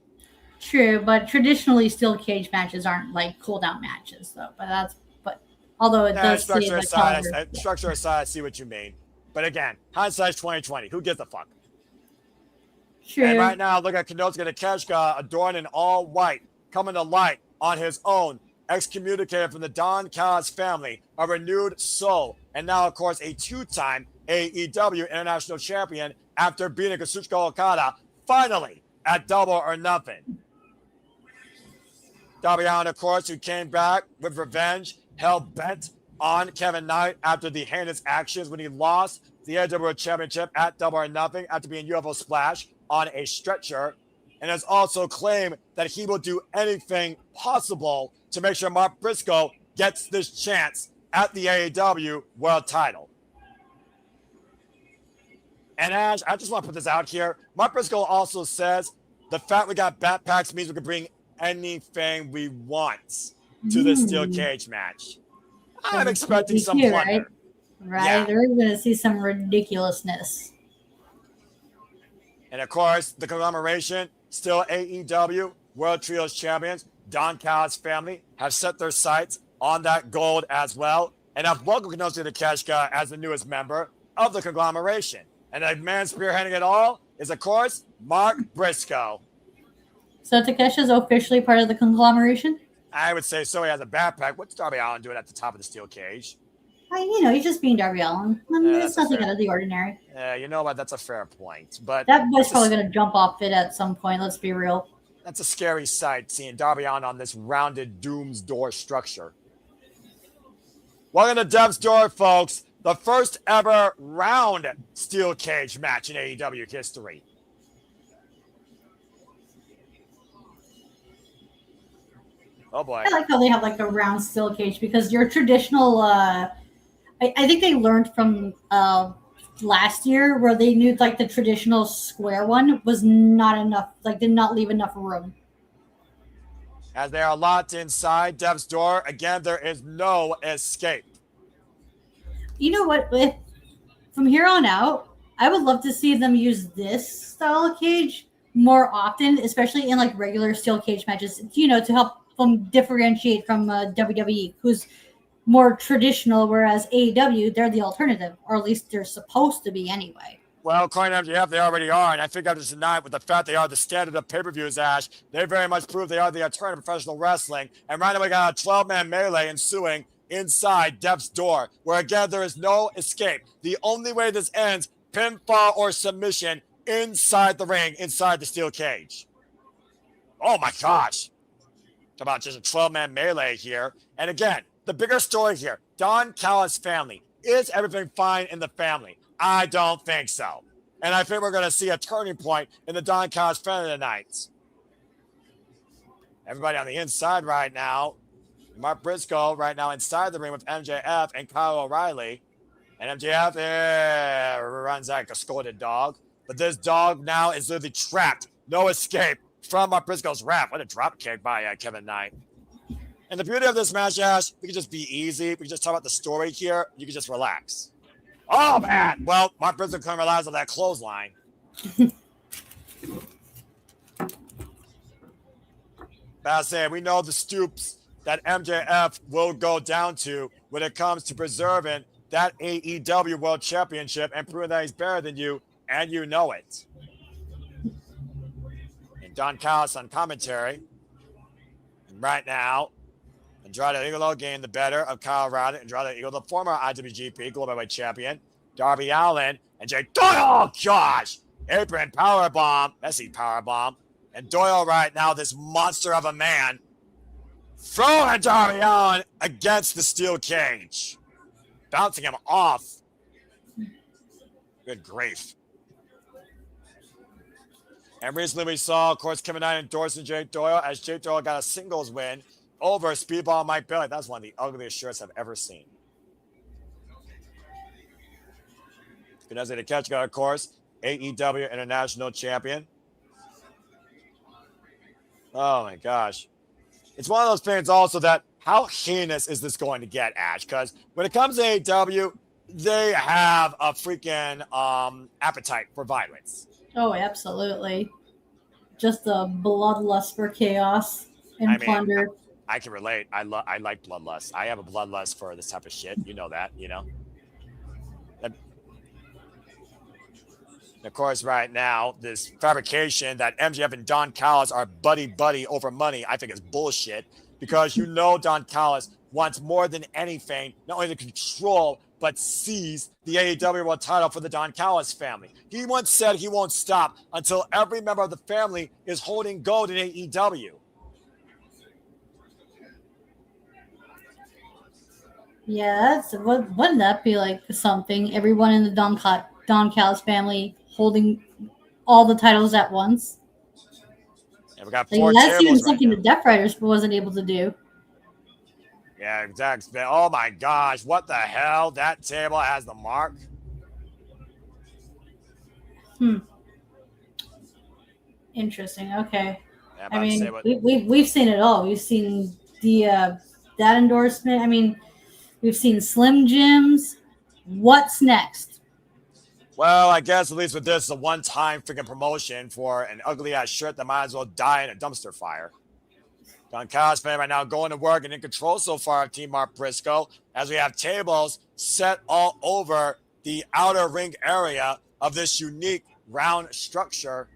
True, but traditionally steel cage matches aren't like cool-down matches, though. But although it does structure aside, I see what you mean. But again, hindsight's 2020. Who gives a fuck? True. And right now, look at Konosuke Takeshita adorned in all white, coming to light on his own, excommunicated from the Don Callis family, a renewed soul, and now, of course, a two-time AEW International Champion after beating Kazuchika Okada, finally, at Double or Nothing. Darby Allin, of course, who came back with revenge, hell-bent on Kevin Knight after the heinous actions when he lost the AEW World Championship at Double or Nothing after being UFO Splash on a stretcher, and has also claimed that he will do anything possible to make sure Mark Briscoe gets this chance at the AEW World title. And Ash, I just want to put this out here. Mark Briscoe also says the fact we got backpacks means we can bring anything we want to this steel cage match. I'm expecting some plunder. Right? Yeah. They're going to see some ridiculousness. And of course, the conglomeration, still AEW World Trios champions, Don Callis family, have set their sights on that gold as well, and have welcomed Konosuke Takeshita as the newest member of the conglomeration. And the man spearheading it all is, of course, Mark Briscoe. So Takesha's officially part of the conglomeration? I would say so. He has a backpack. What's Darby Allin doing at the top of the steel cage? He's just being Darby Allin. I mean, it's nothing out of the ordinary. Yeah, you know what? That's a fair point. But that boy's probably going to jump off it at some point. Let's be real. That's a scary sight, seeing Darby Allin on this rounded Doom's Door structure. Welcome to Death's Door, folks. The first ever round steel cage match in AEW history. Oh boy. I like how they have like a round steel cage because your traditional, I think they learned from last year where they knew like the traditional square one was not enough, like did not leave enough room. As they are locked inside Death's Door, again, there is no escape. You know what? from here on out, I would love to see them use this style of cage more often, especially in like regular steel cage matches, to help them differentiate from WWE, who's more traditional, whereas AEW, they're the alternative, or at least they're supposed to be anyway. Well, according to MJF, they already are, and I think after tonight, with the fact they are the standard of pay-per-views, Ash, they very much prove they are the alternative professional wrestling. And right now we got a 12-man melee ensuing inside Death's door, where again there is no escape. The only way this ends, pinfall or submission inside the ring, inside the steel cage. Oh my gosh. Talk about just a 12-man melee here. And again, the bigger story here, Don Callis' family. Is everything fine in the family? I don't think so. And I think we're going to see a turning point in the Don Callis family tonight. Everybody on the inside right now. Mark Briscoe right now inside the ring with MJF and Kyle O'Reilly. And MJF runs like a scolded dog. But this dog now is literally trapped. No escape from Mark Briscoe's wrap. What a drop kick by Kevin Knight. And the beauty of this match, Ash, we can just be easy. We can just talk about the story here. You can just relax. Oh, man. Well, Mark Briscoe couldn't relax on that clothesline. But I say, we know the stoops that MJF will go down to when it comes to preserving that AEW World Championship and proving that he's better than you, and you know it. And Don Callis on commentary. And right now, Andrade Igolo gained the better of Kyle O'Reilly. Andrade Igolo, the former IWGP Global Heavyweight Champion. Darby Allin and Jay Doyle. Oh, gosh. Apron powerbomb. Messy powerbomb. And Doyle right now, this monster of a man, throwing Darby Allin against the steel cage. Bouncing him off. Good grief. And recently we saw, of course, Kevin Knight endorsing Jay Doyle as Jay Doyle got a singles win over Speedball Mike Bailey. That's one of the ugliest shirts I've ever seen. Vanessa Takagi, of course, AEW International Champion. Oh my gosh. It's one of those things also that how heinous is this going to get, Ash? Because when it comes to AEW, they have a freaking appetite for violence. Oh, absolutely. Just a bloodlust for chaos and plunder. I can relate. I like bloodlust. I have a bloodlust for this type of shit. You know that, you know? And of course, right now, this fabrication that MJF and Don Callis are buddy-buddy over money, I think is bullshit. Because you know Don Callis wants more than anything, not only to control, but seize the AEW World title for the Don Callis family. He once said he won't stop until every member of the family is holding gold in AEW. Yeah, wouldn't that be like something? Everyone in the Don Callis family holding all the titles at once. Yeah, we got like, four that's even tables something right the Death Riders wasn't able to do. Yeah, exactly. Oh my gosh, what the hell? That table has the mark. Interesting. Okay. Yeah, I mean, we've seen it all. We've seen the that endorsement. I mean, we've seen Slim Jims. What's next? Well, I guess at least with this, a one-time freaking promotion for an ugly-ass shirt that might as well die in a dumpster fire. Don Callis fan right now going to work and in control so far of Team Mark Briscoe as we have tables set all over the outer ring area of this unique round structure.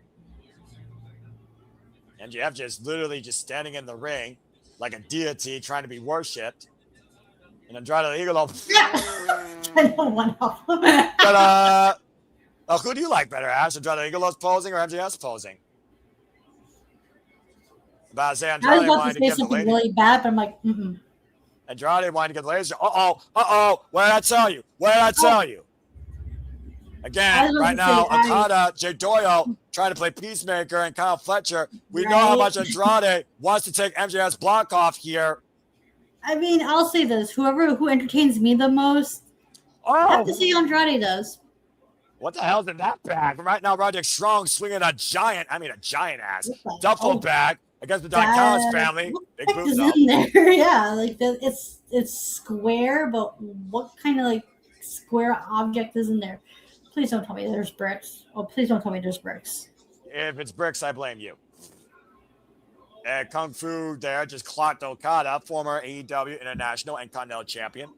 MJF just literally just standing in the ring like a deity trying to be worshipped. And Andrade Igolo. I don't want to. But who do you like better, Ash? Andrade Igolo's posing or MJF's posing? About to say I was about to say something really bad, but I'm like, Andrade wanted to get the ladies. Uh-oh. What did I tell you? Again, right now, Okada, Jay Doyle trying to play peacemaker, and Kyle Fletcher. We know how much Andrade wants to take MJF's block off here. I mean, I'll say this. Who entertains me the most, I have to see Andrade does. What the hell's in that bag? Right now, Roderick Strong swinging a giant ass duffel bag against the Don Callis family. Big boots in there. Yeah, like it's square, but what kind of like square object is in there? Please don't tell me there's bricks. Oh, please don't tell me there's bricks. If it's bricks, I blame you. And Kung Fu there just clocked Okada, former AEW International and Continental Champion.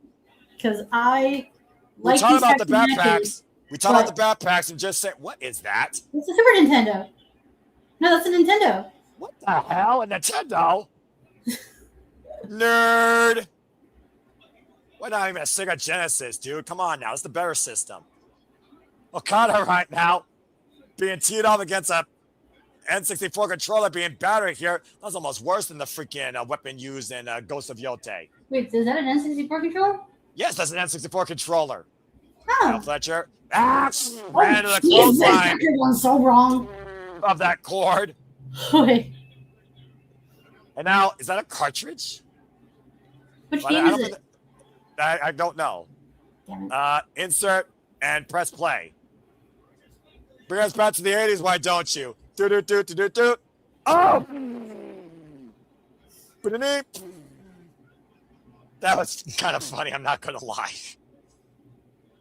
Because I We're like talking these about the types of backpacks. matches, We talk about but- the backpacks and just say, what is that? It's a Super Nintendo. No, that's a Nintendo. What the hell? A Nintendo? Nerd. Why not even a Sega Genesis, dude? Come on now. It's the better system. Okada right now being teed up against a N64 controller being battered here. That's almost worse than the freaking weapon used in Ghost of Yote. Wait, is that an N64 controller? Yes, that's an N64 controller. Oh. Now Fletcher. Ran into the Jesus, clothesline that one's so wrong. of that cord. Wait, And now, is that a cartridge? which But game I don't is think it? I don't know. Damn it. Insert and press play. Bring us back to the 80s, why don't you? Do. Oh! That was kind of funny, I'm not going to lie.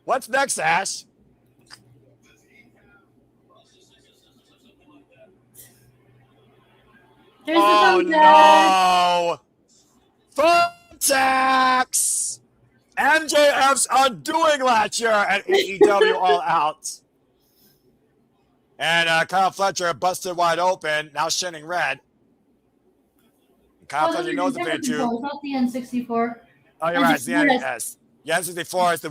What's next, Ash? There's Oh, the thumbtack. no! Thumbtacks! MJF's undoing last year at AEW All Out. And Kyle Fletcher busted wide open, now shining red. Kyle Oh, Fletcher those knows are the different thing too. controls, not the N64. Oh, you're right. It's the N64 NES. The N64 is the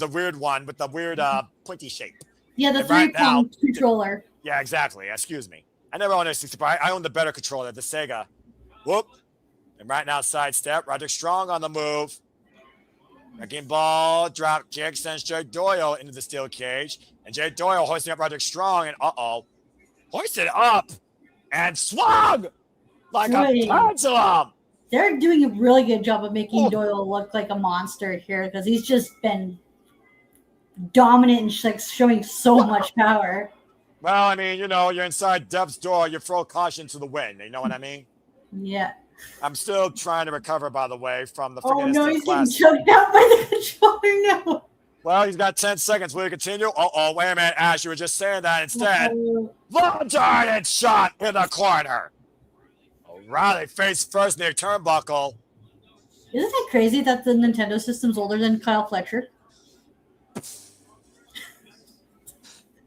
weird one with the weird pointy shape. Yeah, the And right three-prong now- controller. Yeah, exactly. Excuse me. I never owned a 64. I own the better controller, the Sega. Whoop. And right now, sidestep. Roderick Strong on the move. Wrecking ball, drop kick, sends Jay Doyle into the steel cage. And Jay Doyle hoisting up Roderick Strong. And hoisted up and swung like Wait. a pendulum. They're doing a really good job of making Doyle look like a monster here because he's just been dominant and like showing so much power. Well, I mean, you're inside Deb's door. You throw caution to the wind. You know what I mean? Yeah. I'm still trying to recover, by the way, from the Oh freaking no, instant he's getting class. choked out by the controller now. Well, he's got 10 seconds. Will he continue? Wait a minute, Ash. You were just saying that instead. Uh-oh. Long-darted shot in the corner. O'Reilly face first near turnbuckle. Isn't that crazy that the Nintendo system's older than Kyle Fletcher?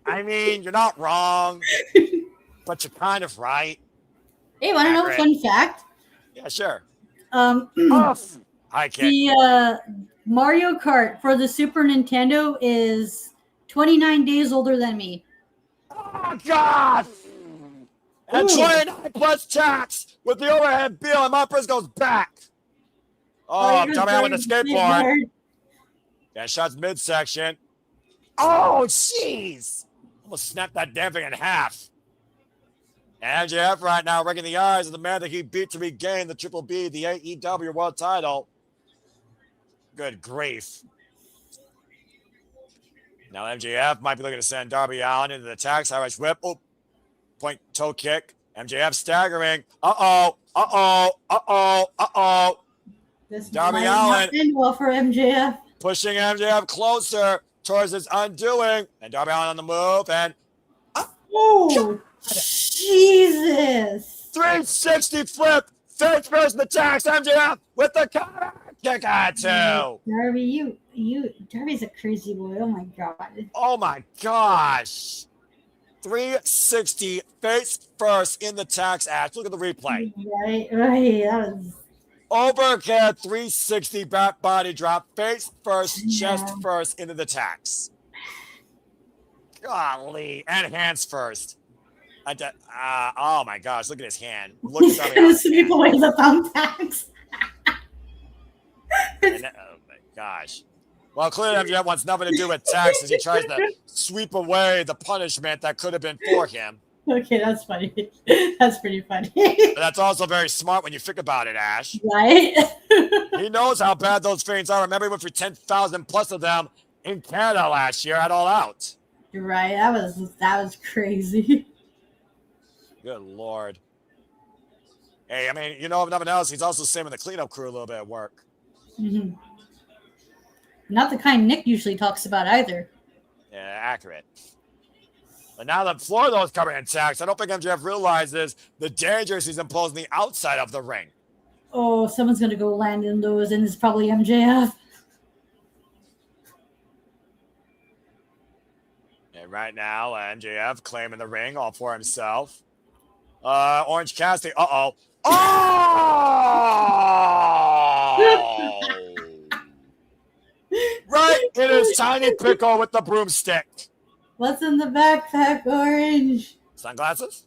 I mean, you're not wrong, but you're kind of right. Hey, want to know a Accurate. fun fact? Yeah, sure. High kick. The Mario Kart for the Super Nintendo is 29 days older than me. Oh, God! And Ooh. 29 plus tax with the overhead bill, and Moppers goes back. Oh, you're coming out with the very skateboard. smart. Yeah, shots midsection. Oh, jeez! Almost snapped that damn thing in half. And MJF right now wrecking the eyes of the man that he beat to regain the Triple B, the AEW World Title. Good grief. Now MJF might be looking to send Darby Allin into the tax. Irish whip. Oh, point toe kick. MJF staggering. This Darby might not Allin end well for MJF. pushing MJF closer towards his undoing. And Darby Allin on the move. And Oh, Jesus. 360 flip. Face first in the tax. MJF with the counter kick at two. Darby, Darby's a crazy boy. Oh my God. Oh my gosh. 360 face first in the tax ash. Look at the replay. Right. That was. Overhead 360 back body drop. Face first, chest first into the tax. Golly. And hands first. Oh my gosh. Look at his hand. Look He's at gonna his sweep away the thumbtacks. Oh my gosh. Well, clearly MJF wants nothing to do with tax as he tries to sweep away the punishment that could have been for him. Okay, that's funny. That's pretty funny. But that's also very smart when you think about it, Ash. Right? He knows how bad those fiends are. Remember, he went for 10,000 plus of them in Canada last year at All Out. You're right. That was crazy. Good Lord. Hey, I mean, if nothing else, he's also saving the cleanup crew a little bit of work. Mhm. Not the kind Nick usually talks about either. Yeah, accurate. But now that Florida's coming in tax, I don't think MJF realizes the dangers he's imposing the outside of the ring. Oh, someone's going to go land in those, and it's probably MJF. And right now, MJF claiming the ring all for himself. Orange Cassidy. Uh-oh. Oh! Right in his tiny pickle with the broomstick. What's in the backpack, Orange? Sunglasses?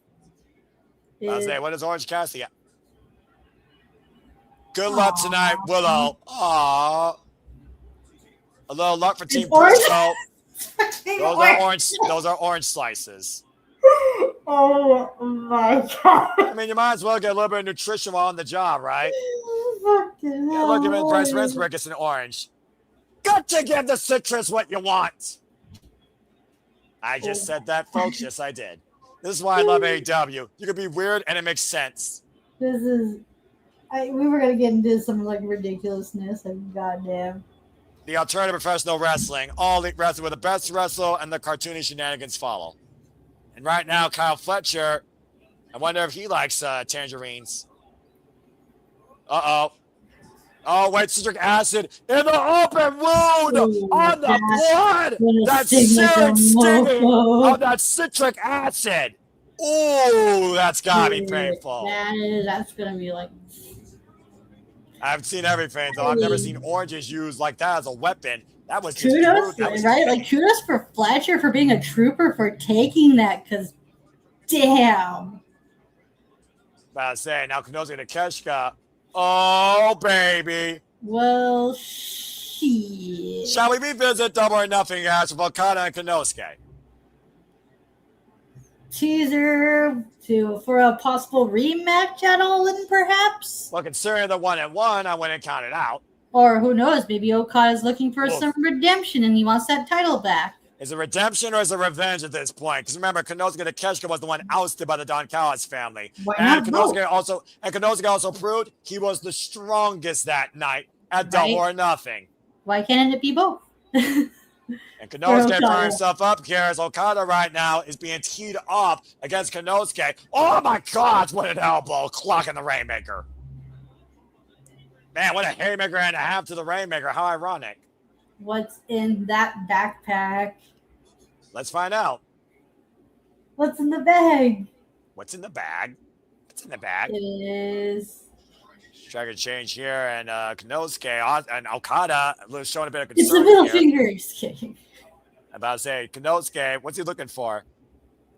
I was saying, what is Orange Cassidy? Good Aww. luck tonight, Willow. Aww. A little luck for Team Orange. Briscoe. Those are orange slices. Oh my god. I mean, you might as well get a little bit of nutrition while on the job, right? Fucking Yeah, look, even Bryce Orange. Remsburg gets an orange. Got to give the citrus what you want. I just said that, folks. Yes, I did. This is why I love AEW. You can be weird and it makes sense. This is. We were gonna get into some like ridiculousness. Like, goddamn. The alternative professional wrestling, all elite wrestling where the best wrestle and the cartoony shenanigans follow. And right now, Kyle Fletcher, I wonder if he likes tangerines. Uh-oh. Oh, wait, citric acid in the open wound on the blood. That's searing stinging of that citric acid. Ooh, that's gotta be painful. That's gonna be like. I've seen everything, though. I've never seen oranges used like that as a weapon. That was just Kudos, that was right? Like, kudos for Fletcher for being a trooper for taking that, because damn. About to say, now Kenosuke Takeshka. Oh, baby. Well, shit. Shall we revisit Double or Nothing match with Okada and Kenosuke? Teaser for a possible rematch at All In, perhaps? Well, considering the 1-1, I wouldn't count it out. Or who knows, maybe Okada's looking for some redemption and he wants that title back. Is it redemption or is it revenge at this point? Because remember, Kenosuke Takeshka was the one ousted by the Don Callis family. Why and not Kenosuke also proved he was the strongest that night at Double or Nothing. Why can't it be both? And Kenosuke throwing himself up here as Okada right now is being teed off against Kenosuke. Oh my God, what an elbow. Clocking the Rainmaker. Man, what a haymaker and a half to the Rainmaker. How ironic. What's in that backpack? Let's find out. What's in the bag? What's in the bag? What's in the bag? It is. Trying to change here, and Kenosuke and Okada showing a bit of concern. It's the middle here. fingers. I'm about to say, Kenosuke, what's he looking for?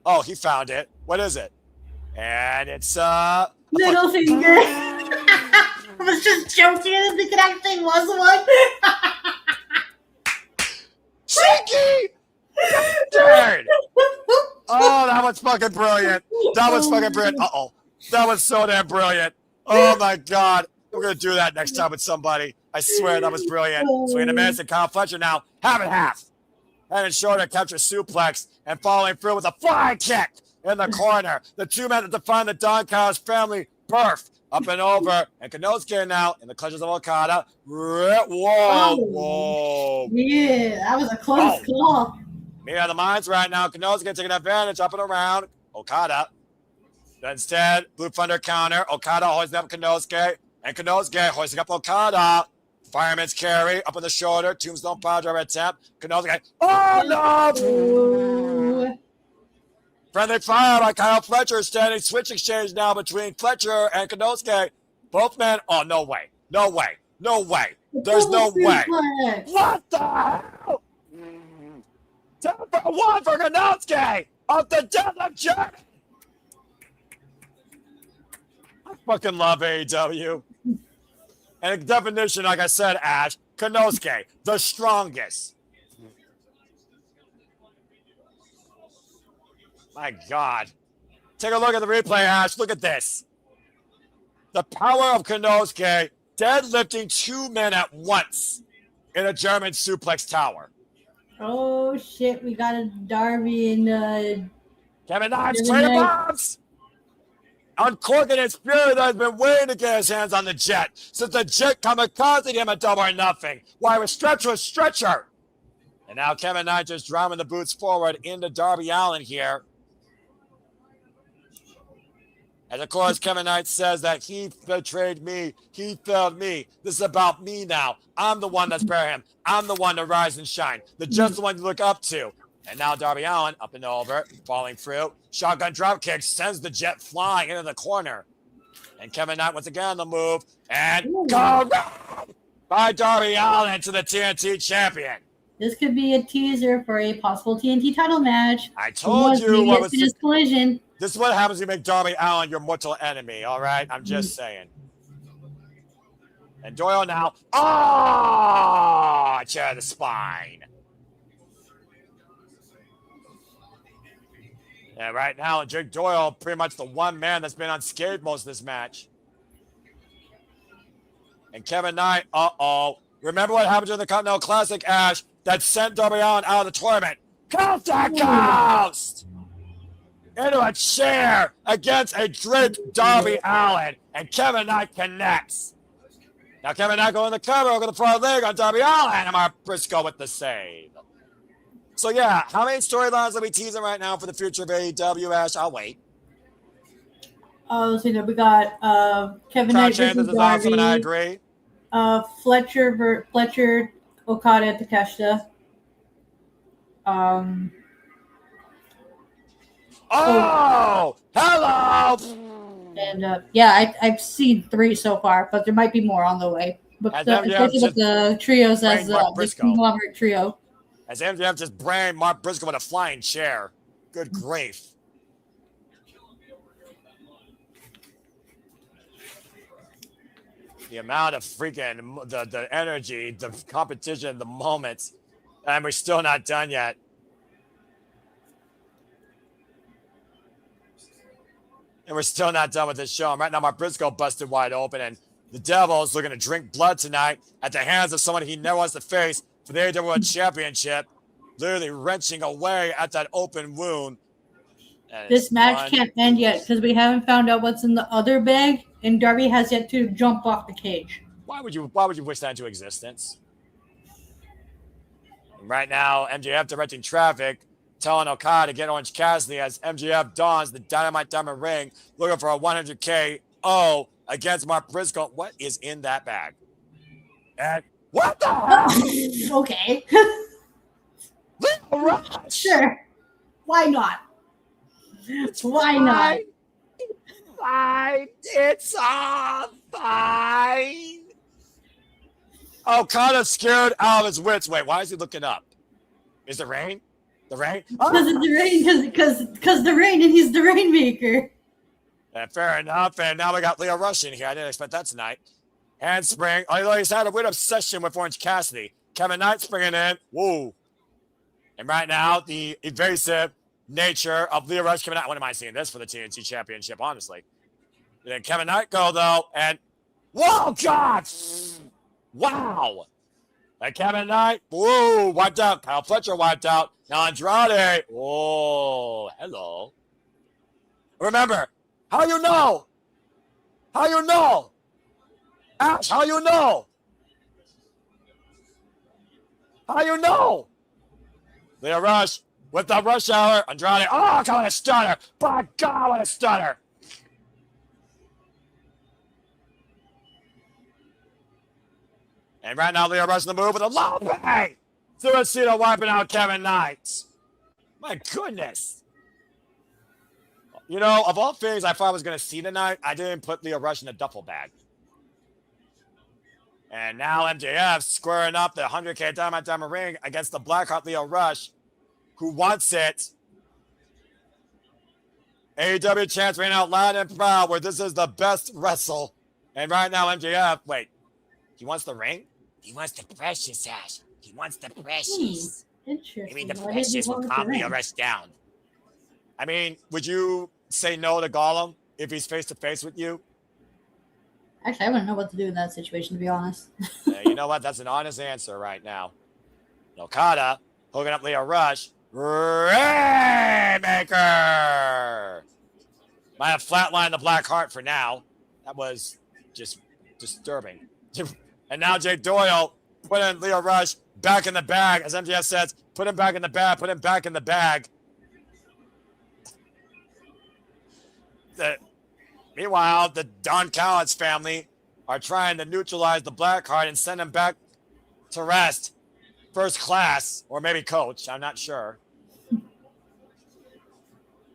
Oh, he found it. What is it? And it's middle finger. I was just joking. I think it actually was one. Cheeky! Dude! Oh, that was fucking brilliant. That was fucking brilliant. Uh-oh. That was so damn brilliant. Oh, my God. We're going to do that next time with somebody. I swear that was brilliant. Swing and miss, and Kyle Fletcher now half and half. Head and shoulder capture suplex and following through with a flying kick in the corner. The two men that define the Don Callis family birth up and over. And Kenosuke now in the clutches of Okada. Whoa. Yeah, that was a close call. Me out of the minds right now. Kenosuke taking advantage up and around. Okada. But instead, Blue Thunder counter. Okada hoisting up Kenosuke. And Kenosuke hoisting up Okada. Fireman's carry up on the shoulder. Tombstone power driver attempt. Kenosuke. Oh, no! Friendly fire by Kyle Fletcher. Standing switch exchange now between Fletcher and Kenosuke. Both men. Oh, no way. No way. No way. There's no way. What the hell? 10-1 for Kenosuke off the death of Jack. I fucking love AEW. And the definition, like I said, Ash, Kenosuke, the strongest. My God. Take a look at the replay, Ash. Look at this. The power of Kenosuke deadlifting two men at once in a German suplex tower. Oh, shit. We got a Darby and Kevin Knives, trade bombs. uncorking his fury that has been waiting to get his hands on the Jet since the Jet kamikazed him at Double or Nothing. Why was stretcher. And now Kevin Knight just driving the boots forward into Darby Allin here. And of course, Kevin Knight says that he betrayed me. He failed me. This is about me now. I'm the one that's bear him. I'm the one to rise and shine. The just the one to look up to. And now Darby Allin up and over, falling through. Shotgun dropkick sends the Jet flying into the corner. And Kevin Knight once again on the move. And go by Darby Allin to the TNT champion. This could be a teaser for a possible TNT title match. I told you what was this collision. This is what happens when you make Darby Allin your mortal enemy, all right? I'm just saying. And Doyle now. Chair to the spine. And right now, Jake Doyle, pretty much the one man that's been unscathed most of this match. And Kevin Knight, remember what happened during the Continental Classic, Ash, that sent Darby Allin out of the tournament? Coast to coast! Into a chair against a draped Darby Allin. And Kevin Knight connects. Now Kevin Knight going to the cover, over the front leg on Darby Allin. And Mark Briscoe with the save. So yeah, how many storylines are we teasing right now for the future of AEW, Ash? I'll wait. Oh, so we got Kevin Knight versus Darby. Awesome, and I agree. Fletcher, Okada, Takeshita. Hello! And yeah, I've seen 3 so far, but there might be more on the way. But especially with the trios as the conglomerate trio. As MJF just brained Mark Briscoe with a flying chair. Good grief. The amount of freaking, the energy, the competition, the moments. And we're still not done yet. And we're still not done with this show. And right now, Mark Briscoe busted wide open. And the Devil's looking to drink blood tonight at the hands of someone he never wants to face for the AEW Championship. Literally wrenching away at that open wound. This match can't end yet because we haven't found out what's in the other bag. And Darby has yet to jump off the cage. Why would you wish that into existence? And right now, MJF directing traffic, telling Okada to get Orange Cassidy as MJF dons the Dynamite Diamond ring, looking for a 100K against Mark Briscoe. What is in that bag? And what the hell? Okay. Rush. Sure. Why not? Why not? Fine. It's all fine. Okada's scared out of his wits. Wait, why is he looking up? Is it rain? The rain? Because it's the rain, because the rain, and he's the rainmaker. Fair enough. And now we got Leo Rush in here. I didn't expect that tonight. Handspring. Although he's had a weird obsession with Orange Cassidy. Kevin Knight springing in. Whoa. And right now, the evasive nature of Leo Rush coming out. I wouldn't mind seeing this for the TNT Championship, honestly. And then Kevin Knight go, though, and whoa, God! Wow! And Kevin Knight, whoa, wiped out. Kyle Fletcher wiped out. Now Andrade, oh, hello. Remember, how you know? How you know? Ash, how you know? How you know? Leo Rush with the rush hour. Andrade, oh, God, what a stunner. By God, what a stunner. And right now, Leo Rush in the move with a low bang. Suicida wiping out Kevin Knight. My goodness. You know, of all things I thought I was going to see tonight, I didn't put Leo Rush in a duffel bag. And now MJF squaring up the 100K Diamond ring against the Blackheart Leo Rush, who wants it. AEW chants ran out loud and proud where this is the best wrestle. And right now MJF, wait, he wants the ring? He wants the precious, Ash. He wants the precious. Interesting. I mean, the precious will calm Leo Rush down. I mean, would you say no to Gollum if he's face-to-face with you? Actually, I wouldn't know what to do in that situation, to be honest. You know what? That's an honest answer right now. Okada hooking up Leo Rush. Rainmaker! Might have flatlined the Black Heart for now. That was just disturbing. And now Jay Doyle putting Leo Rush back in the bag. As MJF says, put him back in the bag, put him back in the bag. Meanwhile, the Don Callis family are trying to neutralize the Blackheart and send him back to rest. First class, or maybe coach, I'm not sure.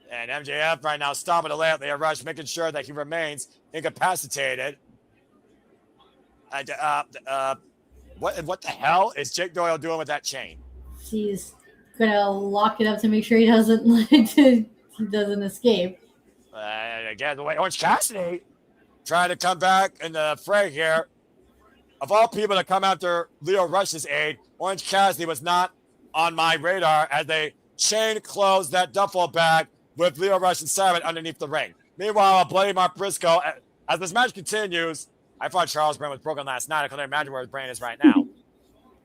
And MJF right now stopping to lay out Leo Rush, making sure that he remains incapacitated. What the hell is Jake Doyle doing with that chain? He's gonna lock it up to make sure he doesn't escape. Again, the way Orange Cassidy trying to come back in the fray here. Of all people to come after Leo Rush's aid, Orange Cassidy was not on my radar as they chain closed that duffel bag with Leo Rush and Sabre underneath the ring. Meanwhile, Bloody Mark Briscoe, as this match continues, I thought Charles' brain was broken last night. I couldn't imagine where his brain is right now.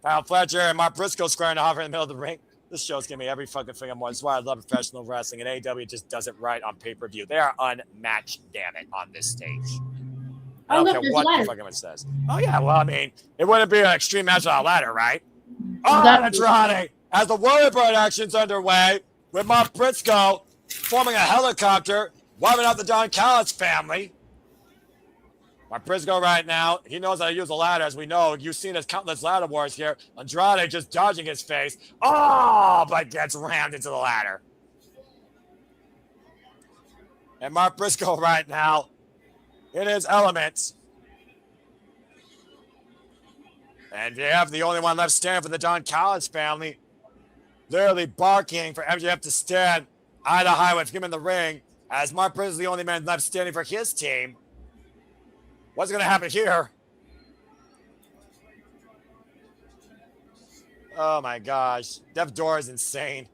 Kyle Fletcher and Mark Briscoe squaring off in the middle of the ring. This show's giving me every fucking thing I want. That's why I love professional wrestling, and AEW just does it right on pay-per-view. They are unmatched, damn it, on this stage. I don't care what the fuck anyone says. Oh, yeah, well, I mean, it wouldn't be an extreme match on a ladder, right? Oh, Andrade, as the Warrior Bird action's underway, with Mark Briscoe forming a helicopter, wiping out the Don Callis family. Mark Briscoe right now, he knows how to use a ladder, as we know. You've seen his countless ladder wars here. Andrade just dodging his face. Oh, but gets rammed into the ladder. And Mark Briscoe right now, in his elements. And MJF, the only one left standing for the Don Callis family, literally barking for MJF to stand eye to eye with him in the ring, as Mark Briscoe is the only man left standing for his team. What's going to happen here? Oh my gosh. Death Door is insane.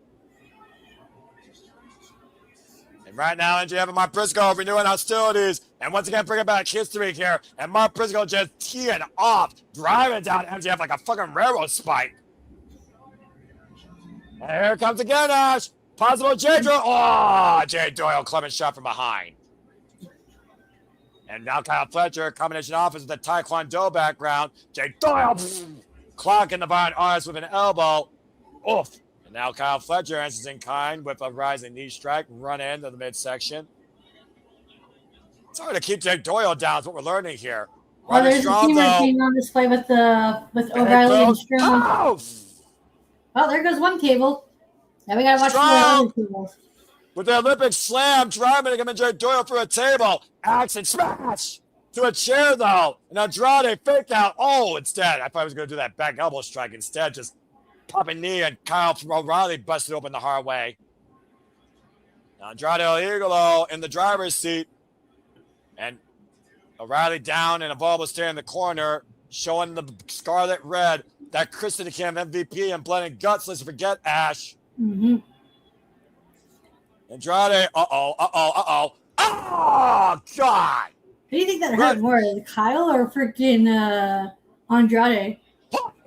And right now, MJF and Mark Briscoe renewing hostilities. And once again, bringing back history here. And Mark Briscoe just teeing off, driving down MJF like a fucking railroad spike. And here it comes again, Ash. Possible Jay Doyle. Oh, Jay Doyle clubbing shot from behind. And now Kyle Fletcher, combination offense with a Taekwondo background. Jay Doyle clocking the Bayne arse with an elbow. Oof. And now Kyle Fletcher answers in kind with a rising knee strike, run into the midsection. It's hard to keep Jay Doyle down. That's what we're learning here. Oh, there's a team routine on display with O'Reilly and Strong. Oh, there goes one table. Now we gotta watch the other tables. With the Olympic slam, driving to come in Jay Doyle through a table. Axe and smash to a chair, though. And Andrade fake out. Oh, instead, I thought he was going to do that back elbow strike. Instead, just popping knee, and Kyle O'Reilly busted open the hard way. Now Andrade El Idolo in the driver's seat. And O'Reilly down, and Evolve was staying in the corner, showing the scarlet red, that Kristen Cam MVP and blood and guts. Let's forget Ash. Mm-hmm. Andrade, oh, God. Who do you think that hurt more, Kyle or freaking Andrade?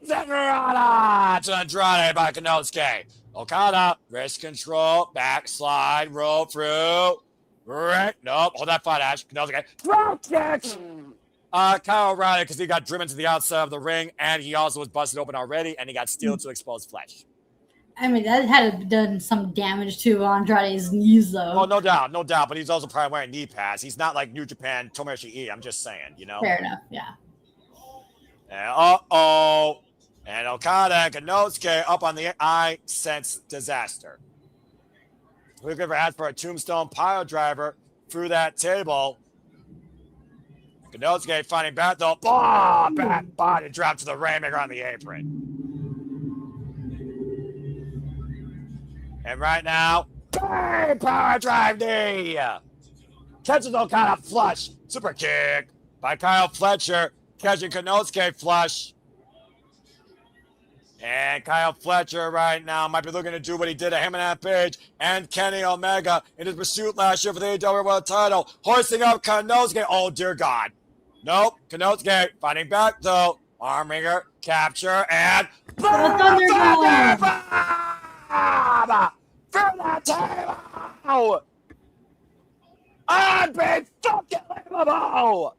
Dorada to Andrade by Konosuke. Okada, wrist control, backslide, roll through. Right, nope, hold that fight, Ash. Konosuke, drop kick. Kyle O'Reilly, because he got driven to the outside of the ring, and he also was busted open already, and he got steeled to exposed flesh. I mean, that had done some damage to Andrade's knees, though. Oh, no doubt. But he's also probably wearing knee pads. He's not like New Japan Tomoyoshi E. I'm just saying, you know? Fair enough, yeah. And and Okada and Konosuke up on the I Sense disaster. We've never asked for a tombstone pile driver through that table. Konosuke finding back, though. Back body drop to the Rainmaker on the apron. And right now, bang, power drive knee. Catches Okada flush. Super kick by Kyle Fletcher. Catching Konosuke flush. And Kyle Fletcher right now might be looking to do what he did to Hangman Page and Kenny Omega in his pursuit last year for the AEW World title. Hoisting up Konosuke. Oh, dear God. Nope. Konosuke fighting back, though. Armringer, capture, and... Through the table! elbow.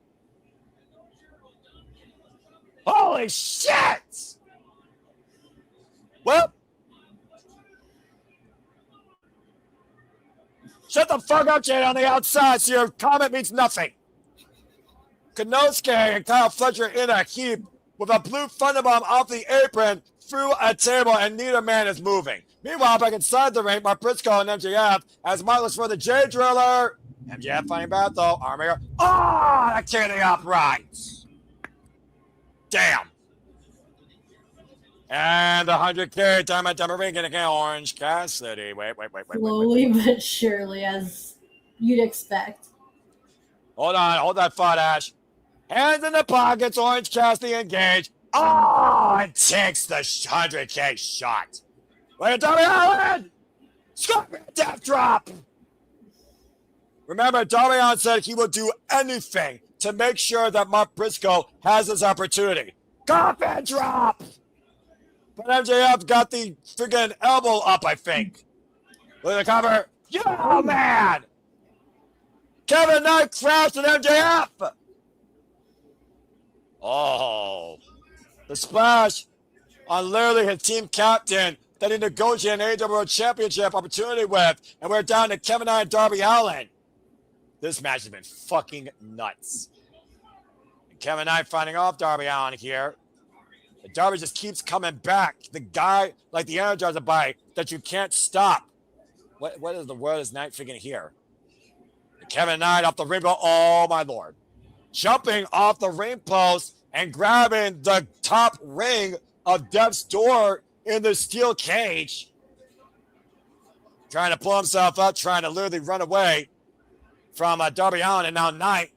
Holy shit! Well, shut the fuck up, Jade, on the outside, so your comment means nothing. Konosuke and Kyle Fletcher in a heap with a blue thunderbomb off the apron through a table, and neither man is moving. Meanwhile, back inside the ring, Mark Briscoe and MJF as Mark for the J Driller. MJF fighting back though. Armor. Oh, that kick in the upright. Damn. And the 100K Diamond Ring getting an Orange Cassidy. Wait. Slowly but surely, as you'd expect. Hold that thought, Ash. Hands in the pockets, Orange Cassidy engaged. Oh, and takes the 100K shot. Wait, Darby Allin! Scorpion death drop! Remember, Darby Allin said he will do anything to make sure that Mark Briscoe has his opportunity. Coffin drop! But MJF got the friggin' elbow up, I think. Look at the cover. Yo, man! Kevin Knight crashed at MJF! Oh. The splash on literally his team captain that he negotiated an AEW World Championship opportunity with, and we're down to Kevin Knight and Darby Allin. This match has been fucking nuts. And Kevin Knight fighting off Darby Allin here. And Darby just keeps coming back. The guy, like the Energizer Bite, that you can't stop. What is the word is Knight figuring here? And Kevin Knight off the ring post. Oh, my Lord. Jumping off the ring post and grabbing the top ring of Death's Door in the steel cage. Trying to pull himself up, trying to literally run away from Darby Allin, and now Knight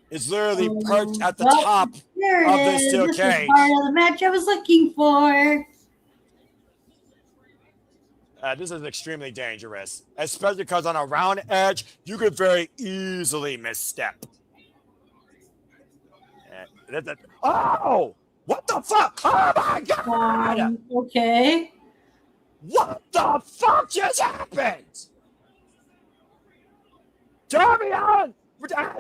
is literally perched at the top of the steel this cage. Is part of the match I was looking for. This is extremely dangerous, especially because on a round edge, you could very easily misstep. Oh! What the fuck? Oh my God! Okay. What the fuck just happened? Darby Allin!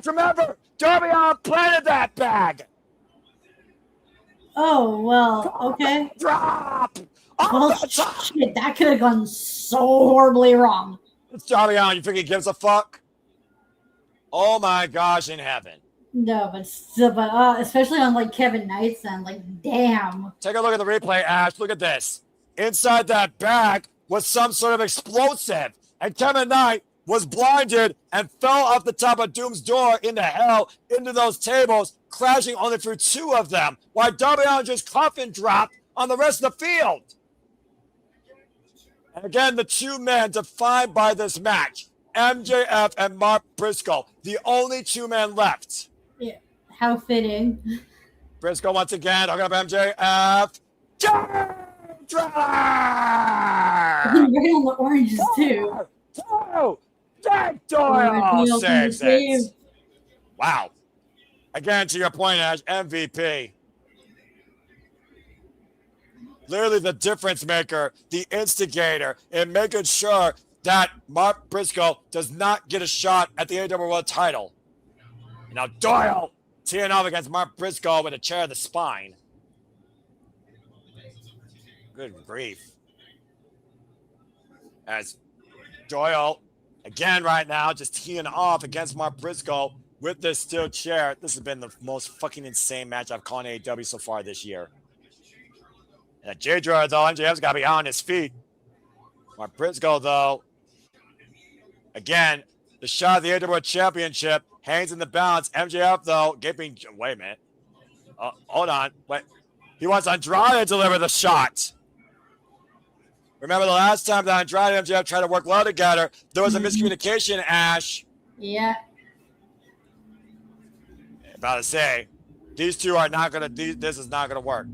Remember, Darby Allin planted that bag! Oh, well, okay. Drop! Well, shit, that could have gone so horribly wrong. It's Darby Allin. You think he gives a fuck? Oh my gosh, in heaven. No, but still, especially on like Kevin Knight's end, like damn. Take a look at the replay, Ash. Look at this. Inside that bag was some sort of explosive, and Kevin Knight was blinded and fell off the top of Doom's door into hell, into those tables, crashing only through two of them, while Darby Allin just coffin dropped on the rest of the field. And again, the two men defined by this match, MJF and Mark Briscoe, the only two men left. Yeah, how fitting. Briscoe once again, hooking up MJF. Driller! Right on the oranges too. Jack Doyle saves it. Wow. Again, to your point, Ash, MVP. Literally the difference maker, the instigator, in making sure that Mark Briscoe does not get a shot at the AEW World title. Now Doyle teeing off against Mark Briscoe with a chair of the spine. Good grief. As Doyle, again right now, just teeing off against Mark Briscoe with this steel chair. This has been the most fucking insane match I've called in AEW so far this year. And J Driller, though, MJF's got to be on his feet. Mark Briscoe, though, again, the shot of the AEW Championship hangs in the balance. MJF, though, gaping. Wait a minute. Hold on. Wait. He wants Andrade to deliver the shot. Remember the last time that Andrade and MJF tried to work well together, there was a miscommunication, Ash. Yeah. About to say, these two are not going to, this is not going to work.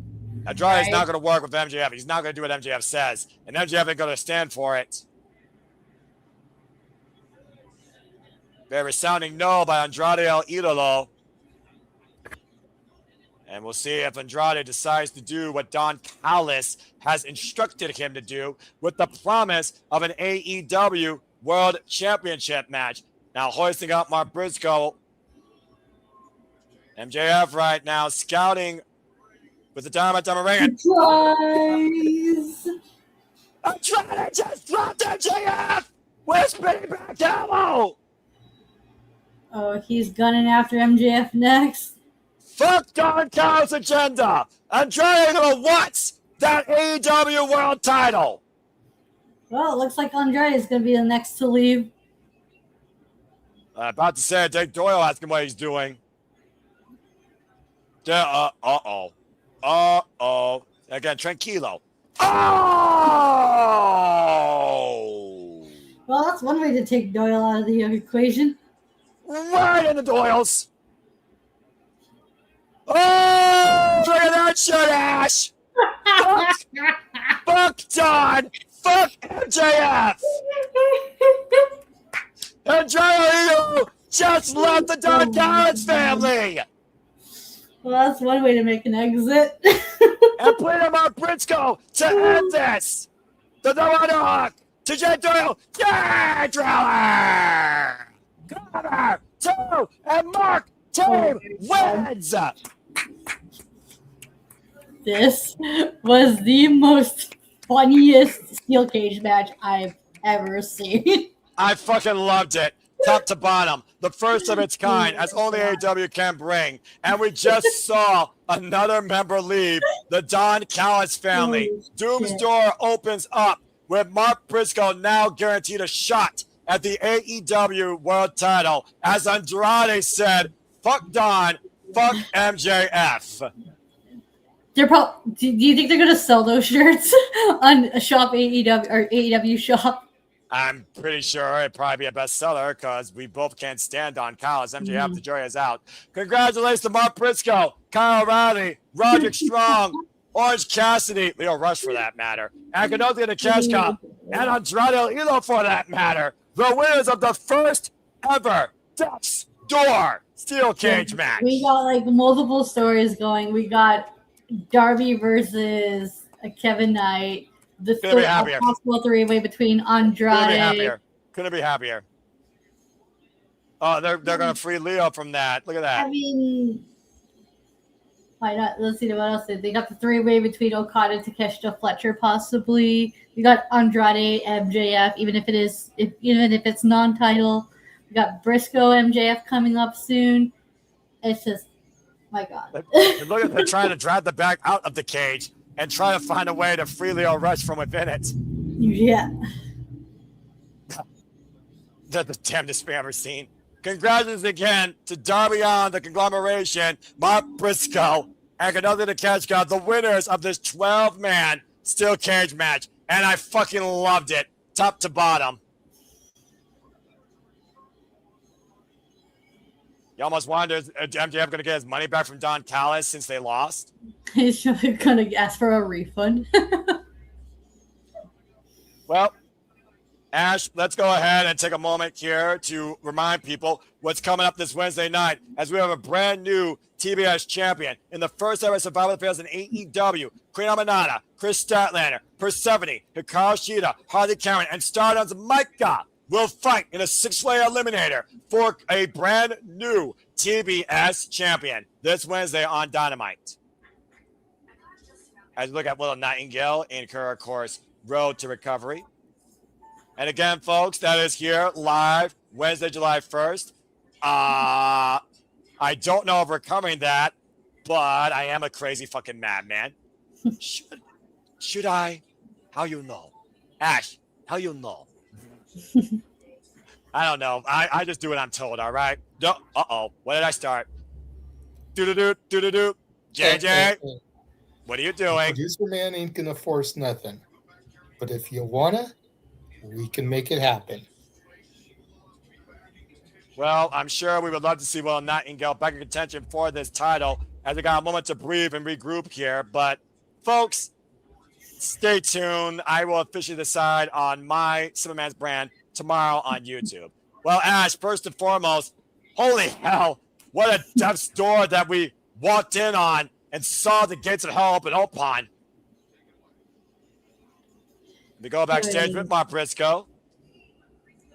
Andrade is not going to work with MJF. He's not going to do what MJF says. And MJF ain't going to stand for it. Very resounding no by Andrade El Idolo. And we'll see if Andrade decides to do what Don Callis has instructed him to do with the promise of an AEW World Championship match. Now hoisting up Mark Briscoe. MJF right now scouting with the Dynamite ring. Tries. I'm trying to just drop MJF with spinning back elbow. Oh, he's gunning after MJF next. Fuck Don Callis' agenda. Andrade wants that AEW World Title. Well, it looks like Andrade is going to be the next to leave. About to say, Dick Doyle asking what he's doing. Uh-oh. Again, tranquilo. Oh! Well, that's one way to take Doyle out of the equation. Right in the Doyles. Oh! Look at that shit, Ash! Fuck Don! Fuck MJF! Andrade just left the Don Callis family! Well, that's one way to make an exit. And put him on Briscoe to end this! The Dorada to Jay Doyle! Yeah, Driller! Cover! 2! And Mark Team wins! This was the most funniest steel cage match I've ever seen. I fucking loved it. Top to bottom. The first of its kind, as only AEW can bring. And we just saw another member leave, the Don Callis family. Doom's door opens up with Mark Briscoe now guaranteed a shot at the AEW World Title. As Andrade said, fuck Don, fuck MJF. Do you think they're gonna sell those shirts on a shop AEW or AEW shop? I'm pretty sure it'd probably be a bestseller because we both can't stand on Callis. MJF, the jury is out. Congratulations to Mark Briscoe, Kyle O'Reilly, Roderick Strong, Orange Cassidy, Leo Rush for that matter, and Kenobi the Cash Cow, and Andrade El Hilo for that matter. The winners of the first ever Death's Door Steel Cage match. We got like multiple stories going. We got Darby versus Kevin Knight. The possible three-way between Andrade. Couldn't be happier. Oh, they're gonna free Leo from that. Look at that. I mean, why not? Let's see what else they got. The three-way between Okada, Takeshita, Fletcher, possibly. We got Andrade, MJF, even if it's non-title. We got Briscoe, MJF coming up soon. It's just, my God. Look at they're trying to drag the back out of the cage and try to find a way to free Leo Rush from within it. Yeah. That's the damnedest thing I've ever seen. Congratulations again to Darby on the conglomeration, Mark Briscoe, and Kenobi the Cash Cow, the winners of this 12-man steel cage match. And I fucking loved it, top to bottom. You almost wonder, is MJF going to get his money back from Don Callis since they lost? He's going to ask for a refund. Well, Ash, let's go ahead and take a moment here to remind people what's coming up this Wednesday night as we have a brand new TBS champion in the first ever Survivor Affairs in AEW. Queen Aminata, Chris Statlander, Persephone, Hikaru Shida, Harley Karen, and Stardom's Maika will fight in a six-way eliminator for a brand new TBS champion this Wednesday on Dynamite. As we look at Willow Nightingale in her, of course, Road to Recovery. And again, folks, that is here live Wednesday, July 1st. I don't know if we're covering that, but I am a crazy fucking madman. Should I? How you know? Ash, how you know? I don't know. I just do what I'm told, all right? No, uh-oh. What did I start? Do-do-do. JJ, what are you doing? Producer man ain't gonna force nothing. But if you wanna, we can make it happen. Well, I'm sure we would love to see Will Nightingale back in contention for this title as we got a moment to breathe and regroup here. But, folks, stay tuned. I will officially decide on my Superman's brand tomorrow on YouTube. Well, Ash, first and foremost, holy hell, what a Death's Door that we walked in on and saw the gates of hell open upon. We go backstage with Mark Briscoe.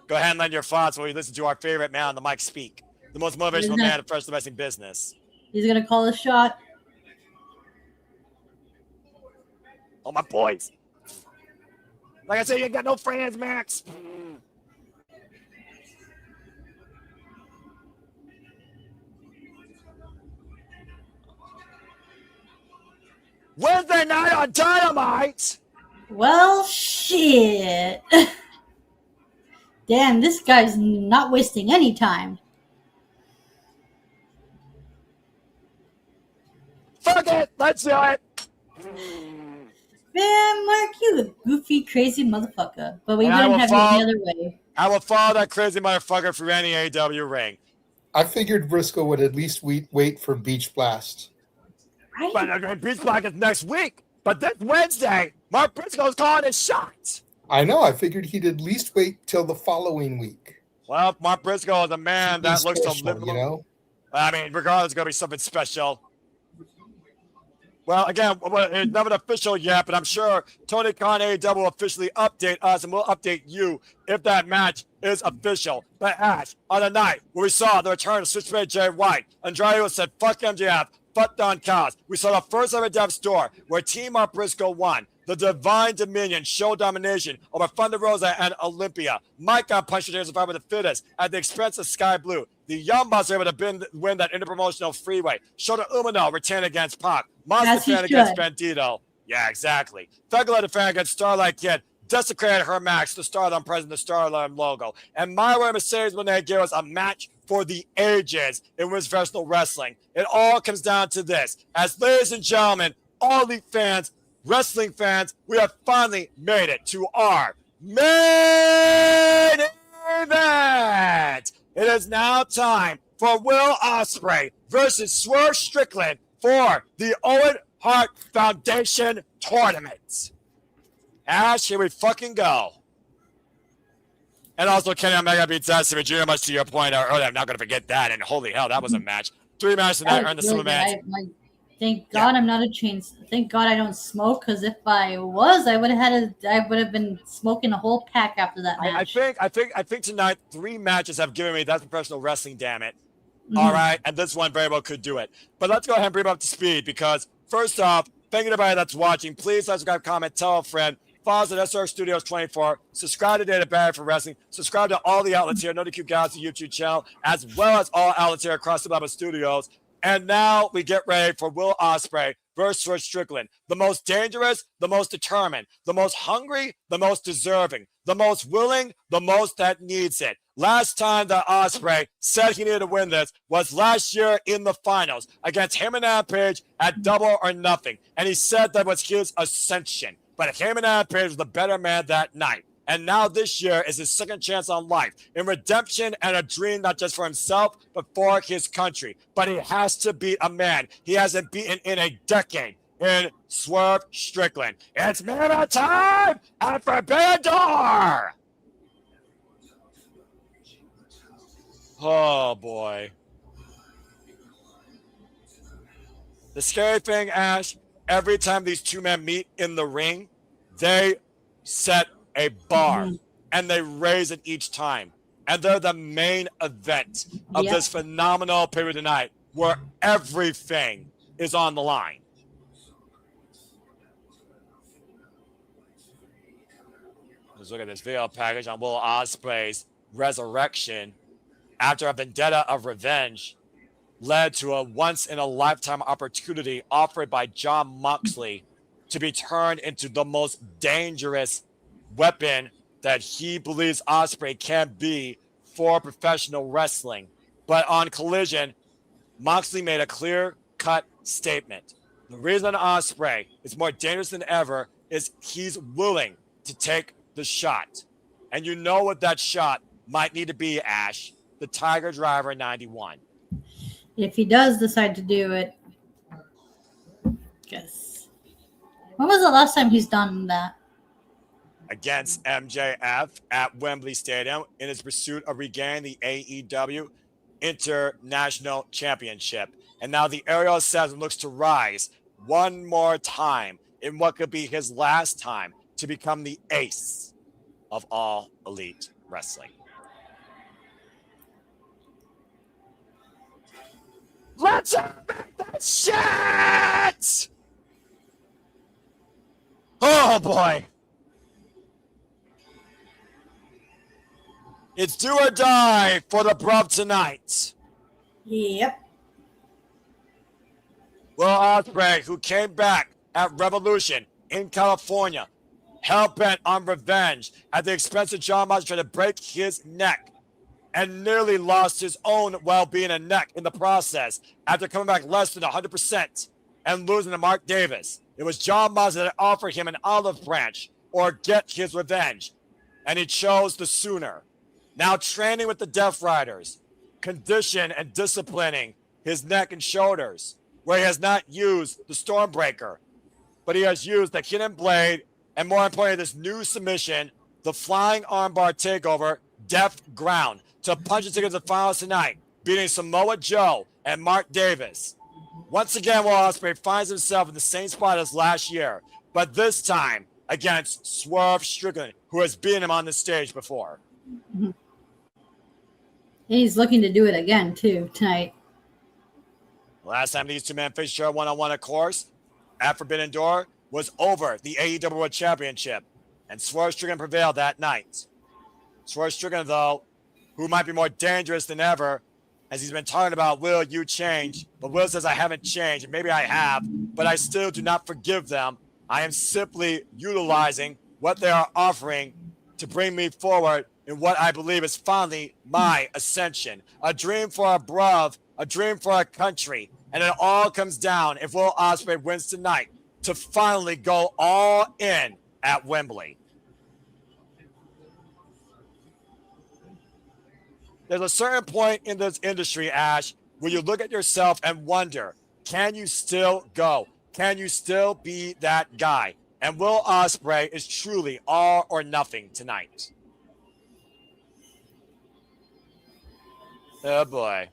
Go ahead and lend your thoughts while we listen to our favorite man on the mic speak. The most motivational man in professional wrestling business. He's gonna call a shot. Oh, my boys. Like I said, you ain't got no friends, Max. Wednesday night on Dynamite. Well, shit. Damn, this guy's not wasting any time. Fuck it. Let's do it. Man, Mark, you a goofy, crazy motherfucker. But we And I wouldn't will have you follow- any other way. I will follow that crazy motherfucker through any AEW ring. I figured Briscoe would at least wait for Beach Blast. Right? But Beach Blast is next week. But this Wednesday, Mark Briscoe's calling his shots. I know. I figured he'd at least wait till the following week. Well, Mark Briscoe is a man that looks to live. You know? I mean, regardless, it's going to be something special. Well, again, it's not official yet, but I'm sure Tony Khan AEW will officially update us, and we'll update you if that match is official. But Ash, on the night where we saw the return of Switchblade Jay White, Andrade said, fuck MJF, fuck Don Callis. We saw the first ever Death Store where Team Mark Briscoe won. The Divine Dominion show domination over Thunder Rosa and Olympia. Maika punched the survivor with the Fittest at the expense of Sky Blue. The Young Bucks were able to win that interpromotional freeway. Shota Umino retained against Pac. Monster defend against Bandito. Yeah, exactly. Thugler defend against Starlight Kid. Desecrated her match, the Stardom present, the Stardom logo. And Myra Mercedes Moné gave us a match for the ages in women's professional wrestling. It all comes down to this. As ladies and gentlemen, all elite fans, wrestling fans, we have finally made it to our main event. It is now time for Will Ospreay versus Swerve Strickland for the Owen Hart Foundation Tournament. Ash, here we fucking go. And also, Kenny Omega beats Destiny Jr. Much to your point earlier, I'm not going to forget that. And holy hell, that was a match. 3 matches tonight earned the silver match. Thank God I'm not a chain. Thank God I don't smoke, because if I was, I would have been smoking a whole pack after that match. I think tonight 3 matches have given me that's professional wrestling. Damn it! All right, and this one very well could do it. But let's go ahead and bring him up to speed because first off, thank you to everybody that's watching. Please subscribe, comment, tell a friend. Follow us at SR Studios 24. Subscribe to Data Barrier for Wrestling. Subscribe to all the outlets here. No DQ Galaxy YouTube channel, as well as all outlets here across the Bubba Studios. And now we get ready for Will Ospreay versus Strickland. The most dangerous, the most determined, the most hungry, the most deserving, the most willing, the most that needs it. Last time that Ospreay said he needed to win this was last year in the finals against him and Adam Page at Double or Nothing. And he said that was his ascension. But him and Adam Page was the better man that night. And now this year is his second chance on life in redemption and a dream, not just for himself, but for his country. But he has to beat a man he hasn't beaten in a decade in Swerve Strickland. It's minute time at Forbidden Door. Oh, boy. The scary thing, Ash, every time these two men meet in the ring, they set a bar and they raise it each time. And they're the main event of this phenomenal pay-per-view tonight where everything is on the line. Let's look at this video package on Will Ospreay's resurrection after a vendetta of revenge led to a once-in-a-lifetime opportunity offered by Jon Moxley to be turned into the most dangerous weapon that he believes Ospreay can be for professional wrestling. But on Collision, Moxley made a clear-cut statement. The reason Ospreay is more dangerous than ever is he's willing to take the shot. And you know what that shot might need to be, Ash. The Tiger Driver 91. If he does decide to do it, guess. When was the last time he's done that? Against MJF at Wembley Stadium in his pursuit of regaining the AEW International Championship. And now the Ariel says and looks to rise one more time in what could be his last time to become the ace of all elite wrestling. Let's Shit! Oh boy. It's do or die for the Bruv tonight. Yep. Will Ospreay, who came back at Revolution in California, hell-bent on revenge at the expense of John Moxley, trying to break his neck and nearly lost his own well-being and neck in the process after coming back less than 100% and losing to Mark Davis. It was John Moxley that offered him an olive branch or get his revenge, and he chose the sooner. Now training with the Death Riders, condition and disciplining his neck and shoulders, where he has not used the Stormbreaker, but he has used the Hidden Blade, and more importantly, this new submission, the Flying Armbar Takeover, Death Ground, to punch his ticket to the finals tonight, beating Samoa Joe and Mark Davis. Once again, Will Ospreay finds himself in the same spot as last year, but this time against Swerve Strickland, who has beaten him on the stage before. Mm-hmm. He's looking to do it again, too, tonight. Last time these two men faced each other one-on-one, of course, at Forbidden Door, was over the AEW World Championship, and Swerve Strickland prevailed that night. Swerve Strickland, though, who might be more dangerous than ever, as he's been talking about, will you change? But Will says, I haven't changed, and maybe I have, but I still do not forgive them. I am simply utilizing what they are offering to bring me forward in what I believe is finally my ascension. A dream for a bruv, a dream for a country, and it all comes down, if Will Ospreay wins tonight, to finally go all in at Wembley. There's a certain point in this industry, Ash, where you look at yourself and wonder, can you still go? Can you still be that guy? And Will Ospreay is truly all or nothing tonight. Oh boy.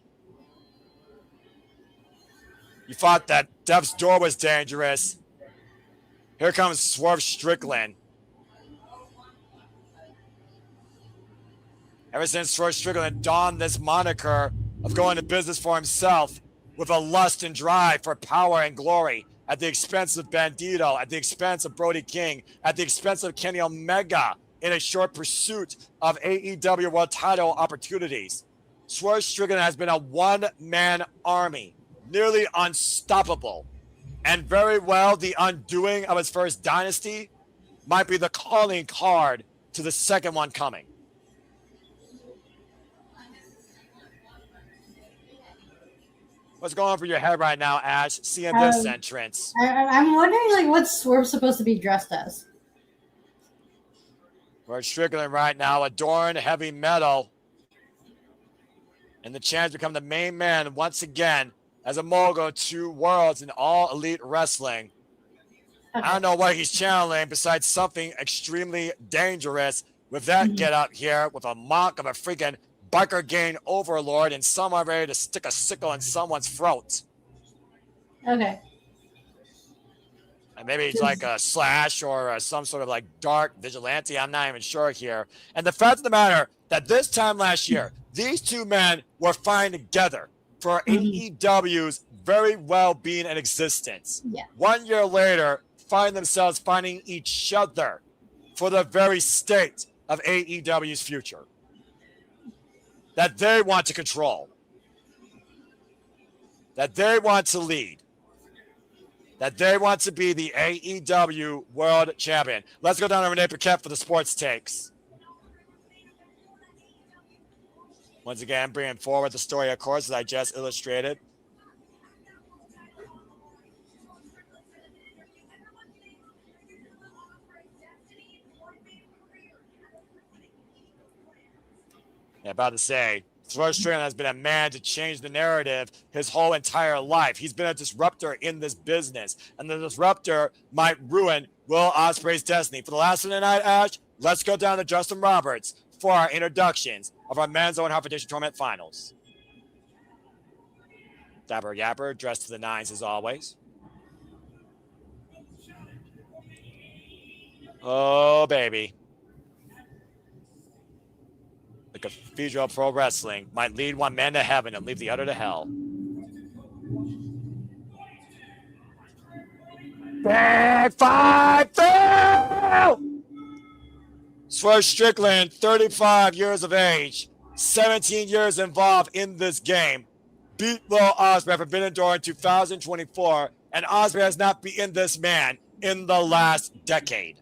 You thought that Death's Door was dangerous. Here comes Swerve Strickland. Ever since Swerve Strickland donned this moniker of going to business for himself with a lust and drive for power and glory at the expense of Bandito, at the expense of Brody King, at the expense of Kenny Omega in a short pursuit of AEW World Title opportunities, Swerve Strickland has been a one-man army, nearly unstoppable. And very well, the undoing of his first dynasty might be the calling card to the second one coming. What's going on for your head right now, Ash, seeing this entrance? I'm wondering, like, what's Swerve supposed to be dressed as? Swerve Strickland right now, adorned heavy metal. And the chance to become the main man once again as a mogul to worlds in all elite wrestling. Okay. I don't know what he's channeling besides something extremely dangerous with that get up here with a mock of a freaking biker gang overlord and someone ready to stick a sickle in someone's throat. Okay. And maybe it's like a Slash or some sort of like dark vigilante. I'm not even sure here. And the fact of the matter that this time last year, these two men were fighting together for AEW's very well-being and existence. Yeah. 1 year later, find themselves finding each other for the very state of AEW's future that they want to control, that they want to lead, that they want to be the AEW World Champion. Let's go down to Renee Paquette for the sports takes. Once again, bringing forward the story, of course, that I just illustrated. Yeah, about to say, Swerve Strickland has been a man to change the narrative his whole entire life. He's been a disruptor in this business, and the disruptor might ruin Will Ospreay's destiny. For the last of the night, Ash, let's go down to Justin Roberts for our introductions of our men's Owen Hart Foundation Tournament Finals. Dapper Yapper, dressed to the nines as always. Oh, baby. The Cathedral of Pro Wrestling might lead one man to heaven and leave the other to hell. Big 5-2! Swerve Strickland, 35 years of age, 17 years involved in this game. Beat Will Ospreay for Forbidden Door in 2024, and Ospreay has not beaten this man in the last decade.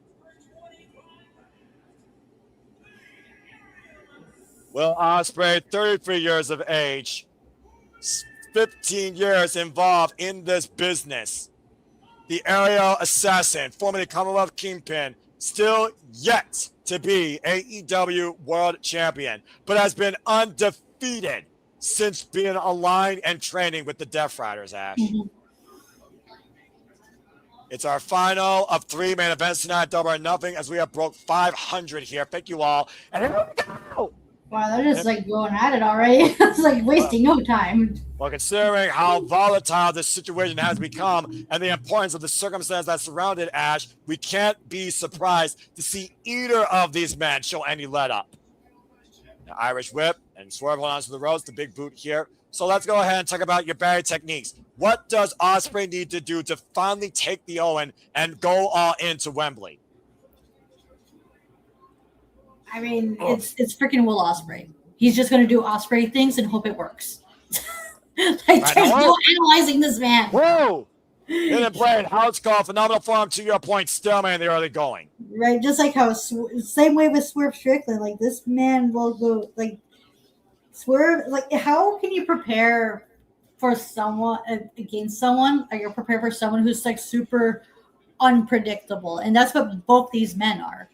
Will Ospreay, 33 years of age, 15 years involved in this business. The aerial assassin, formerly Commonwealth Kingpin, still yet to be AEW World Champion, but has been undefeated since being aligned and training with the Death Riders, Ash. It's our final of 3 main events tonight, Double or Nothing, as we have broke 500 here. Thank you all. And here we go! Wow, they're just like going at it already. It's like wasting no time. Well, considering how volatile this situation has become and the importance of the circumstance that surrounded Ash, we can't be surprised to see either of these men show any let up. The Irish whip and Swerve on onto the ropes, the big boot here. So let's go ahead and talk about your barrier techniques. What does Ospreay need to do to finally take the Owen and go all into Wembley? I mean, it's freaking Will Ospreay. He's just going to do Ospreay things and hope it works. Like, there's no analyzing this man. Whoa! Hidden Blade, house call, phenomenal form, to your point, stalemate in the early going. Right, just like how, same way with Swerve Strickland, like this man will go, like, Swerve, like, how can you prepare for someone, against someone, or you're prepared for someone who's, like, super unpredictable, and that's what both these men are.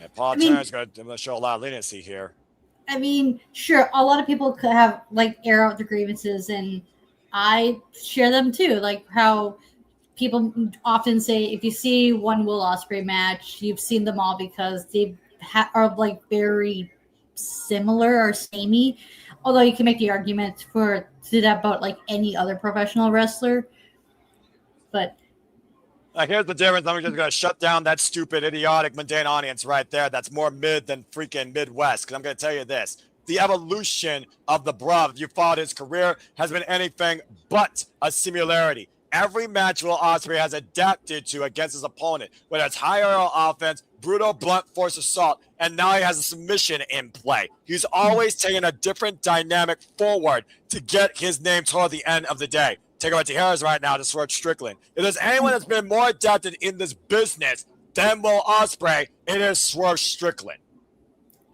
Yeah, Paul Turner's going to show a lot of leniency here. I mean, sure, a lot of people could have, like, air out their grievances, and I share them too. Like how people often say, if you see one Will Ospreay match, you've seen them all because they are like very similar or samey. Although you can make the argument to that about like any other professional wrestler. But here's the difference. I'm just going to shut down that stupid, idiotic, mundane audience right there. That's more mid than freaking Midwest. Because I'm going to tell you this. The evolution of the Bruv, if you followed his career, has been anything but a similarity. Every match Will Ospreay has adapted to against his opponent, whether it's high aerial offense, brutal, blunt force assault, and now he has a submission in play. He's always taken a different dynamic forward to get his name toward the end of the day. Take over to Harris right now to Swerve Strickland. If there's anyone that's been more adapted in this business than Will Ospreay, it is Swerve Strickland.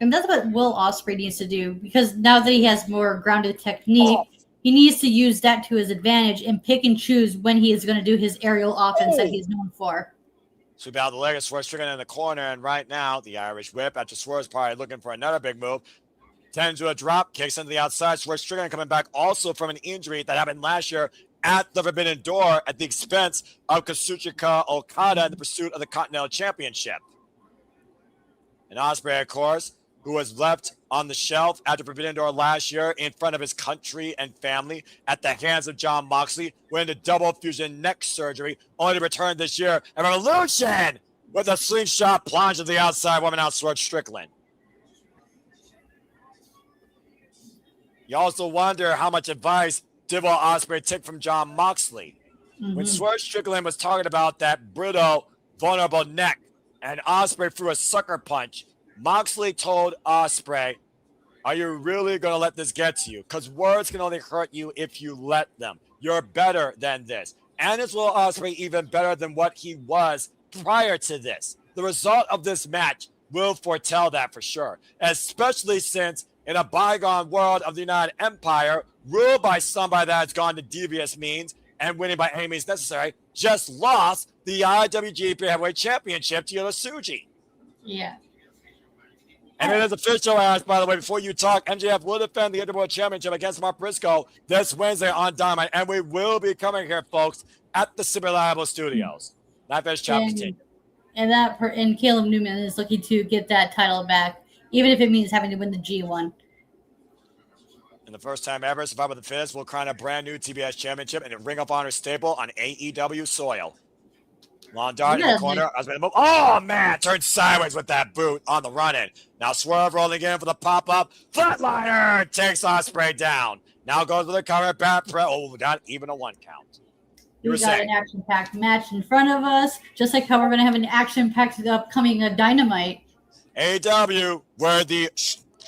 And that's what Will Ospreay needs to do, because now that he has more grounded technique, he needs to use that to his advantage and pick and choose when he is going to do his aerial offense that he's known for. Sweep out the leg of Swerve Strickland in the corner, and right now, the Irish whip, after Swerve's probably looking for another big move, tends to a drop, kicks into the outside. Swerve Strickland coming back also from an injury that happened last year at the Forbidden Door at the expense of Kazuchika Okada in the pursuit of the Continental Championship. And Ospreay, of course, who was left on the shelf after Forbidden Door last year in front of his country and family at the hands of Jon Moxley, went into double fusion neck surgery, only to return this year and Revolution with a slingshot plunge to the outside, woman out Swerve Strickland. You also wonder how much advice did Will Ospreay take from Jon Moxley. When Swerve Strickland was talking about that brittle, vulnerable neck, and Ospreay threw a sucker punch, Moxley told Ospreay, are you really going to let this get to you? Because words can only hurt you if you let them. You're better than this. And is Will Ospreay even better than what he was prior to this? The result of this match will foretell that for sure, especially since in a bygone world of the United Empire, ruled by somebody that has gone to devious means and winning by any means necessary, just lost the IWGP Heavyweight Championship to Yosuji. Yeah. And it is official, Ash, by the way, before you talk, MJF will defend the Interworld Championship against Mark Briscoe this Wednesday on Dynamite, and we will be coming here, folks, at the Super Reliable Studios. Not Fish Chapter 10. And Caleb Newman is looking to get that title back, even if it means having to win the G1. And the first time ever, Survivor the Fittest will crown a brand new TBS Championship in a Ring of Honor staple on AEW soil. Long dart in the corner. Oh, man. Turned sideways with that boot on the run-in. Now Swerve rolling in for the pop-up. Flatliner takes Ospreay down. Now goes for the cover. Bat press. Oh, not even a 1 count. You were We got saying. an action-packed match in front of us, just like how we're going to have an action-packed upcoming Dynamite. AEW, where the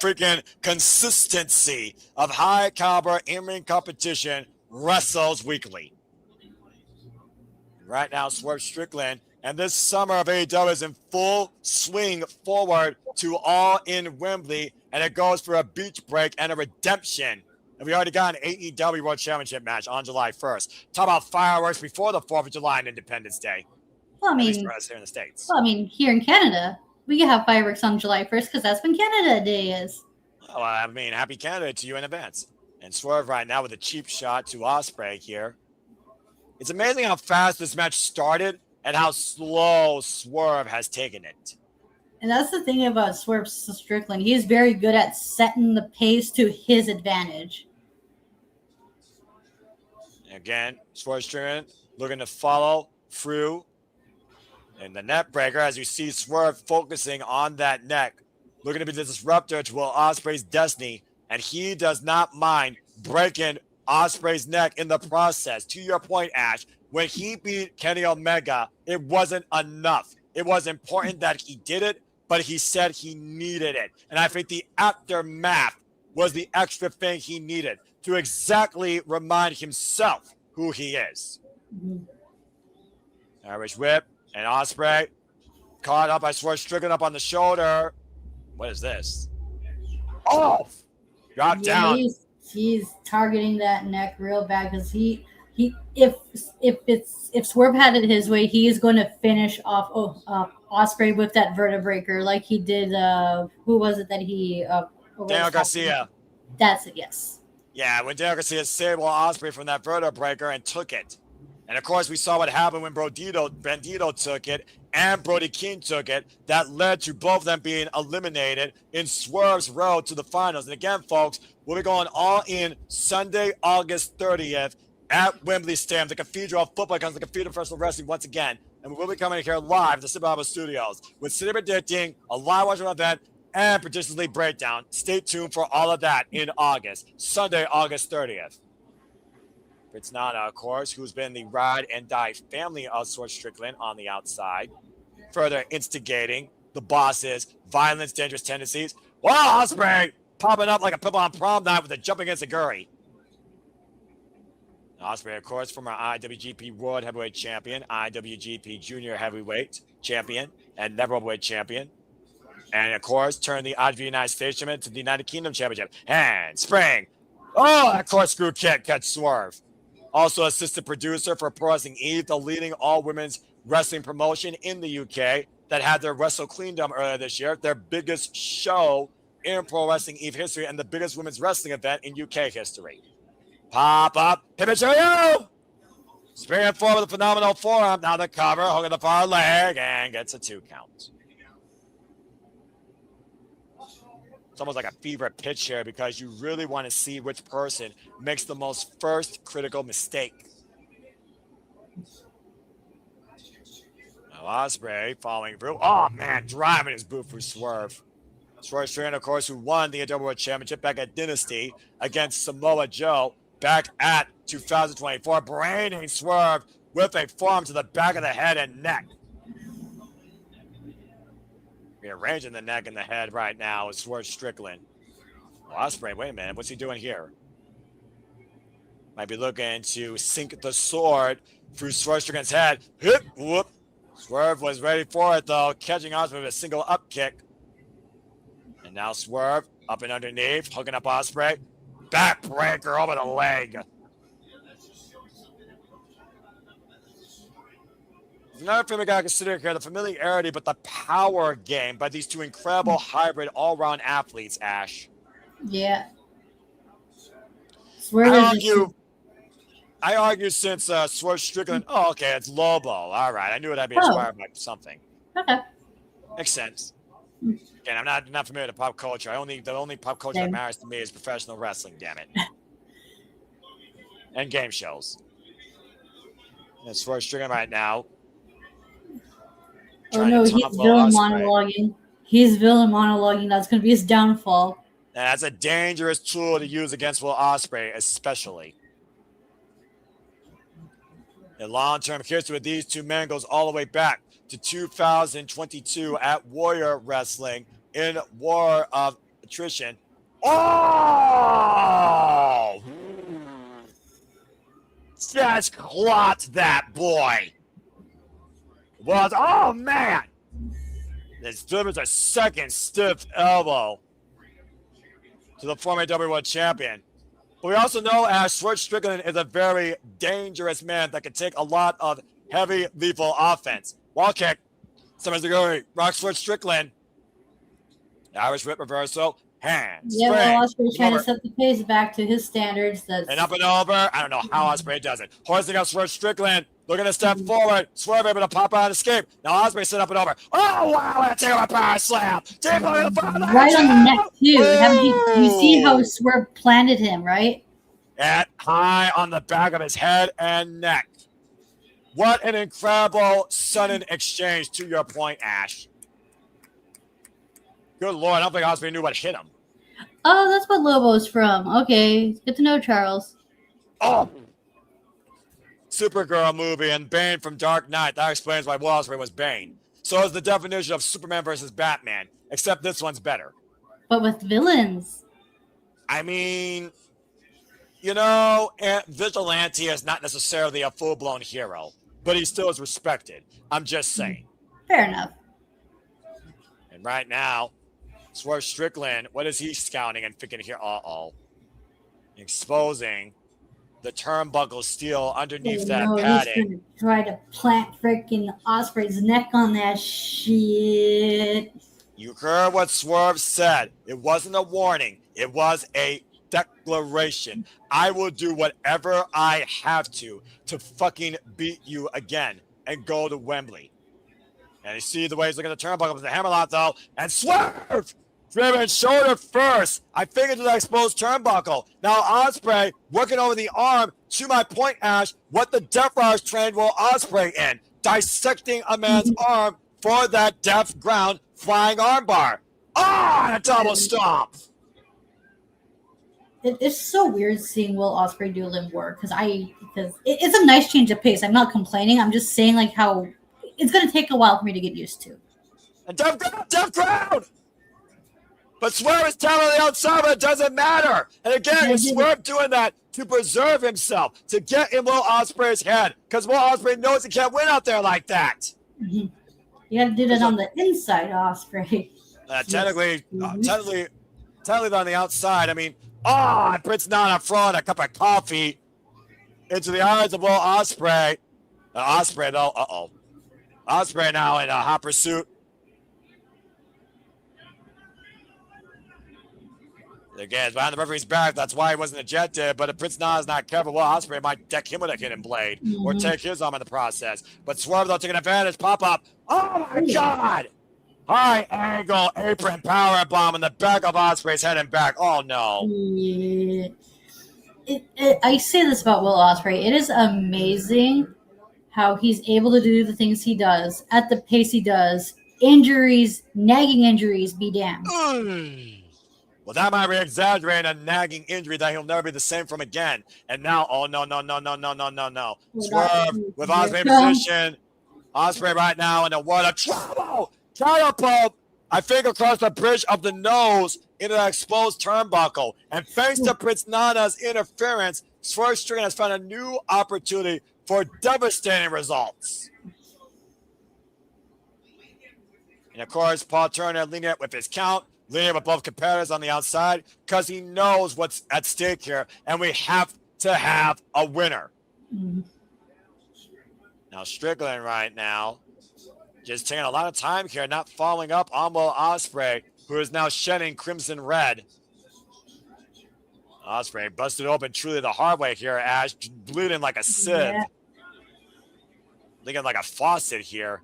freaking consistency of high caliber in-ring competition wrestles weekly. Right now, Swerve Strickland, and this summer of AEW is in full swing forward to All in Wembley, and it goes for a beach break and a redemption. And we already got an AEW World Championship match on July 1st. Talk about fireworks before the 4th of July and Independence Day. Well, I At least mean, for us here in the States. well, I mean, here in Canada, we can have fireworks on July 1st because that's when Canada Day is. Well, I mean, happy Canada to you in advance. And Swerve right now with a cheap shot to Ospreay here. It's amazing how fast this match started and how slow Swerve has taken it. And that's the thing about Swerve Strickland. He is very good at setting the pace to his advantage. Again, Swerve Strickland looking to follow through. And the net breaker, as you see Swerve focusing on that neck, looking to be the disruptor to Will Ospreay's destiny. And he does not mind breaking Ospreay's neck in the process. To your point, Ash, when he beat Kenny Omega, it wasn't enough. It was important that he did it, but he said he needed it. And I think the aftermath was the extra thing he needed to exactly remind himself who he is. Irish whip, and Ospreay caught up by Swerve Strickland up on the shoulder. What is this? Oh! Drop down. He's targeting that neck real bad because if Swerve had it his way, he is going to finish off Ospreay with that vertebreaker like he did. Who was it that he? Daniel Garcia. That's it. Yes. Yeah, when Daniel Garcia saved Will Ospreay from that vertebreaker and took it. And of course, we saw what happened when Bandito took it and Brody King took it. That led to both of them being eliminated in Swerve's road to the finals. And again, folks, we'll be going all in Sunday, August 30th at Wembley Stadium. The Cathedral of Football comes to the Cathedral of Professional Wrestling once again. And we will be coming here live at the Cibar Studios with City predicting a live watching event and Predictions League breakdown. Stay tuned for all of that in August, Sunday, August 30th. It's Nana, of course, who's been the ride and die family of Swerve Strickland on the outside, further instigating the boss's violence, dangerous tendencies. Wow, Ospreay popping up like a pimple on prom night with a jumping against a Guri. Ospreay, of course, former IWGP World Heavyweight Champion, IWGP Junior Heavyweight Champion, and Never Heavyweight Champion. And, of course, turned the IWGP United States Championship to the United Kingdom Championship. And spring. Oh, that corkscrew kick catch Swerve. Also assistant producer for Pro Wrestling Eve, the leading all-women's wrestling promotion in the UK that had their Wrestle Queendom earlier this year, their biggest show in Pro Wrestling Eve history and the biggest women's wrestling event in UK history. Pop up, pivot show you! Springing forward with a phenomenal forearm, now the cover, hooking the far leg, and gets a 2 count. It's almost like a fever pitch here because you really want to see which person makes the most first critical mistake. Now Ospreay following through. Oh, man, driving his boot through Swerve. Swerve Strickland, of course, who won the AEW World Championship back at Dynasty against Samoa Joe back at 2024. Braining Swerve with a forearm to the back of the head and neck. Rearranging the neck and the head right now is Swerve Strickland. Ospreay, wait a minute. What's he doing here? Might be looking to sink the sword through Swerve Strickland's head. Hip, whoop. Swerve was ready for it, though, catching Ospreay with a single up kick. And now Swerve up and underneath, hooking up Ospreay. Backbreaker over the leg. Another thing we got to consider here, the familiarity, but the power game by these two incredible hybrid all-round athletes, Ash. Yeah. I argue since Swerve Strickland, okay, it's Lobo. All right, I knew it had to be inspired by something. Okay. Makes sense. Again, I'm not familiar with pop culture. The only pop culture that matters to me is professional wrestling, damn it. And game shows. And Swerve Strickland right now. Oh no, he's villain monologuing. He's villain monologuing. That's going to be his downfall. And that's a dangerous tool to use against Will Ospreay, especially. And long-term history with these two men goes all the way back to 2022 at Warrior Wrestling in War of Attrition. Oh! Just clocked that boy. Was, oh man! This delivers a second stiff elbow to the former AEW World Champion. But we also know as Swerve Strickland is a very dangerous man that can take a lot of heavy, lethal offense. Wall kick. Samazaguri rocks Swerve Strickland. Irish whip reversal. Hands. Yeah, well, Ospreay's trying to set the pace back to his standards. That's... And up and over. I don't know how Ospreay does it. Hoisting up Swerve Strickland. Looking to step forward. Swerve able to pop out and escape. Now Ospreay set up and over. Oh, wow. That's a power slam. Deep on the front. Right on the neck, too. You see how Swerve planted him, right? At high on the back of his head and neck. What an incredible sudden exchange, to your point, Ash. Good Lord, I don't think Ospreay knew what hit him. Oh, that's what Lobo's from. Okay, good to know, Charles. Oh! Supergirl movie and Bayne from Dark Knight. That explains why Will Ospreay was Bayne. So is the definition of Superman versus Batman, except this one's better. But with villains. I mean, you know, Vigilante is not necessarily a full-blown hero, but he still is respected. I'm just saying. Fair enough. And right now, Swerve Strickland, what is he scouting and thinking here? Uh-oh. Exposing the turnbuckle steel underneath that padding. He's gonna try to plant freaking Ospreay's neck on that shit. You heard what Swerve said. It wasn't a warning. It was a declaration. I will do whatever I have to fucking beat you again and go to Wembley. And you see the way he's looking at the turnbuckle with the hammerlock, though. And Swerve! Driven shoulder first. I figured to that exposed turnbuckle. Now Ospreay working over the arm. To my point, Ash, what the Death Riders trained Will Ospreay in. Dissecting a man's arm for that death ground flying armbar. Ah, a double stomp. It's so weird seeing Will Ospreay do limb work because it's a nice change of pace. I'm not complaining. I'm just saying like how it's going to take a while for me to get used to. And death ground. But Swerve is telling the outside, but it doesn't matter. And again, it's Swerve doing that to preserve himself, to get in Will Ospreay's head, because Will Ospreay knows he can't win out there like that. Mm-hmm. You got to do that on the inside, Ospreay. Technically on the outside. I mean, Prince Nana throwing a cup of coffee into the eyes of Will Ospreay. Ospreay, though, Ospreay now in a hot pursuit. Again, it's behind the referee's back. That's why he wasn't ejected. But if Prince Nana is not careful, Will Ospreay might deck him with a hidden blade or take his arm in the process. But Swerve, though, taking advantage. Pop up. Oh, my God. High angle apron power bomb in the back of Ospreay's head and back. Oh, no. Yeah. I say this about Will Ospreay. It is amazing how he's able to do the things he does at the pace he does. Injuries, nagging injuries, be damned. Well, that might be exaggerating a nagging injury that he'll never be the same from again. And now, oh, no. Swerve with Ospreay in position. Ospreay right now in the world of trouble. Catapult, I think, across the bridge of the nose into that exposed turnbuckle. And thanks to Prince Nana's interference, Swerve Strickland has found a new opportunity for devastating results. And, of course, Paul Turner leading it with his count. Leading with both competitors on the outside because he knows what's at stake here, and we have to have a winner. Mm-hmm. Now, Strickland right now just taking a lot of time here, not following up on Will Ospreay, who is now shedding crimson red. Ospreay busted open truly the hard way here, Ash, bleeding like a sieve. Yeah. Leaking like a faucet here.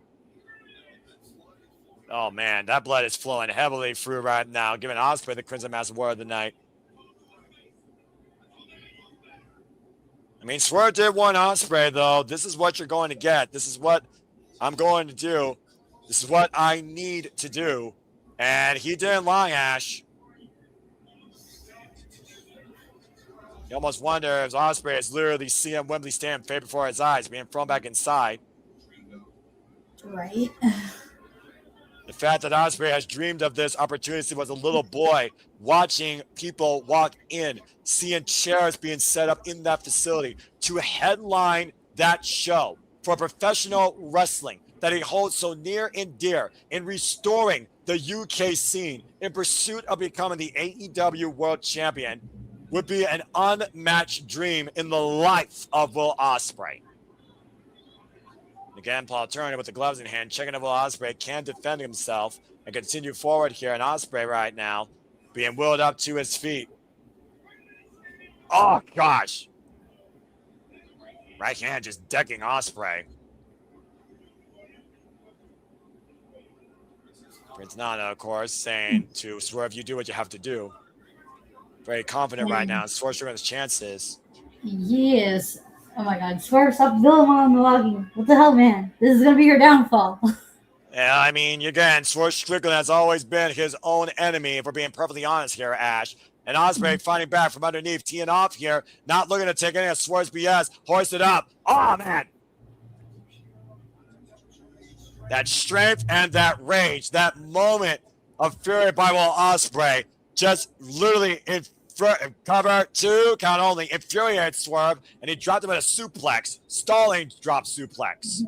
Oh, man, that blood is flowing heavily through right now, giving Ospreay the Crimson Mask Award of the night. I mean, Swerve did warn Ospreay, though. This is what you're going to get. This is what I'm going to do. This is what I need to do. And he didn't lie, Ash. You almost wonder if Ospreay is literally seeing Wembley stand fade before his eyes, being thrown back inside. Right. The fact that Ospreay has dreamed of this opportunity was a little boy watching people walk in, seeing chairs being set up in that facility to headline that show for professional wrestling that he holds so near and dear in restoring the UK scene in pursuit of becoming the AEW World Champion would be an unmatched dream in the life of Will Ospreay. Again, Paul Turner with the gloves in hand, checking if Will Ospreay can defend himself and continue forward here. And Ospreay right now being wheeled up to his feet. Oh, gosh. Right hand just decking Ospreay. Prince Nana, of course, saying to Swerve, you do what you have to do. Very confident right now. Swerve Strickland's chances. Yes. Oh my God. Swerve, stop building on Milwaukee. What the hell, man? This is going to be your downfall. Yeah, I mean, again, Swerve Strickland has always been his own enemy, if we're being perfectly honest here, Ash. And Ospreay fighting back from underneath, teeing off here, not looking to take any of Swerve's BS, hoisted up. Oh, man. That strength and that rage, that moment of fury by Will Ospreay, just literally in cover two, count only, infuriates Swerve, and he dropped him at a suplex, stalling drop suplex.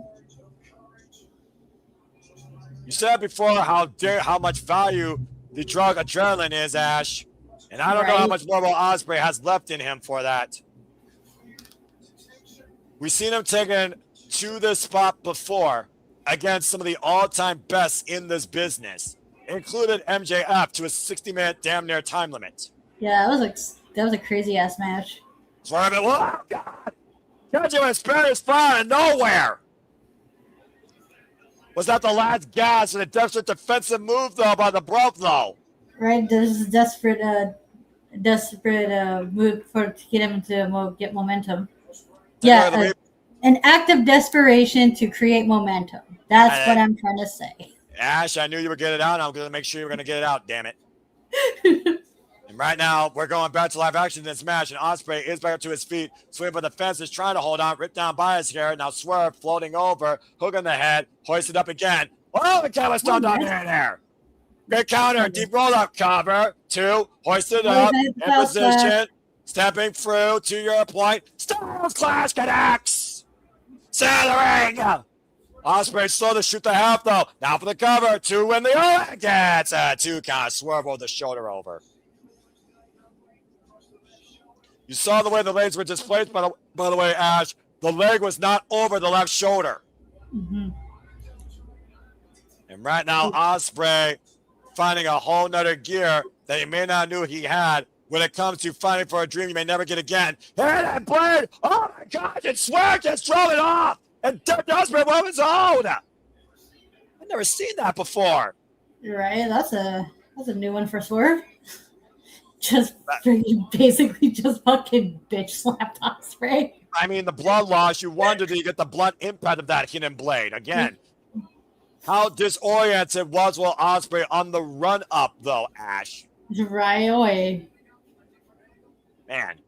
You said before how much value the drug adrenaline is, Ash, and I don't know how much more Will Ospreay has left in him for that. We've seen him taken to this spot before against some of the all-time best in this business, included MJF to a 60-minute damn near time limit. Yeah, that was a crazy ass match. Swerve it. Oh, God. Catch him in a Spanish fly out of nowhere. Was that the last gas and a desperate defensive move, though, by the Bravo? Right, there's a desperate move to get him to get momentum. Yeah, an act of desperation to create momentum. That's what I'm trying to say. Ash, I knew you would get it out. I'm going to make sure you're going to get it out, damn it. And right now, we're going back to live action in this match, and Ospreay is back up to his feet, swinging for the fences, trying to hold on, ripped down by his hair. Now Swerve floating over, hook on the head, hoisted up again. Oh, the camera stunned on there. Great counter, deep roll-up cover. Two, hoisted up, in position, stepping through to your point. Styles Clash connects. Center Ospreay slow to shoot the half, though. Now for the cover. Two win the O. Gets a two count. Swerve over the shoulder over. You saw the way the legs were displaced, by the way, Ash. The leg was not over the left shoulder. Mm-hmm. And right now, Ospreay finding a whole nother gear that he may not knew he had when it comes to fighting for a dream you may never get again. Here that blade! Oh my gosh, it's Swerve just throw it off! And Ospreay on his own! I've never seen that before. You're right, that's a new one for Swerve. Just basically just fucking bitch slapped Ospreay. I mean, the blood loss, you wonder, did you get the blunt impact of that hidden blade? Again, how disoriented was Will Ospreay on the run-up, though, Ash? Right away. Man.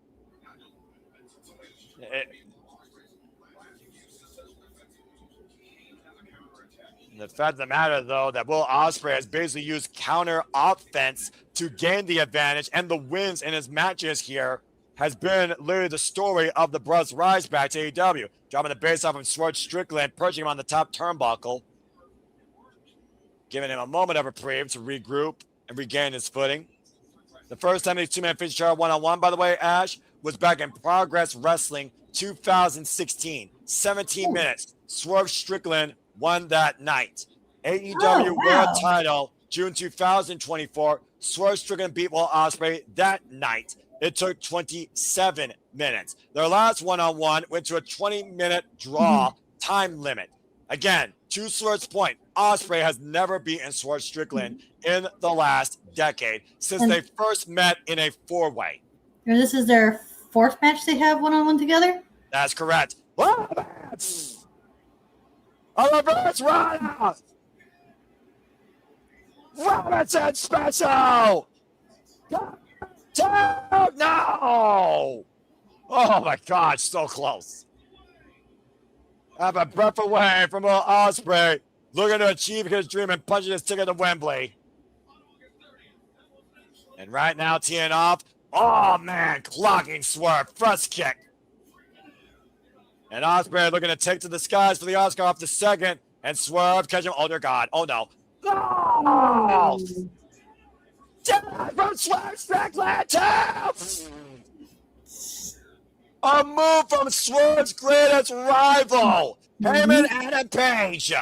The fact of the matter, though, that Will Ospreay has basically used counter offense to gain the advantage, and the wins in his matches here has been literally the story of the Brother's rise back to AEW. Dropping the base off of Swerve Strickland, perching him on the top turnbuckle, giving him a moment of reprieve to regroup and regain his footing. The first time these two-man featured each other one-on-one, by the way, Ash, was back in Progress Wrestling 2016. 17 minutes. Swerve Strickland won that night. AEW World Title, June 2024. Swerve Strickland beat Will Ospreay that night. It took 27 minutes. Their last one-on-one went to a 20-minute draw time limit. Again, to Swerve's point, Ospreay has never beaten Swerve Strickland in the last decade since they first met in a four-way. This is their fourth match they have one-on-one together? That's correct. A reverse run! Robinson special! No! Oh my God, so close. Have a breath away from Will Ospreay, looking to achieve his dream and punching his ticket to Wembley. And right now, teeing off. Oh man, clocking Swerve, first kick. And Ospreay looking to take to the skies for the Oscar off the second. And Swerve catching him. Oh dear God. Oh no. Oh! Down from Swerve Strickland too! A move from Swerve's greatest rival, Heyman Adam Page.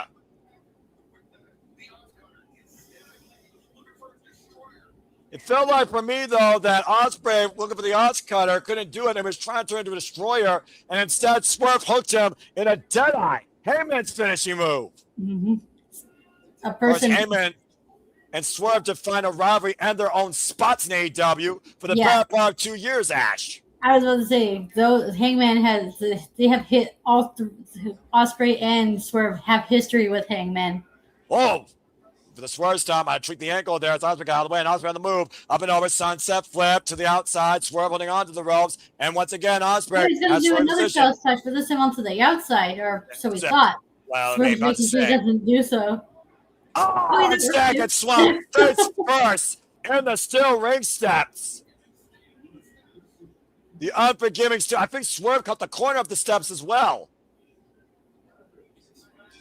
It felt like for me, though, that Ospreay, looking for the Os cutter, couldn't do it and was trying to turn into a destroyer, and instead Swerve hooked him in a deadeye. Heyman's finishing move. Mm-hmm. A Of course, person. Heyman and Swerve to find a rivalry and their own spots in AEW for the Yeah. better part of 2 years, Ash. I was about to say, though Hangman they have hit all Ospreay and Swerve have history with Hangman. Oh, for the Swerve stomp, I tweaked the ankle there as Ospreay got out of the way, and Ospreay on the move, up and over, sunset flip to the outside, Swerve holding on to the ropes, and once again, Ospreay He's going to has do Swerve's another position. cross touch, but this time onto the outside, or so we Except- thought. Well, Swerve's maybe about to making sure he say. doesn't do so. Oh, he's Zack gets swung face first in the steel ring steps. The unforgiving I think Swerve cut the corner of the steps as well.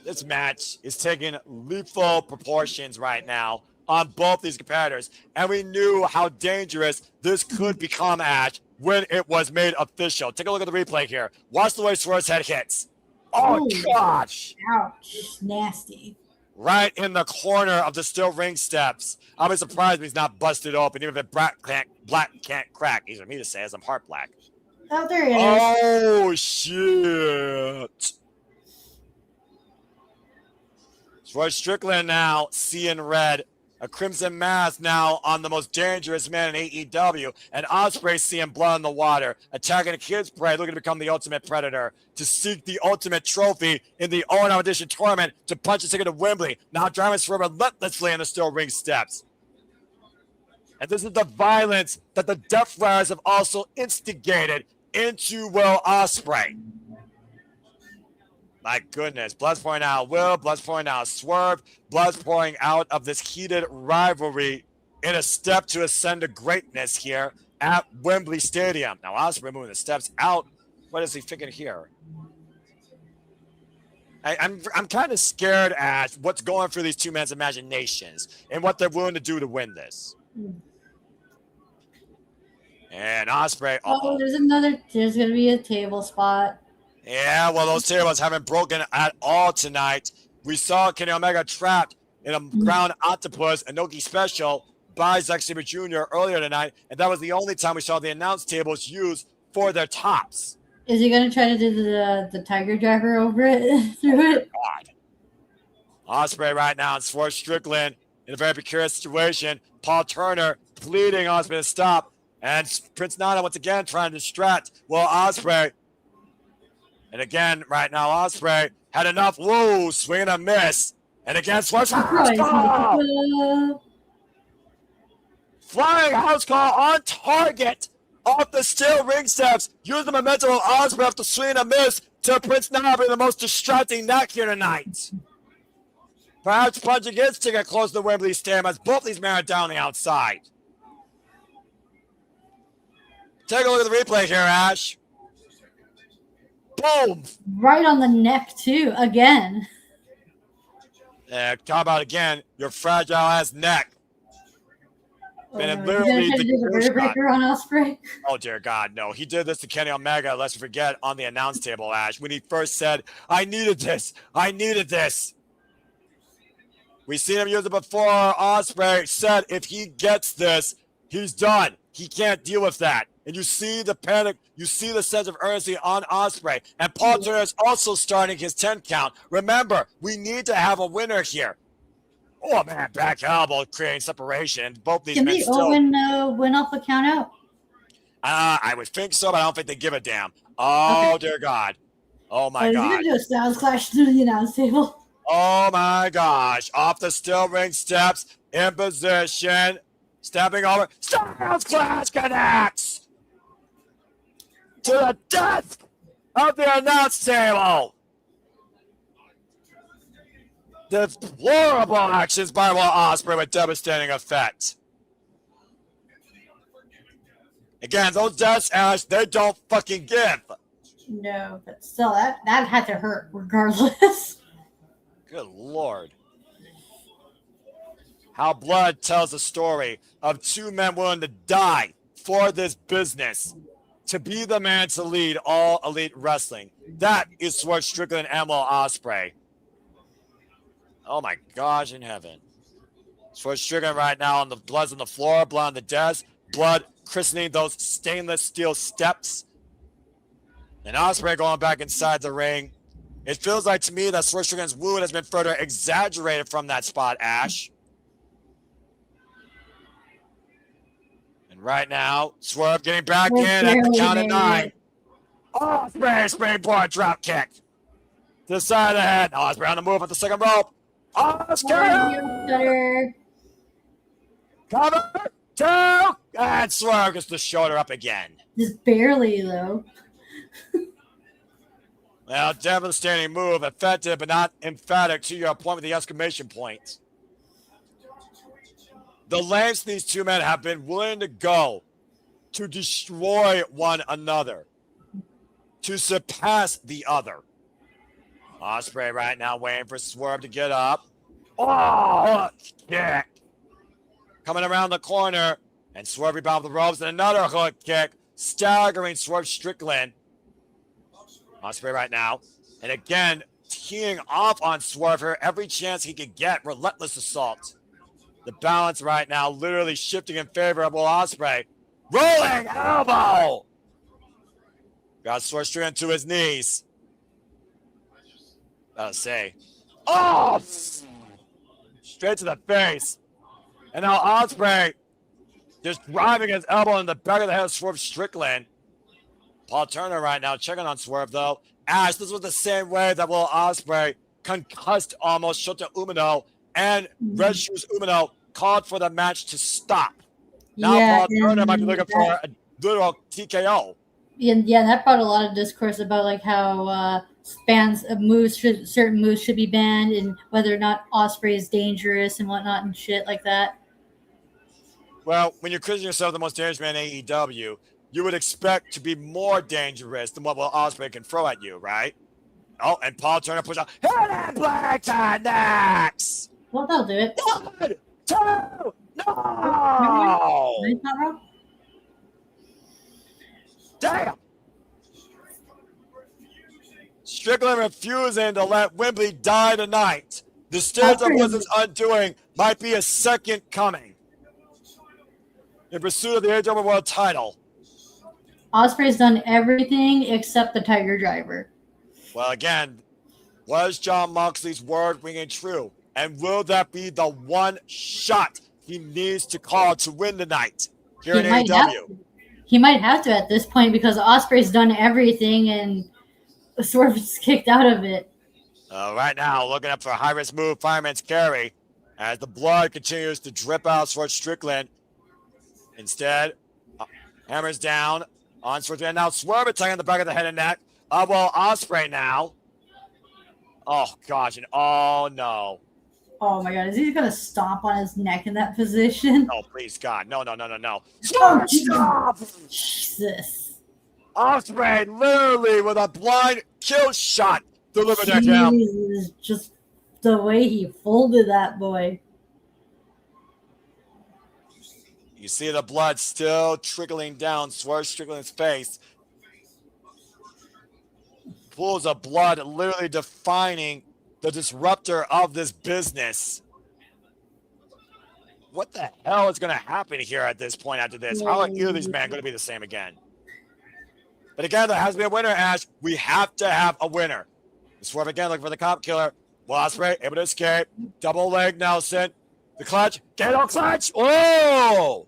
This match is taking lethal proportions right now on both these competitors, and we knew how dangerous this could become, Ash, when it was made official. Take a look at the replay here. Watch the way Swerve's head hits. Oh, Ooh. gosh. Ouch. Nasty. Right in the corner of the steel ring steps. I'll be surprised if he's not busted open, even if black can't crack. Easy for me to say as I'm heart black. Oh, there he is. Oh, shit. Swerve Strickland now seeing red. A crimson mask now on the most dangerous man in AEW. And Ospreay seeing blood in the water. Attacking a kid's prey, looking to become the ultimate predator. To seek the ultimate trophy in the All-Out Edition tournament. To punch a ticket to Wembley. Now driving Swerve relentlessly in the steel ring steps. And this is the violence that the Death Riders have also instigated into Will Ospreay. My goodness, blood's pouring out Will, blood's pouring out Swerve, blood's pouring out of this heated rivalry in a step to ascend to greatness here at Wembley Stadium. Now Ospreay moving the steps out. What is he thinking here? I'm kind of scared at what's going through these two men's imaginations and what they're willing to do to win this. And Ospreay. Oh, there's going to be a table spot. Yeah, well, those tables haven't broken at all tonight. We saw Kenny Omega trapped in a ground octopus, a Noki special by Zack Sabre Jr. earlier tonight, and that was the only time we saw the announce tables used for their tops. Is he going to try to do the tiger driver over it? Through it? God. Ospreay right now and Swerve Strickland in a very precarious situation. Paul Turner pleading Ospreay to stop, and Prince Nana once again trying to distract Ospreay. And again, right now, Ospreay had enough. Whoa, swing and a miss. And again, Swerve. Flying house call on target off the steel ring steps. Use the momentum of Ospreay off the swing and a miss to Prince Nana, the most distracting neck here tonight. Perhaps punching his ticket close to the Wembley Stadium as both these men are down the outside. Take a look at the replay here, Ash. Boom! Right on the neck, too, again. Talk about, again, your fragile-ass neck. And literally He's going to do the rear breaker on Ospreay? Oh, dear God, no. He did this to Kenny Omega, let's forget, on the announce table, Ash, when he first said, I needed this. I needed this. We've seen him use it before. Ospreay said if he gets this, he's done. He can't deal with that. And you see the panic, you see the sense of urgency on Ospreay. And Paul Turner is also starting his 10 count. Remember, we need to have a winner here. Oh, man, back elbow creating separation. Both these Can men the still. Owen win off the count out? I would think so, but I don't think they give a damn. Oh, okay. Dear God. Oh, my God. He's going to do a Styles Clash through the announce table. Oh, my gosh. Off the steel ring steps, in position, stepping over. Styles Clash connects. to the death of the announce table. Deplorable actions by Will Ospreay with devastating effect. Again, those deaths, Ash, they don't fucking give. No, but still, that had to hurt regardless. Good Lord. How blood tells a story of two men willing to die for this business, to be the man to lead all elite wrestling. That is Swerve Strickland and Will Ospreay. Oh my gosh in heaven. Swerve Strickland right now on the blood's on the floor, blood on the desk, blood christening those stainless steel steps. And Ospreay going back inside the ring. It feels like to me that Swerve Strickland's wound has been further exaggerated from that spot, Ash. And right now, Swerve getting back in at the count of 9. Ospreay springboard drop kick. To the side of the head. Ospreay on the move at the second rope. Ospreay! Cover! 2! And Swerve gets the shoulder up again. Just barely, though. Well, devastating move, effective but not emphatic to your point with the exclamation point. The lengths these two men have been willing to go to destroy one another, to surpass the other. Ospreay right now waiting for Swerve to get up. Oh, hook kick. Coming around the corner, and Swerve rebound with the ropes, and another hook kick, staggering Swerve Strickland. Ospreay right now, and again, teeing off on Swerve here every chance he could get. Relentless assault. The balance right now literally shifting in favor of Will Ospreay. Rolling elbow! Got Swerve Strickland to his knees. Gotta say. Oh! Straight to the face. And now Ospreay just driving his elbow in the back of the head of Swerve Strickland. Paul Turner right now checking on Swerve, though. Ash, this was the same way that Will Ospreay concussed almost Shota Umino, and Red Shoes Umino called for the match to stop. Now Paul Turner might be looking for a literal TKO. Yeah, that brought a lot of discourse about like how certain moves should be banned, and whether or not Ospreay is dangerous and whatnot and shit like that. Well, when you're considering yourself the most dangerous man in AEW, you would expect to be more dangerous than what Will Ospreay can throw at you, right? Oh, and Paul Turner push out. Hit it, Black next. Well, that'll do it. 1, 2, no! Damn! Strickland refusing to let Wembley die tonight. The stairs of Blizzard's undoing might be a second coming in pursuit of the AEW World title. Ospreay's done everything except the Tiger Driver. Well, again, was John Moxley's word ringing true? And will that be the one shot he needs to call to win tonight here in AEW? He might have to at this point because Ospreay's done everything and Swerve is kicked out of it. Right now, looking up for a high-risk move, Fireman's Carry, as the blood continues to drip out towards Strickland. Instead, hammers down on Swerve. And now Swerve attacking the back of the head and neck. Well, Ospreay now. Oh, gosh, and oh, no. Oh, my God. Is he going to stomp on his neck in that position? Oh, please, God. No. Stop! Jesus. Ospreay literally with a blind kill shot delivered to him. Just the way he folded that boy. You see the blood still trickling down Swerve Strickland's face. Pools of blood literally defining the disruptor of this business. What the hell is going to happen here at this point after this? How are either of these men going to be the same again? But again, there has to be a winner, Ash. We have to have a winner. Swerve again looking for the cop killer. Will Ospreay able to escape. Double leg Nelson. The clutch. Gato clutch. Oh!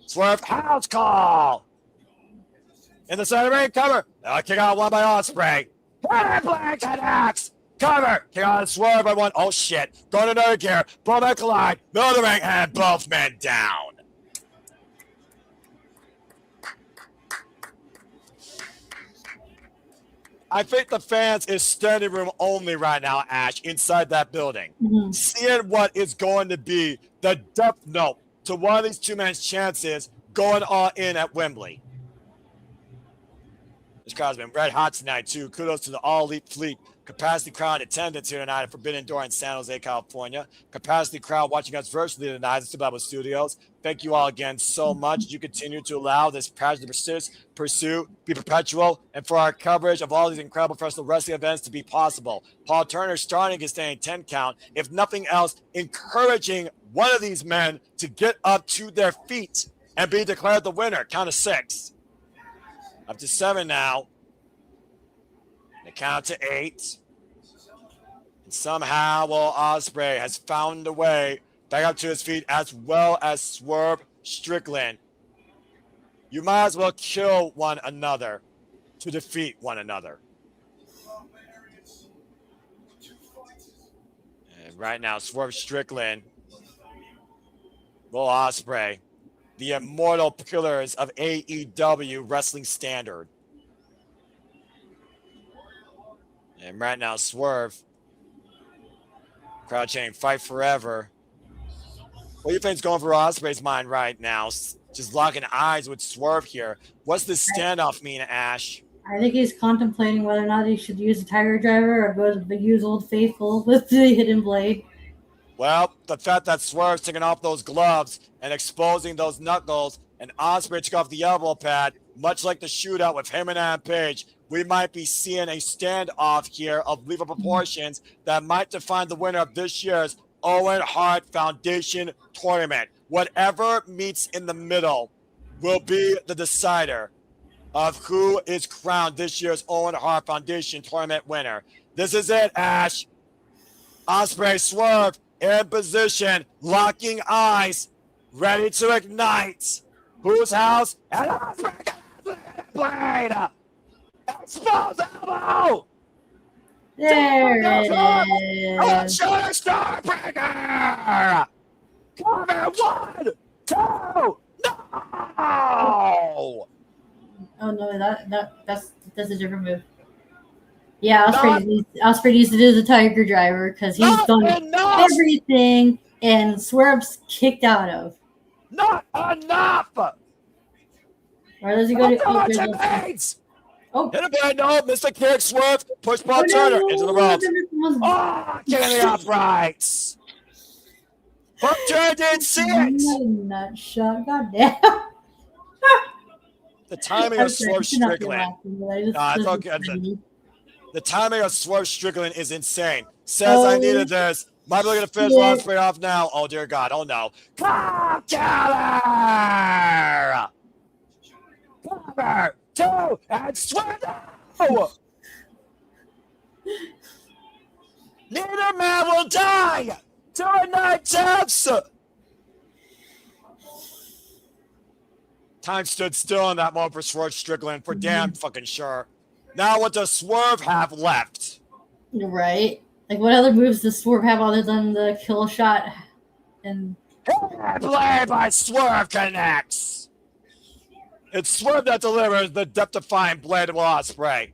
Swerve house call. In the center ring, cover. Kick out one by Ospreay. Black axe. Cover. Kick out Swerve by one. Oh, shit. Going to another gear. Bulldog collide. Middle of the ring, and both men down. I think the fans is standing room only right now, Ash, inside that building. Mhm. Seeing what is going to be the death note to one of these two men's chances going all in at Wembley. This crowd's been red hot tonight, too. Kudos to the All Elite Fleet. Capacity crowd attendance here tonight at Forbidden Door in San Jose, California. Capacity crowd watching us virtually tonight at Survival Studios. Thank you all again so much. You continue to allow this passion to persist, pursue, be perpetual, and for our coverage of all these incredible professional wrestling events to be possible. Paul Turner starting his staying 10 count. If nothing else, encouraging one of these men to get up to their feet and be declared the winner. Count of 6. Up to 7 now. They count to 8. And somehow, Will Ospreay has found a way back up to his feet, as well as Swerve Strickland. You might as well kill one another to defeat one another. And right now, Swerve Strickland, Will Ospreay, the immortal pillars of AEW Wrestling Standard. And right now, Swerve, crowd chanting, fight forever. What do you think's going through Ospreay's mind right now? Just locking eyes with Swerve here. What's this standoff mean, Ash? I think he's contemplating whether or not he should use a Tiger Driver or go to the use Old Faithful with the Hidden Blade. Well, the fact that Swerve's taking off those gloves and exposing those knuckles, and Ospreay took off the elbow pad, much like the shootout with him and Adam Page, we might be seeing a standoff here of lethal proportions that might define the winner of this year's Owen Hart Foundation tournament. Whatever meets in the middle will be the decider of who is crowned this year's Owen Hart Foundation tournament winner. This is it, Ash. Ospreay, Swerve in position, locking eyes, ready to ignite. Whose house? And Ospreay blade. Expose elbow. There it is. Starbreaker. Come in, 1, 2, no! Oh no, that's a different move. Yeah, Ospreay needs to do the Tiger Driver because he's done everything and Swerve's kicked out of. Not enough. Or does he go to? Oh, hit a bad no, Mr. Kick, Swerve, push Paul Turner into the ropes. Oh, get in the uprights. Paul Turner didn't see it. Nut shot, goddamn. The timing of Swerve Strickland. The timing of Swerve Strickland is insane. Says I needed this. Might be looking to finish Ospreay off now. Oh dear God. Oh no. Come Killer! Cover 2 and Swerve. No! Neither man will die. 2 and 9 taps. Time stood still in that moment for Swerve Strickland, for damn fucking sure. Now what does Swerve have left? Right. Like, what other moves does Swerve have other than the kill shot? And play by Swerve connects. It's Swerve that delivers the death-defying blade of Ospreay.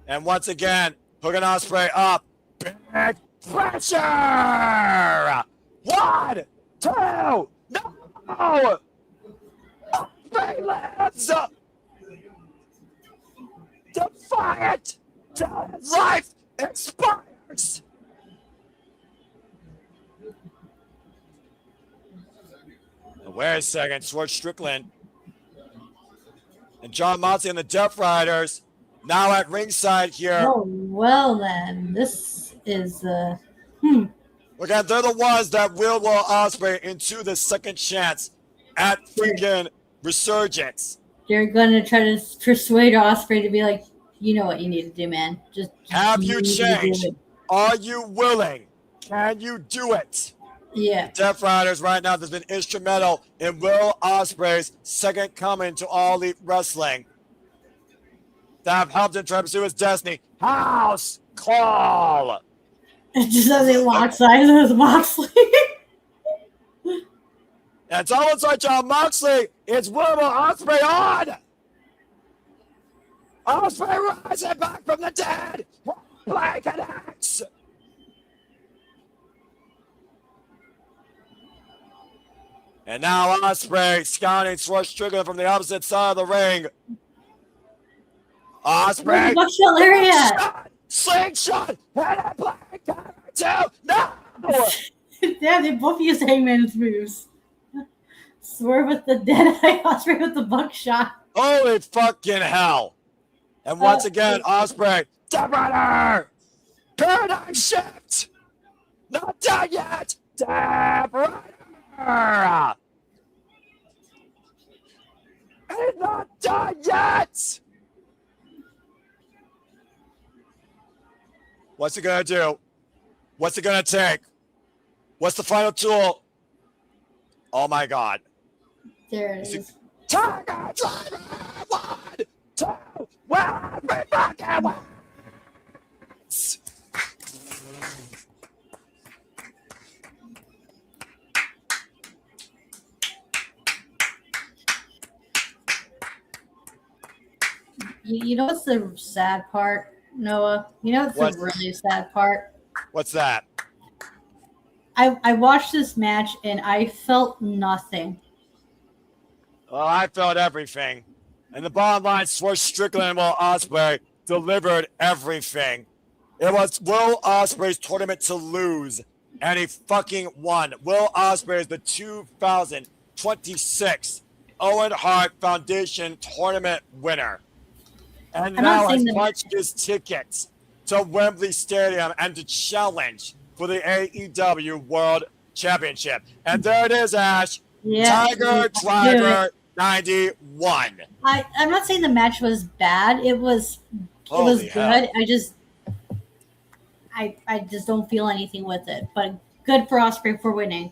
And once again, hooking Ospreay up. Big pressure! 1, 2, no! Ospreay lands! Defiant till his life expires! Wait a second, Swerve Strickland and John Moxley and the Death Riders now at ringside here. Oh, well then, this is Look at, they're the ones that will Ospreay into the second chance at freaking Resurgence. They're gonna try to persuade Ospreay to be like, you know what you need to do, man. Just have you changed? Are you willing? Can you do it? Yeah. The Death Riders right now has been instrumental in Will Ospreay's second coming to All Elite Wrestling. That have helped him try to pursue his destiny. House call. It just doesn't lock sides with Moxley. And it's almost like John Moxley. It's Will Ospreay on. Ospreay rising back from the dead. Play connects. And now Ospreay scouting Swerve Strickland from the opposite side of the ring. Ospreay. Buckshot lariat. Slingshot. And a play. 2. No. Damn, they both use Hangman's moves. Swerve with the dead eye, Ospreay with the buckshot. Holy fucking hell. And once again, Ospreay. Death Rider. Paradigm shift. Not done yet. Death Rider. It's not done yet. What's it gonna do? What's it gonna take? What's the final tool? Oh my God. There it is. Tiger Driver! 1, 2, 1, we fucking win! You know what's the sad part, Noah? You know what's the really sad part? What's that? I watched this match and I felt nothing. Well, I felt everything. And the bottom line, Swerve Strickland and Will Ospreay delivered everything. It was Will Ospreay's tournament to lose, and he fucking won. Will Ospreay is the 2026 Owen Hart Foundation tournament winner. And now has punched his tickets to Wembley Stadium and to challenge for the AEW World Championship. And there it is, Ash. Yeah, Tiger Driver 91. I'm not saying the match was bad. It was good. Hell. I just don't feel anything with it. But good for Ospreay for winning.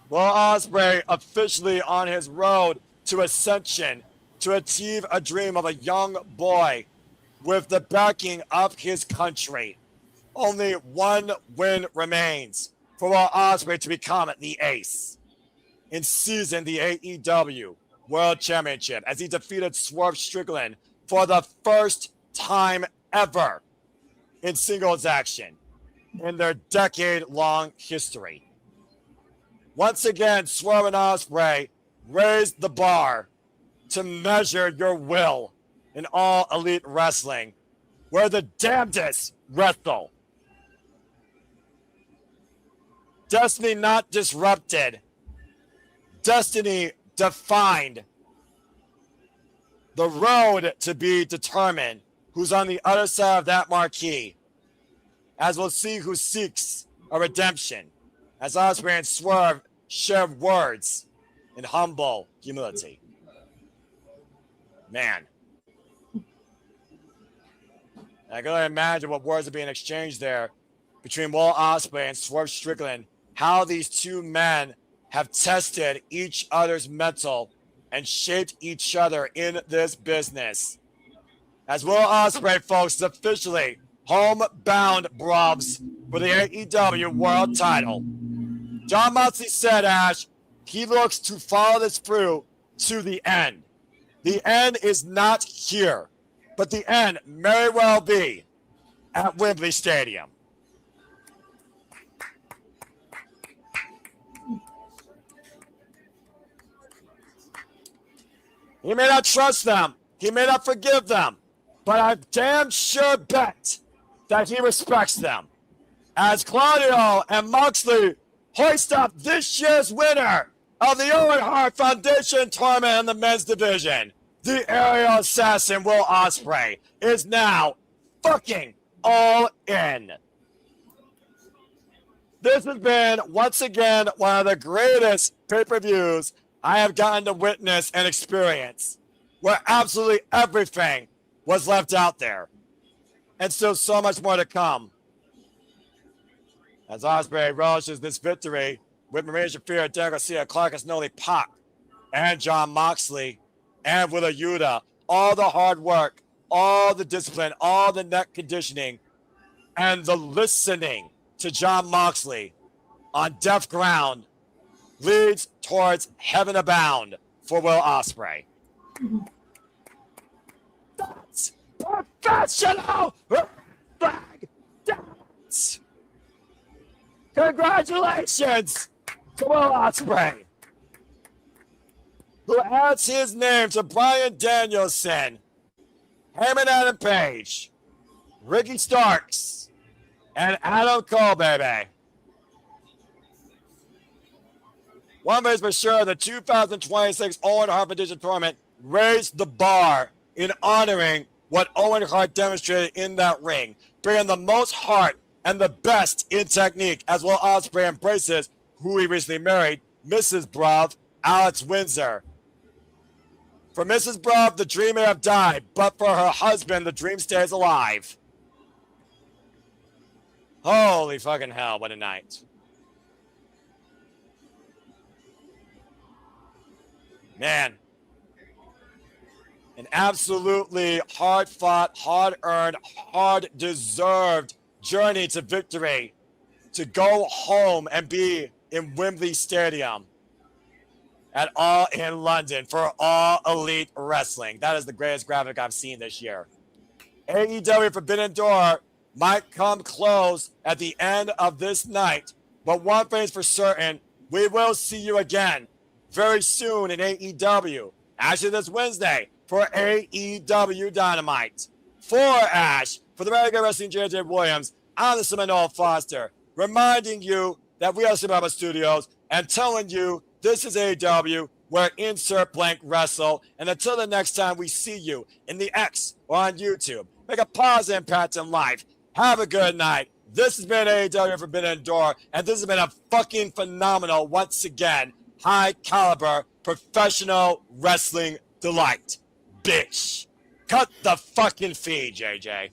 Will Ospreay officially on his road to ascension to achieve a dream of a young boy with the backing of his country. Only one win remains for Will Ospreay to become the ace in season the AEW World Championship as he defeated Swerve Strickland for the first time ever in singles action in their decade-long history. Once again, Swerve and Ospreay raised the bar to measure your will in all elite wrestling, where the damnedest wrestle. Destiny not disrupted. Destiny defined. The road to be determined who's on the other side of that marquee, as we'll see who seeks a redemption, as Ospreay and Swerve share words in humble humility. Man. I can only imagine what words are being exchanged there between Will Ospreay and Swerve Strickland, how these two men have tested each other's mental and shaped each other in this business. As Will Ospreay, folks, is officially homebound brubs for the AEW World title. John Moxley said, Ash, he looks to follow this through to the end. The end is not here, but the end may well be at Wembley Stadium. He may not trust them. He may not forgive them. But I damn sure bet that he respects them. As Claudio and Moxley hoist up this year's winner of the Owen Hart Foundation tournament in the men's division, the aerial assassin Will Ospreay is now fucking all in. This has been, once again, one of the greatest pay-per-views I have gotten to witness and experience, where absolutely everything was left out there. And still so much more to come. As Ospreay relishes this victory with Maria Shafir, Derek Garcia, Clark Asnoli, Pac, and John Moxley, and Willa Yuta, all the hard work, all the discipline, all the neck conditioning, and the listening to John Moxley on deaf ground leads towards heaven abound for Will Ospreay. Professional Flag Dance. Congratulations to Will Ospreay, who adds his name to Bryan Danielson, Heyman Adam Page, Ricky Starks, and Adam Cole, baby. One thing's for sure, the 2026 Owen Hart Edition tournament raised the bar in honoring what Owen Hart demonstrated in that ring, bringing the most heart and the best in technique, as Will Ospreay embraces who he recently married, Mrs. Brav, Alex Windsor. For Mrs. Brav, the dream may have died, but for her husband, the dream stays alive. Holy fucking hell, what a night. Man. An absolutely hard-fought, hard-earned, hard-deserved journey to victory to go home and be in Wembley Stadium at All in London for All Elite Wrestling. That is the greatest graphic I've seen this year. AEW Forbidden Door might come close at the end of this night, but one thing's for certain, we will see you again very soon in AEW. Actually, this Wednesday for AEW Dynamite. For Ash, for the American Wrestling JJ Williams, I'm the Seminole Foster, reminding you that we are Sabre Studios and telling you this is AEW, where insert blank wrestle. And until the next time we see you in the X or on YouTube, make a positive impact in life. Have a good night. This has been AEW Forbidden Door, and this has been a fucking phenomenal, once again, high caliber, professional wrestling delight. Bitch. Cut the fucking feed, JJ.